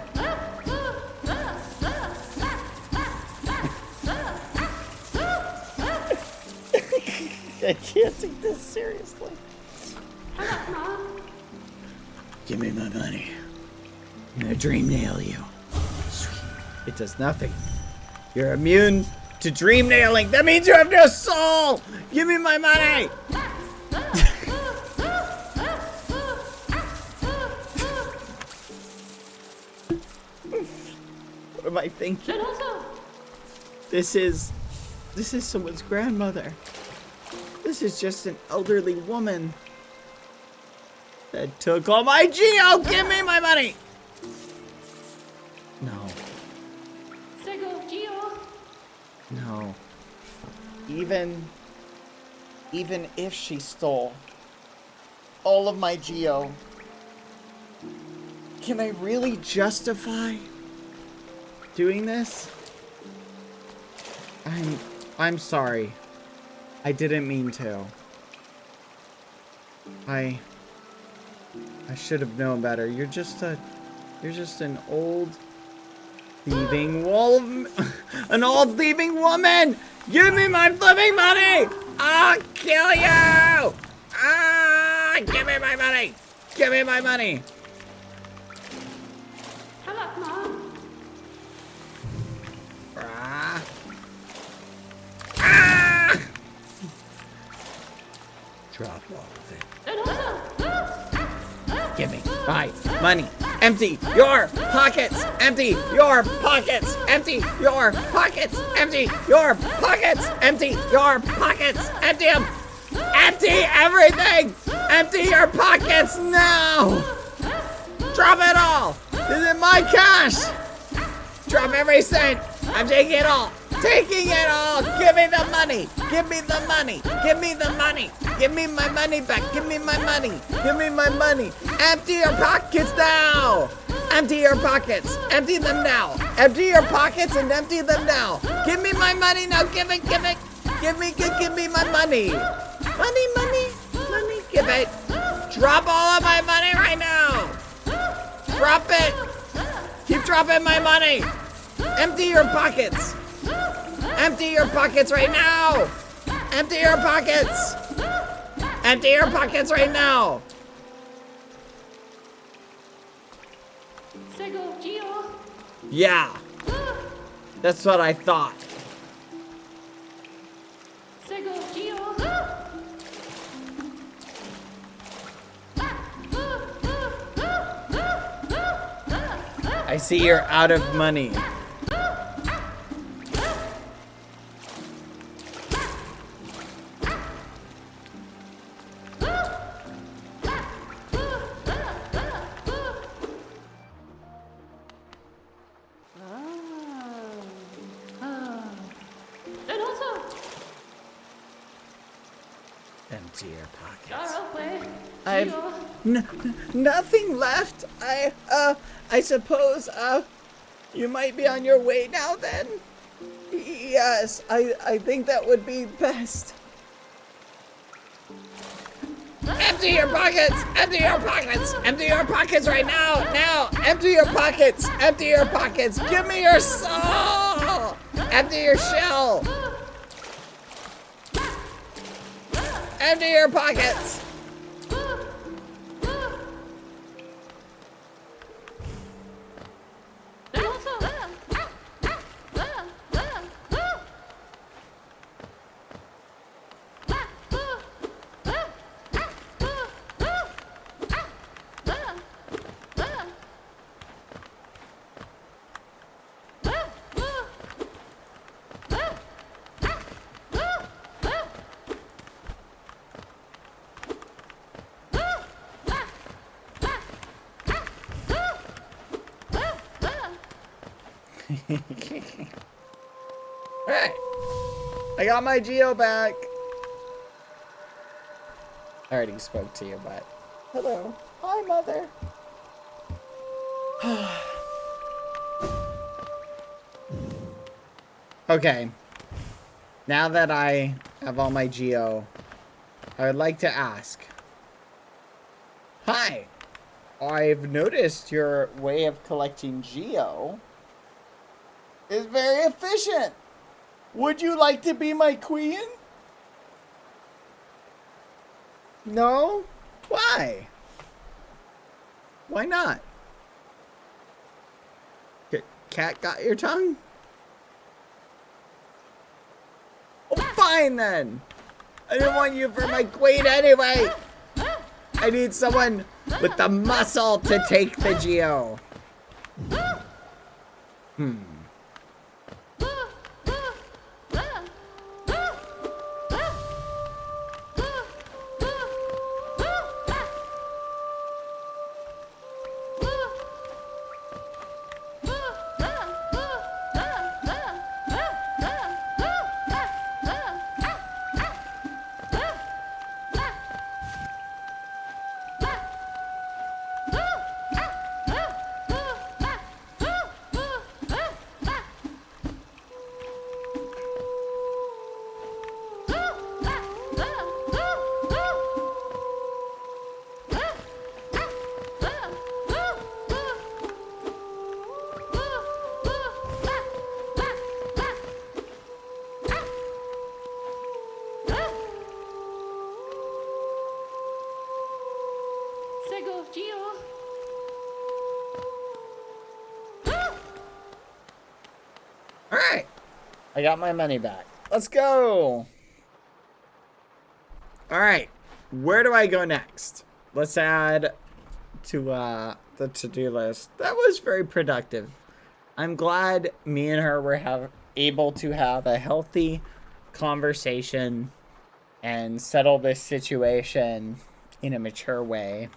I can't take this seriously. Give me my money. I'm gonna dream nail you. Sweet. It does nothing. You're immune to dream nailing. That means you have no soul. Give me my money. What am I thinking? This is someone's grandmother. This is just an elderly woman that took all my Geo. Give me my money. No. No. Even if she stole all of my Geo, can I really justify doing this? I'm sorry. I didn't mean to. I should have known better. You're just an old thieving an old thieving woman. Give me my flipping money. I'll kill you. Give me my money. Give me my money. Drop all of it. Give me my money. Empty your pockets. Empty your pockets. Empty your pockets. Empty your pockets. Empty your pockets. Empty them. Empty everything. Empty your pockets now. Drop it all. This is my cash. Drop every cent. I'm taking it all. Taking it all. Give me the money. Give me the money. Give me the money. Give me my money back. Give me my money. Give me my money. Empty your pockets now. Empty your pockets. Empty them now. Empty your pockets and empty them now. Give me my money now. Give it. Give it. Give me my money. Money. Give it. Drop all of my money right now. Drop it. Keep dropping my money. Empty your pockets. Empty your pockets right now. Empty your pockets. Empty your pockets right now. Yeah. That's what I thought. I see you're out of money. empty your pockets. I've nothing left. I suppose, you might be on your way now then? Yes, I think that would be best. Empty your pockets! Empty your pockets! Empty your pockets right now! Now! Empty your pockets! Empty your pockets! Give me your soul! Empty your shell! Empty your pockets! Hey, I got my Geo back. I already spoke to you, but hello. Hi, mother. Okay. Now that I have all my Geo, I would like to ask. Hi. I've noticed your way of collecting Geo is very efficient. Would you like to be my queen? No? Why? Why not? Cat got your tongue? Oh, fine then. I didn't want you for my queen anyway. I need someone with the muscle to take the Geo. Alright. I got my money back. Let's go. Alright. Where do I go next? Let's add to the to-do list. That was very productive. I'm glad me and her were able to have a healthy conversation and settle this situation in a mature way.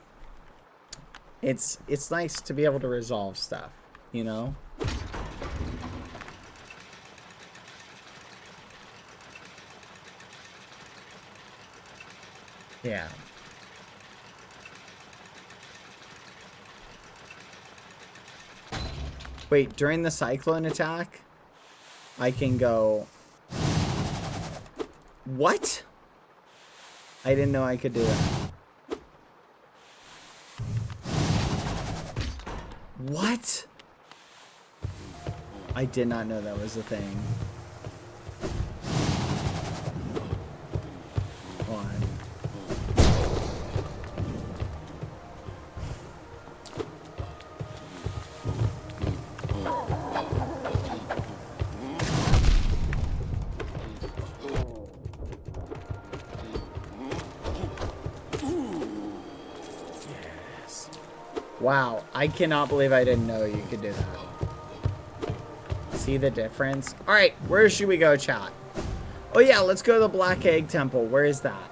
It's nice to be able to resolve stuff, you know? Yeah. Wait, during the cyclone attack, I can go... What? I didn't know I could do that. What? I did not know that was a thing. Hold on. Wow, I cannot believe I didn't know you could do that. See the difference? Alright, where should we go, chat? Oh yeah, let's go to the Black Egg Temple. Where is that?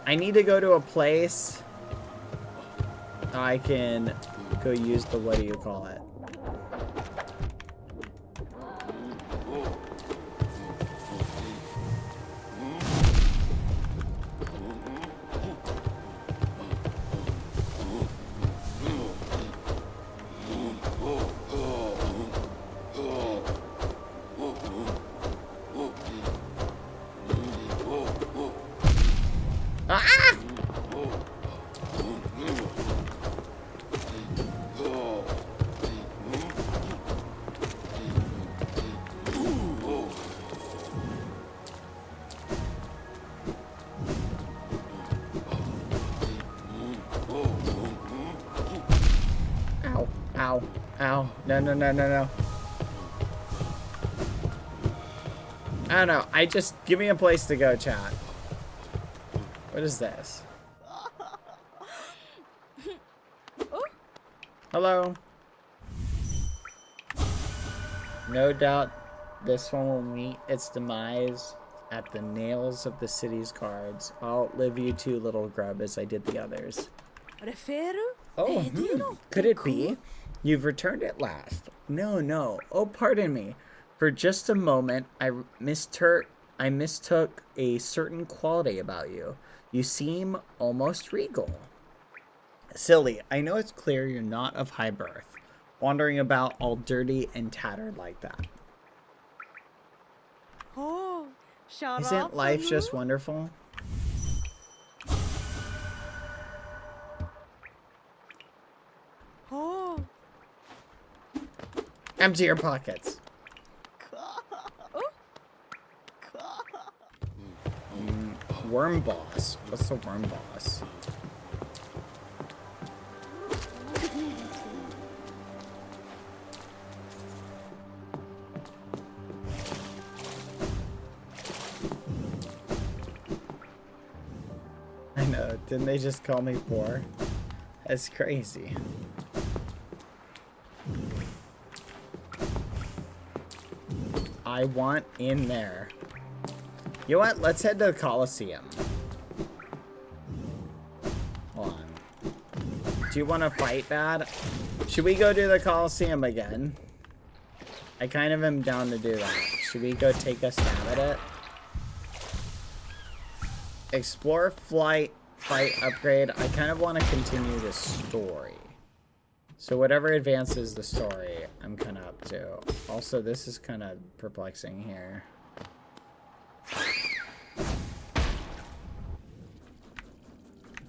I need to go to a place I can go use the, what do you call it? Ow. Ow. No, no, no, no, no. I don't know. Give me a place to go, chat. What is this? Hello. No doubt this one will meet its demise at the nails of the city's guards. I'll outlive you two, little grub, as I did the others. Oh, could it be? You've returned at last. No, no. Oh, pardon me. For just a moment, I mistook a certain quality about you. You seem almost regal. Silly, I know it's clear you're not of high birth, wandering about all dirty and tattered like that. Isn't life just wonderful? Empty your pockets. Worm boss. What's the worm boss? I know. Didn't they just call me poor? That's crazy. I want in there. You know what? Let's head to the Coliseum. Hold on. Do you want to fight Bad? Should we go do the Coliseum again? I kind of am down to do that. Should we go take a stab at it? Explore, fight, upgrade. I kind of want to continue the story. So whatever advances the story, I'm kind of up to. Also, this is kind of perplexing here.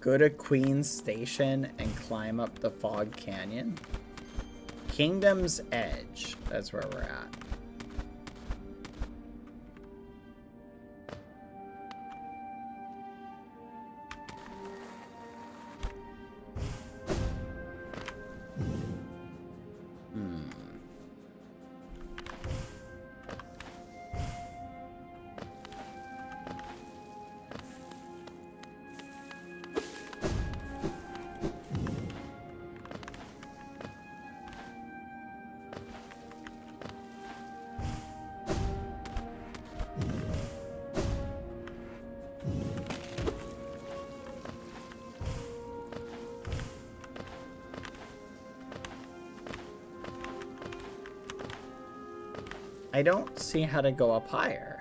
Go to Queen's Station and climb up the Fog Canyon. Kingdom's Edge. That's where we're at. I don't see how to go up higher.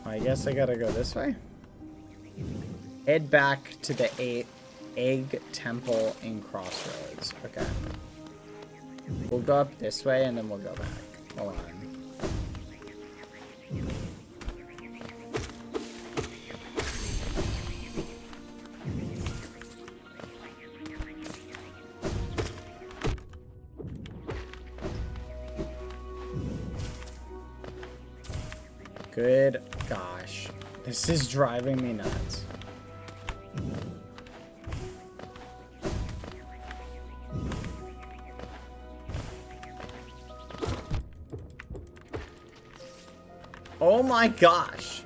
I guess I gotta go this way. Head back to the Egg Temple in Crossroads. Okay. We'll go up this way and then we'll go back. Hold on. Good gosh. This is driving me nuts. Oh my gosh.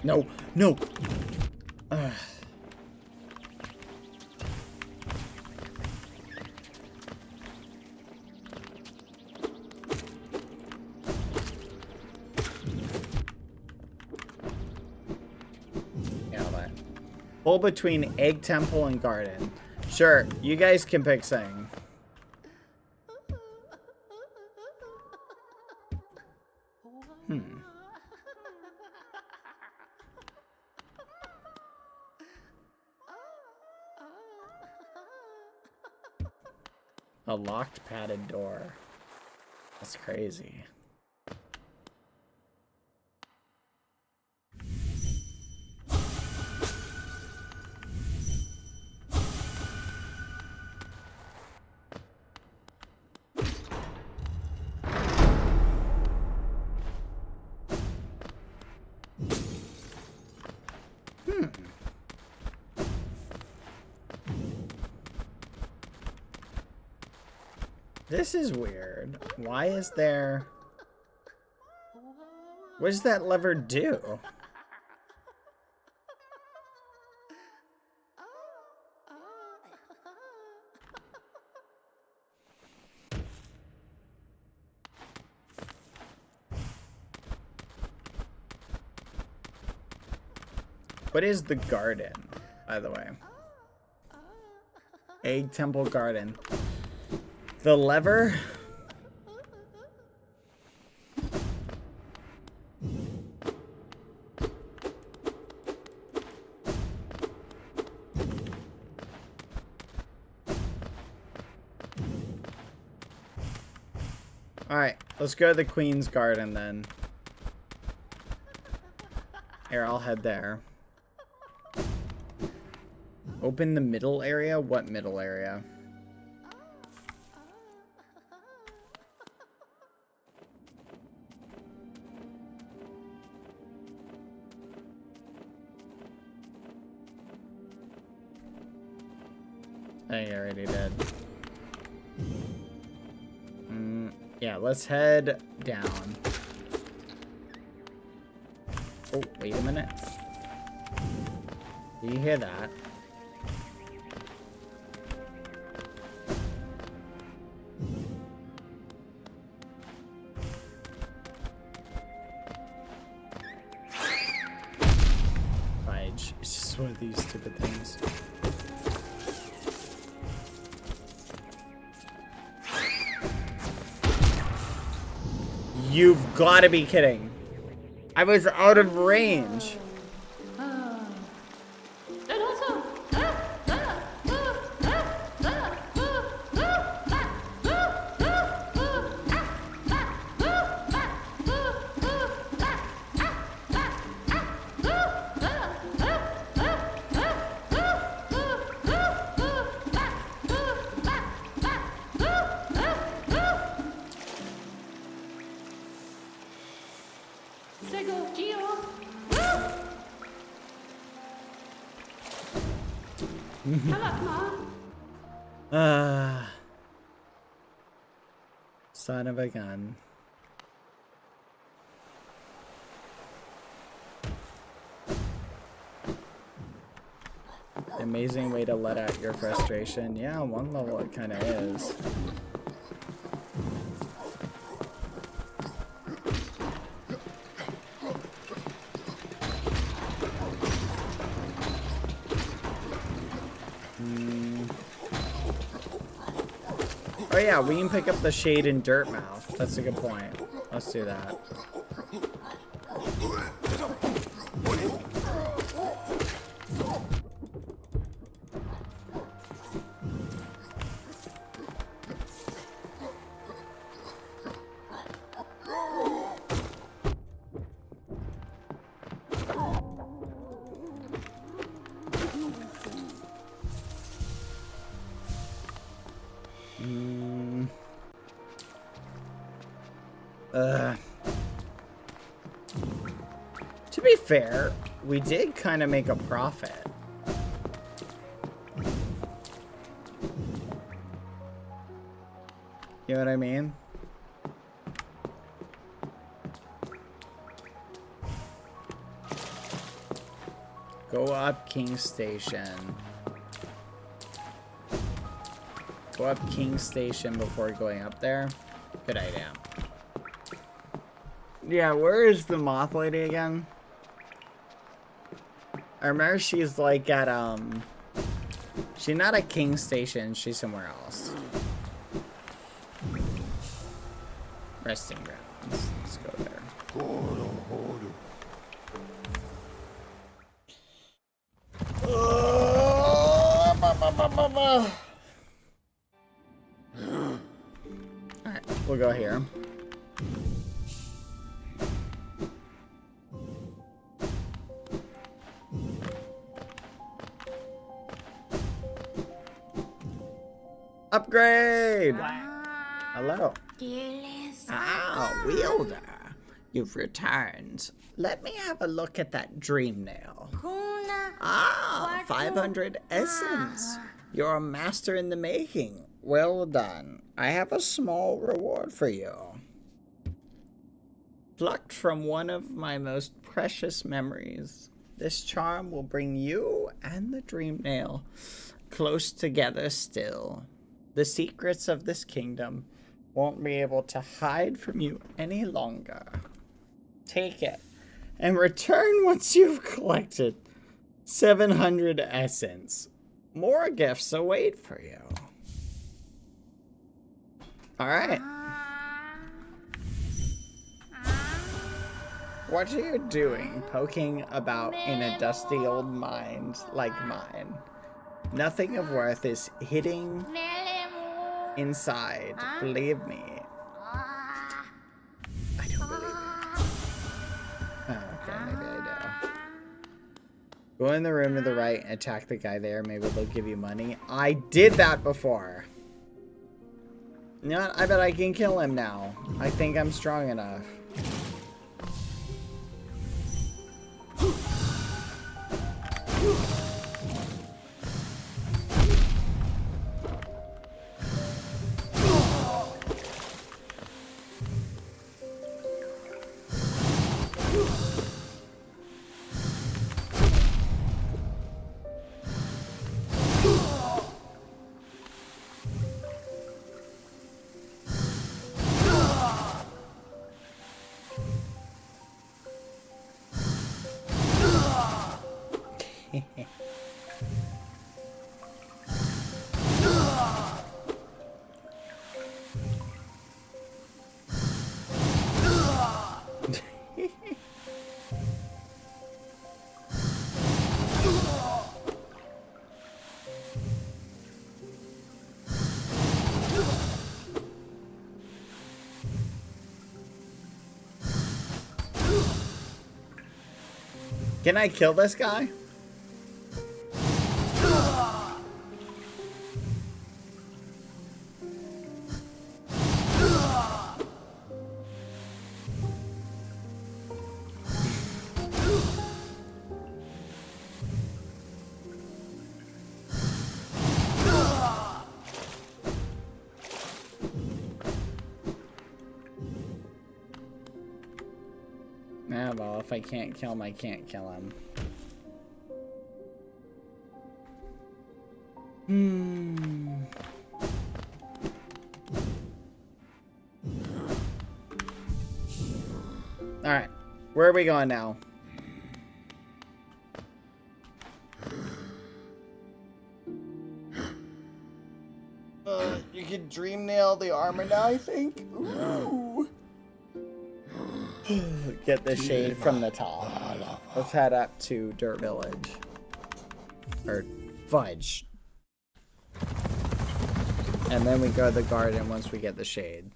No, no. Ugh. Yeah, but pull between Egg Temple and Garden. Sure, you guys can pick something. A locked padded door. That's crazy. This is weird. Why is there... What does that lever do? What is the garden, by the way? Egg Temple Garden. The lever? Alright, let's go to the Queen's Garden then. Here, I'll head there. Open the middle area? What middle area? I think I already did. Yeah, let's head down. Oh, wait a minute. Do you hear that? Fudge. It's just one of these stupid things. You've got to be kidding. I was out of range. Son of a gun. Amazing way to let out your frustration. Yeah, on one level it kind of is. Oh yeah, we can pick up the shade in Dirt Mouth. That's a good point. Let's do that. To be fair, we did kind of make a profit. You know what I mean? Go up King Station. Go up King Station before going up there. Good idea. Yeah, where is the moth lady again? I remember she's like at, she's not at King Station, she's somewhere else. Resting grounds. Let's go there. Alright, we'll go here. Upgrade! Hello. Ah, Wielder. You've returned. Let me have a look at that dream nail. Ah, 500 essence. You're a master in the making. Well done. I have a small reward for you. Plucked from one of my most precious memories. This charm will bring you and the dream nail close together still. The secrets of this kingdom won't be able to hide from you any longer. Take it and return once you've collected 700 essence. More gifts await for you. Alright. What are you doing, poking about in a dusty old mind like mine? Nothing of worth is hidden inside, believe me. I don't believe it. Oh, okay, maybe I do. Go in the room to the right and attack the guy there. Maybe they'll give you money. I did that before. You know what? I bet I can kill him now. I think I'm strong enough. Can I kill this guy? Yeah, well, if I can't kill him, I can't kill him. Alright, where are we going now? You can dream nail the armor now, I think? Ooh. Get the shade from the top. Let's head up to Dirt Village. Or Fudge. And then we go to the garden once we get the shade.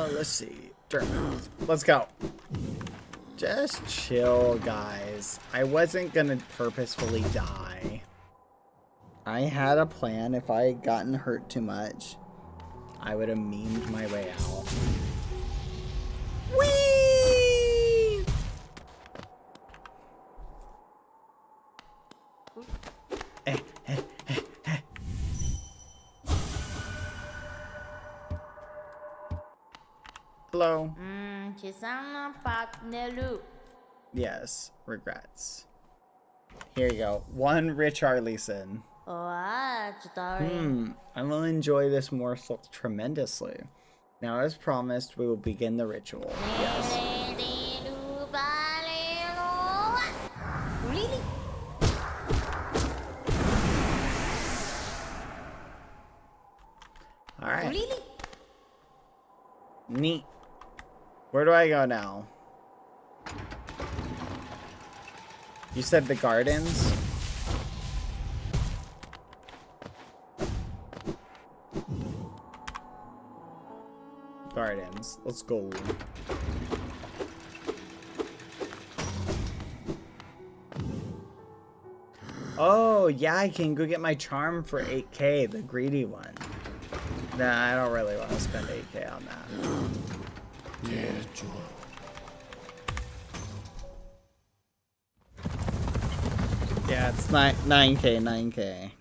Let's see. Let's go. Just chill, guys. I wasn't gonna purposefully die. I had a plan. If I had gotten hurt too much, I would have memed my way out. Whee! Hello. Yes, regrets. Here you go. One Rich Arleson. I will enjoy this morsel tremendously. Now, as promised, we will begin the ritual. Yes. Really? All right. Really? Neat. Where do I go now? You said the gardens? Gardens. Let's go. Oh, yeah, I can go get my charm for 8K, the greedy one. Nah, I don't really want to spend 8K on that. Yeah, it's 9K, 9K.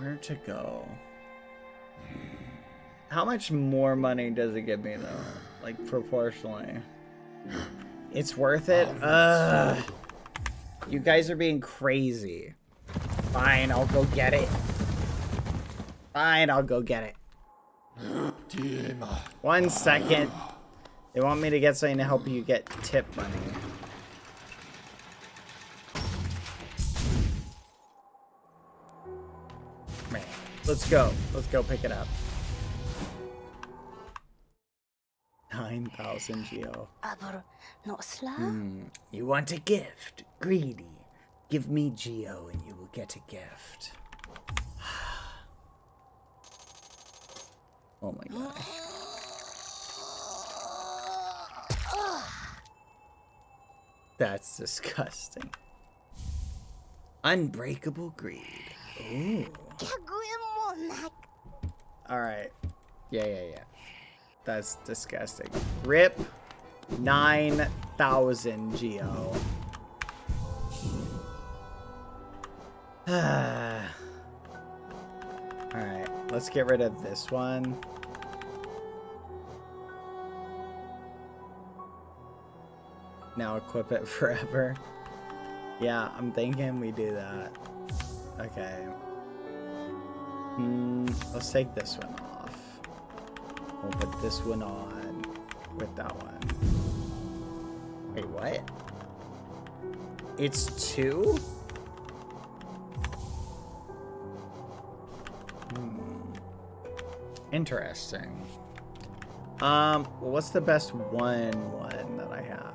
Where to go? How much more money does it give me though? Like proportionally. It's worth it? You guys are being crazy. Fine, I'll go get it. Fine, I'll go get it. 1 second. They want me to get something to help you get tip money. Man, let's go. Let's go pick it up. 9,000 Geo. You want a gift? Greedy. Give me Geo and you will get a gift. Oh my god. That's disgusting. Unbreakable greed. Ooh. Alright. Yeah. That's disgusting. Rip 9,000 Geo. Alright, let's get rid of this one. Now equip it forever. Yeah, I'm thinking we do that. Okay. Let's take this one off. We'll put this one on with that one. Wait, what? It's 2? Interesting. Well, what's the best one that I have?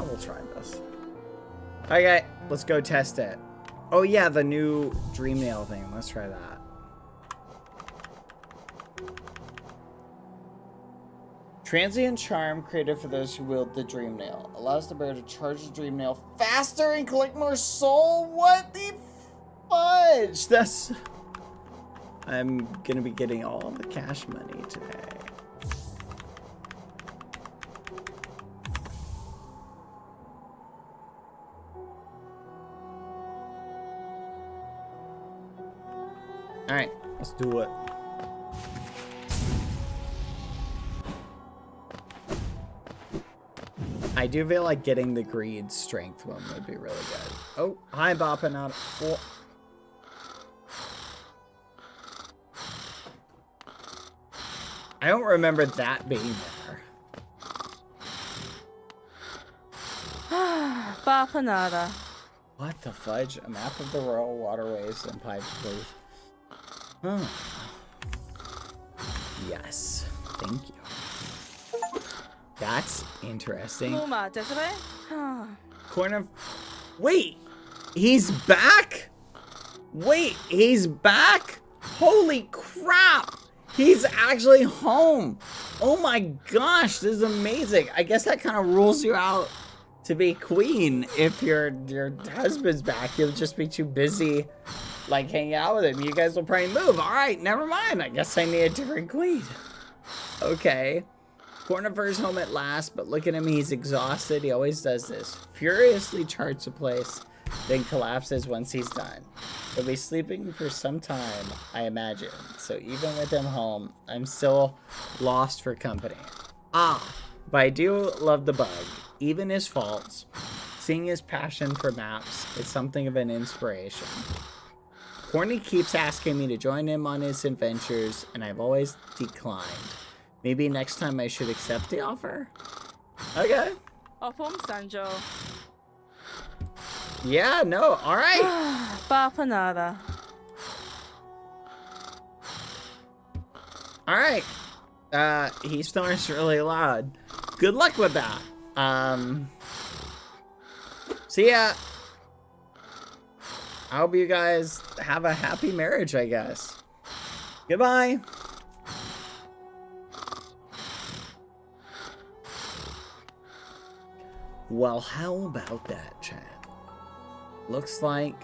We'll try this. Okay, let's go test it. Oh yeah, the new dream nail thing. Let's try that. Transient charm created for those who wield the dream nail. Allows the bearer to charge the dream nail faster and collect more soul. What the fudge? That's... I'm gonna be getting all the cash money today. Alright, let's do it. I do feel like getting the greed strength one would be really good. Oh, hi, bopping out. Oh. I don't remember that being there. Bapanada. What the fudge? A map of the royal waterways and pipes, please. Oh. Yes, thank you. That's interesting. Corner. Wait, he's back? Wait, he's back? Holy crap! He's actually home. Oh my gosh, this is amazing. I guess that kind of rules you out to be queen. If your husband's back, you'll just be too busy like hanging out with him. You guys will probably move. All right, never mind. I guess I need a different queen. Okay. Cornifer's home at last, but look at him. He's exhausted. He always does this. Furiously charts a place, then collapses once he's done. He'll be sleeping for some time, I imagine. So even with him home, I'm still lost for company. Ah, but I do love the bug. Even his faults. Seeing his passion for maps is something of an inspiration. Corny keeps asking me to join him on his adventures, and I've always declined. Maybe next time I should accept the offer? Okay. Home Sanjo. Yeah, no, alright. Papa nada. Alright. He snores really loud. Good luck with that. See ya. I hope you guys have a happy marriage, I guess. Goodbye. Well, how about that, chat? Looks like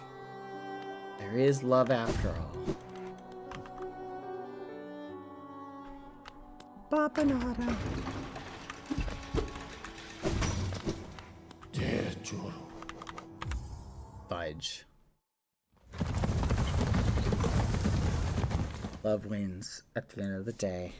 there is love after all. Papanada. Fudge. Love wins at the end of the day.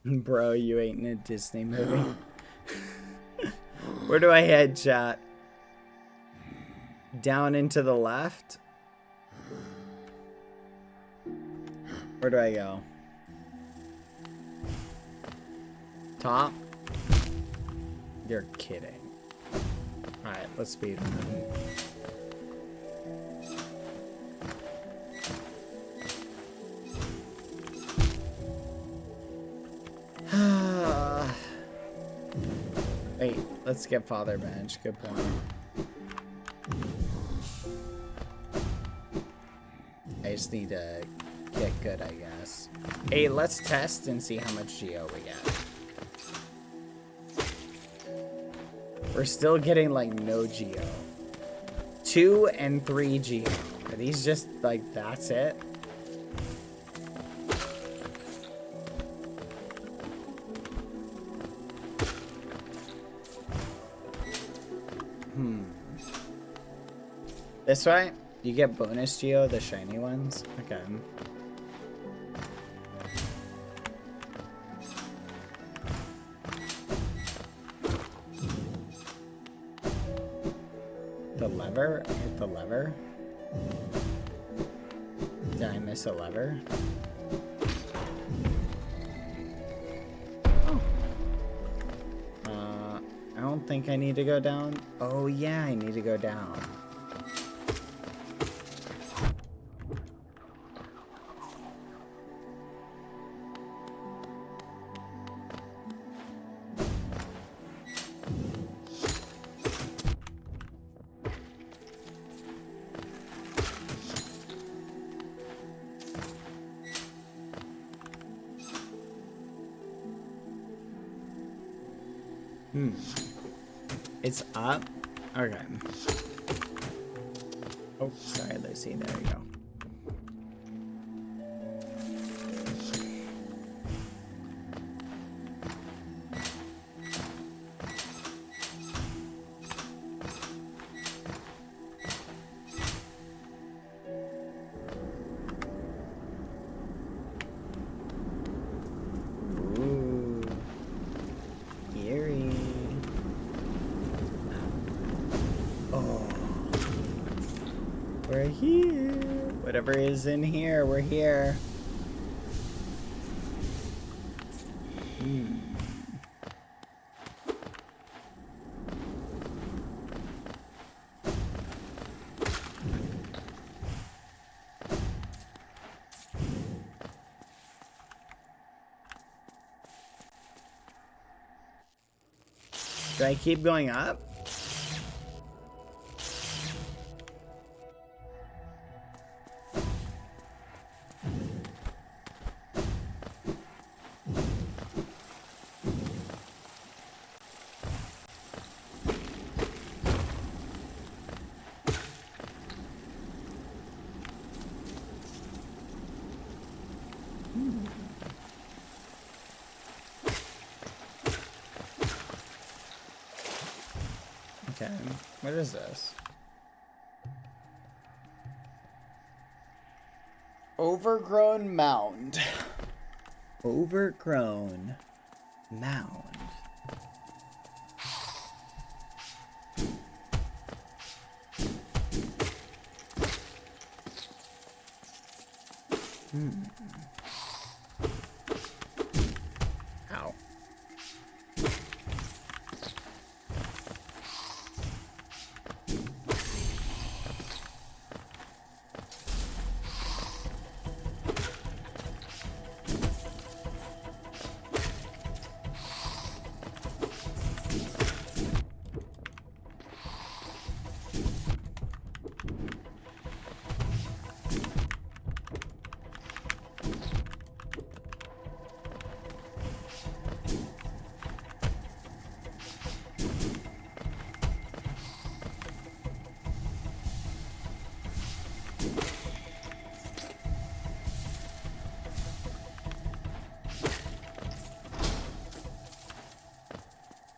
Bro, you ain't in a Disney movie. Where do I head, chat? Down and to the left? Where do I go? Top? You're kidding. Alright, let's speed run. Wait, let's get Father Bench. Good point. I just need to get good, I guess. Hey, let's test and see how much Geo we get. We're still getting, like, no Geo. 2 and 3 Geo. Are these just, like, that's it? This way? You get bonus Geo, the shiny ones? Okay. The lever? Hit the lever? Did I miss a lever? Oh. I don't think I need to go down. Oh yeah, I need to go down. It's up? Okay. Oh, sorry, Lucy. There you go. We're here. Whatever is in here, we're here. Do I keep going up? Okay. What is this? Overgrown mound. Overgrown mound. Ow.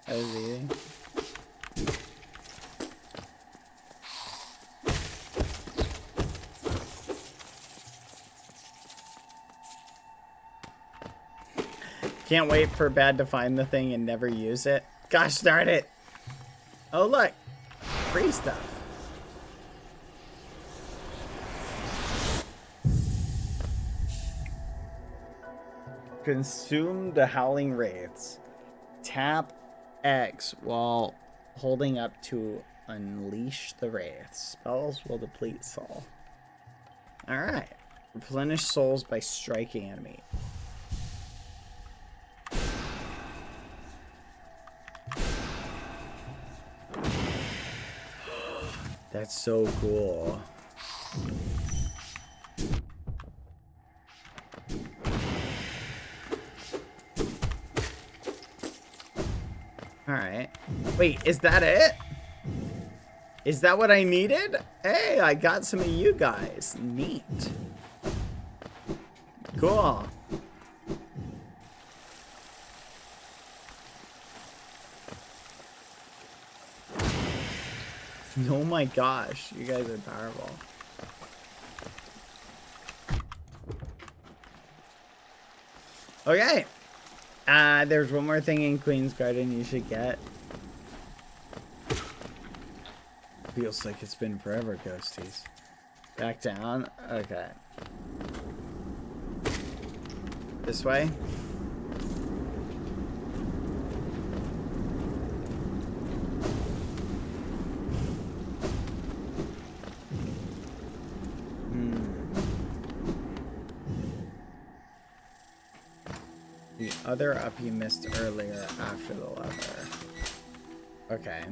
I was eating. Can't wait for Bad to find the thing and never use it. Gosh darn it. Oh look. Free stuff. Consume the Howling Wraiths. Tap X while holding up to unleash the Wraiths. Spells will deplete soul. Alright. Replenish souls by striking enemy. That's so cool. Alright. Wait, is that it? Is that what I needed? Hey, I got some of you guys. Neat. Cool. Oh my gosh, you guys are powerful. Okay. There's one more thing in Queen's Garden you should get. Feels like it's been forever, ghosties. Back down? Okay. This way? The other up you missed earlier after the lever. Okay.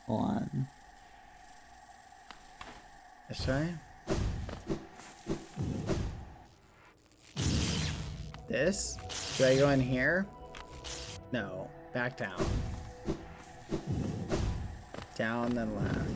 Hold on. This way? This? Should I go in here? No. Back down. Down, then left.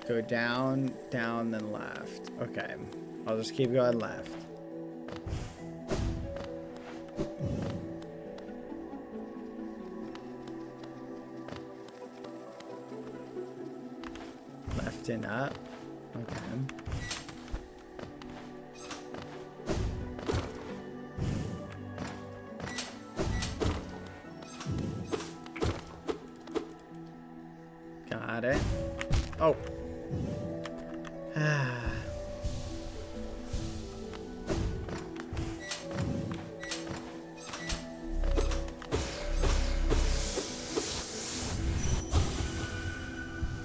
Go down, down, then left. Okay. I'll just keep going left. Left and up. Okay. Got it. Oh.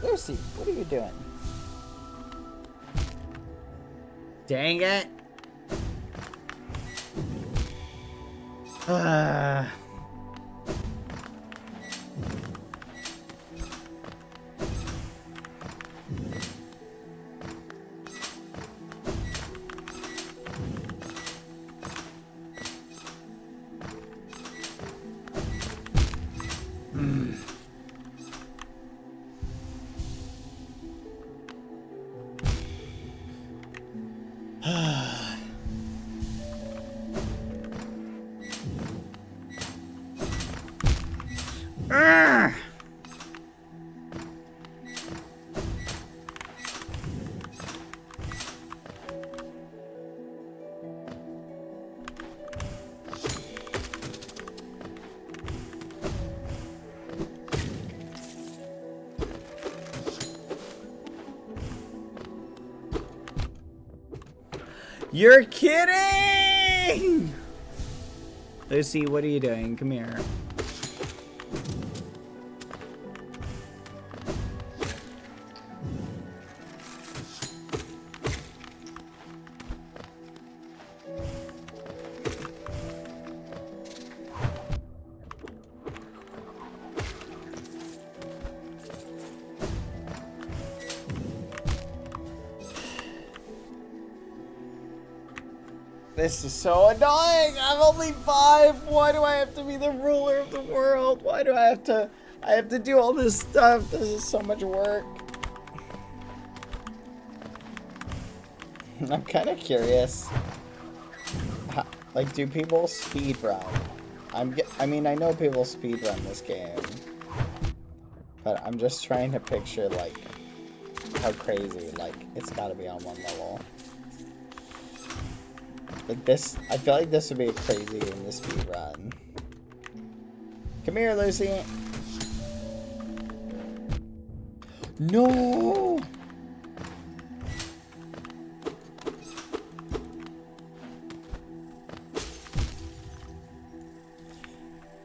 Lucy, what are you doing? Dang it. You're kidding! Lucy, what are you doing? Come here. This is so annoying. I'm only 5. Why do I have to be the ruler of the world? Why do I have to do all this stuff? This is so much work. I'm kind of curious. Like, do people speedrun? I mean, I know people speedrun this game. But I'm just trying to picture, like, how crazy. Like, it's gotta be on one level. Like this, I feel like this would be a crazy game to speed run. Come here, Lucy. No.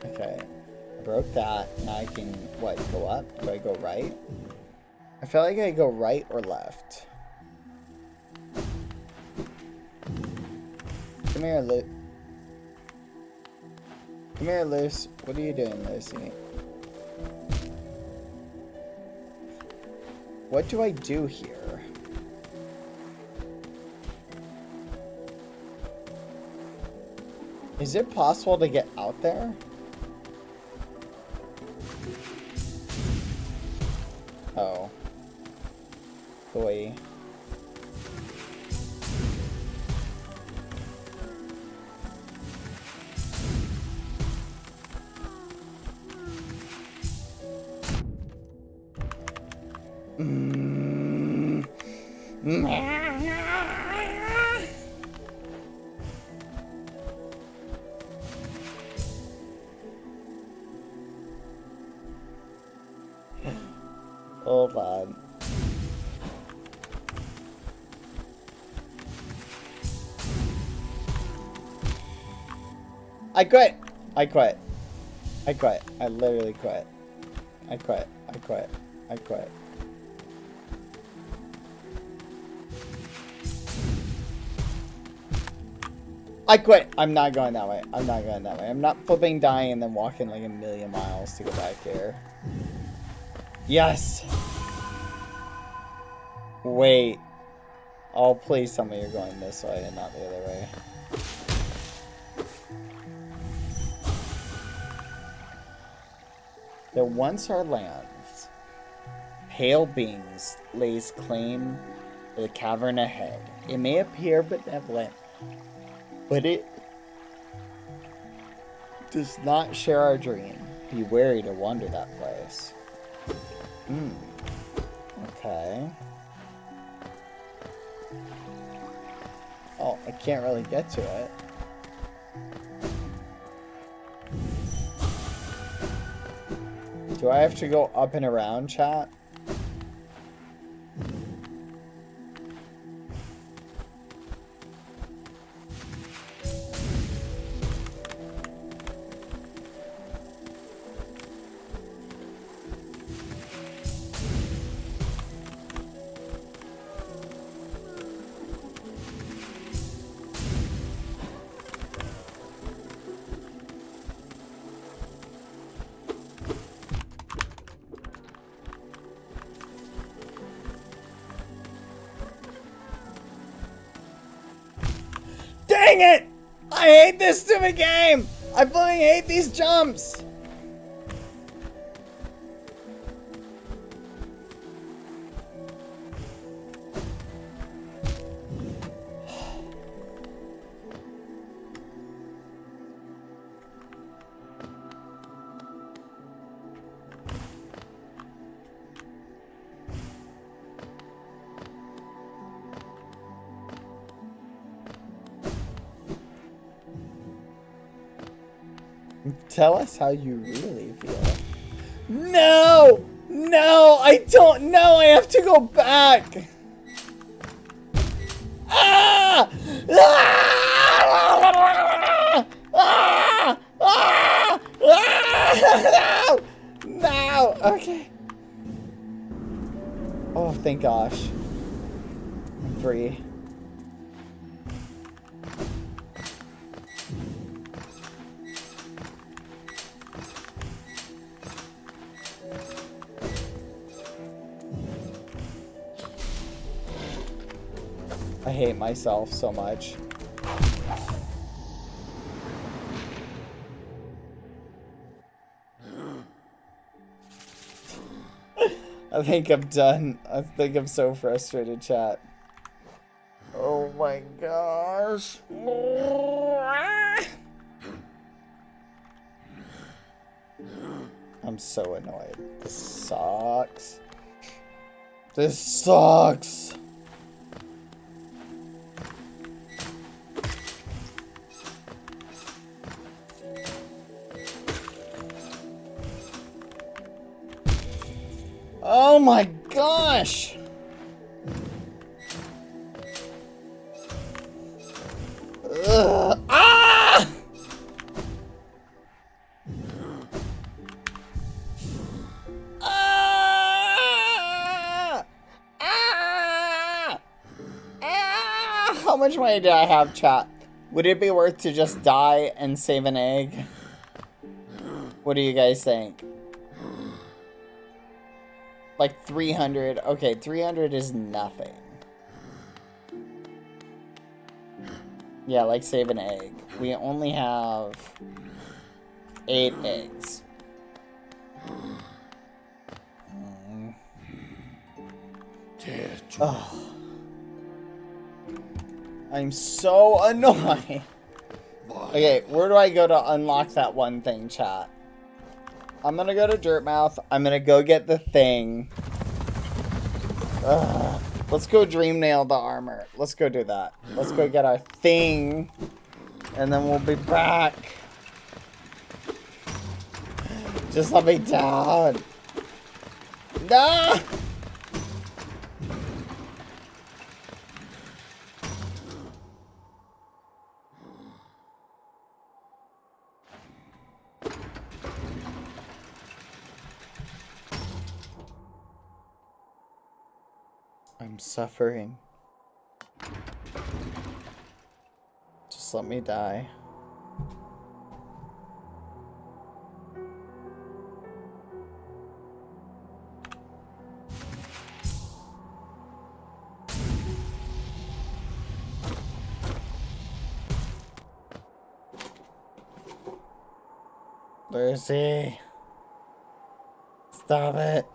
Okay, I broke that. Now I can, what, go up? Do I go right? I feel like I go right or left. Come here, Luce. Come here, Luce. What are you doing, Lucy? What do I do here? Is it possible to get out there? Oh. Boy. Hold on. I quit. I quit. I quit. I literally quit. I quit. I quit. I quit. I quit. I'm not going that way. I'm not going that way. I'm not flipping, dying, and then walking like a million miles to go back here. Yes. Wait. Oh, please tell me you're going this way and not the other way. There once are lands. Pale beings lays claim to the cavern ahead. It may appear benevolent, but it does not share our dream. Be wary to wander that place. Okay. Oh, I can't really get to it. Do I have to go up and around, chat? Dang it! I hate this stupid game! I fucking hate these jumps! Tell us how you really feel. No! No! I don't know! I have to go back! Ah! No! Okay. Oh, thank gosh. I'm free. I hate myself so much. I think I'm done. I think I'm so frustrated, chat. Oh my gosh. I'm so annoyed. This sucks. This sucks. Oh my gosh! Ugh. Ah! Ah! Ah! Ah! How much money do I have, chat? Would it be worth to just die and save an egg? What do you guys think? Like 300. Okay, 300 is nothing. Yeah, like save an egg. We only have 8 eggs. Oh. I'm so annoyed. Okay, where do I go to unlock that one thing, chat? I'm gonna go to Dirtmouth. I'm gonna go get the thing. Ugh. Let's go dream nail the armor. Let's go do that. Let's go get our thing. And then we'll be back. Just let me down. No! I'm suffering. Just let me die. Lucy. Stop it.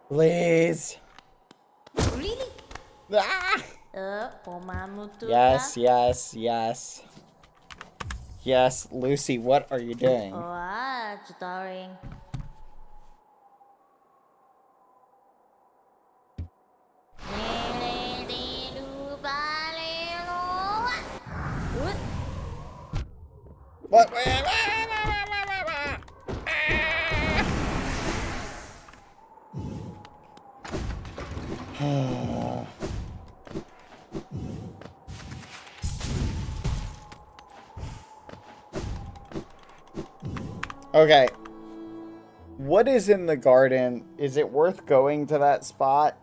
Please. Really? Ah! Pomamu tu Yes, yes, yes. Yes, Lucy, what are you doing? Wah, tutoring. What? Okay. What is in the garden? Is it worth going to that spot?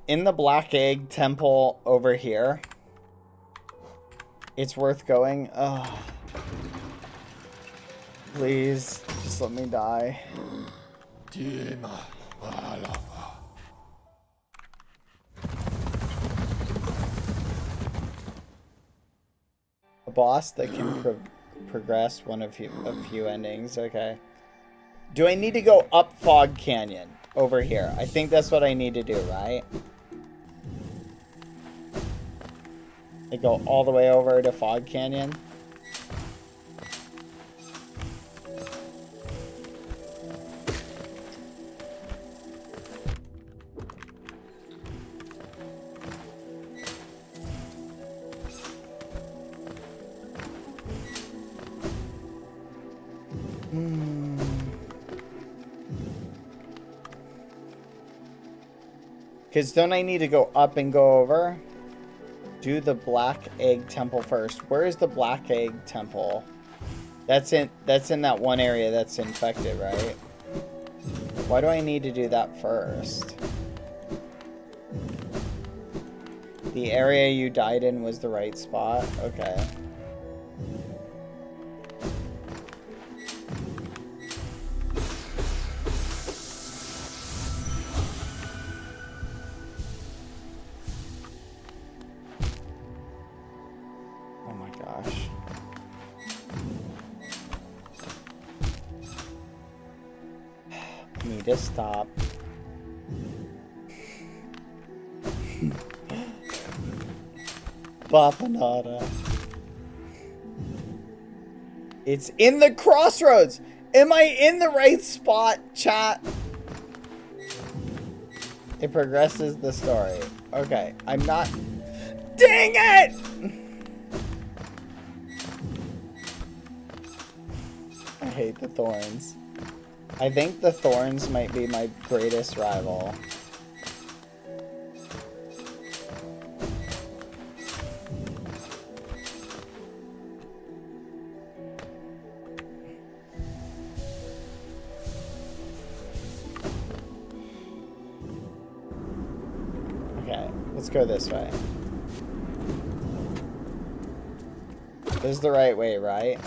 In the Black Egg Temple over here. It's worth going. Oh. Please, just let me die. A boss that can progress one of a few endings. Okay. Do I need to go up Fog Canyon over here? I think that's what I need to do, right? I go all the way over to Fog Canyon. Because don't I need to go up and go over? Do the Black Egg Temple first. Where is the Black Egg Temple? That's in that one area that's infected, right? Why do I need to do that first? The area you died in was the right spot? Okay. Oh my gosh. I need to stop. Bapanada. It's in the crossroads. Am I in the right spot, chat? It progresses the story. Okay, I'm not. Dang it! I hate the thorns. I think the thorns might be my greatest rival. Okay, let's go this way. This is the right way, right?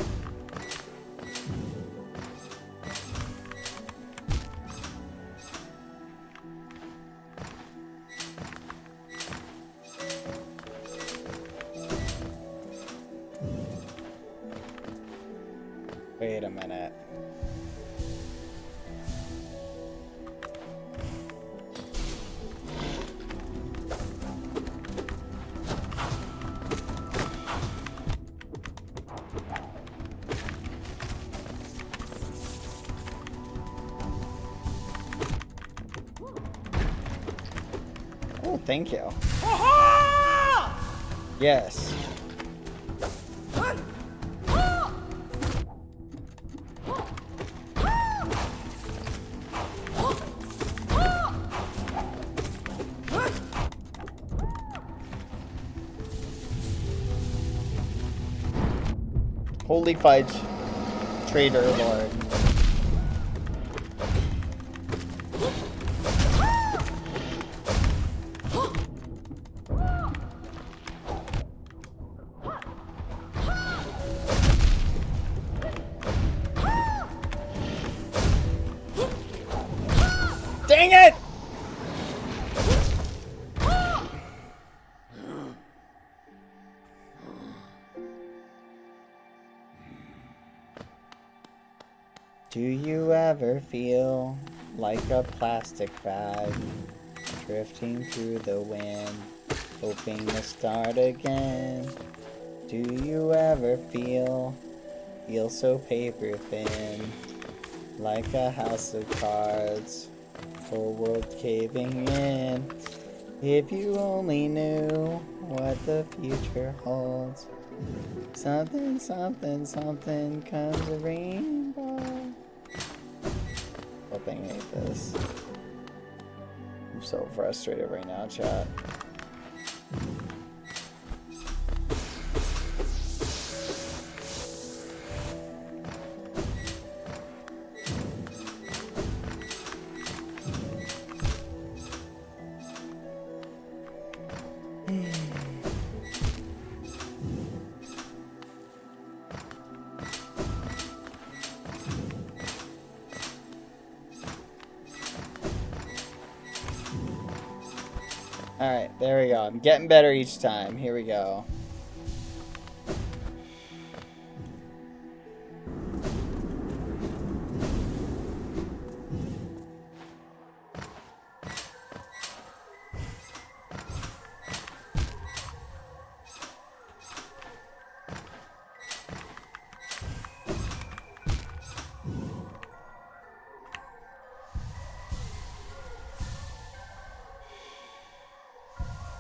Wait a minute. Oh, thank you. Yes. Holy fudge, traitor lord. Dang it! Do you ever feel like a plastic bag drifting through the wind, hoping to start again? Do you ever feel so paper thin, like a house of cards, full world caving in? If you only knew what the future holds, something, something, something comes a rainbow. Flipping hate this. I'm so frustrated right now, chat. Alright, there we go. I'm getting better each time. Here we go.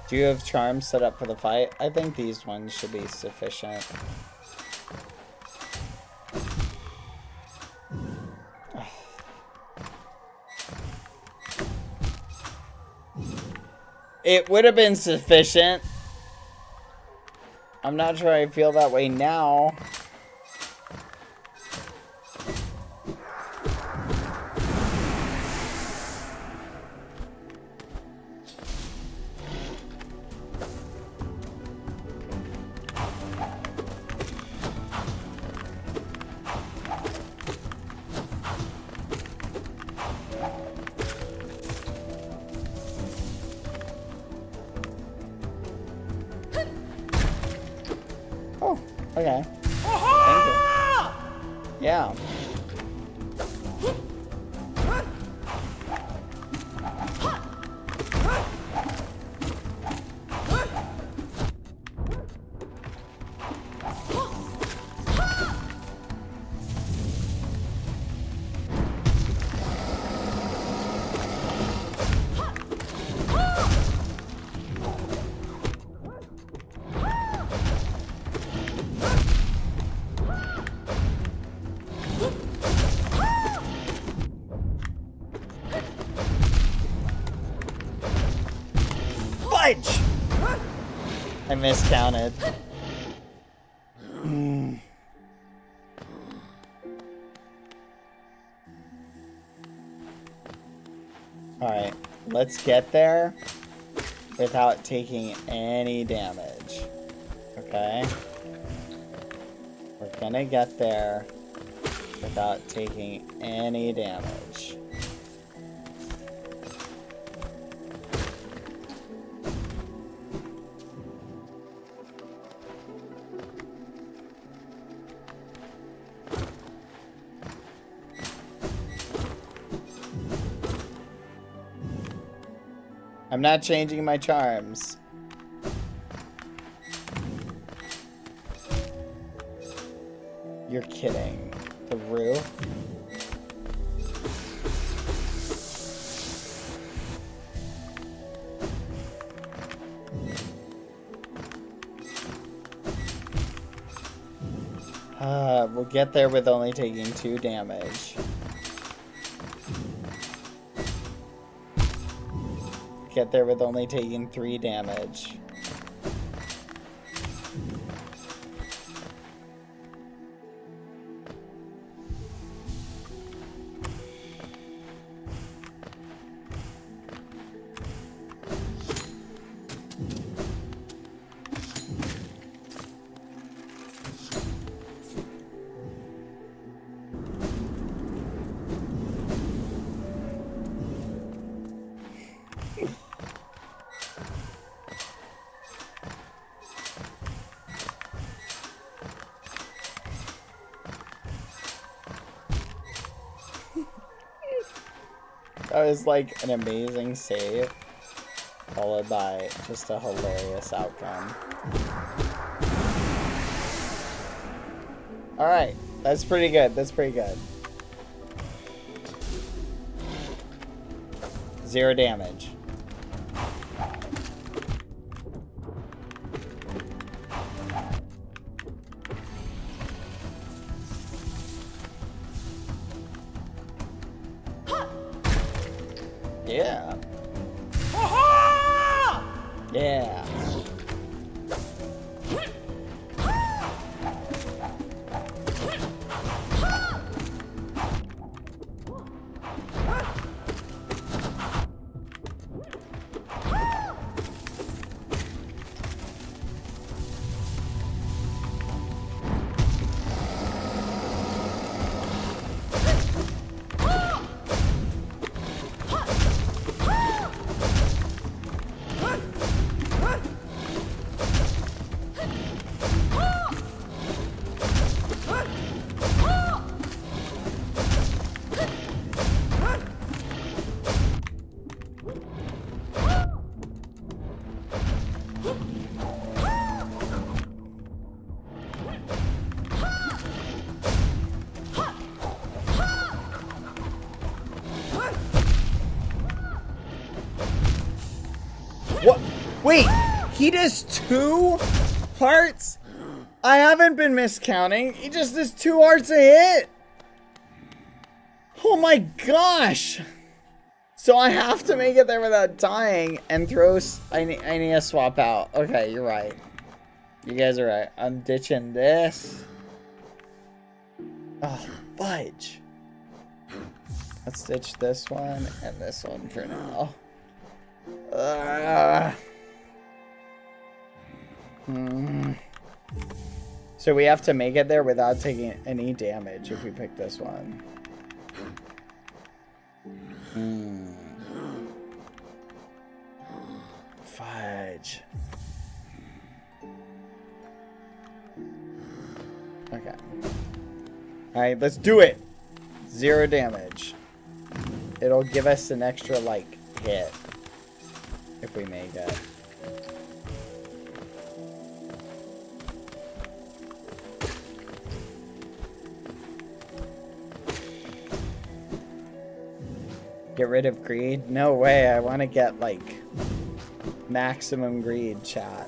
Do you have charms set up for the fight? I think these ones should be sufficient. It would have been sufficient. I'm not sure I feel that way now. Oh, okay. Thank you. Yeah. Fudge! I miscounted. Alright, let's get there without taking any damage. Okay? We're gonna get there without taking any damage. I'm not changing my charms. You're kidding. The roof? We'll get there with only taking 2 damage. Get there with only taking 3 damage. That was like an amazing save, followed by just a hilarious outcome. Alright, that's pretty good, that's pretty good. 0 damage. Yeah. Yeah. What? Wait, he does 2 hearts? I haven't been miscounting. He just does 2 hearts a hit. Oh my gosh. So I have to make it there without dying and throw... I need to swap out. Okay, you're right. You guys are right. I'm ditching this. Oh, fudge. Let's ditch this one and this one for now. So we have to make it there without taking any damage if we pick this one. Fudge. Okay. Alright, let's do it. 0 damage. It'll give us an extra, like, hit. If we make it. Get rid of greed? No way. I want to get, like, maximum greed, chat.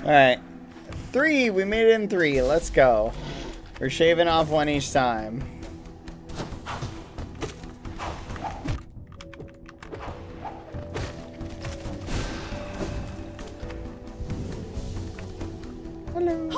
Alright. 3! We made it in 3. Let's go. We're shaving off 1 each time. Hello.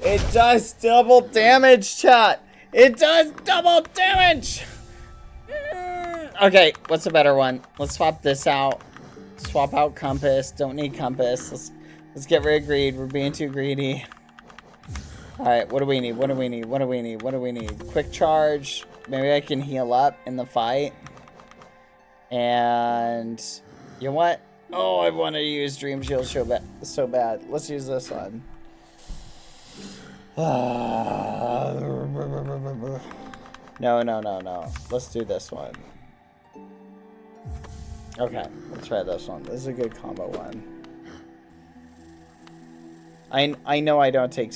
It does double damage, chat. It does double damage. Okay, what's a better one? Let's swap this out. Swap out compass. Don't need compass. Let's get rid of greed. We're being too greedy. All right, what do we need? What do we need? What do we need? What do we need? Quick charge. Maybe I can heal up in the fight. And you know what? Oh, I want to use Dream Shield so bad. Let's use this one. No. Let's do this one. Okay, let's try this one. This is a good combo one. I know I don't take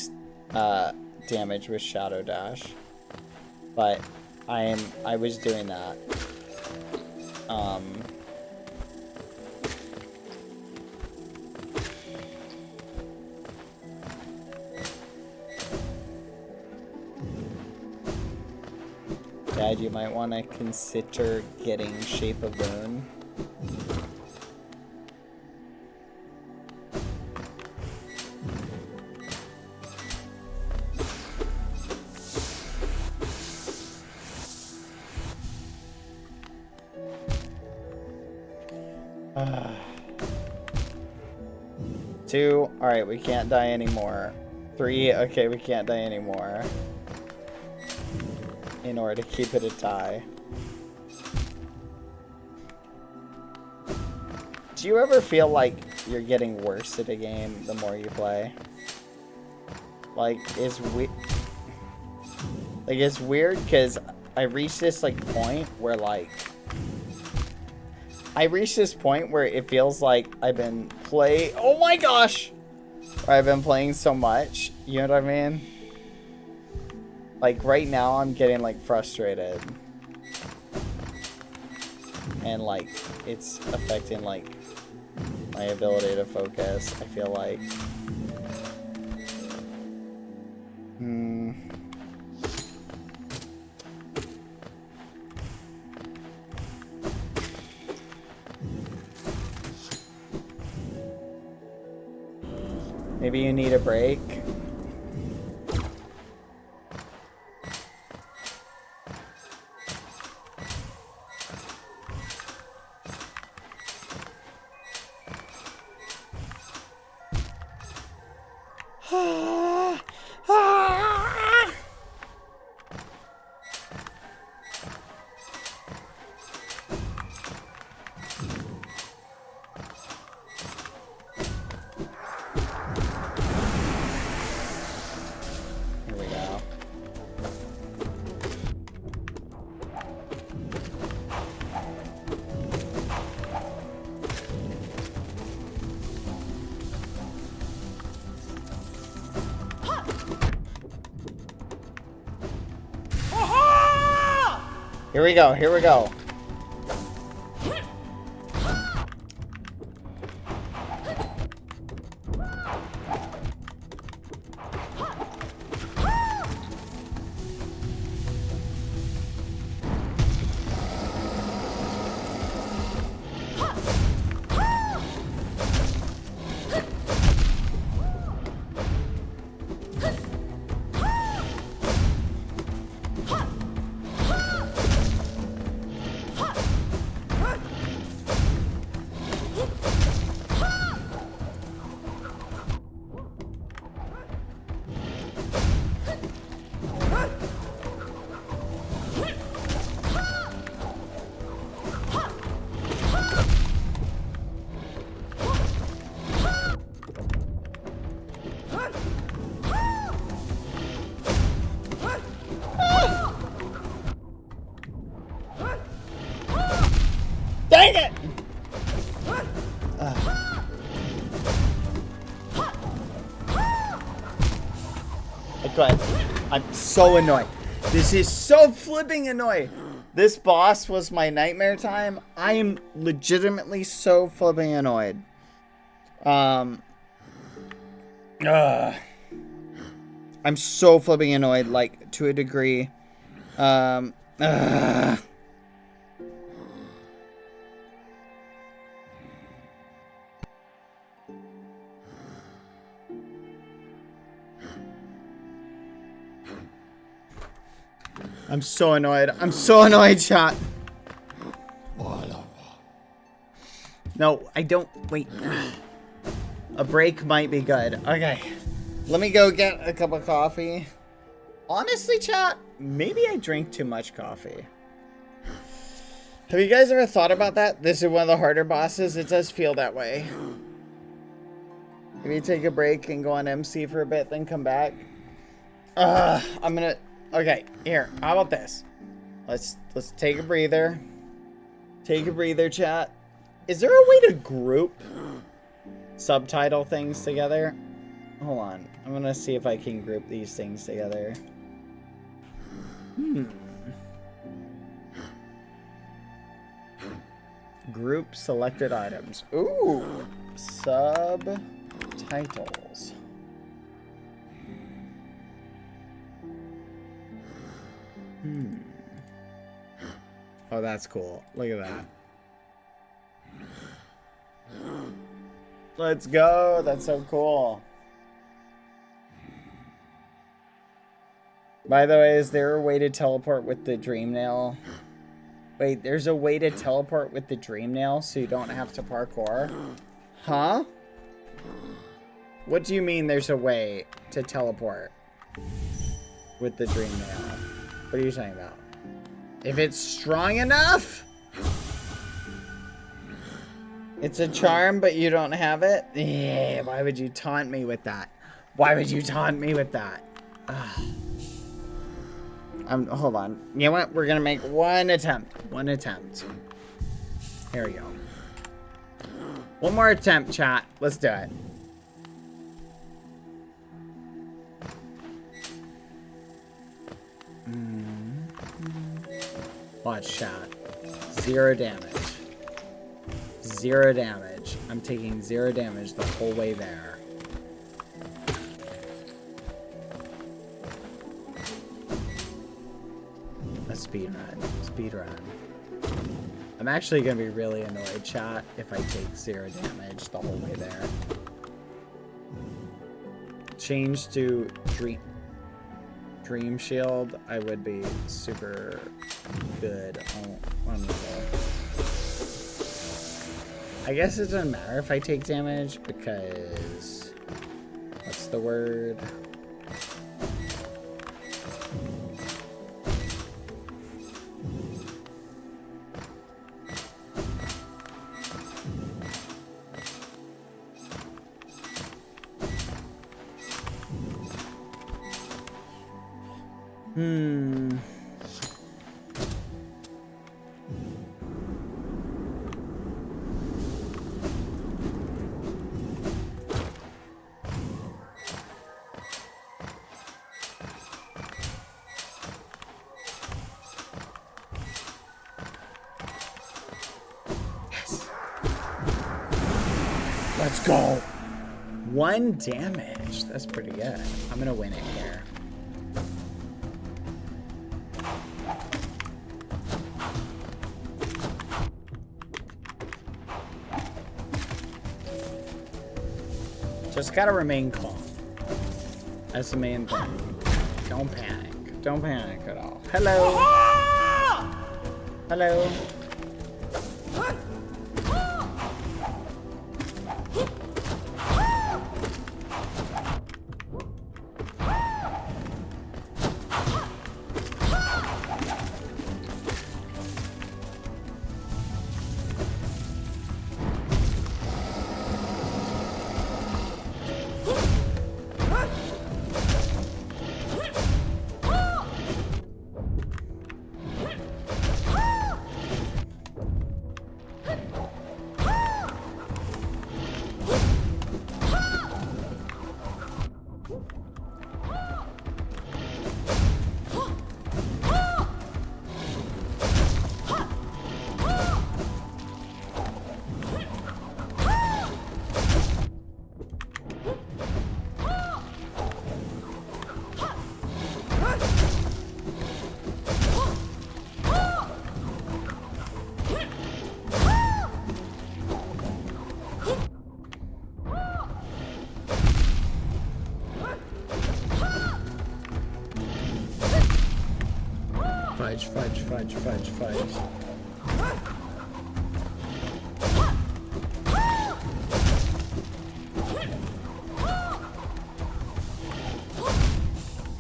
damage with Shadow Dash, but I was doing that. Dad, you might want to consider getting Shape of Moon. Two. Alright, we can't die anymore. 3. Okay, we can't die anymore. In order to keep it a tie. Do you ever feel like you're getting worse at a game the more you play? Like, it's weird because I reached this like point where like it feels like I've been oh my gosh, or I've been playing so much, you know what I mean? Like right now I'm getting like frustrated and like it's affecting like my ability to focus, I feel like. Maybe you need a break. Here we go. Here we go, here we go. Dang it! Okay, I'm so annoyed. This is so flipping annoying. This boss was my nightmare time. I am legitimately so flipping annoyed. I'm so flipping annoyed, like, to a degree. I'm so annoyed. I'm so annoyed, chat. No, I don't. Wait. A break might be good. Okay. Let me go get a cup of coffee. Honestly, chat, maybe I drink too much coffee. Have you guys ever thought about that? This is one of the harder bosses. It does feel that way. Maybe take a break and go on MC for a bit, then come back. I'm gonna... Okay, here. How about this? Let's take a breather. Take a breather, chat. Is there a way to group subtitle things together? Hold on. I'm gonna see if I can group these things together. Group selected items. Ooh. Subtitles. Oh, that's cool. Look at that. Let's go. That's so cool. By the way, is there a way to teleport with the dream nail? Wait, there's a way to teleport with the dream nail so you don't have to parkour? Huh? What do you mean there's a way to teleport with the dream nail? What are you talking about? If it's strong enough? It's a charm, but you don't have it? Yeah, why would you taunt me with that? Why would you taunt me with that? Ugh. Hold on. You know what? We're gonna make one attempt. One attempt. Here we go. One more attempt, chat. Let's do it. Watch, chat. 0 damage. 0 damage. I'm taking 0 damage the whole way there. A speed run. Speed run. I'm actually gonna be really annoyed, chat, if I take 0 damage the whole way there. Change to Dream Shield, I would be super good on level. I guess it doesn't matter if I take damage because what's the word? Let's go. 1 damage. That's pretty good. I'm gonna win it here. Just gotta remain calm. That's the main thing. Don't panic. Don't panic at all. Hello. Hello. Fudge.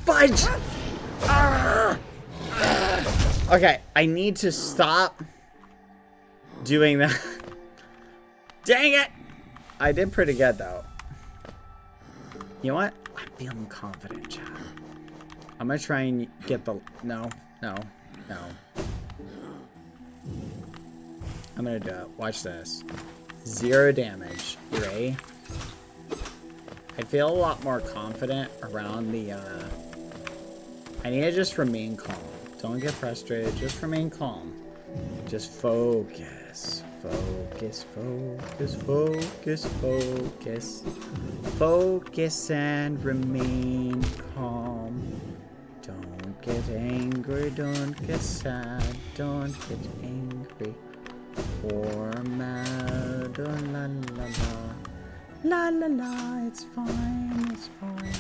Fudge! Okay, I need to stop doing that. Dang it! I did pretty good, though. You know what? I'm feeling confident, chat. I'm gonna try and get the... No. I'm gonna do it. Watch this. 0 damage. You ready? I feel a lot more confident around the, I need to just remain calm. Don't get frustrated. Just remain calm. Just focus. Focus and remain calm. Don't get angry. Don't get sad. Don't get angry. Or mad, or la la la. La la la, it's fine, it's fine.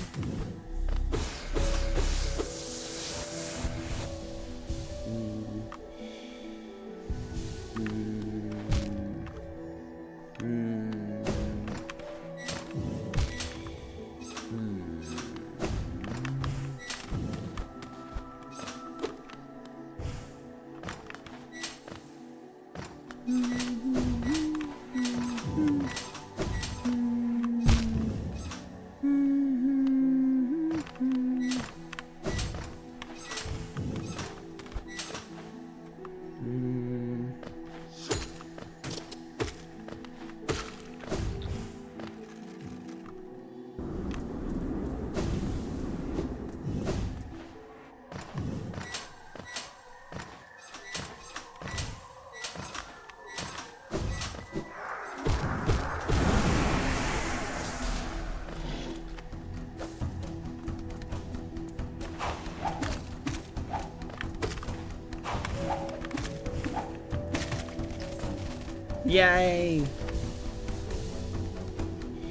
Yay!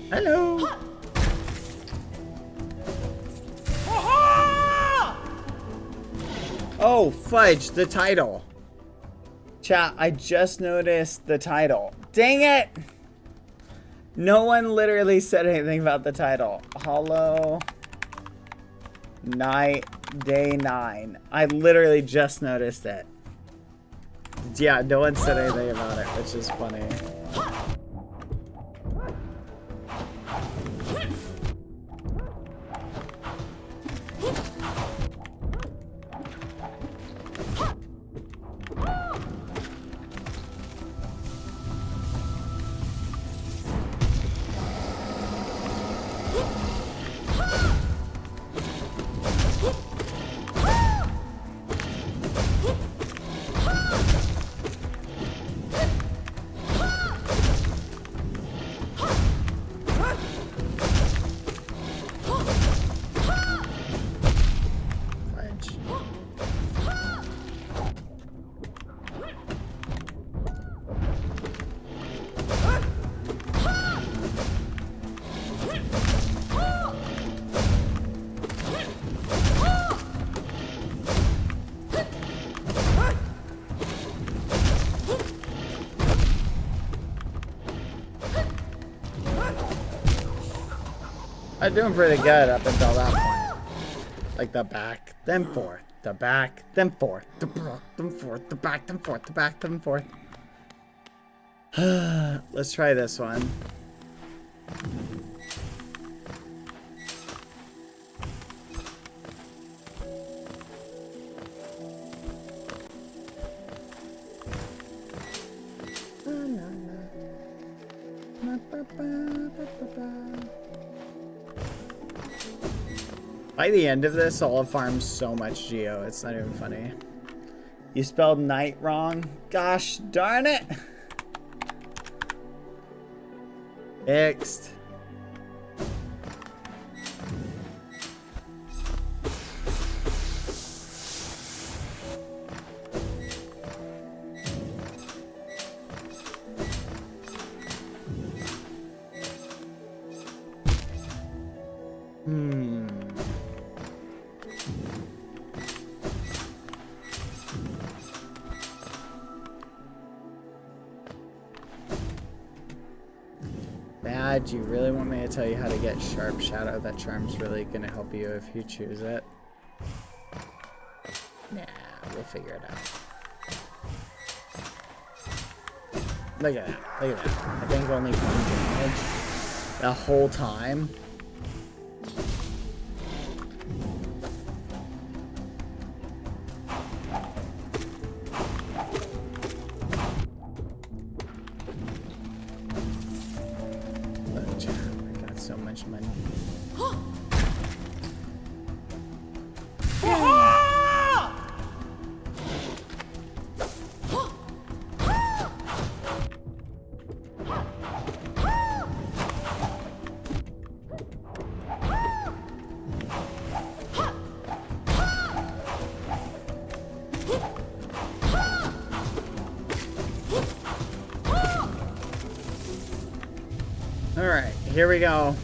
Hello! Oh, fudge, the title. Chat, I just noticed the title. Dang it! No one literally said anything about the title. Hollow Night Day 9. I literally just noticed it. Yeah, no one said anything about it, which is funny. I'm doing pretty good up until that point. Like the back, then forth, the back, then forth, the back, then forth, the back, then forth, the back, then forth. Let's try this one. By the end of this, I'll have farmed so much Geo, it's not even funny. You spelled night wrong? Gosh darn it! Fixed. Bad, you really want me to tell you how to get Sharp Shadow? That charm's really gonna help you if you choose it. Nah, we'll figure it out. Look at that, look at that. I think only one damage the whole time. Alright, here we go.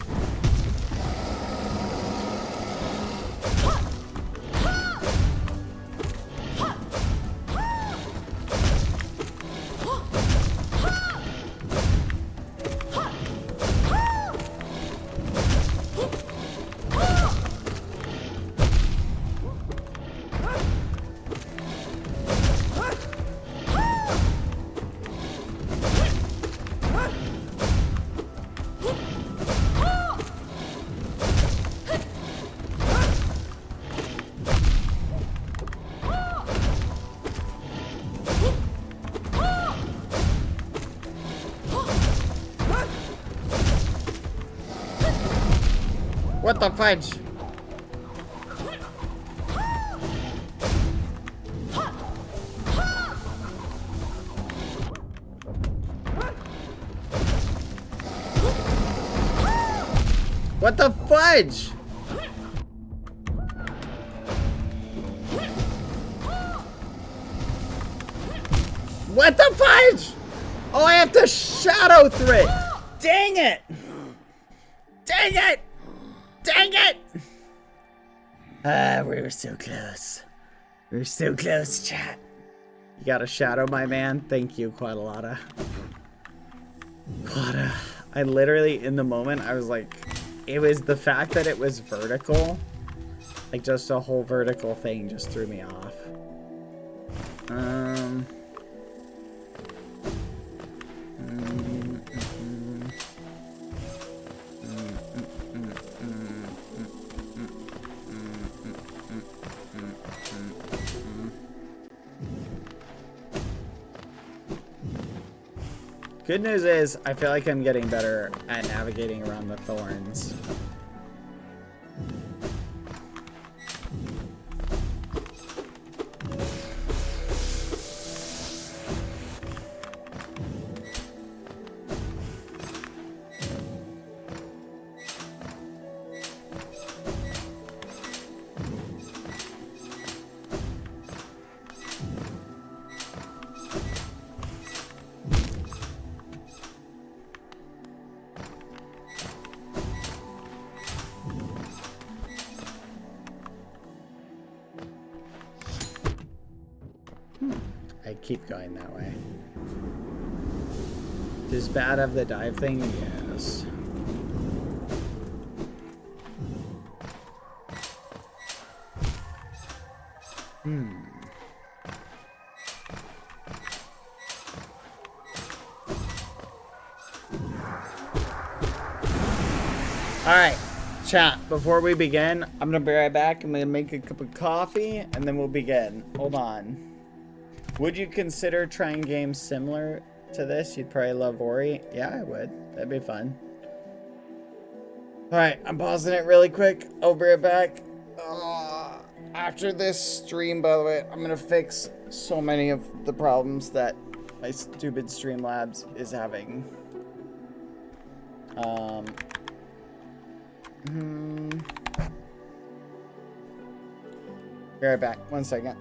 What the fudge? What the fudge? What the fudge? Oh, I have to shadow through it. Dang it. Dang it. Dang it. We were so close. We were so close, chat. You got a shadow, my man. Thank you, Quadalata. Quada. I literally, in the moment, I was like, it was the fact that it was vertical. Like, just a whole vertical thing just threw me off. Good news is, I feel like I'm getting better at navigating around the thorns. I keep going that way. Does Bad have the dive thing? Yes. Alright, chat, before we begin, I'm gonna be right back. I'm gonna make a cup of coffee, and then we'll begin. Hold on. Would you consider trying games similar to this? You'd probably love Ori. Yeah, I would. That'd be fun. Alright, I'm pausing it really quick. I'll be right back. After this stream, by the way, I'm gonna fix so many of the problems that my stupid Streamlabs is having. Be right back. 1 second.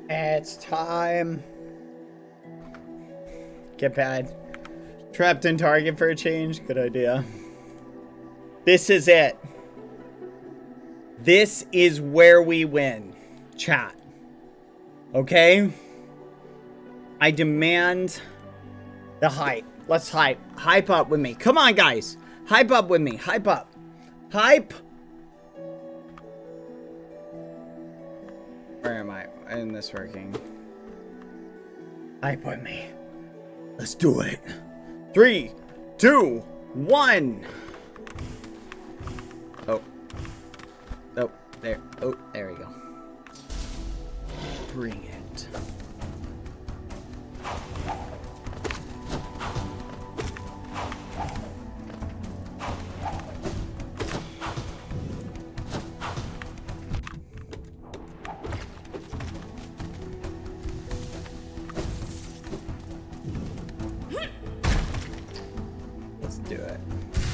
It's time. Get bad. Trapped in target for a change. Good idea. This is it. This is where we win. Chat. Okay? I demand the hype. Let's hype. Hype up with me. Come on, guys. Hype up with me. Hype up. Hype. Where am I? Isn't this working? Hype with me. Let's do it. 3, 2, 1. Oh. Oh, there. Oh, there we go. Bring it. Let's do it.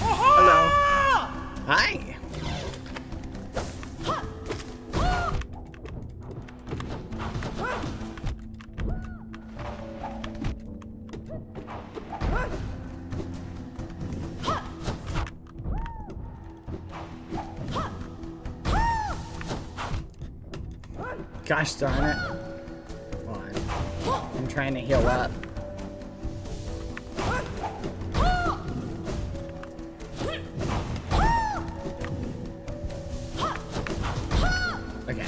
Hello. Hi. Gosh darn it. Come on. I'm trying to heal up. Okay.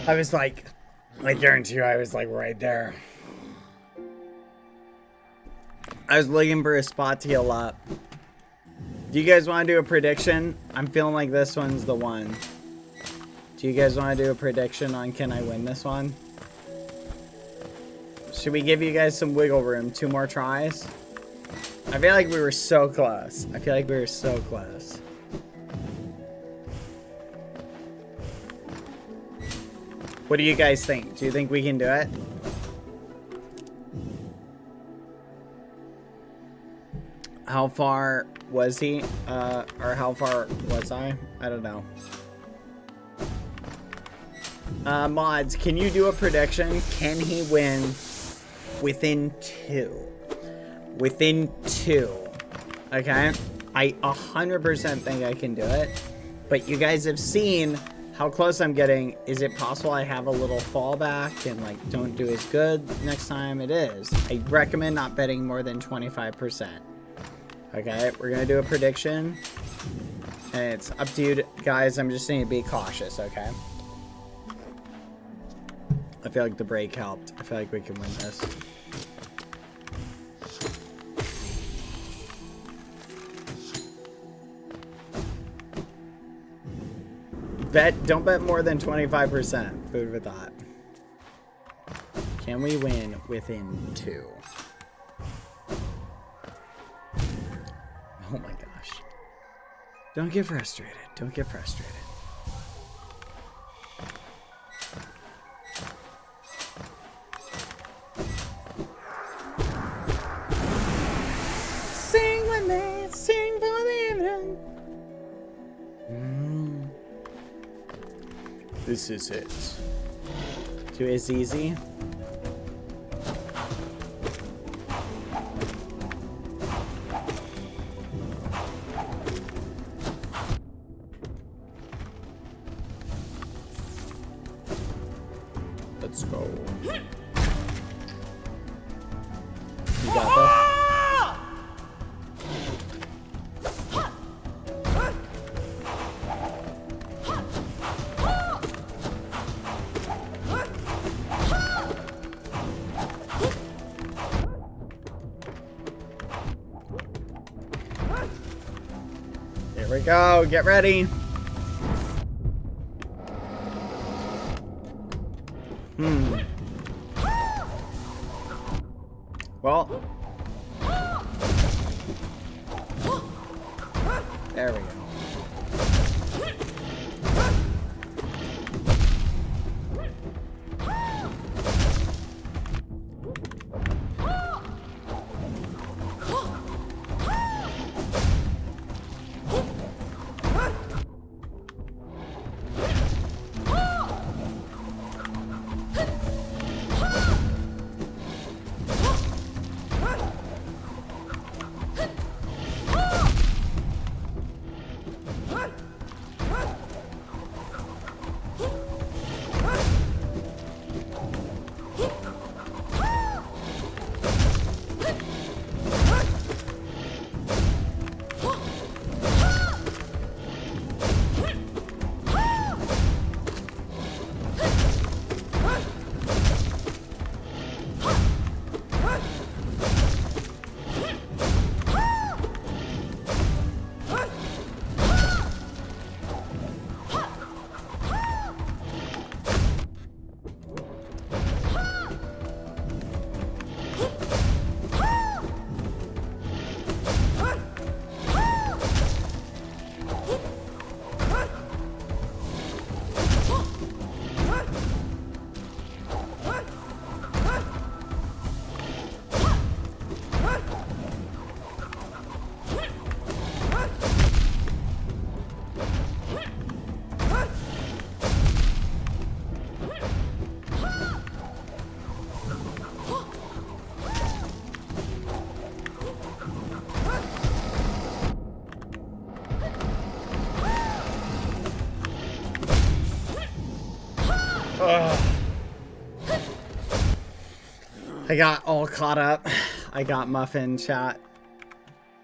I was like, I guarantee you I was like right there. I was looking for a spot to heal up. Do you guys want to do a prediction? I'm feeling like this one's the one. Do you guys want to do a prediction on can I win this one? Should we give you guys some wiggle room? 2 more tries? I feel like we were so close. I feel like we were so close. What do you guys think? Do you think we can do it? How far was he? Or how far was I? I don't know. Mods, can you do a prediction? Can he win within 2? Within 2. Okay? I 100% think I can do it. But you guys have seen how close I'm getting. Is it possible I have a little fallback and like don't do as good next time? It is. I recommend not betting more than 25%. Okay, we're gonna do a prediction. And it's up to you guys. I'm just saying to be cautious, okay? I feel like the break helped. I feel like we can win this. Don't bet more than 25%. Food for thought. Can we win within 2? Oh my gosh. Don't get frustrated. Don't get frustrated. Sing with me, sing for the evening. This is it. Too is easy. Let's go. You got this? Here we go. Get ready. Well, there we go. I got all caught up. I got Muffin chat.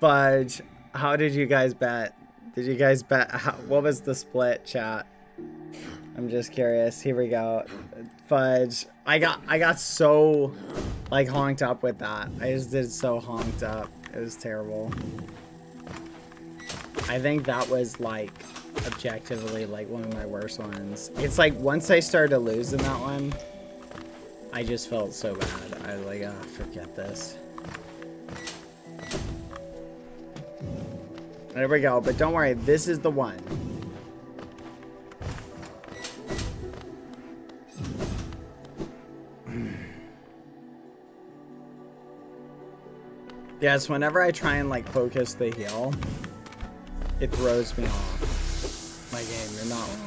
Fudge, how did you guys bet? Did you guys bet? What was the split, chat? I'm just curious. Here we go. Fudge. I got so like honked up with that. I just did so honked up. It was terrible. I think that was like objectively like one of my worst ones. It's like once I started losing that one, I just felt so bad. I was like, oh, forget this. There we go. But don't worry, this is the one. Yes, whenever I try and like focus the heal, it throws me off. My game, you're not wrong.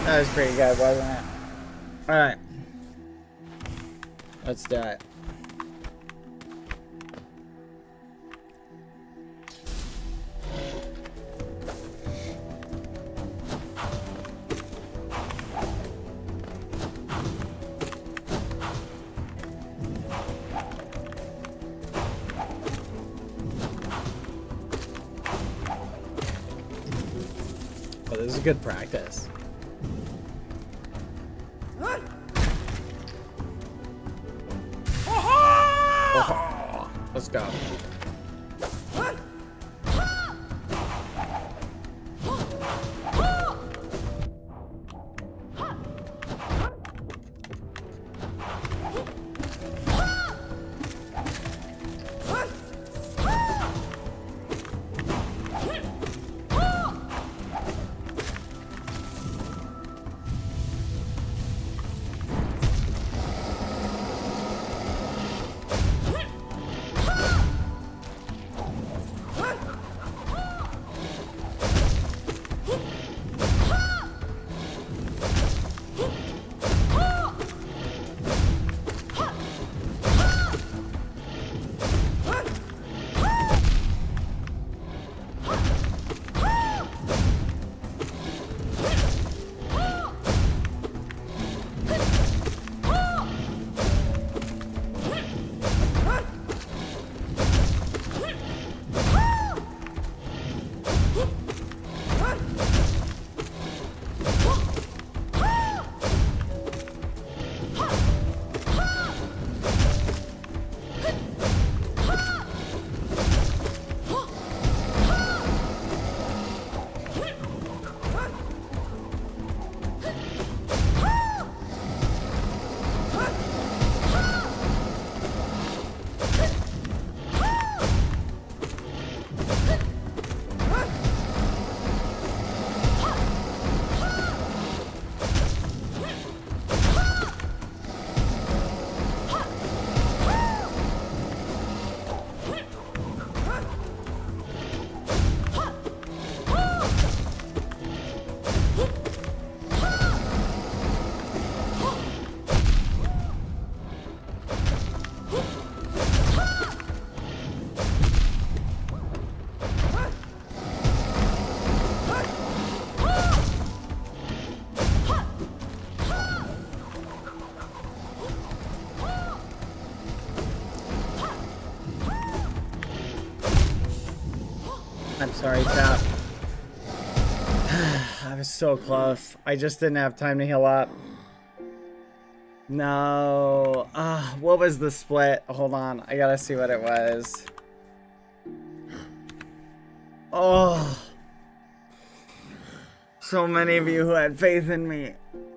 That was pretty good, wasn't it? Alright. Let's do it. Oh, this is good practice. Oh, let's go. I'm sorry, chat. I was so close. I just didn't have time to heal up. No. What was the split? Hold on. I gotta see what it was. Oh. So many of you who had faith in me.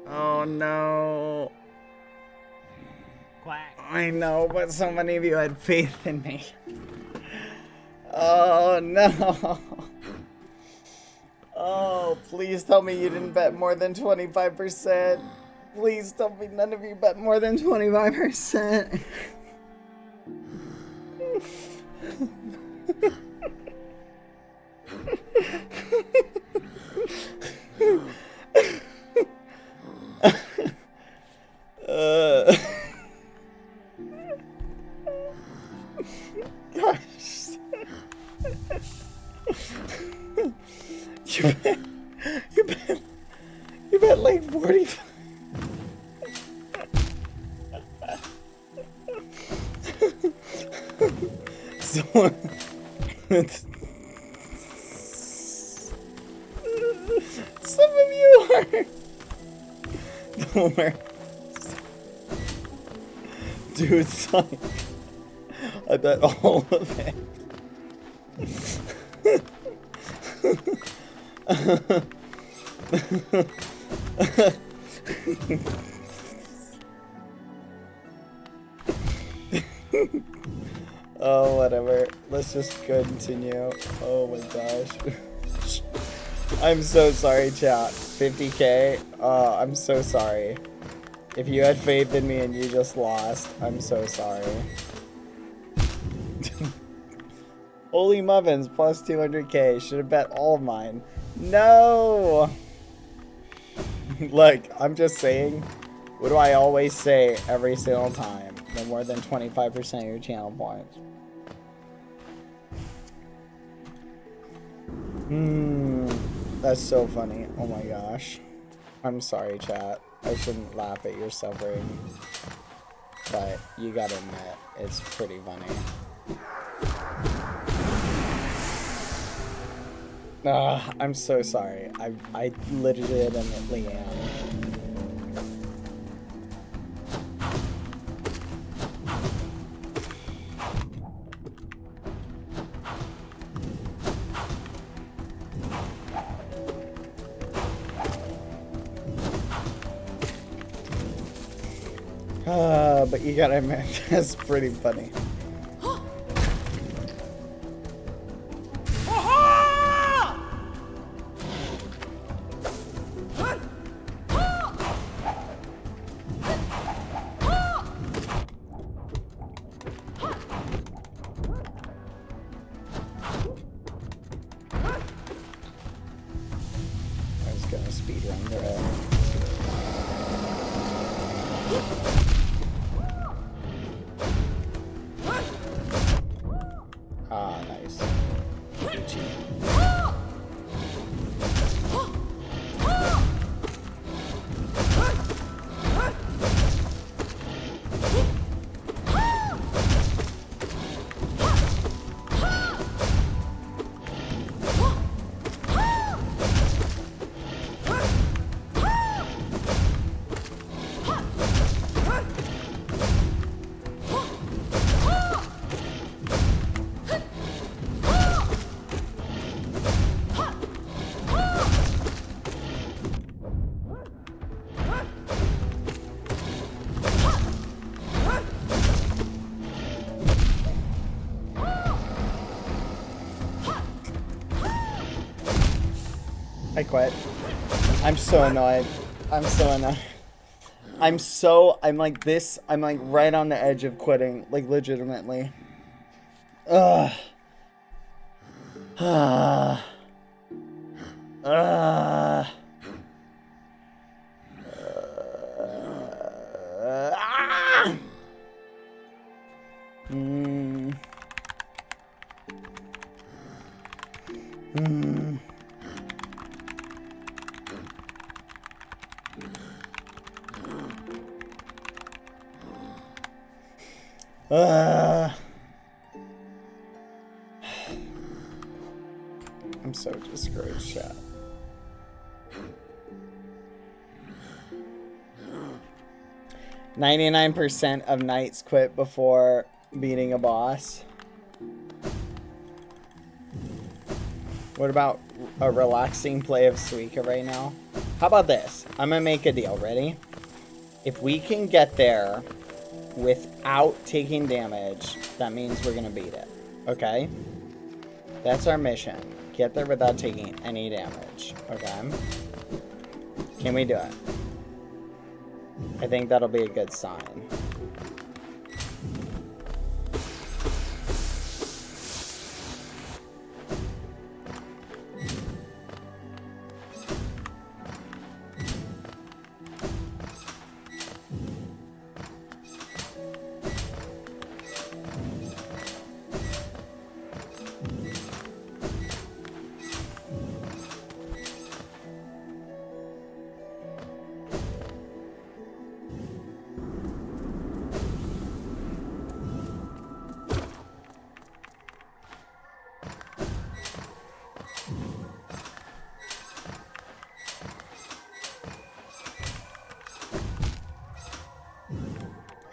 Oh no. Quack. I know, but so many of you had faith in me. Oh no. Oh, please tell me you didn't bet more than 25%. Please tell me none of you bet more than 25%. Gosh. You bet like 45. Someone. Some of you are. Don't worry. Dude, son. I bet all of it. Oh, whatever. Let's just continue. Oh my gosh. I'm so sorry, chat. 50k. I'm so sorry. If you had faith in me and you just lost, I'm so sorry. Holy muffins plus 200k. Should have bet all of mine. No. Look, I'm just saying. What do I always say every single time? No more than 25% of your channel points. That's so funny. Oh my gosh. I'm sorry, chat. I shouldn't laugh at your suffering. But you gotta admit, it's pretty funny. I'm so sorry. I legitimately am. But you gotta admit, that's pretty funny. I was gonna speedrun through it. Ah, nice. Gucci. I quit. I'm so annoyed. I'm so annoyed. I'm like this. I'm like right on the edge of quitting. Like legitimately. Ugh. Ah. Ah. I'm so discouraged, chat. "99% of knights quit before beating a boss." What about a relaxing play of Suika right now? How about this? I'm gonna make a deal. Ready? If we can get there without taking damage, that means we're gonna beat it. Okay? That's our mission. Get there without taking any damage. Okay? Can we do it? I think that'll be a good sign.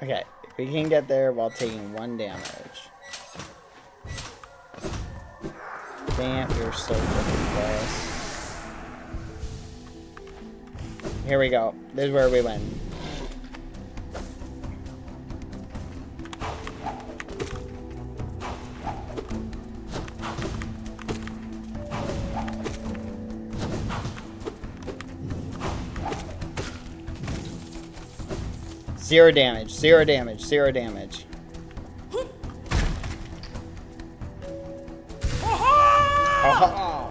Okay, if we can get there while taking 1 damage. Damn, you're so fucking close. Here we go. This is where we win. Zero damage, 0 damage, 0 damage. Oh.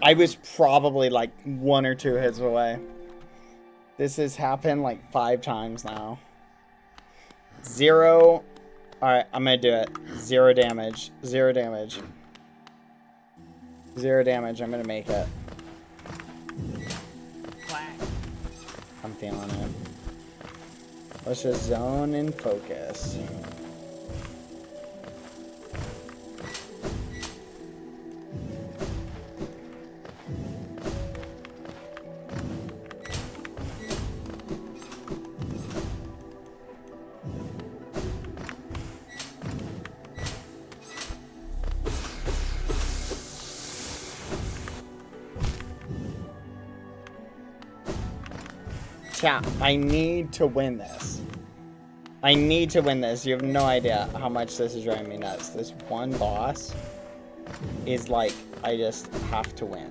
I was probably like 1 or 2 hits away. This has happened like 5 times now. 0. Alright, I'm gonna do it. 0 damage. 0 damage. 0 damage. I'm gonna make it. I'm feeling it. Let's just zone and focus. Chat, I need to win this. I need to win this. You have no idea how much this is driving me nuts. This one boss is like, I just have to win.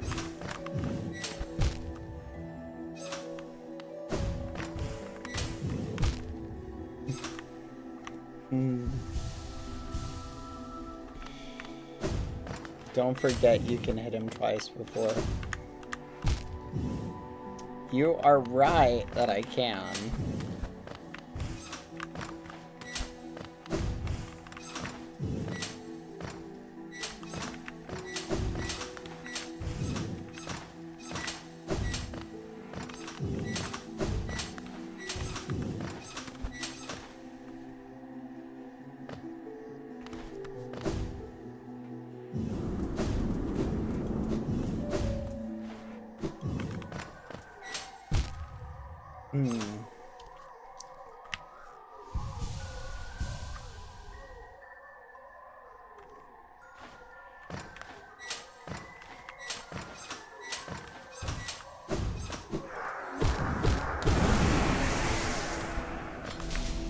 Don't forget you can hit him twice before. You are right that I can.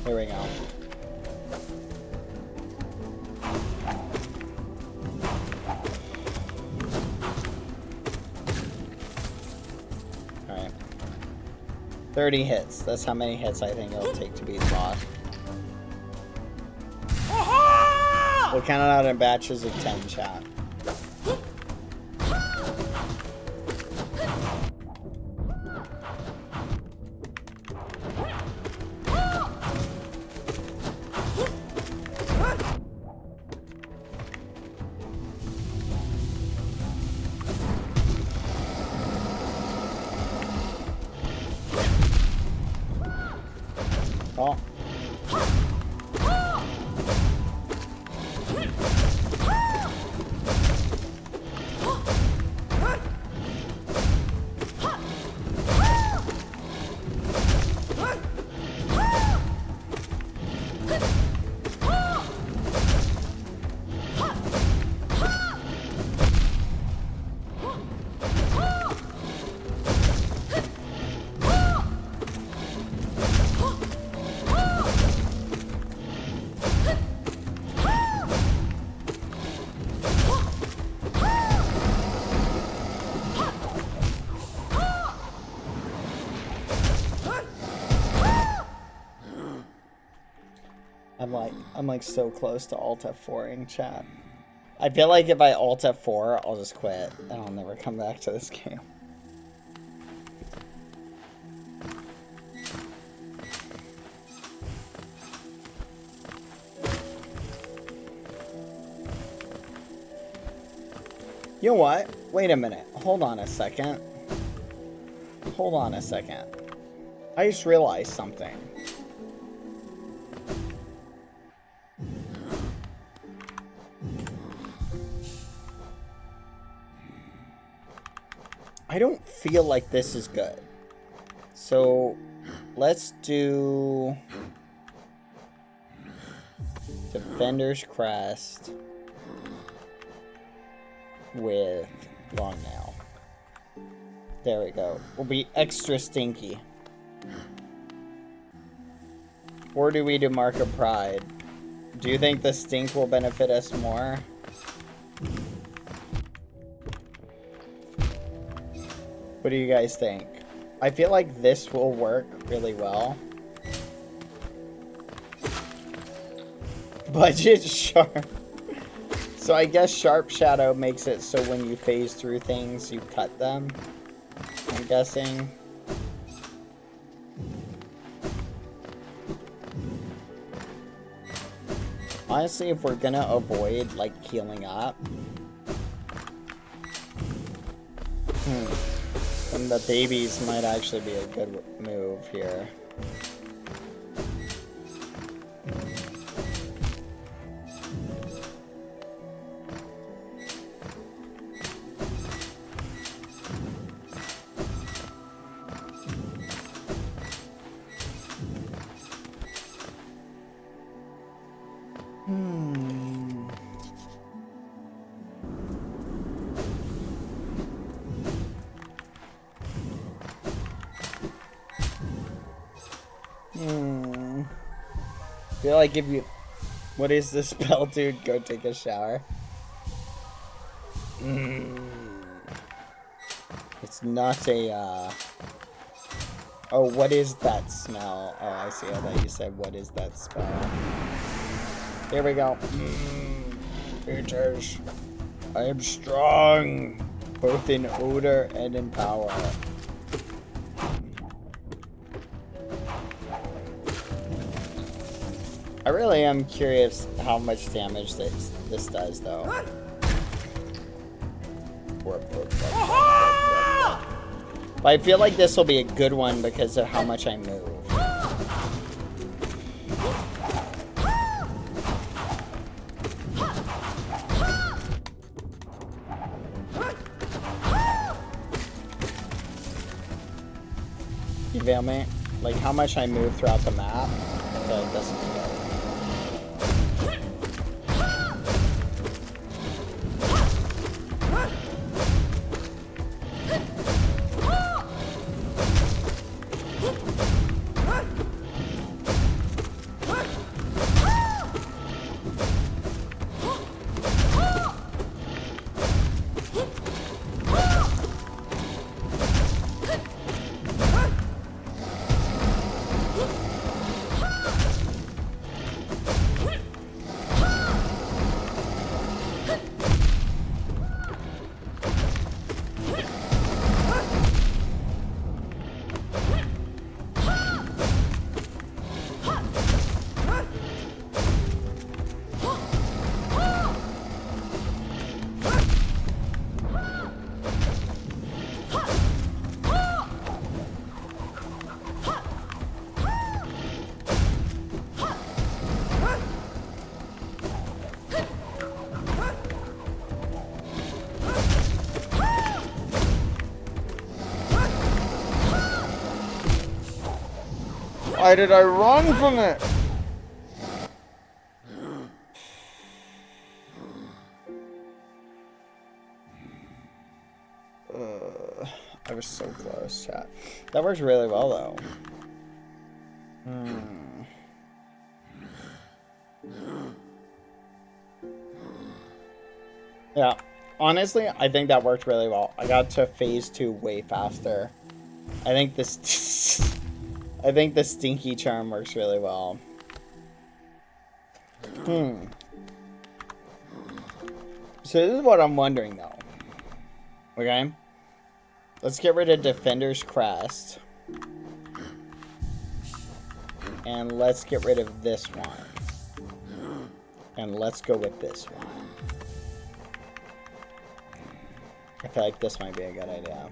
Here we go. Alright. 30 hits. That's how many hits I think it'll take to beat the boss. We'll count it out in batches of 10, chat. Oh. I'm like so close to Alt F4ing chat. I feel like if I Alt F4, I'll just quit and I'll never come back to this game. You know what? Wait a minute. Hold on a second. Hold on a second. I just realized something. I don't feel like this is good. So let's do Defender's Crest with long nail. There we go. We'll be extra stinky. Or do we do Mark of Pride? Do you think the stink will benefit us more? What do you guys think? I feel like this will work really well. Budget sharp. So I guess Sharp Shadow makes it so when you phase through things, you cut them. I'm guessing. Honestly, if we're gonna avoid, like, healing up. Then the babies might actually be a good move here. I feel like if you... What is this spell, dude? Go take a shower. It's not a, Oh, what is that smell? Oh, I see. I thought you said, what is that spell? Here we go. Creatures. I am strong, both in odor and in power. I really am curious how much damage this does, though. But I feel like this will be a good one because of how much I move. You feel me? Like how much I move throughout the map. I feel like this will be good. Why did I run from it? I was so close, chat. That works really well, though. Yeah, honestly, I think that worked really well. I got to phase 2 way faster. I think this... I think the Stinky Charm works really well. So this is what I'm wondering, though. Okay? Let's get rid of Defender's Crest. And let's get rid of this one. And let's go with this one. I feel like this might be a good idea.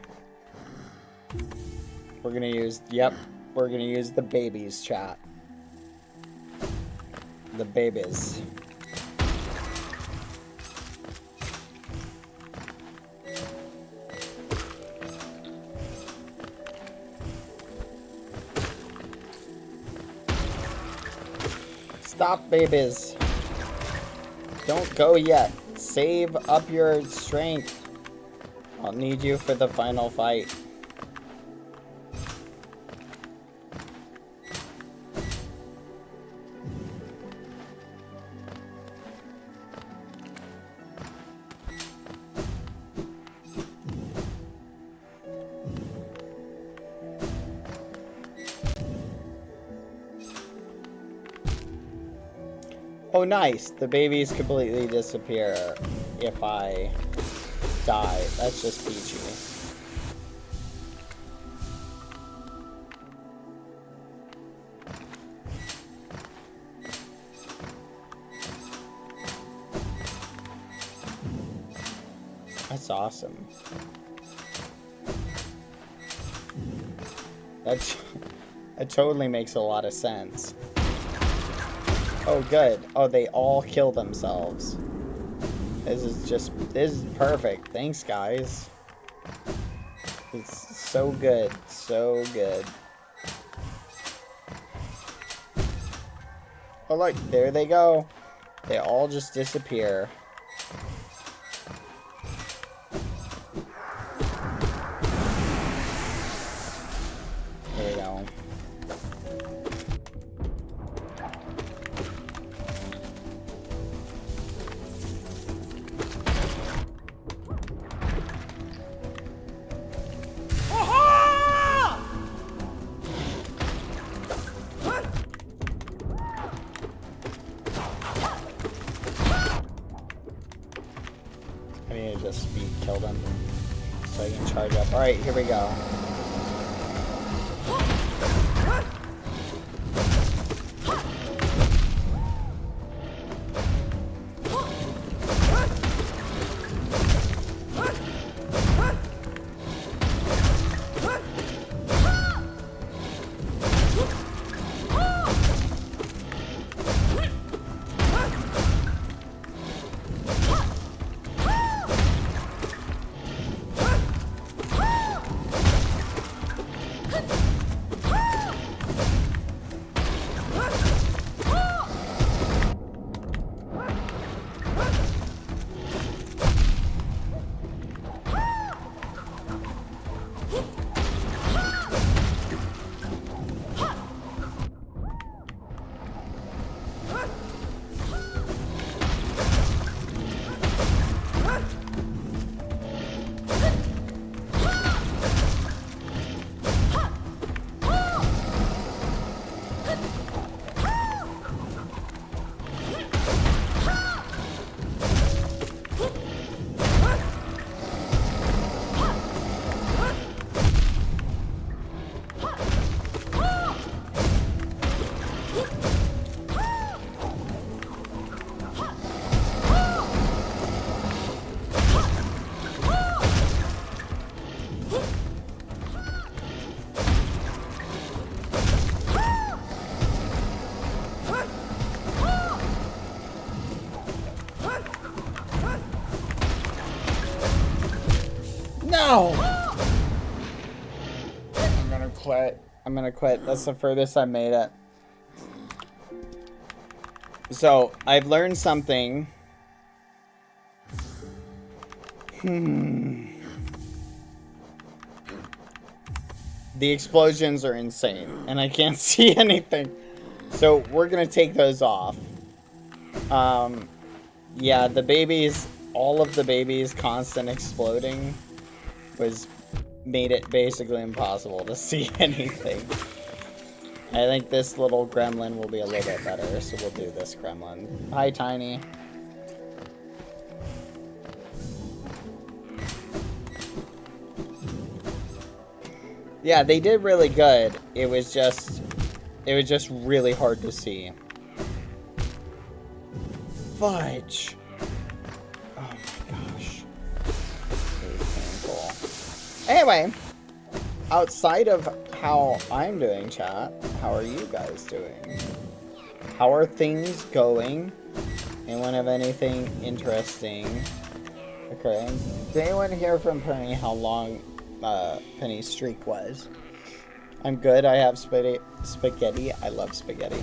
We're gonna use... Yep. We're gonna use the babies, chat. The babies. Stop, babies. Don't go yet. Save up your strength. I'll need you for the final fight. Oh, nice. The babies completely disappear if I die. That's just peachy. That's awesome. That totally makes a lot of sense. Oh, good. Oh, they all kill themselves. This is perfect. Thanks, guys. It's so good. So good. Oh, look. There they go. They all just disappear. There we go. I need to just speed kill them so I can charge up. Alright, here we go. No! I'm gonna quit. I'm gonna quit. That's the furthest I made it. So, I've learned something. The explosions are insane, and I can't see anything. So, we're gonna take those off. Yeah, the babies, all of the babies constant exploding made it basically impossible to see anything. I think this little gremlin will be a little bit better, so we'll do this gremlin. Hi, Tiny. Yeah, they did really good. It was just really hard to see. Fudge. Oh my gosh. It was painful. Anyway, outside of how I'm doing, chat, how are you guys doing? How are things going? Anyone have anything interesting occurring? Did anyone hear from Penny how long Penny's streak was? I'm good. I have spaghetti. I love spaghetti.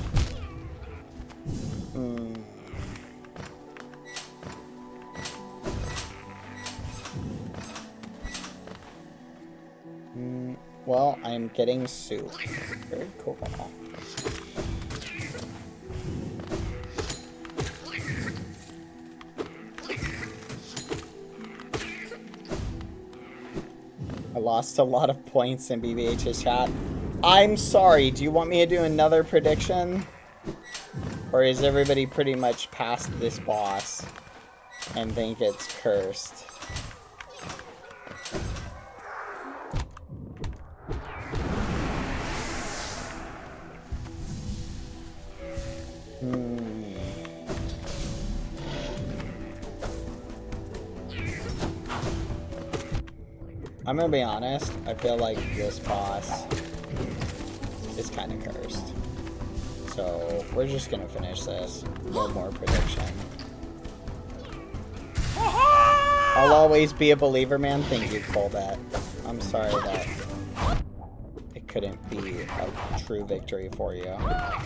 Well, I'm getting soup. Very cool. I lost a lot of points in BBH's chat. I'm sorry, do you want me to do another prediction? Or is everybody pretty much past this boss and think it's cursed? I'm gonna be honest, I feel like this boss is kind of cursed. So, we're just gonna finish this. No more prediction. I'll always be a believer, man. Thank you, Colbert. I'm sorry that it couldn't be a true victory for you. Alright,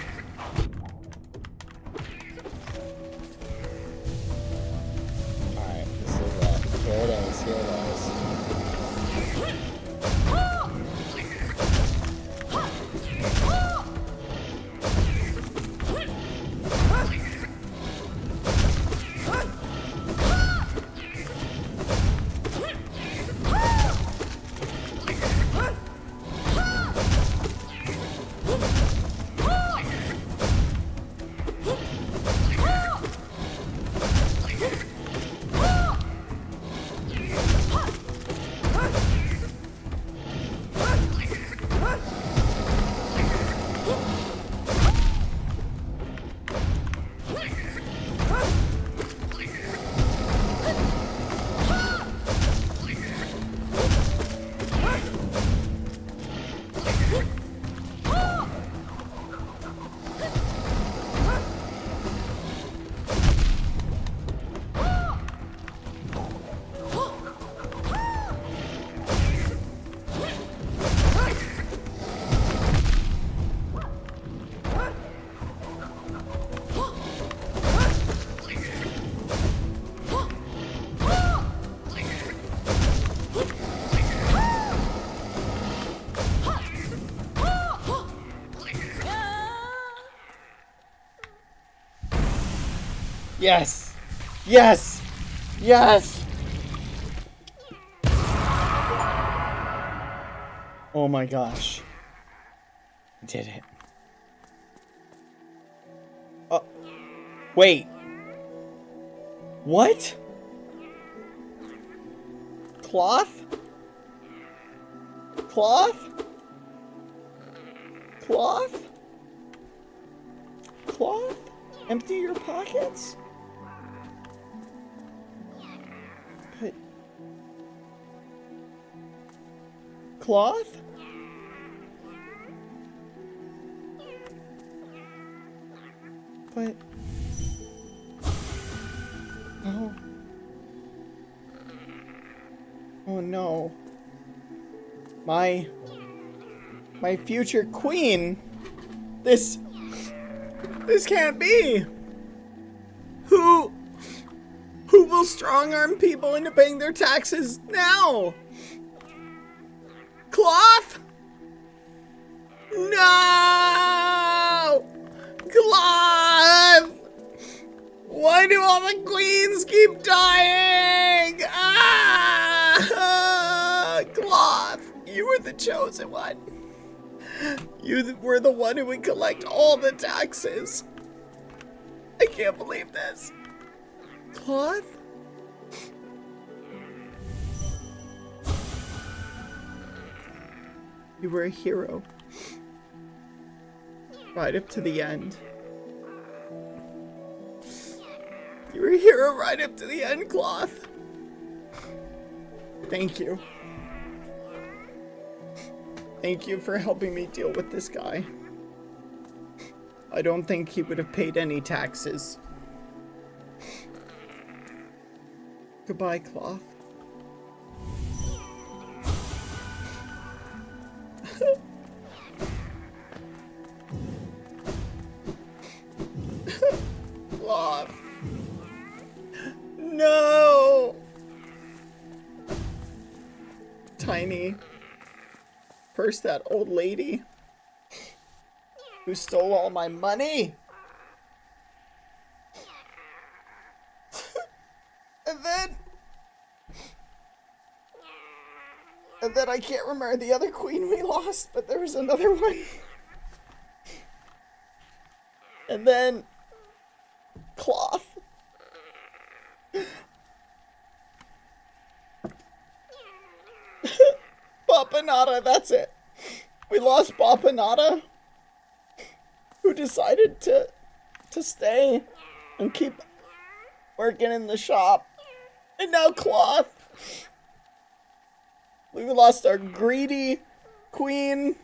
this is it. Here it is, here it is. Yes! Yes! Yes! Oh my gosh. Did it. Oh. Wait. What? Cloth? Cloth? Cloth? Cloth? Empty your pockets? But... Cloth? But... Oh. Oh no. My future queen. This can't be. Who will strong-arm people into paying their taxes now? Cloth? No! Cloth! Why do all the queens keep dying? Ah! Cloth, you were the chosen one. You were the one who would collect all the taxes. I can't believe this. Cloth? You were a hero. Right up to the end. You were a hero right up to the end, Cloth. Thank you. Thank you for helping me deal with this guy. I don't think he would have paid any taxes. Goodbye, Cloth. Cloth. No! Tiny. First, that old lady who stole all my money. And then I can't remember the other queen we lost, but there was another one. And then Cloth. Bapanata, that's it. We lost Bapanata, who decided to stay and keep working in the shop. And now Cloth. We lost our greedy queen,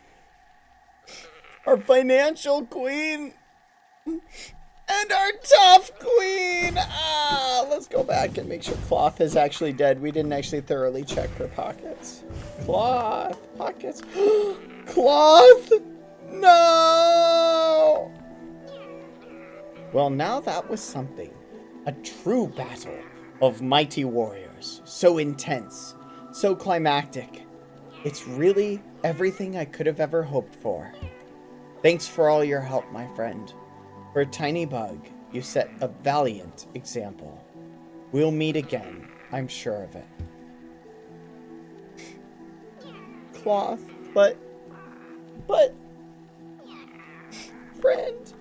our financial queen, and our tough queen. Let's go back and make sure Cloth is actually dead. We didn't actually thoroughly check her pockets. Cloth, pockets. Cloth, no. Well, now that was something. A true battle of mighty warriors. So intense. So climactic. It's really everything I could have ever hoped for. Thanks for all your help, my friend. For a tiny bug, you set a valiant example. We'll meet again, I'm sure of it. Cloth, but, friend.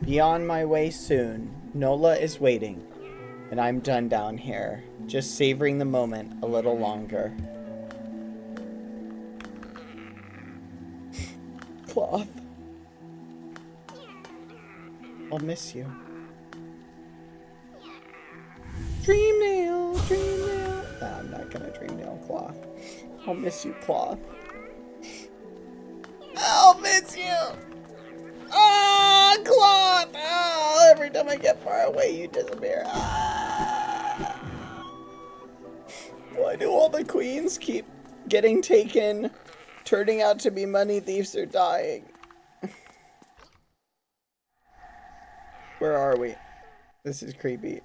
Be on my way soon. Nola is waiting. And I'm done down here, just savoring the moment a little longer. Cloth. I'll miss you. Dreamnail, Dreamnail. Nah, I'm not gonna Dreamnail Cloth. I'll miss you, Cloth. I'll miss you! Ah, Cloth! Ah, every time I get far away, you disappear. Ah. Why do all the queens keep getting taken, turning out to be money thieves, or dying? Where are we? This is creepy.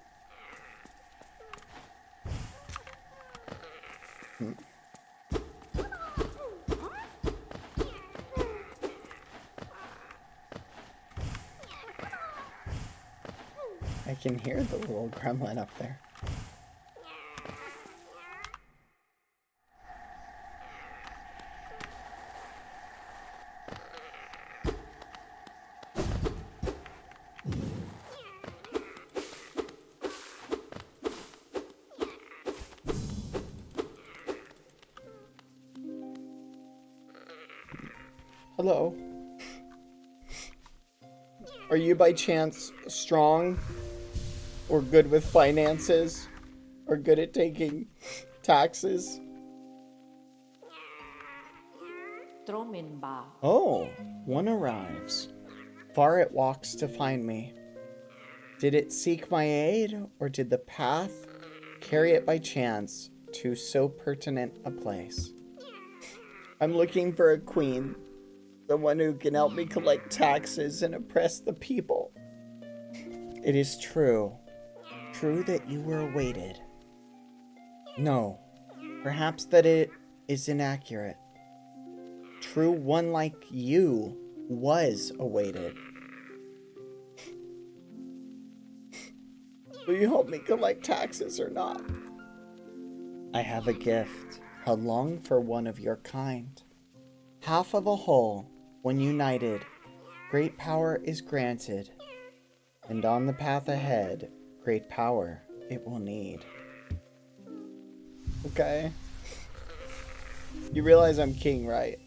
I can hear the little gremlin up there. Hello. Are you by chance strong? Or good with finances? Or good at taking taxes? Oh, one arrives. Far it walks to find me. Did it seek my aid, or did the path carry it by chance to so pertinent a place? I'm looking for a queen, someone who can help me collect taxes and oppress the people. It is true that you were awaited. No, perhaps that it is inaccurate. True, one like you was awaited. Will you help me collect taxes or not? I have a gift, a long for one of your kind. Half of a whole, when united, great power is granted, and on the path ahead, great power it will need. Okay. You realize I'm king, right?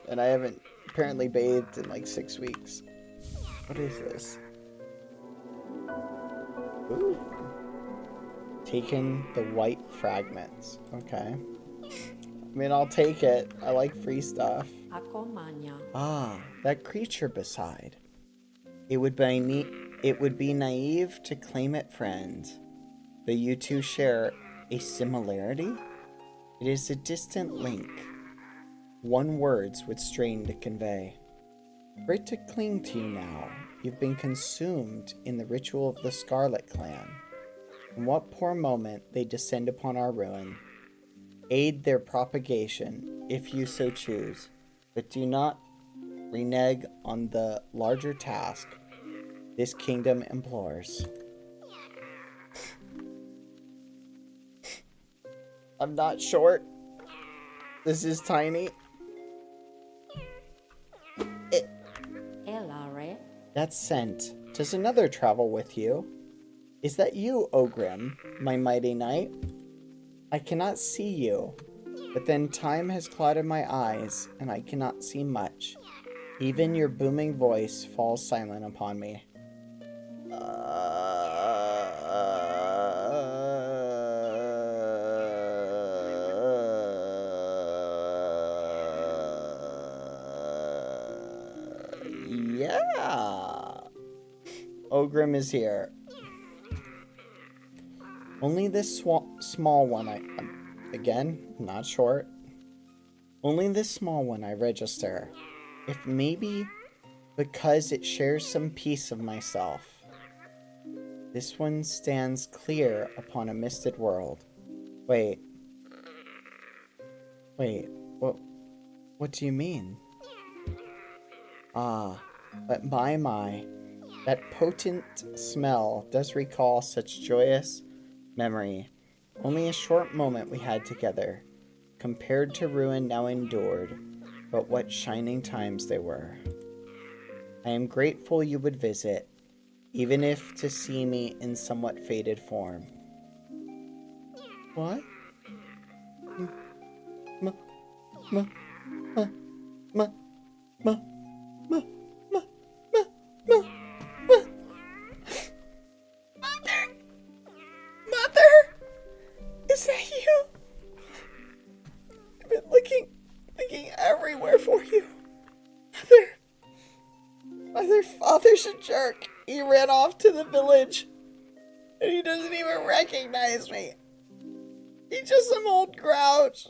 And I haven't apparently bathed in like 6 weeks. What is this? Ooh. Taking the white fragments. Okay. I mean, I'll take it. I like free stuff. Ah, that creature beside. It would be naive to claim it friend. But you two share a similarity? It is a distant link. One words would strain to convey. Great to cling to you now. You've been consumed in the ritual of the Scarlet Clan. In what poor moment they descend upon our ruin. Aid their propagation, if you so choose, but do not renege on the larger task this kingdom implores. I'm not short. This is tiny. That's sent. Does another travel with you? Is that you, Ogrim, my mighty knight? I cannot see you, but then time has clouded my eyes, and I cannot see much. Even your booming voice falls silent upon me. Yeah. Ogrim is here. Only this small one again, not short. Only this small one I register. If maybe because it shares some piece of myself. This one stands clear upon a misted world. Wait, what do you mean? Ah, but my, that potent smell does recall such joyous memory. Only a short moment we had together, compared to ruin now endured, but what shining times they were. I am grateful you would visit, even if to see me in somewhat faded form. What? Mother, is that you? I've been looking everywhere for you. Mother, father's a jerk. He ran off to the village, and he doesn't even recognize me. He's just some old grouch.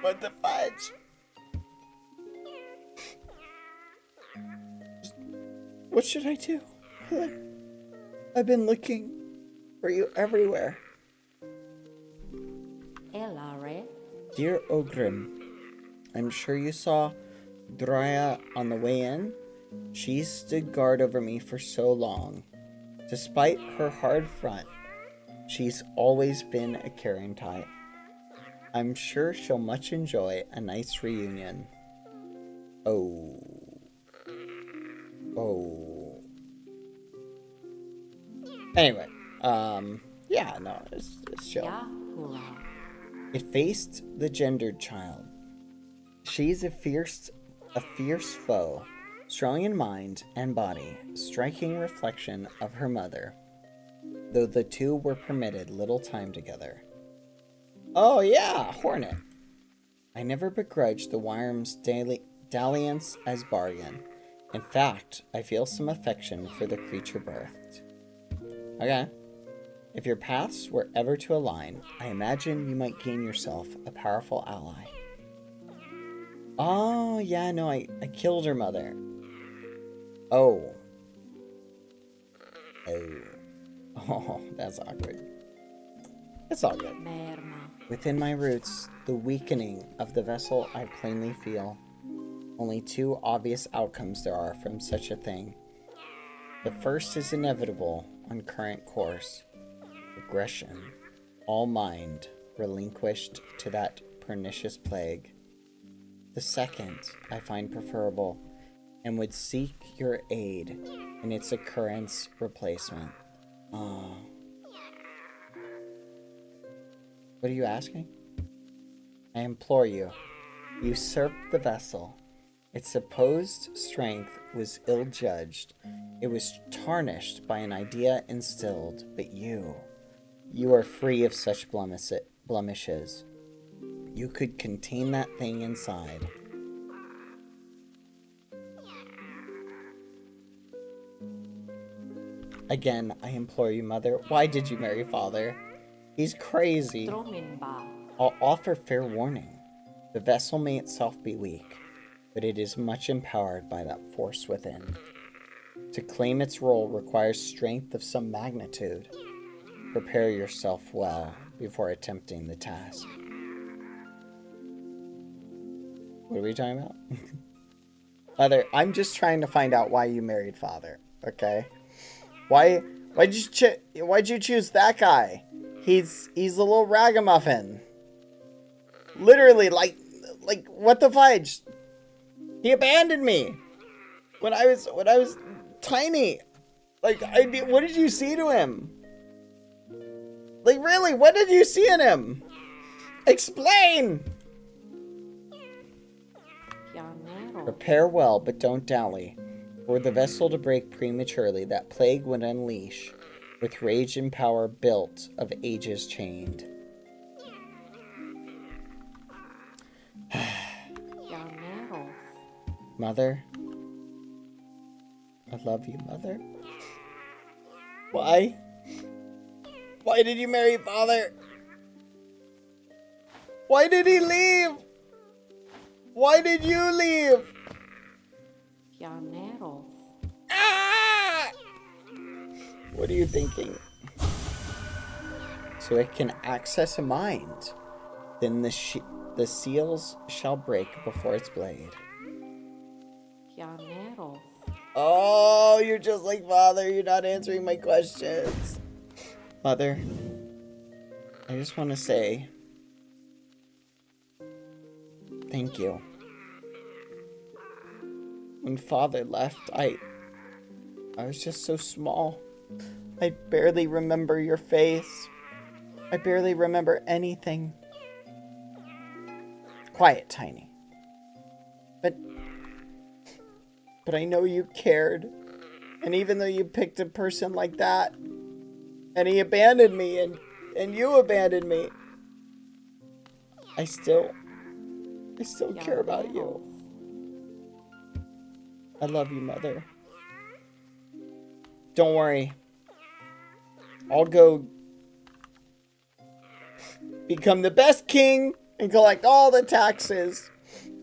What the fudge? What should I do? I've been looking for you everywhere. Dear Ogrim, I'm sure you saw Drya on the way in. She stood guard over me for so long. Despite her hard front, she's always been a caring type. I'm sure she'll much enjoy a nice reunion. Oh. Anyway, yeah, no, it's chill. It faced the gendered child. She's a fierce foe, strong in mind and body, striking reflection of her mother, though the two were permitted little time together. Oh yeah, Hornet. I never begrudged the Wyrm's dalliance as bargain. In fact, I feel some affection for the creature birthed. Okay. If your paths were ever to align, I imagine you might gain yourself a powerful ally. Oh, yeah, no, I killed her mother. Oh, that's awkward. It's all good. Within my roots, the weakening of the vessel I plainly feel. Only two obvious outcomes there are from such a thing. The first is inevitable on current course. Aggression, all mind, relinquished to that pernicious plague. The second I find preferable, and would seek your aid in its occurrence replacement. Oh. What are you asking? I implore you, usurp the vessel. Its supposed strength was ill-judged. It was tarnished by an idea instilled, but you are free of such blemishes. You could contain that thing inside. Again, I implore you, Mother, why did you marry Father? He's crazy. I'll offer fair warning. The vessel may itself be weak, but it is much empowered by that force within. To claim its role requires strength of some magnitude. Prepare yourself well before attempting the task. What are we talking about? Father, I'm just trying to find out why you married Father, okay? Why'd you choose that guy? He's a little ragamuffin. Literally, like what the fudge? He abandoned me when I was tiny. Like, what did you see to him? Like, really, what did you see in him? Explain! Prepare well, but don't dally. Were the vessel to break prematurely, that plague would unleash, with rage and power built of ages chained. Mother, I love you, Mother. Why? Why did you marry Father? Why did he leave? Why did you leave? Ah! What are you thinking? So it can access a mind. Then the seals shall break before its blade. Oh, you're just like Father. You're not answering my questions. Mother, I just want to say thank you. When Father left, I was just so small. I barely remember your face. I barely remember anything. Quiet, Tiny. But I know you cared. And even though you picked a person like that, and he abandoned me, and you abandoned me, I still care about you. I love you, Mother. Don't worry. I'll go become the best king and collect all the taxes.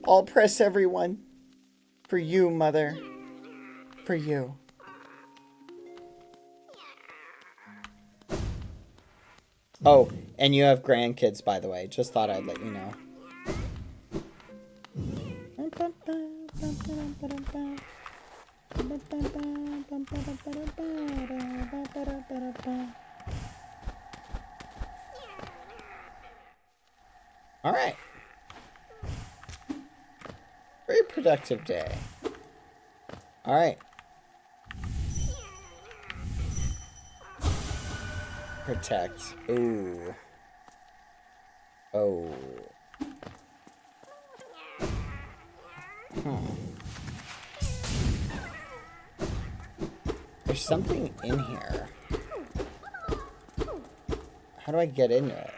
I'll oppress everyone. For you, Mother. For you. Oh, and you have grandkids, by the way. Just thought I'd let you know. All right. Very productive day. All right. Protect. Ooh. Oh. There's something in here. How do I get into it?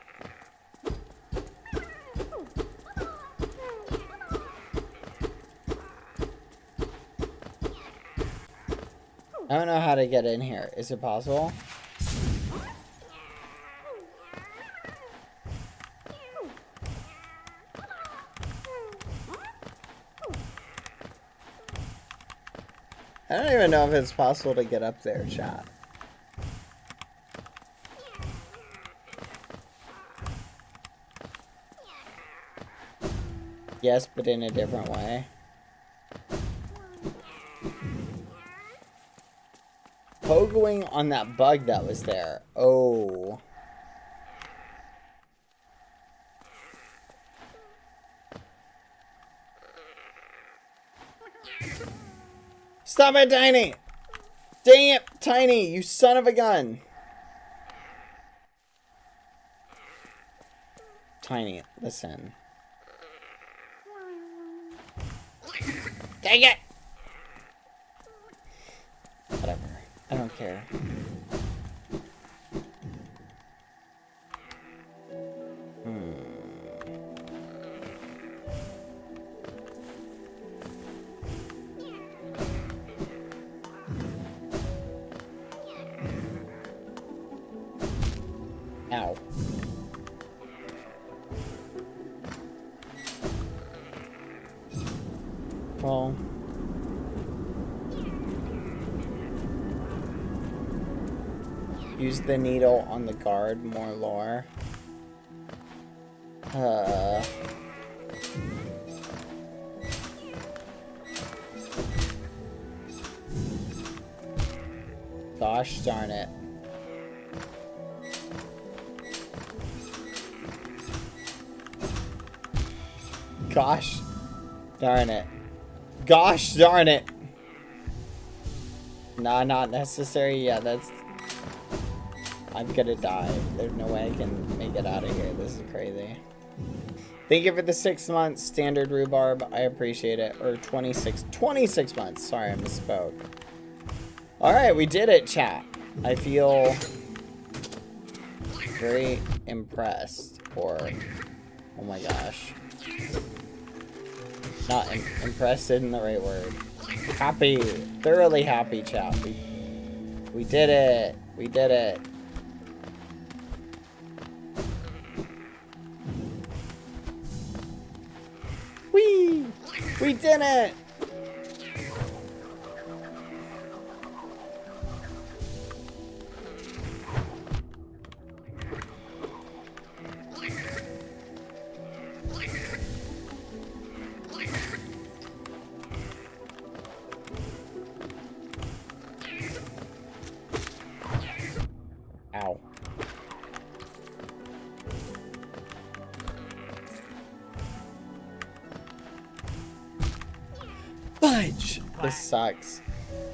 I don't know how to get in here. Is it possible? I don't even know if it's possible to get up there, chat. Yes, but in a different way. Pogoing on that bug that was there. Oh. Stop it, Tiny! Dang it, Tiny, you son of a gun! Tiny, listen. Dang it! Whatever. I don't care. Ow. Well. Use the needle on the guard. More lore. Gosh darn it. Gosh darn it. Gosh darn it. Nah, not necessary. Yeah, that's... I'm gonna die. There's no way I can make it out of here. This is crazy. Thank you for the 6 months standard rhubarb. I appreciate it. Or 26 months. Sorry, I misspoke. Alright, we did it, chat. I feel very impressed. Or, oh my gosh. Not impressed isn't the right word. Happy. Thoroughly happy, chat. We did it. We did it. Whee! We did it! Ow. Fudge! This sucks.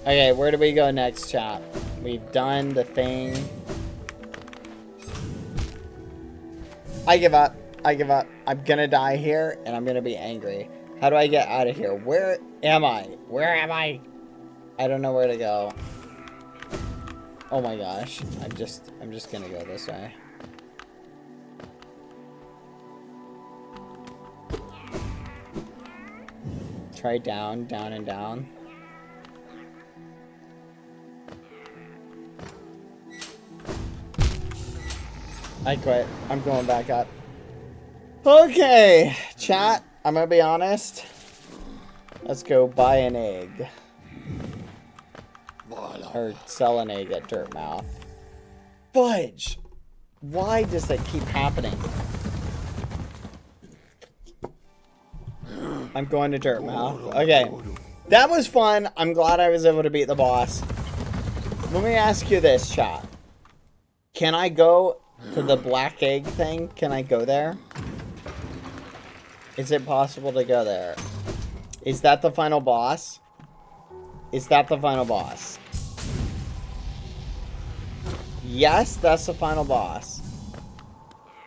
Okay, where do we go next, chat? We've done the thing. I give up. I give up. I'm gonna die here, and I'm gonna be angry. How do I get out of here? Where am I? Where am I? I don't know where to go. Oh my gosh. I'm just gonna go this way. Try down, down, and down. I quit. I'm going back up. Okay, chat. I'm gonna be honest. Let's go buy an egg. Or sell an egg at Dirtmouth. Fudge! Why does that keep happening? I'm going to Dirtmouth. Okay. That was fun. I'm glad I was able to beat the boss. Let me ask you this, chat. Can I go to the black egg thing? Can I go there? Is it possible to go there? Is that the final boss? Is that the final boss? Yes, that's the final boss.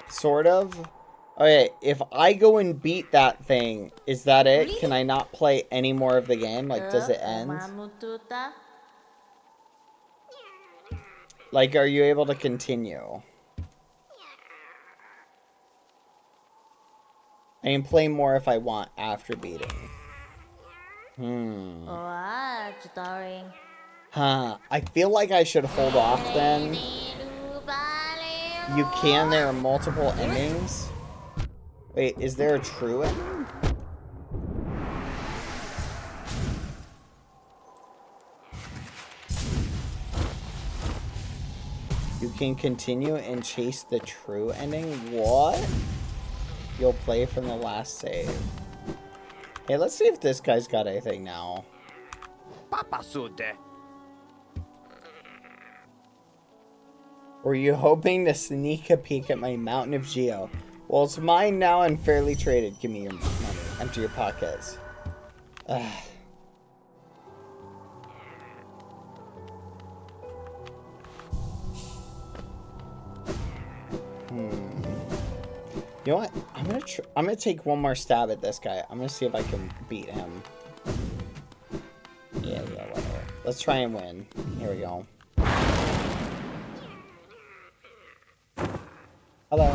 Sort of. Okay, if I go and beat that thing, is that it? Can I not play any more of the game? Like, does it end? Like, are you able to continue? I can play more if I want after beating. Huh. I feel like I should hold off then. You can. There are multiple endings. Wait, is there a true ending? You can continue and chase the true ending? What? You'll play from the last save. Hey, let's see if this guy's got anything now. Were you hoping to sneak a peek at my Mountain of Geo? Well, it's mine now and fairly traded. Give me your money. Empty your pockets. Ugh. You know what? I'm gonna take one more stab at this guy. I'm gonna see if I can beat him. Yeah, whatever. Let's try and win. Here we go. Hello.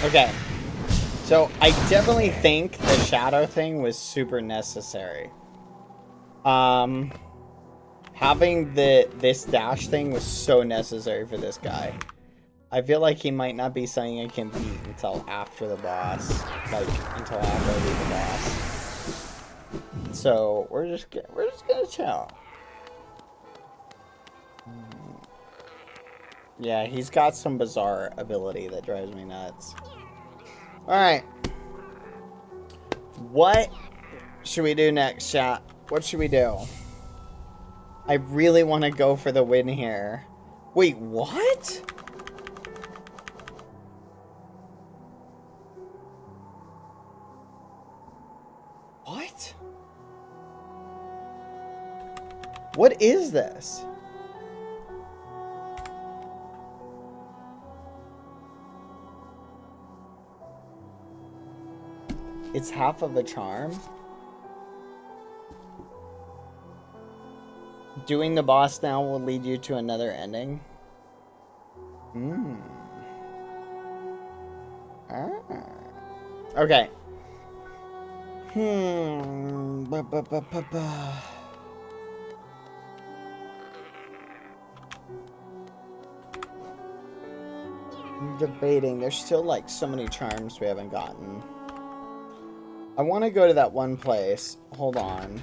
Okay. So I definitely think the shadow thing was super necessary. Having this dash thing was so necessary for this guy. I feel like he might not be something I can beat until after the boss. Like, until after I beat the boss. So, we're just gonna chill. Yeah, he's got some bizarre ability that drives me nuts. Alright. What should we do next, chat? What should we do? I really want to go for the win here. Wait, what? What? What is this? It's half of a charm? Doing the boss now will lead you to another ending? Ah. Okay. I'm debating. There's still like so many charms we haven't gotten. I want to go to that one place. Hold on.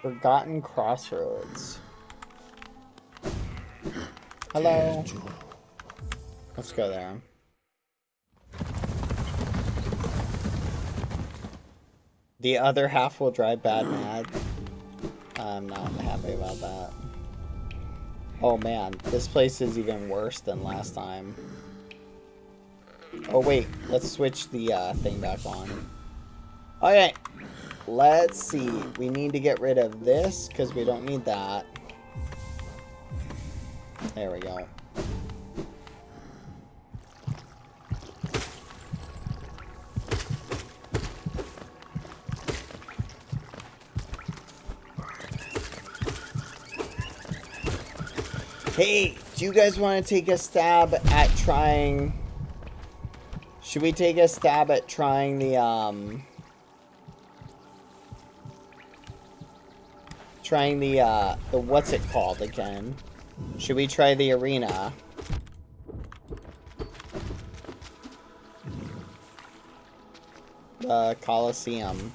Forgotten Crossroads. Hello. Let's go there. The other half will drive Bad mad. I'm not happy about that. Oh man, this place is even worse than last time. Oh wait, let's switch the thing back on. Okay, let's see. We need to get rid of this because we don't need that. There we go. Hey, do you guys want to take a stab at trying... Should we take a stab at trying the, what's it called again? Should we try the arena? The Coliseum.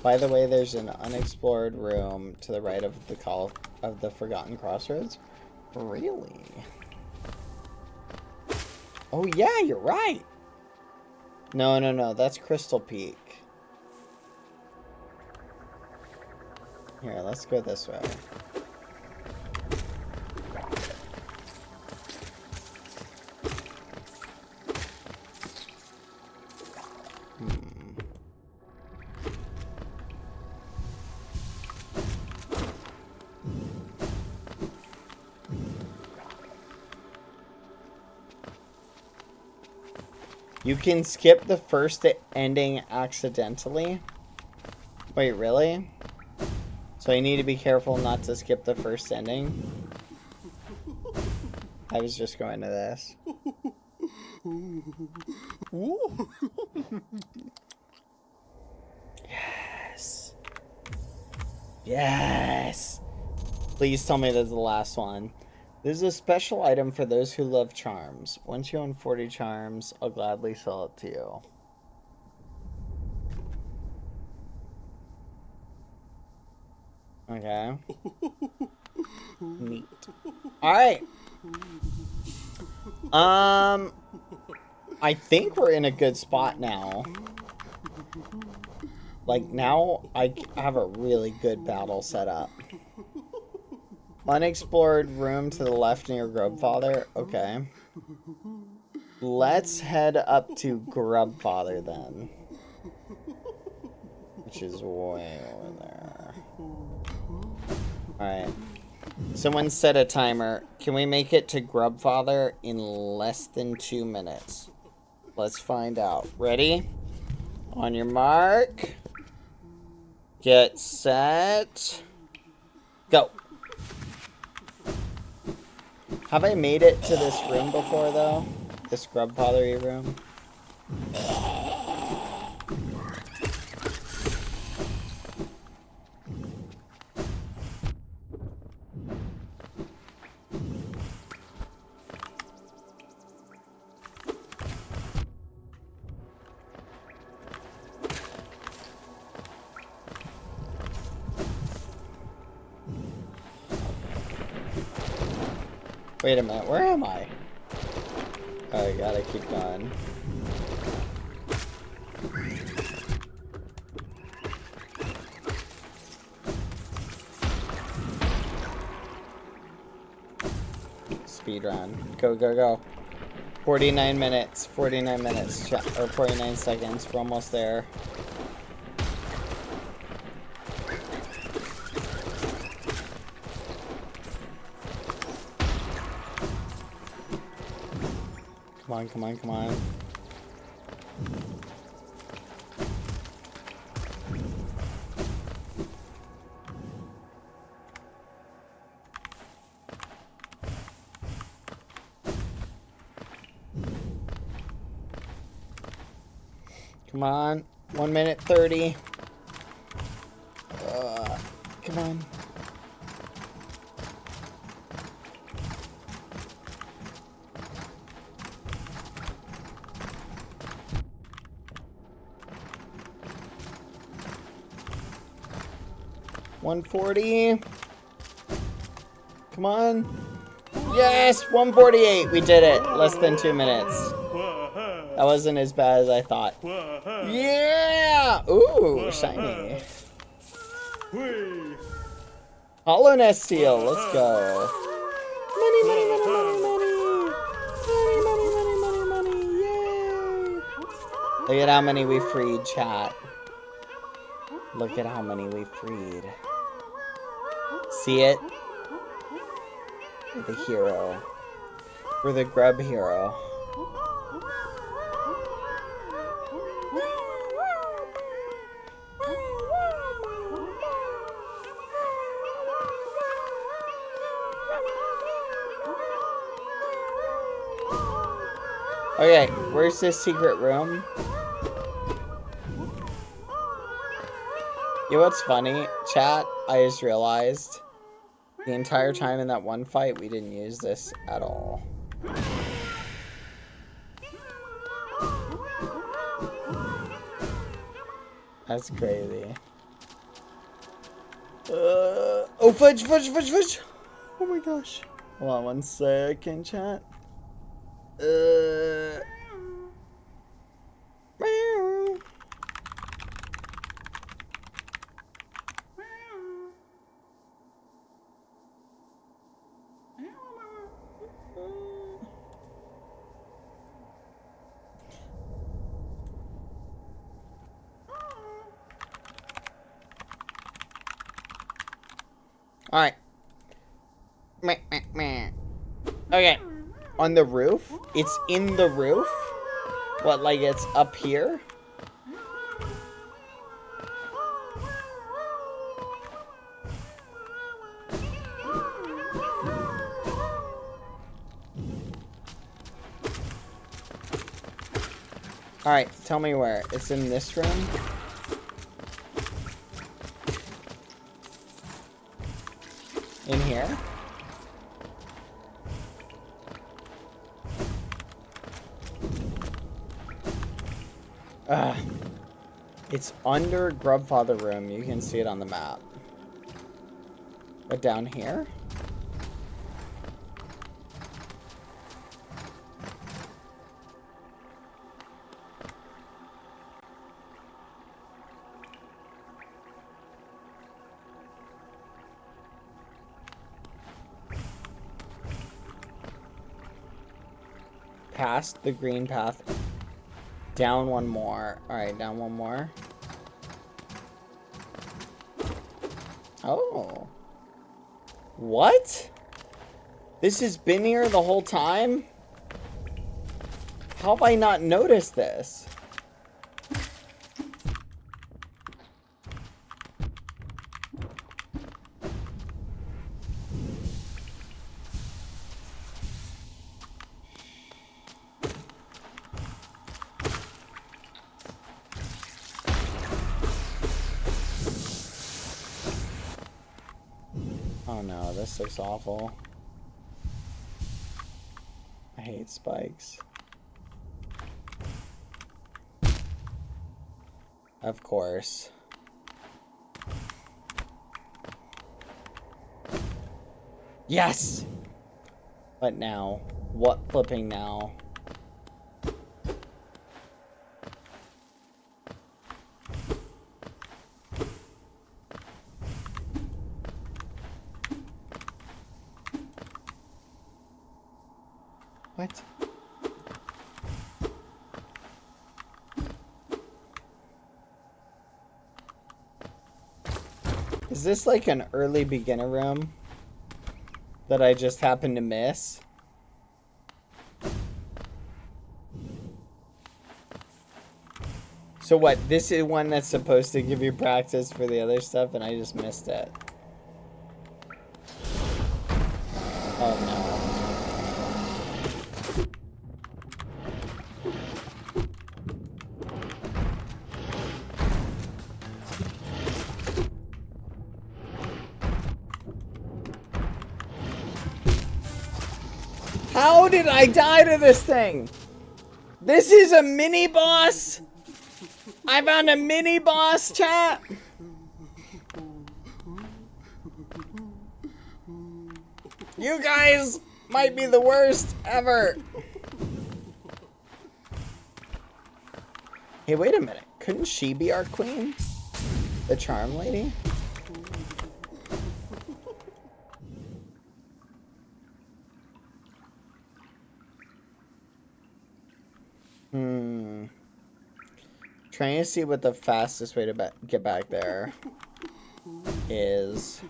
By the way, there's an unexplored room to the right of the Forgotten Crossroads. Really? Oh yeah, you're right. No, that's Crystal Peak. Here, let's go this way. You can skip the first ending accidentally? Wait, really? So you need to be careful not to skip the first ending? I was just going to this. Yes. Yes. Please tell me this is the last one. This is a special item for those who love charms. Once you own 40 charms, I'll gladly sell it to you. Okay. Neat. Alright. I think we're in a good spot now. Like, now I have a really good battle set up. Unexplored room to the left near Grubfather. Okay. Let's head up to Grubfather then. Which is way over there. Alright. Someone set a timer. Can we make it to Grubfather in less than 2 minutes? Let's find out. Ready? On your mark. Get set. Go. Have I made it to this room before, though? This Grubfather-y room? Wait a minute, where am I? Oh, I gotta keep going. Speed run. Go, go, go. 49 minutes. 49 minutes. Or 49 seconds. We're almost there. Come on, come on, come on. Come on. 1 minute 30. Come on. $140. Come on. Yes, 148. We did it. Less than 2 minutes. That wasn't as bad as I thought. Yeah! Ooh, shiny. Hollow Nest Seal. Let's go. Money, money, money, money, money. Money, money, money, money, money. Yay! Look at how many we freed, chat. Look at how many we freed. See it? We're the hero. We're the grub hero. Okay, where's this secret room? You know what's funny, chat? I just realized the entire time in that one fight, we didn't use this at all. That's crazy. Oh, fudge, fudge, fudge, fudge! Oh my gosh. Hold on 1 second, chat. Alright. Okay. On the roof? It's in the roof? What, like it's up here? Alright, tell me where. It's in this room? In here? It's under Grubfather room. You can see it on the map. But down here? Past the green path. Down one more. Alright, down one more. Oh. What? This has been here the whole time? How have I not noticed this? Oh no, this looks awful. I hate spikes. Of course. Yes! What now? What flipping now? What? Is this like an early beginner room that I just happened to miss? So what, this is one that's supposed to give you practice for the other stuff and I just missed it? Oh no. How did I die to this thing? This is a mini boss? I found a mini boss, chat. You guys might be the worst ever. Hey, wait a minute. Couldn't she be our queen? The charm lady? Trying to see what the fastest way to get back there is.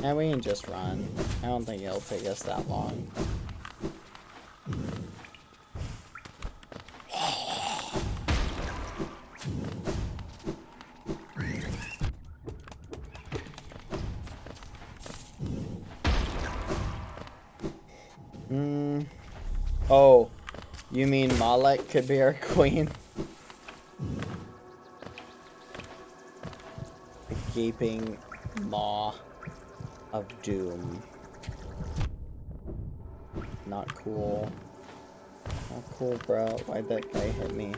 And we can just run. I don't think it'll take us that long. Oh, you mean Malek could be our queen? The gaping maw of doom. Not cool. Not cool, bro. Why'd that guy hit me?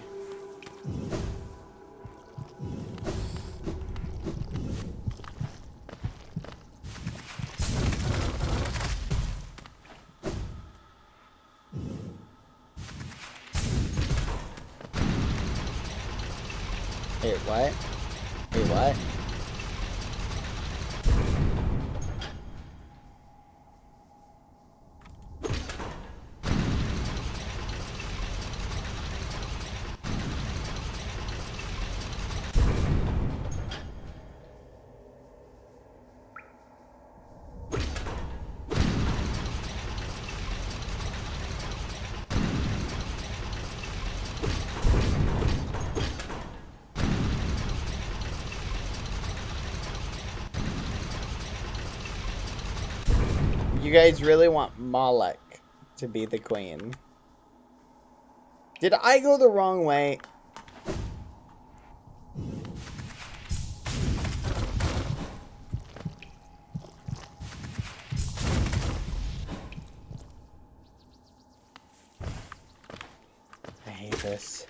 Wait, what? Wait, what? You guys really want Malek to be the queen? Did I go the wrong way? I hate this.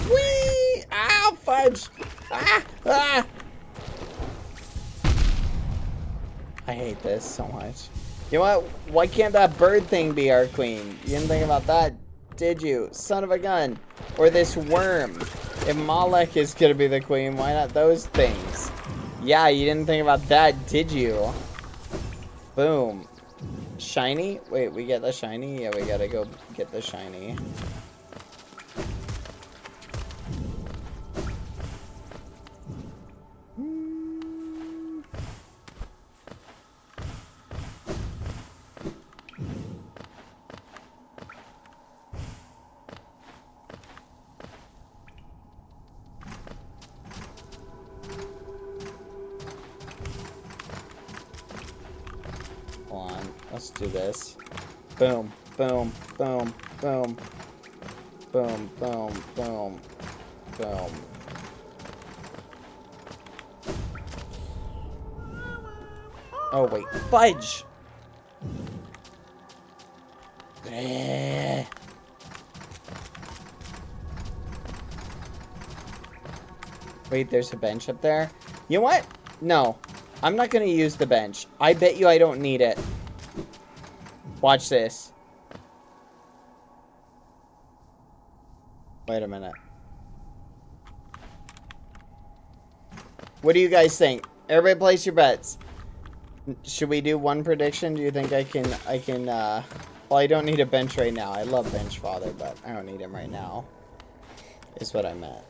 Whee! Ow, fudge! Ah! Ah! I hate this so much. You know what? Why can't that bird thing be our queen? You didn't think about that, did you? Son of a gun. Or this worm. If Malek is gonna be the queen, why not those things? Yeah, you didn't think about that, did you? Boom. Shiny? Wait, we get the shiny? Yeah, we gotta go get the shiny. Hold on, let's do this. Boom, boom, boom, boom. Boom, boom, boom, boom. Oh, wait, fudge! Wait, there's a bench up there? You know what? No. I'm not gonna use the bench. I bet you I don't need it. Watch this. Wait a minute. What do you guys think? Everybody place your bets. Should we do one prediction? Do you think I can, well, I don't need a bench right now. I love bench father, but I don't need him right now. Is what I meant.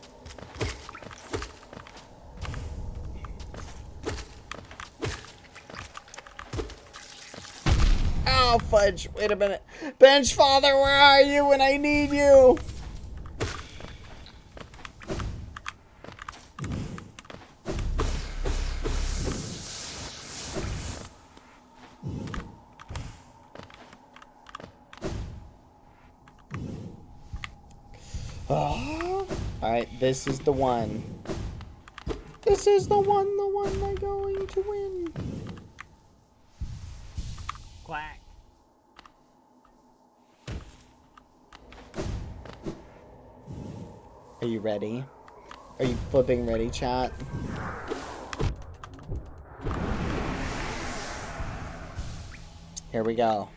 Oh, fudge. Wait a minute. Bench father, where are you when I need you? Oh. Alright, this is the one. This is the one I'm going to win. Quack. Are you ready? Are you flipping ready, chat? Here we go.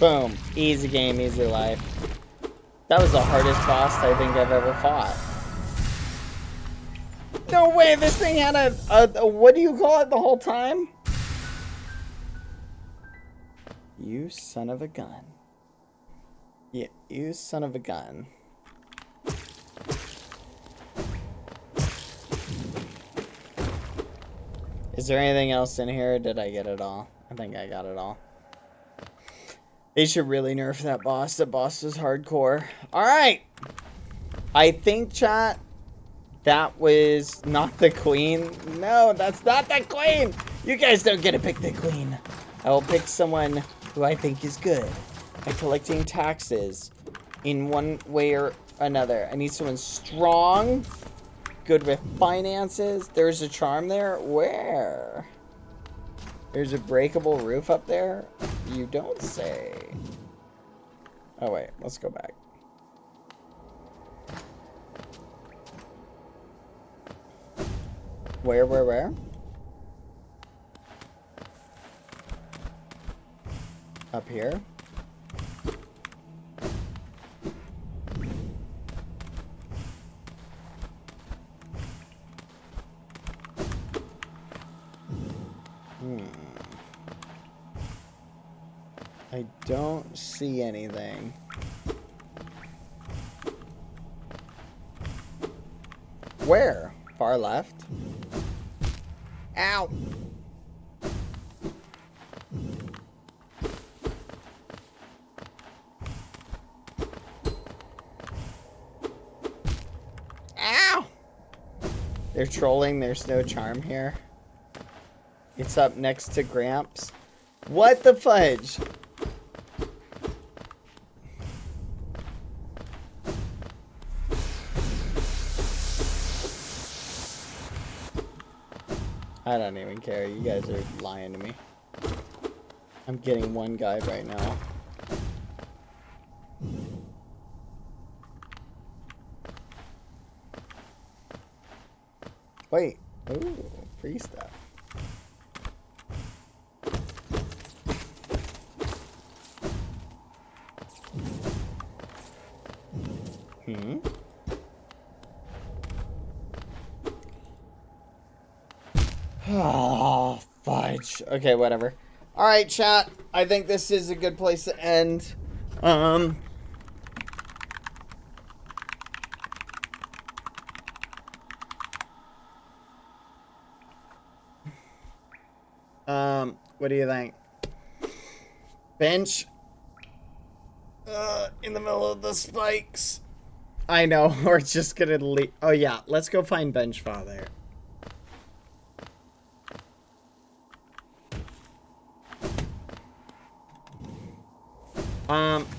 Boom. Easy game, easy life. That was the hardest boss I think I've ever fought. No way, this thing had a what do you call it the whole time? You son of a gun. Yeah, you son of a gun. Is there anything else in here? Or did I get it all? I think I got it all. They should really nerf that boss. The boss is hardcore. Alright. I think, chat, that was not the queen. No, that's not the queen. You guys don't get to pick the queen. I will pick someone who I think is good at collecting taxes in one way or another. I need someone strong, good with finances. There's a charm there. Where? There's a breakable roof up there? You don't say. Oh, wait. Let's go back. Where? Up here? I don't see anything. Where? Far left? Ow! Ow! They're trolling. There's no charm here. It's up next to Gramps. What the fudge? I don't even care. You guys are lying to me. I'm getting one guy right now. Wait. Ooh, free stuff. Oh, fudge. Okay, whatever. Alright, chat. I think this is a good place to end. What do you think? Bench? In the middle of the spikes. I know, we're just gonna leave. Oh yeah, let's go find Bench Father.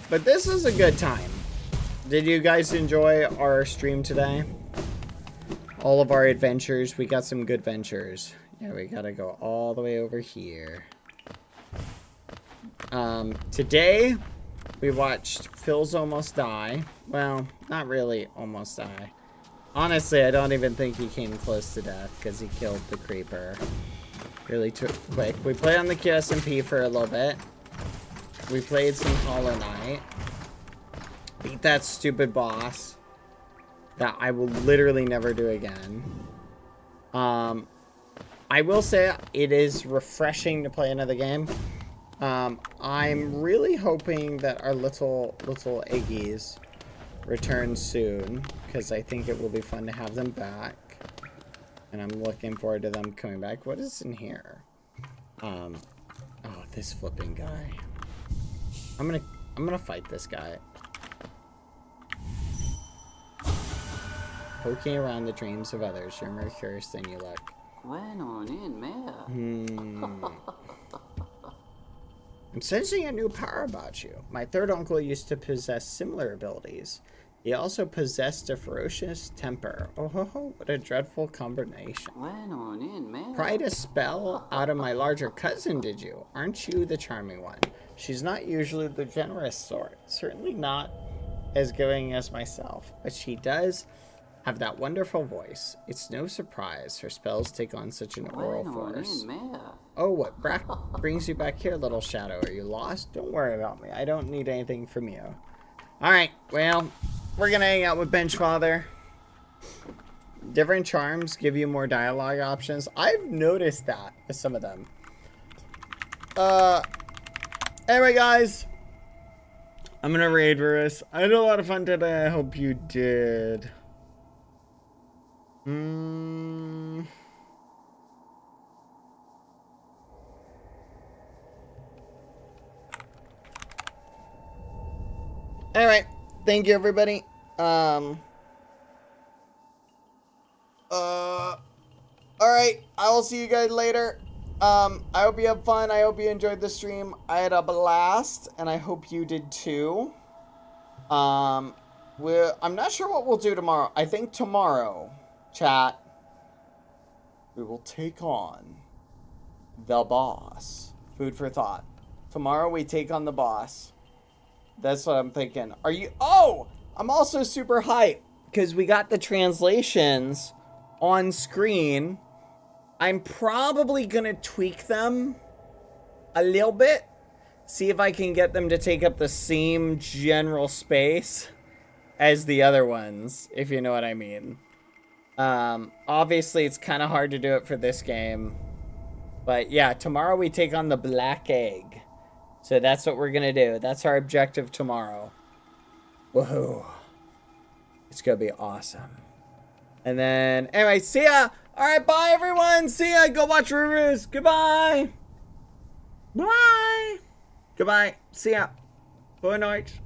But this is a good time. Did you guys enjoy our stream today? All of our adventures. We got some good ventures. Yeah, we gotta go all the way over here. Today, we watched Phil's almost die. Well, not really almost die. Honestly, I don't even think he came close to death because he killed the creeper really quick. We played on the Qsmp for a little bit. We played some Hollow Knight. Beat that stupid boss that I will literally never do again. I will say it is refreshing to play another game. I'm really hoping that our little Iggies return soon, because I think it will be fun to have them back. And I'm looking forward to them coming back. What is in here? Oh, this flipping guy. I'm gonna fight this guy. Poking around the dreams of others, you're more curious than you look. I'm sensing a new power about you. My third uncle used to possess similar abilities. He also possessed a ferocious temper. Oh ho ho, what a dreadful combination. Pried a spell out of my larger cousin, did you? Aren't you the charming one? She's not usually the generous sort. Certainly not as giving as myself. But she does have that wonderful voice. It's no surprise her spells take on such an oral force. Oh, what brings you back here, little shadow? Are you lost? Don't worry about me. I don't need anything from you. Alright, well, we're gonna hang out with Benchfather. Different charms give you more dialogue options. I've noticed that with some of them. Anyway, guys, I'm gonna raid Verus. I had a lot of fun today. I hope you did. Alright, thank you, everybody. Alright, I will see you guys later. I hope you have fun. I hope you enjoyed the stream. I had a blast, and I hope you did too. I'm not sure what we'll do tomorrow. I think tomorrow, chat, we will take on the boss. Food for thought. Tomorrow we take on the boss. That's what I'm thinking. Are you? Oh, I'm also super hyped because we got the translations on screen. I'm probably gonna tweak them a little bit. See if I can get them to take up the same general space as the other ones, if you know what I mean. Obviously it's kind of hard to do it for this game. But yeah, tomorrow we take on the Black Egg. So that's what we're gonna do. That's our objective tomorrow. Woohoo. It's gonna be awesome. And then, anyway, see ya. All right, bye, everyone. See ya. Go watch Rivers. Goodbye. Bye. Goodbye. See ya. Boa noite.